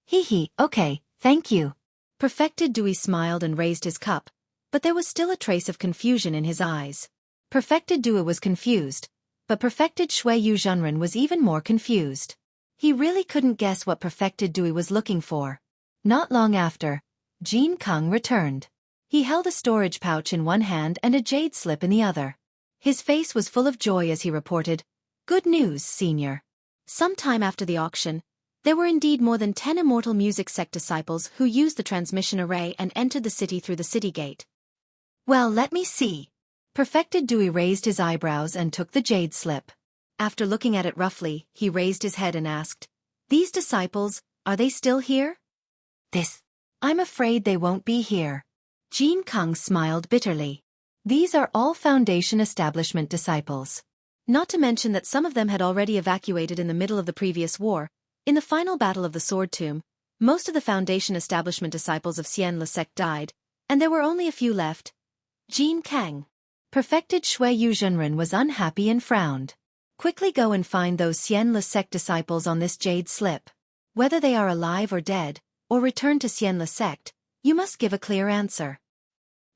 Hee, okay, thank you. Perfected Dewey smiled and raised his cup, but there was still a trace of confusion in his eyes. Perfected Dewey was confused, but Perfected Shuiyu Zhenren was even more confused. He really couldn't guess what Perfected Dewey was looking for. Not long after, Jin Kang returned. He held a storage pouch in one hand and a jade slip in the other. His face was full of joy as he reported, "Good news, senior. Sometime after the auction, there were indeed more than 10 immortal music sect disciples who used the transmission array and entered the city through the city gate." Well, let me see. Perfected Dewey raised his eyebrows and took the jade slip. After looking at it roughly, he raised his head and asked, "These disciples, are they still here?" I'm afraid they won't be here. Jin Kang smiled bitterly. These are all Foundation Establishment disciples. Not to mention that some of them had already evacuated in the middle of the previous war. In the final battle of the Sword Tomb, most of the Foundation Establishment disciples of Xian Le sect died, and there were only a few left. Jin Kang. Perfected Shuiyu Zhenren was unhappy and frowned. Quickly go and find those Xian Le sect disciples on this jade slip. Whether they are alive or dead, or return to Xian Le sect, you must give a clear answer.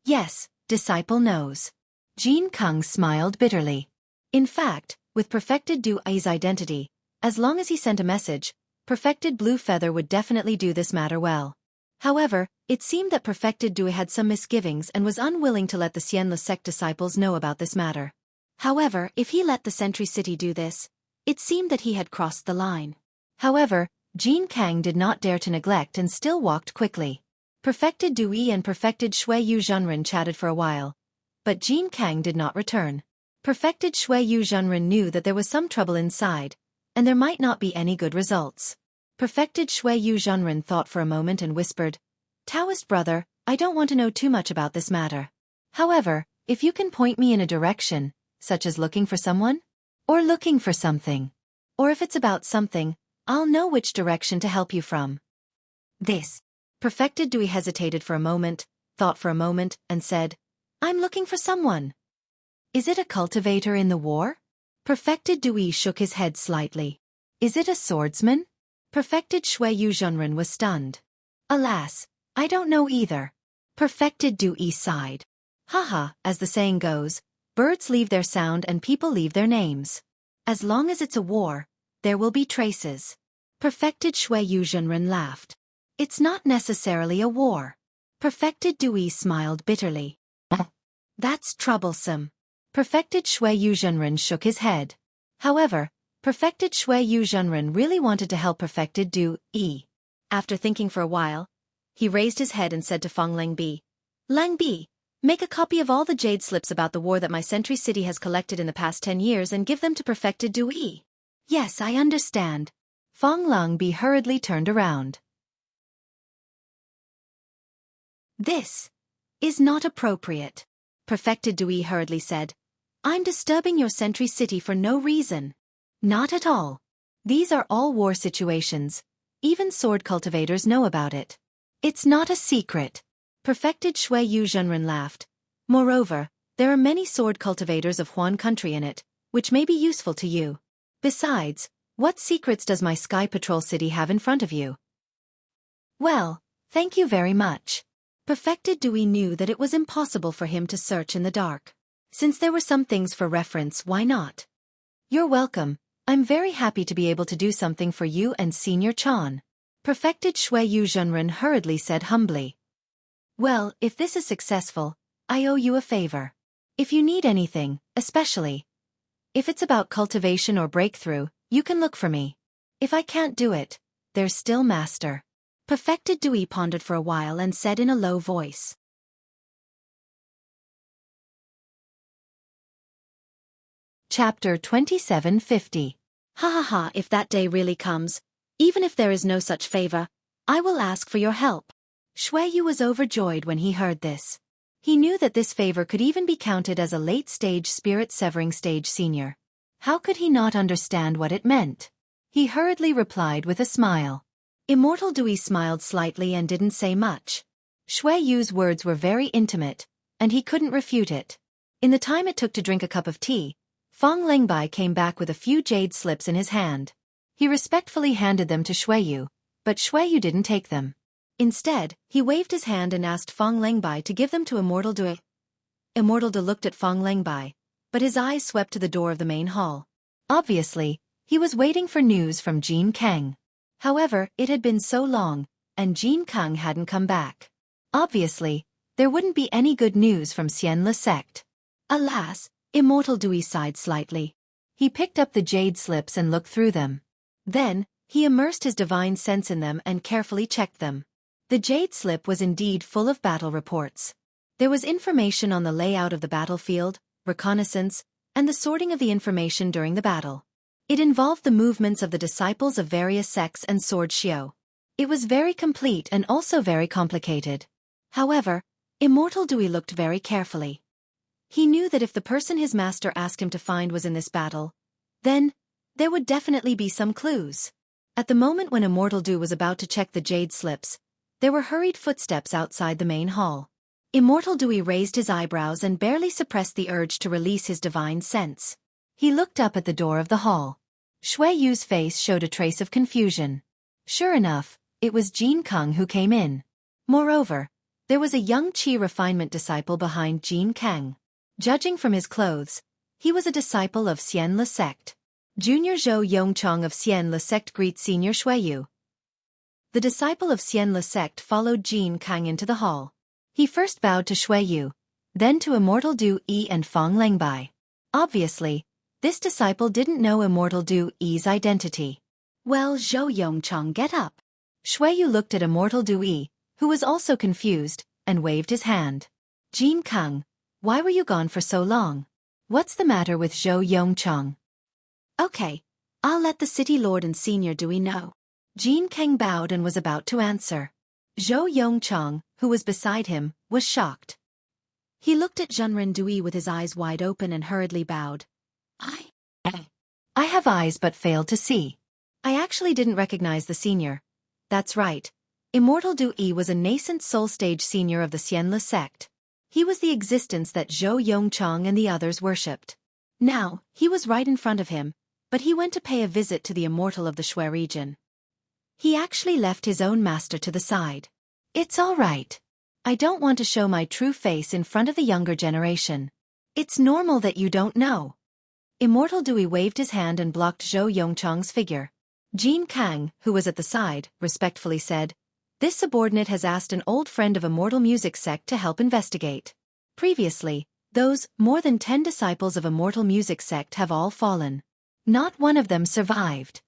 Yes, disciple knows. Jin Kang smiled bitterly. In fact, with Perfected Dewey's identity, as long as he sent a message, Perfected Blue Feather would definitely do this matter well. However, it seemed that Perfected Dewey had some misgivings and was unwilling to let the Xian Le sect disciples know about this matter. However, if he let the Sentry City do this, it seemed that he had crossed the line. However, Jin Kang did not dare to neglect and still walked quickly. Perfected Dewey and Perfected Shuiyu Zhenren chatted for a while, but Jin Kang did not return. Perfected Shuiyu Zhenren knew that there was some trouble inside, and there might not be any good results. Perfected Shuiyu Zhenren thought for a moment and whispered, "Taoist brother, I don't want to know too much about this matter. However, if you can point me in a direction, such as looking for someone, or looking for something, or if it's about something, I'll know which direction to help you from." Perfected Dewey hesitated for a moment, thought for a moment, and said, "I'm looking for someone." "Is it a cultivator in the war?" Perfected Dewey shook his head slightly. "Is it a swordsman?" Perfected Shuiyu Zhenren was stunned. "Alas, I don't know either." Perfected Dewey sighed. "Haha, as the saying goes, birds leave their sound and people leave their names. As long as it's a war, there will be traces." Perfected Shuiyu Zhenren laughed. "It's not necessarily a war." Perfected Dewey smiled bitterly. "That's troublesome." Perfected Shuiyu Zhenren shook his head. However, Perfected Shuiyu Zhenren really wanted to help Perfected Dewey. After thinking for a while, he raised his head and said to Feng Langbi, "Langbi, make a copy of all the jade slips about the war that my Sentry City has collected in the past 10 years and give them to Perfected Dewey." "Yes, I understand." Feng Langbi hurriedly turned around. "This is not appropriate," Perfected Dewey hurriedly said. "I'm disturbing your Sentry City for no reason." "Not at all. These are all war situations. Even sword cultivators know about it. It's not a secret." Perfected Shuiyu Zhenren laughed. "Moreover, there are many sword cultivators of Huan country in it, which may be useful to you. Besides, what secrets does my Sky Patrol City have in front of you?" "Well, thank you very much." Perfected Dewey knew that it was impossible for him to search in the dark. Since there were some things for reference, why not? "You're welcome. I'm very happy to be able to do something for you and Senior Chan." Perfected Shuiyu Zhenren hurriedly said humbly. "Well, if this is successful, I owe you a favor. If you need anything, especially if it's about cultivation or breakthrough, you can look for me. If I can't do it, there's still Master." Perfected Dewey pondered for a while and said in a low voice. Chapter 2750. Ha ha ha, if that day really comes, even if there is no such favor, I will ask for your help." Shuiyu was overjoyed when he heard this. He knew that this favor could even be counted as a late-stage spirit-severing stage senior. How could he not understand what it meant? He hurriedly replied with a smile. Immortal Dewey smiled slightly and didn't say much. Shui Yu's words were very intimate, and he couldn't refute it. In the time it took to drink a cup of tea, Fong Lengbai came back with a few jade slips in his hand. He respectfully handed them to Shui Yu, but Shui Yu didn't take them. Instead, he waved his hand and asked Fong Lengbai to give them to Immortal Dewey. Immortal De looked at Fong Lengbai, but his eyes swept to the door of the main hall. Obviously, he was waiting for news from Jin Kang. However, it had been so long, and Jin Kang hadn't come back. Obviously, there wouldn't be any good news from Xian Le sect. Alas, Immortal Dewey sighed slightly. He picked up the jade slips and looked through them. Then, he immersed his divine sense in them and carefully checked them. The jade slip was indeed full of battle reports. There was information on the layout of the battlefield, reconnaissance, and the sorting of the information during the battle. It involved the movements of the disciples of various sects and sword shio. It was very complete and also very complicated. However, Immortal Dewey looked very carefully. He knew that if the person his master asked him to find was in this battle, then there would definitely be some clues. At the moment when Immortal Dew was about to check the jade slips, there were hurried footsteps outside the main hall. Immortal Dewey raised his eyebrows and barely suppressed the urge to release his divine sense. He looked up at the door of the hall. Shui Yu's face showed a trace of confusion. Sure enough, it was Jin Kang who came in. Moreover, there was a young Qi refinement disciple behind Jin Kang. Judging from his clothes, he was a disciple of Xian Le sect. Junior Zhou Yongchong of Xian Le sect greets Senior Shui Yu. The disciple of Xian Le sect followed Jin Kang into the hall. He first bowed to Shui Yu, then to Immortal Du Yi and Fong Lengbai. Obviously, this disciple didn't know Immortal Du Yi's identity. Well, Zhou Yongchong, get up. Shui Yu looked at Immortal Du Yi, who was also confused, and waved his hand. Jin Kang, why were you gone for so long? What's the matter with Zhou Yongchong? Okay, I'll let the city lord and Senior Dewey know. Jin Kang bowed and was about to answer. Zhou Yongchong, who was beside him, was shocked. He looked at Zhenren Dewey with his eyes wide open and hurriedly bowed. I have eyes but fail to see. I actually didn't recognize the senior. That's right. Immortal Du Yi was a nascent soul stage senior of the Xian Le sect. He was the existence that Zhou Yongchong and the others worshipped. Now, he was right in front of him, but he went to pay a visit to the immortal of the Shui region. He actually left his own master to the side. It's all right. I don't want to show my true face in front of the younger generation. It's normal that you don't know. Immortal Dewey waved his hand and blocked Zhou Yongchong's figure. Jin Kang, who was at the side, respectfully said, "This subordinate has asked an old friend of Immortal Music Sect to help investigate. Previously, those more than 10 disciples of Immortal Music Sect have all fallen. Not one of them survived."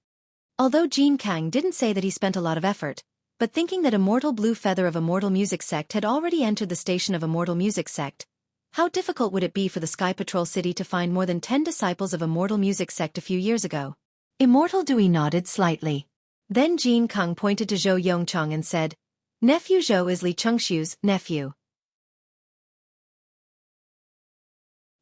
Although Jin Kang didn't say that he spent a lot of effort, but thinking that Immortal Blue Feather of Immortal Music Sect had already entered the station of Immortal Music Sect, how difficult would it be for the Sky Patrol City to find more than 10 disciples of Immortal Music Sect a few years ago? Immortal Dewey nodded slightly. Then Jin Kang pointed to Zhou Yongchong and said, "Nephew Zhou is Li Chengshu's nephew.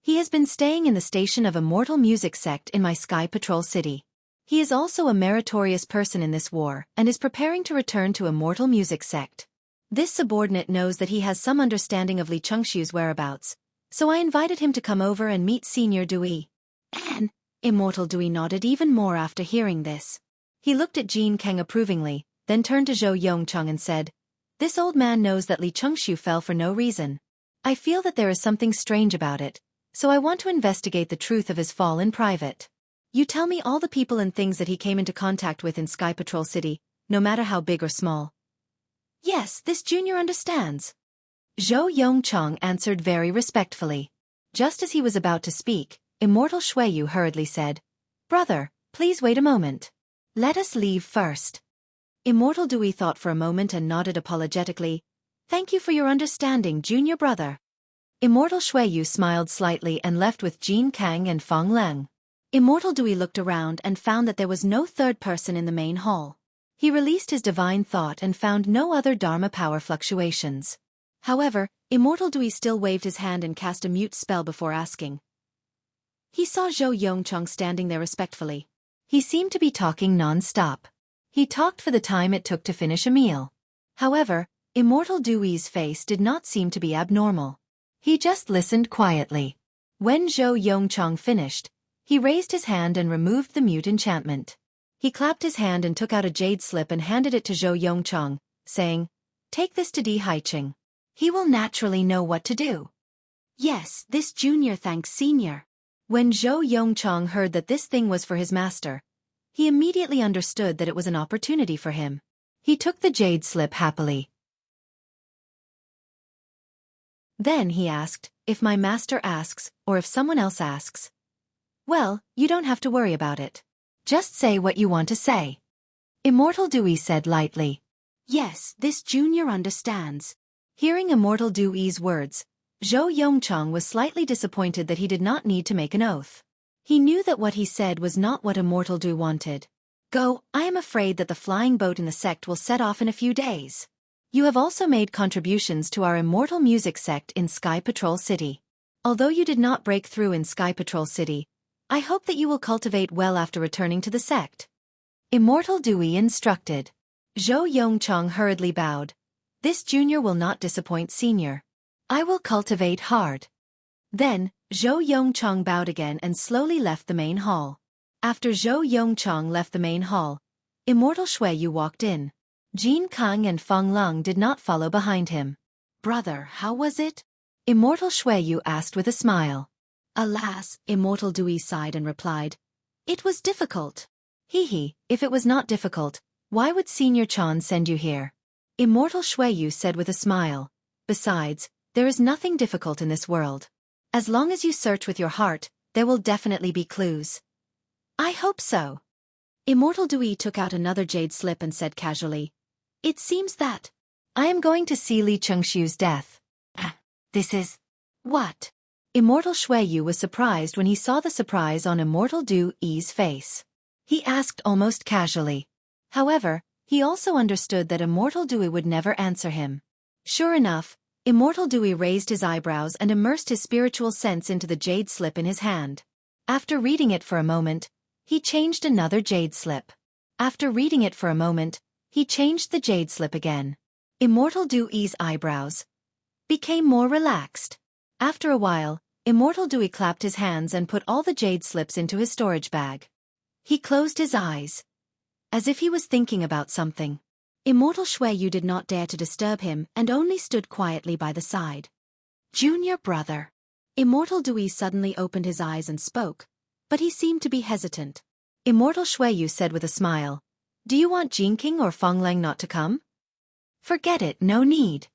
He has been staying in the station of Immortal Music Sect in my Sky Patrol City. He is also a meritorious person in this war and is preparing to return to Immortal Music Sect. This subordinate knows that he has some understanding of Li Chengshu's whereabouts, so I invited him to come over and meet Senior Dewey." And Immortal Dewey nodded even more after hearing this. He looked at Jin Kang approvingly, then turned to Zhou Yongchong and said, "This old man knows that Li Chengshu fell for no reason. I feel that there is something strange about it, so I want to investigate the truth of his fall in private. You tell me all the people and things that he came into contact with in Sky Patrol City, no matter how big or small." "Yes, this junior understands." Zhou Yongchong answered very respectfully. Just as he was about to speak, Immortal Shui Yu hurriedly said, "Brother, please wait a moment. Let us leave first." Immortal Dewey thought for a moment and nodded apologetically. "Thank you for your understanding, junior brother." Immortal Shui Yu smiled slightly and left with Jin Kang and Fong Lang. Immortal Dewey looked around and found that there was no third person in the main hall. He released his divine thought and found no other Dharma power fluctuations. However, Immortal Dewey still waved his hand and cast a mute spell before asking. He saw Zhou Yongchang standing there respectfully. He seemed to be talking non-stop. He talked for the time it took to finish a meal. However, Immortal Dewey's face did not seem to be abnormal. He just listened quietly. When Zhou Yongchang finished, he raised his hand and removed the mute enchantment. He clapped his hand and took out a jade slip and handed it to Zhou Yongchang, saying, "Take this to Di Haicheng. He will naturally know what to do." Yes, this junior thanks senior. When Zhou Yongchang heard that this thing was for his master, he immediately understood that it was an opportunity for him. He took the jade slip happily. Then he asked, "If my master asks, or if someone else asks, well, you don't have to worry about it. Just say what you want to say." Immortal Dewey said lightly. Yes, this junior understands. Hearing Immortal Dewey's words, Zhou Yongchang was slightly disappointed that he did not need to make an oath. He knew that what he said was not what Immortal Dew wanted. "Go, I am afraid that the flying boat in the sect will set off in a few days. You have also made contributions to our immortal music sect in Sky Patrol City. Although you did not break through in Sky Patrol City, I hope that you will cultivate well after returning to the sect." Immortal Dewey instructed. Zhou Yongchang hurriedly bowed. "This junior will not disappoint senior. I will cultivate hard." Then, Zhou Yongchang bowed again and slowly left the main hall. After Zhou Yongchang left the main hall, Immortal Shuiyu walked in. Jin Kang and Feng Lung did not follow behind him. "Brother, how was it?" Immortal Shuiyu asked with a smile. "Alas," Immortal Dewey sighed and replied, "it was difficult." "Hee, if it was not difficult, why would Senior Chan send you here?" Immortal Shuiyu said with a smile. "Besides, there is nothing difficult in this world. As long as you search with your heart, there will definitely be clues." "I hope so." Immortal Dewey took out another jade slip and said casually, "It seems that I am going to see Li Chengxiu's death." This is what? Immortal Shuiyu was surprised when he saw the surprise on Immortal Dewey's face. He asked almost casually. However, he also understood that Immortal Dewey would never answer him. Sure enough, Immortal Dewey raised his eyebrows and immersed his spiritual sense into the jade slip in his hand. After reading it for a moment, he changed another jade slip. After reading it for a moment, he changed the jade slip again. Immortal Dewey's eyebrows became more relaxed. After a while, Immortal Dewey clapped his hands and put all the jade slips into his storage bag. He closed his eyes, as if he was thinking about something. Immortal Shuiyu did not dare to disturb him and only stood quietly by the side. "Junior brother." Immortal Dewey suddenly opened his eyes and spoke, but he seemed to be hesitant. Immortal Shuiyu said with a smile, "Do you want Jinking or Fenglang not to come?" "Forget it, no need."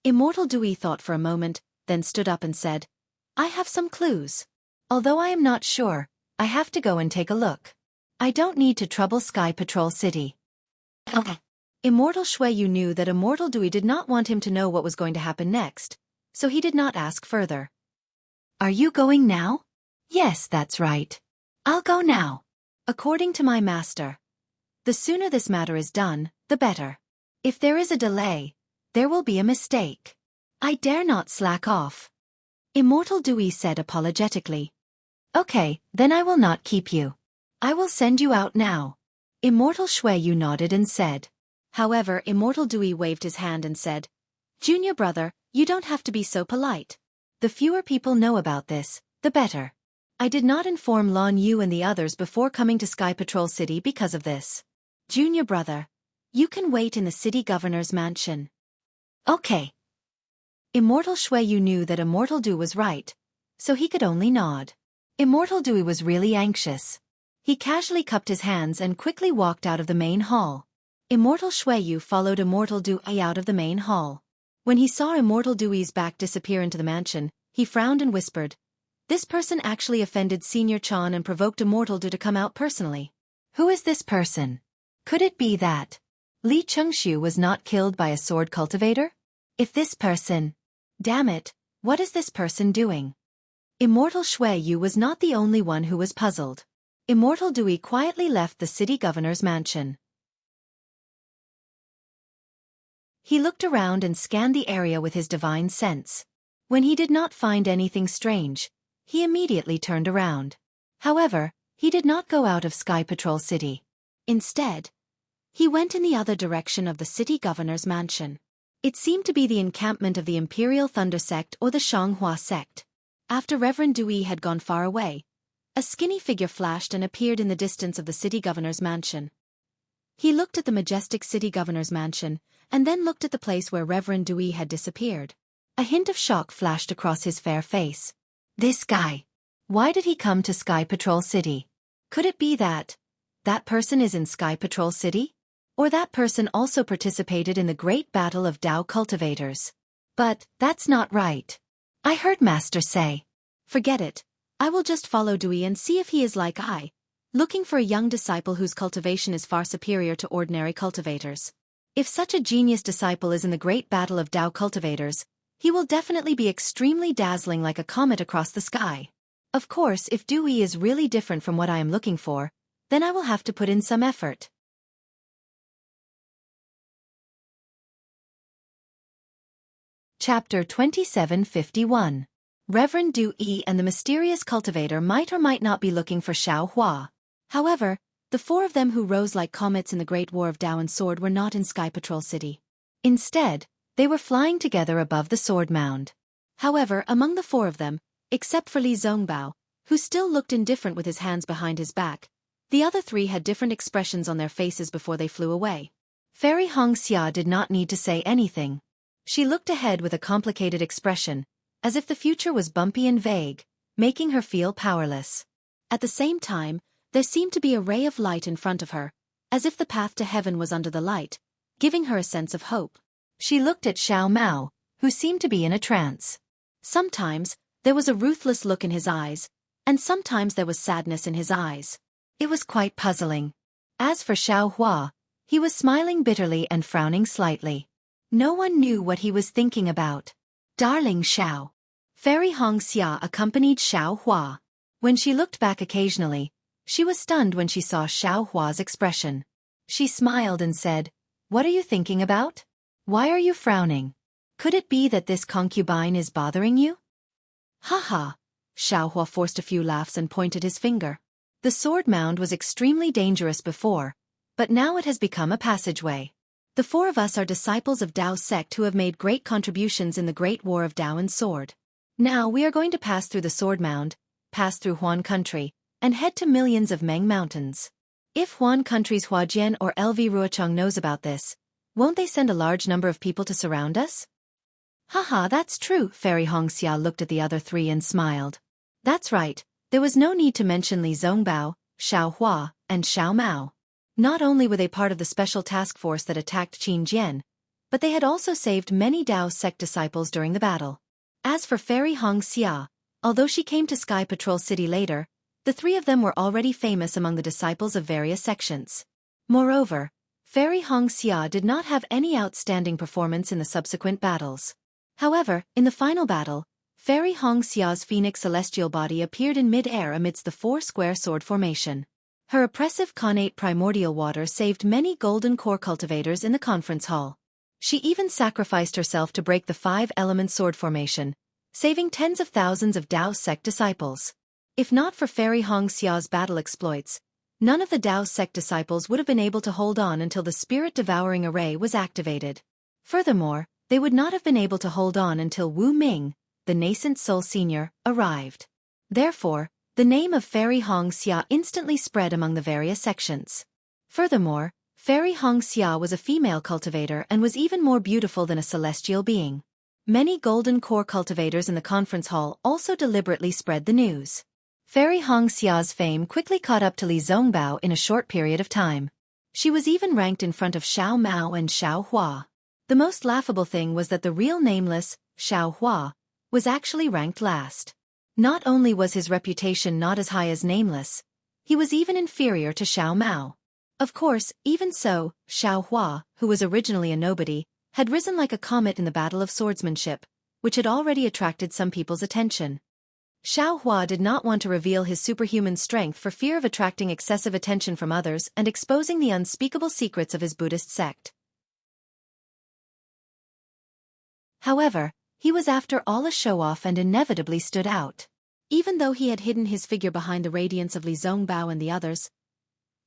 Immortal Dewey thought for a moment, then stood up and said, "I have some clues. Although I am not sure, I have to go and take a look. I don't need to trouble Sky Patrol City." Okay. Immortal Shuiyu knew that Immortal Dewey did not want him to know what was going to happen next, so he did not ask further. "Are you going now?" "Yes, that's right. I'll go now. According to my master, the sooner this matter is done, the better. If there is a delay, there will be a mistake. I dare not slack off." Immortal Dewey said apologetically. "Okay, then I will not keep you. I will send you out now." Immortal Shuiyu nodded and said. However, Immortal Dewey waved his hand and said, "Junior brother, you don't have to be so polite. The fewer people know about this, the better. I did not inform Lon Yu and the others before coming to Sky Patrol City because of this. Junior brother, you can wait in the city governor's mansion." "Okay." Immortal Shuiyu knew that Immortal Dew was right, so he could only nod. Immortal Dewey was really anxious. He casually cupped his hands and quickly walked out of the main hall. Immortal Shuiyu followed Immortal Dewey out of the main hall. When he saw Immortal Dewey's back disappear into the mansion, he frowned and whispered, "This person actually offended Senior Chan and provoked Immortal Dew to come out personally. Who is this person? Could it be that Li Chengxiu was not killed by a sword cultivator? If this person... Damn it, what is this person doing?" Immortal Shuiyu was not the only one who was puzzled. Immortal Dewey quietly left the city governor's mansion. He looked around and scanned the area with his divine sense. When he did not find anything strange, he immediately turned around. However, he did not go out of Sky Patrol City. Instead, he went in the other direction of the city governor's mansion. It seemed to be the encampment of the Imperial Thunder Sect or the Shanghua Sect. After Reverend Dewey had gone far away, a skinny figure flashed and appeared in the distance of the city governor's mansion. He looked at the majestic city governor's mansion, and then looked at the place where Reverend Dewey had disappeared. A hint of shock flashed across his fair face. This guy. Why did he come to Sky Patrol City? Could it be that person is in Sky Patrol City? Or that person also participated in the great battle of Dao cultivators? But that's not right. I heard Master say. Forget it. I will just follow Dewey and see if he is like I, looking for a young disciple whose cultivation is far superior to ordinary cultivators. If such a genius disciple is in the great battle of Dao cultivators, he will definitely be extremely dazzling like a comet across the sky. Of course, if Dewey is really different from what I am looking for, then I will have to put in some effort. Chapter 2751. Reverend Dewey and the mysterious cultivator might or might not be looking for Xiao Hua. However, the four of them who rose like comets in the Great War of Dao and Sword were not in Sky Patrol City. Instead, they were flying together above the sword mound. However, among the four of them, except for Li Zongbao, who still looked indifferent with his hands behind his back, the other three had different expressions on their faces before they flew away. Fairy Hongxia did not need to say anything. She looked ahead with a complicated expression, as if the future was bumpy and vague, making her feel powerless. At the same time, there seemed to be a ray of light in front of her, as if the path to heaven was under the light, giving her a sense of hope. She looked at Xiao Mao, who seemed to be in a trance. Sometimes, there was a ruthless look in his eyes, and sometimes there was sadness in his eyes. It was quite puzzling. As for Xiao Hua, he was smiling bitterly and frowning slightly. No one knew what he was thinking about. Darling Xiao. Fairy Hongxia accompanied Xiao Hua. When she looked back occasionally, she was stunned when she saw Xiao Hua's expression. She smiled and said, "What are you thinking about? Why are you frowning? Could it be that this concubine is bothering you?" "Ha!" Xiao Hua forced a few laughs and pointed his finger. The sword mound was extremely dangerous before, but now it has become a passageway. The four of us are disciples of Dao's sect who have made great contributions in the Great War of Dao and Sword. Now we are going to pass through the sword mound, pass through Huan country, and head to millions of Meng mountains. If Huan country's Huajian or LV Ruochang knows about this, won't they send a large number of people to surround us? Haha, that's true. Fairy Hongxia looked at the other three and smiled. That's right, there was no need to mention Li Zongbao, Xiao Hua, and Xiao Mao. Not only were they part of the special task force that attacked Qin Jian, but they had also saved many Dao sect disciples during the battle. As for Fairy Hongxia, although she came to Sky Patrol City later, the three of them were already famous among the disciples of various sections. Moreover, Fairy Hongxia did not have any outstanding performance in the subsequent battles. However, in the final battle, Fairy Hongxia's phoenix celestial body appeared in mid-air amidst the four-square sword formation. Her oppressive connate primordial water saved many golden core cultivators in the conference hall. She even sacrificed herself to break the five-element sword formation, saving tens of thousands of Dao sect disciples. If not for Fairy Hongxia's battle exploits, none of the Dao sect disciples would have been able to hold on until the spirit-devouring array was activated. Furthermore, they would not have been able to hold on until Wu Ming, the nascent soul senior, arrived. Therefore, the name of Fairy Hongxia instantly spread among the various sections. Furthermore, Fairy Hongxia was a female cultivator and was even more beautiful than a celestial being. Many golden core cultivators in the conference hall also deliberately spread the news. Fairy Hongxia's fame quickly caught up to Li Zongbao in a short period of time. She was even ranked in front of Xiao Mao and Xiao Hua. The most laughable thing was that the real nameless, Xiao Hua, was actually ranked last. Not only was his reputation not as high as nameless, he was even inferior to Xiao Mao. Of course, even so, Xiao Hua, who was originally a nobody, had risen like a comet in the battle of swordsmanship, which had already attracted some people's attention. Xiao Hua did not want to reveal his superhuman strength for fear of attracting excessive attention from others and exposing the unspeakable secrets of his Buddhist sect. However, he was after all a show-off and inevitably stood out. Even though he had hidden his figure behind the radiance of Li Zongbao and the others,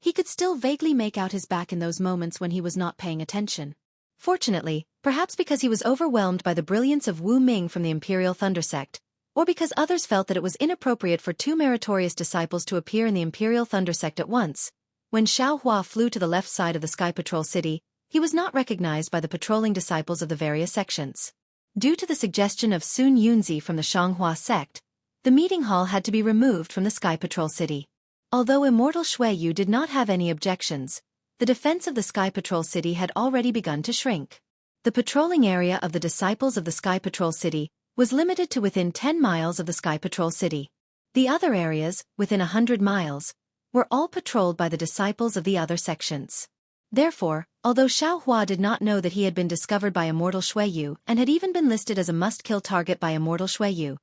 he could still vaguely make out his back in those moments when he was not paying attention. Fortunately, perhaps because he was overwhelmed by the brilliance of Wu Ming from the Imperial Thunder Sect, or because others felt that it was inappropriate for two meritorious disciples to appear in the Imperial Thunder Sect at once, when Xiao Hua flew to the left side of the Sky Patrol City, he was not recognized by the patrolling disciples of the various sections. Due to the suggestion of Sun Yunzi from the Shanghua sect, the meeting hall had to be removed from the Sky Patrol City. Although Immortal Shui Yu did not have any objections, the defense of the Sky Patrol City had already begun to shrink. The patrolling area of the disciples of the Sky Patrol City was limited to within 10 miles of the Sky Patrol City. The other areas, within 100 miles, were all patrolled by the disciples of the other sections. Therefore, although Xiao Hua did not know that he had been discovered by Immortal Shui Yu and had even been listed as a must-kill target by Immortal Shui Yu,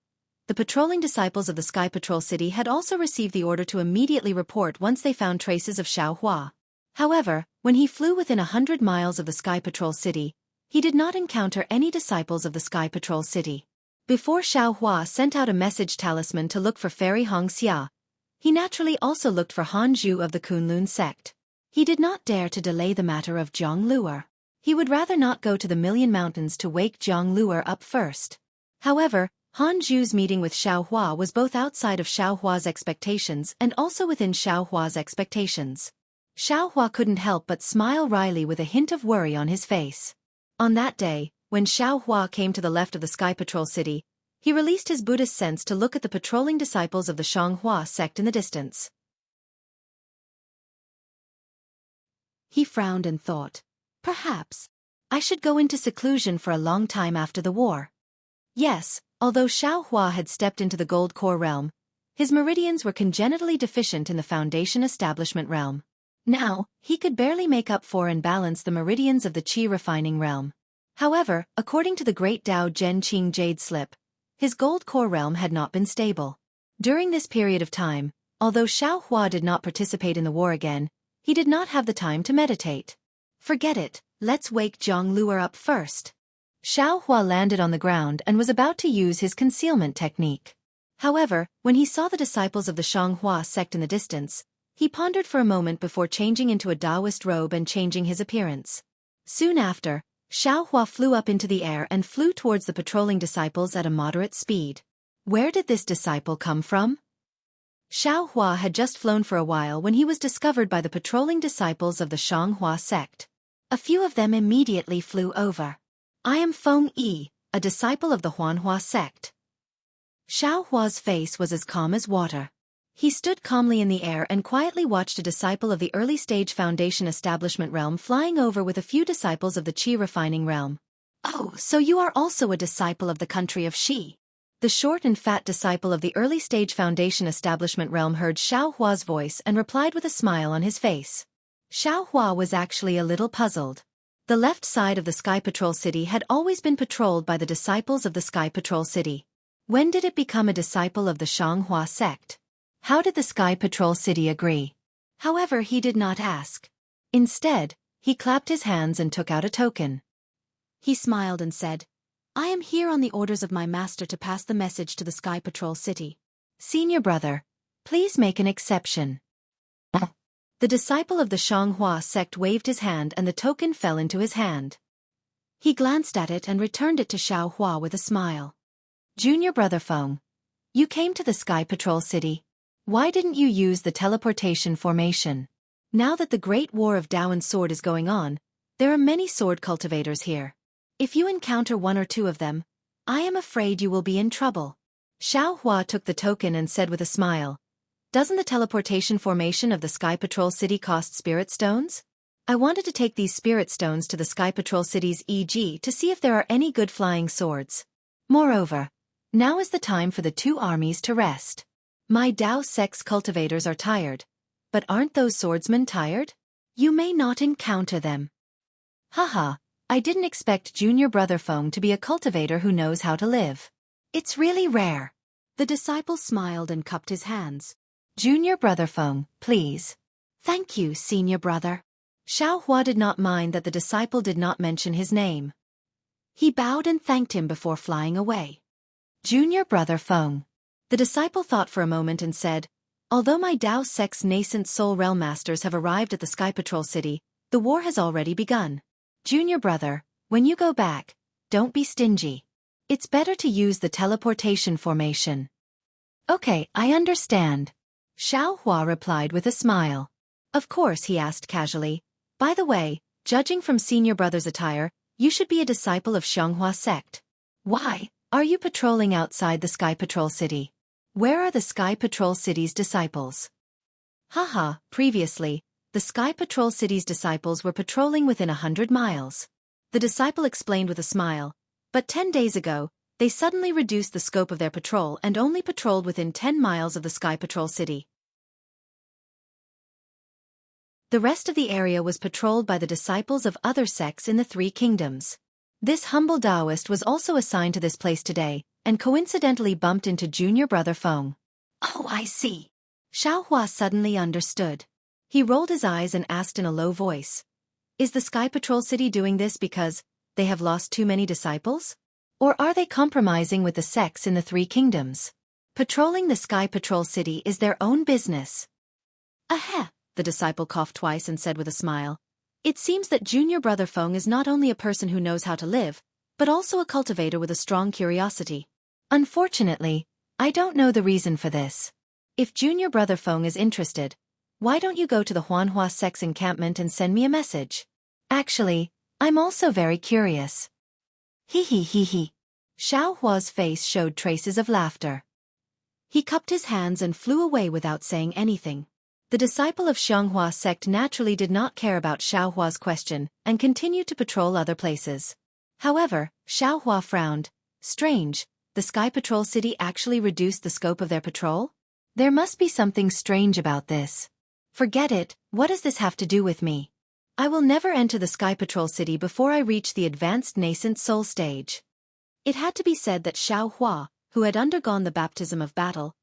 the patrolling disciples of the Sky Patrol City had also received the order to immediately report once they found traces of Xiao Hua. However, when he flew within 100 miles of the Sky Patrol City, he did not encounter any disciples of the Sky Patrol City. Before Xiao Hua sent out a message talisman to look for Fairy Hong Xia, he naturally also looked for Han Zhu of the Kunlun sect. He did not dare to delay the matter of Zhang Luer. He would rather not go to the Million Mountains to wake Zhang Luer up first. However, Han Zhu's meeting with Xiao Hua was both outside of Xiao Hua's expectations and also within Xiao Hua's expectations. Xiao Hua couldn't help but smile wryly with a hint of worry on his face. On that day, when Xiao Hua came to the left of the Sky Patrol City, he released his Buddhist sense to look at the patrolling disciples of the Shanghua sect in the distance. He frowned and thought, perhaps I should go into seclusion for a long time after the war. Yes, although Xiao Hua had stepped into the Gold Core realm, his meridians were congenitally deficient in the Foundation Establishment realm. Now, he could barely make up for and balance the meridians of the Qi refining realm. However, according to the Great Tao Zhen Qing Jade Slip, his Gold Core realm had not been stable. During this period of time, although Xiao Hua did not participate in the war again, he did not have the time to meditate. Forget it, let's wake Zhang Luer up first. Xiao Hua landed on the ground and was about to use his concealment technique. However, when he saw the disciples of the Shanghua sect in the distance, he pondered for a moment before changing into a Taoist robe and changing his appearance. Soon after, Xiao Hua flew up into the air and flew towards the patrolling disciples at a moderate speed. Where did this disciple come from? Xiao Hua had just flown for a while when he was discovered by the patrolling disciples of the Shanghua sect. A few of them immediately flew over. I am Feng Yi, a disciple of the Huanhua sect. Xiao Hua's face was as calm as water. He stood calmly in the air and quietly watched a disciple of the early-stage Foundation Establishment realm flying over with a few disciples of the Qi refining realm. Oh, so you are also a disciple of the country of Xi. The short and fat disciple of the early-stage Foundation Establishment realm heard Xiao Hua's voice and replied with a smile on his face. Xiao Hua was actually a little puzzled. The left side of the Sky Patrol City had always been patrolled by the disciples of the Sky Patrol City. When did it become a disciple of the Shanghua sect? How did the Sky Patrol City agree? However, he did not ask. Instead, he clapped his hands and took out a token. He smiled and said, I am here on the orders of my master to pass the message to the Sky Patrol City. Senior brother, please make an exception. The disciple of the Shanghua sect waved his hand and the token fell into his hand. He glanced at it and returned it to Xiao Hua with a smile. Junior brother Feng, you came to the Sky Patrol City. Why didn't you use the teleportation formation? Now that the Great War of Dao and Sword is going on, there are many sword cultivators here. If you encounter one or two of them, I am afraid you will be in trouble. Xiao Hua took the token and said with a smile, doesn't the teleportation formation of the Sky Patrol City cost spirit stones? I wanted to take these spirit stones to the Sky Patrol City's EG to see if there are any good flying swords. Moreover, now is the time for the two armies to rest. My Dao Sex cultivators are tired, but aren't those swordsmen tired? You may not encounter them. Haha, I didn't expect Junior Brother Feng to be a cultivator who knows how to live. It's really rare. The disciple smiled and cupped his hands. Junior Brother Feng, please. Thank you, Senior Brother. Xiao Hua did not mind that the disciple did not mention his name. He bowed and thanked him before flying away. Junior brother Feng. The disciple thought for a moment and said, although my Dao sect's nascent soul realm masters have arrived at the Sky Patrol City, the war has already begun. Junior brother, when you go back, don't be stingy. It's better to use the teleportation formation. Okay, I understand. Xiao Hua replied with a smile. Of course, he asked casually. By the way, judging from senior brother's attire, you should be a disciple of Xianghua sect. Why are you patrolling outside the Sky Patrol City? Where are the Sky Patrol City's disciples? Haha, previously, the Sky Patrol City's disciples were patrolling within 100 miles. The disciple explained with a smile, but 10 days ago, they suddenly reduced the scope of their patrol and only patrolled within 10 miles of the Sky Patrol City. The rest of the area was patrolled by the disciples of other sects in the Three Kingdoms. This humble Taoist was also assigned to this place today, and coincidentally bumped into junior brother Feng. Oh, I see. Xiao Hua suddenly understood. He rolled his eyes and asked in a low voice, is the Sky Patrol City doing this because they have lost too many disciples? Or are they compromising with the sects in the Three Kingdoms? Patrolling the Sky Patrol City is their own business. Aha! The disciple coughed twice and said with a smile. It seems that junior brother Feng is not only a person who knows how to live, but also a cultivator with a strong curiosity. Unfortunately, I don't know the reason for this. If junior brother Feng is interested, why don't you go to the Huanhua sect's encampment and send me a message? Actually, I'm also very curious. Hee hee hee hee. Xiao Hua's face showed traces of laughter. He cupped his hands and flew away without saying anything. The disciple of Xianghua sect naturally did not care about Xiao Hua's question and continued to patrol other places. However, Xiao Hua frowned. Strange, the Sky Patrol City actually reduced the scope of their patrol? There must be something strange about this. Forget it, what does this have to do with me? I will never enter the Sky Patrol City before I reach the advanced nascent soul stage. It had to be said that Xiao Hua, who had undergone the baptism of battle,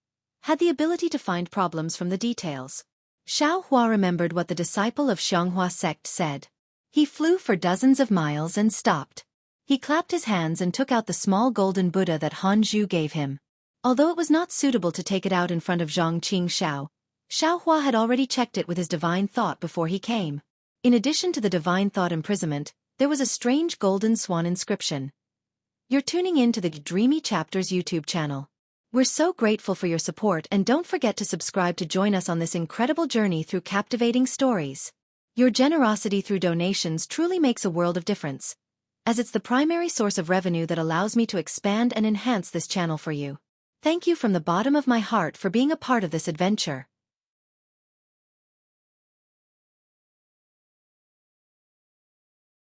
had the ability to find problems from the details. Xiao Hua remembered what the disciple of Xianghua sect said. He flew for dozens of miles and stopped. He clapped his hands and took out the small golden Buddha that Han Zhu gave him. Although it was not suitable to take it out in front of Zhang Qing Xiao, Xiao Hua had already checked it with his divine thought before he came. In addition to the divine thought imprisonment, there was a strange golden swan inscription. You're tuning in to the Dreamy Chapters YouTube channel. We're so grateful for your support, and don't forget to subscribe to join us on this incredible journey through captivating stories. Your generosity through donations truly makes a world of difference, as it's the primary source of revenue that allows me to expand and enhance this channel for you. Thank you from the bottom of my heart for being a part of this adventure.